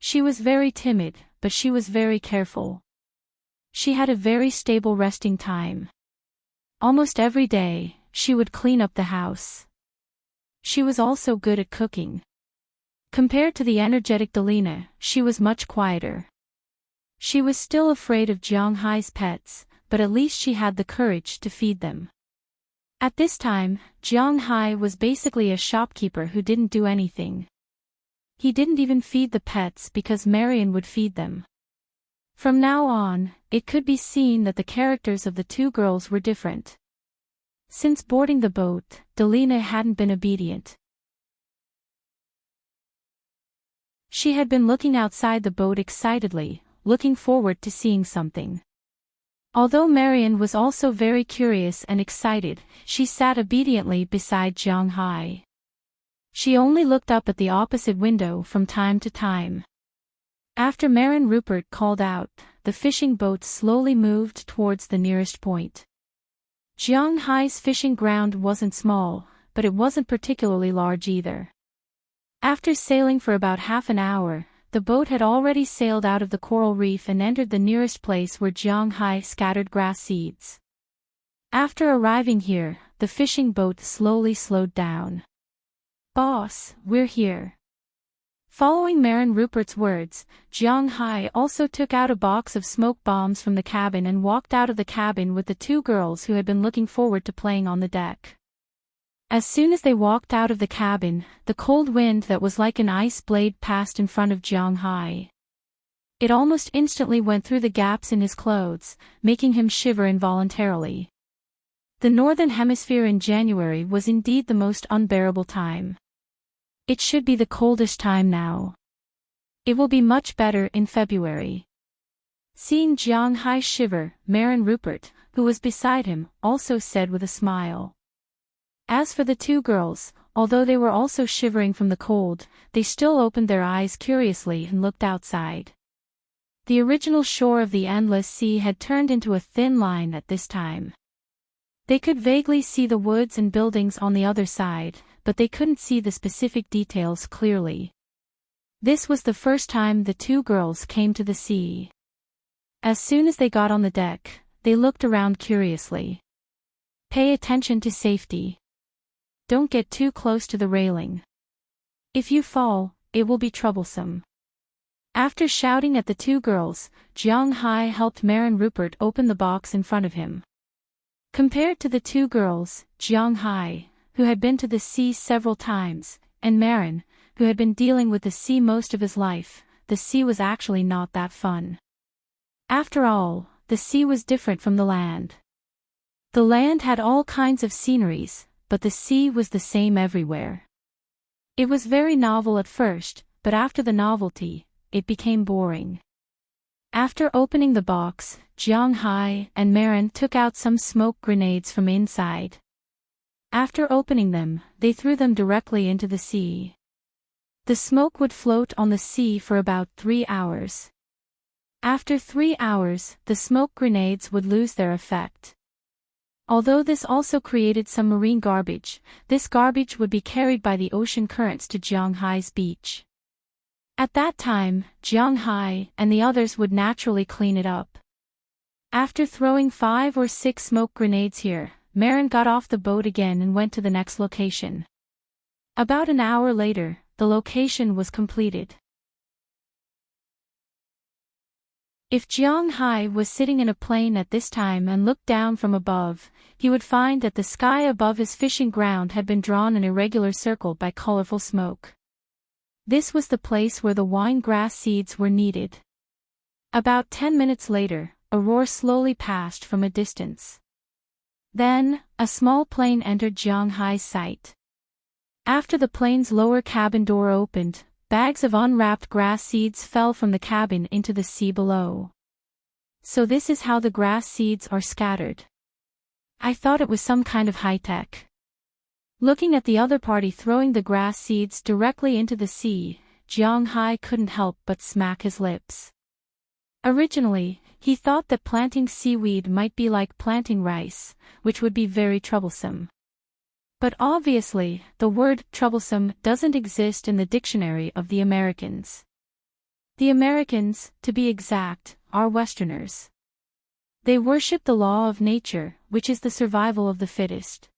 She was very timid, but she was very careful. She had a very stable resting time. Almost every day, she would clean up the house. She was also good at cooking. Compared to the energetic Delina, she was much quieter. She was still afraid of Jiang Hai's pets, but at least she had the courage to feed them. At this time, Jiang Hai was basically a shopkeeper who didn't do anything. He didn't even feed the pets because Marion would feed them. From now on, it could be seen that the characters of the two girls were different. Since boarding the boat, Delina hadn't been obedient. She had been looking outside the boat excitedly, looking forward to seeing something. Although Marion was also very curious and excited, she sat obediently beside Jiang Hai. She only looked up at the opposite window from time to time. After Marin Rupert called out, the fishing boat slowly moved towards the nearest point. Jiang Hai's fishing ground wasn't small, but it wasn't particularly large either. After sailing for about half an hour, the boat had already sailed out of the coral reef and entered the nearest place where Jiang Hai scattered grass seeds. After arriving here, the fishing boat slowly slowed down. "Boss, we're here." Following Marin Rupert's words, Jiang Hai also took out a box of smoke bombs from the cabin and walked out of the cabin with the two girls who had been looking forward to playing on the deck. As soon as they walked out of the cabin, the cold wind that was like an ice blade passed in front of Jiang Hai. It almost instantly went through the gaps in his clothes, making him shiver involuntarily. The Northern Hemisphere in January was indeed the most unbearable time. It should be the coldest time now. It will be much better in February. Seeing Jiang Hai shiver, Marin Rupert, who was beside him, also said with a smile. As for the two girls, although they were also shivering from the cold, they still opened their eyes curiously and looked outside. The original shore of the endless sea had turned into a thin line at this time. They could vaguely see the woods and buildings on the other side, but they couldn't see the specific details clearly. This was the first time the two girls came to the sea. As soon as they got on the deck, they looked around curiously. Pay attention to safety. Don't get too close to the railing. If you fall, it will be troublesome. After shouting at the two girls, Jiang Hai helped Marin Rupert open the box in front of him. Compared to the two girls, Jiang Hai, who had been to the sea several times, and Marin, who had been dealing with the sea most of his life, the sea was actually not that fun. After all, the sea was different from the land. The land had all kinds of sceneries, but the sea was the same everywhere. It was very novel at first, but after the novelty, it became boring. After opening the box, Jiang Hai and Marin took out some smoke grenades from inside. After opening them, they threw them directly into the sea. The smoke would float on the sea for about 3 hours. After 3 hours, the smoke grenades would lose their effect. Although this also created some marine garbage, this garbage would be carried by the ocean currents to Jianghai's beach. At that time, Jianghai and the others would naturally clean it up. After throwing 5 or 6 smoke grenades here, Marin got off the boat again and went to the next location. About an hour later, the location was completed. If Jianghai was sitting in a plane at this time and looked down from above, he would find that the sky above his fishing ground had been drawn an irregular circle by colorful smoke. This was the place where the wine grass seeds were needed. About 10 minutes later, a roar slowly passed from a distance. Then, a small plane entered Jianghai's sight. After the plane's lower cabin door opened, bags of unwrapped grass seeds fell from the cabin into the sea below. So this is how the grass seeds are scattered. I thought it was some kind of high-tech. Looking at the other party throwing the grass seeds directly into the sea, Jianghai couldn't help but smack his lips. Originally, he thought that planting seaweed might be like planting rice, which would be very troublesome. But obviously, the word troublesome doesn't exist in the dictionary of the Americans. The Americans, to be exact, are Westerners. They worship the law of nature, which is the survival of the fittest.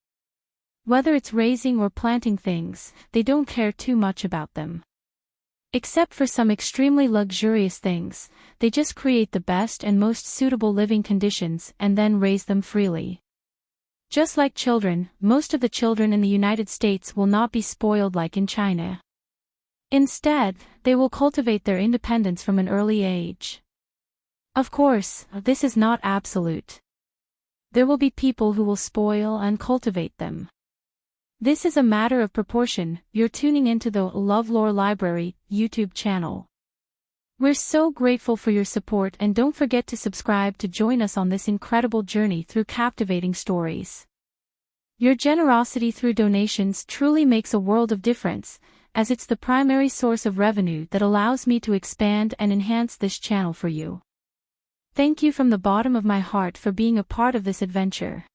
Whether it's raising or planting things, they don't care too much about them. Except for some extremely luxurious things, they just create the best and most suitable living conditions and then raise them freely. Just like children, most of the children in the United States will not be spoiled like in China. Instead, they will cultivate their independence from an early age. Of course, this is not absolute. There will be people who will spoil and cultivate them. This is a matter of proportion. You're tuning into the LoveLore Library YouTube channel. We're so grateful for your support, and don't forget to subscribe to join us on this incredible journey through captivating stories. Your generosity through donations truly makes a world of difference, as it's the primary source of revenue that allows me to expand and enhance this channel for you. Thank you from the bottom of my heart for being a part of this adventure.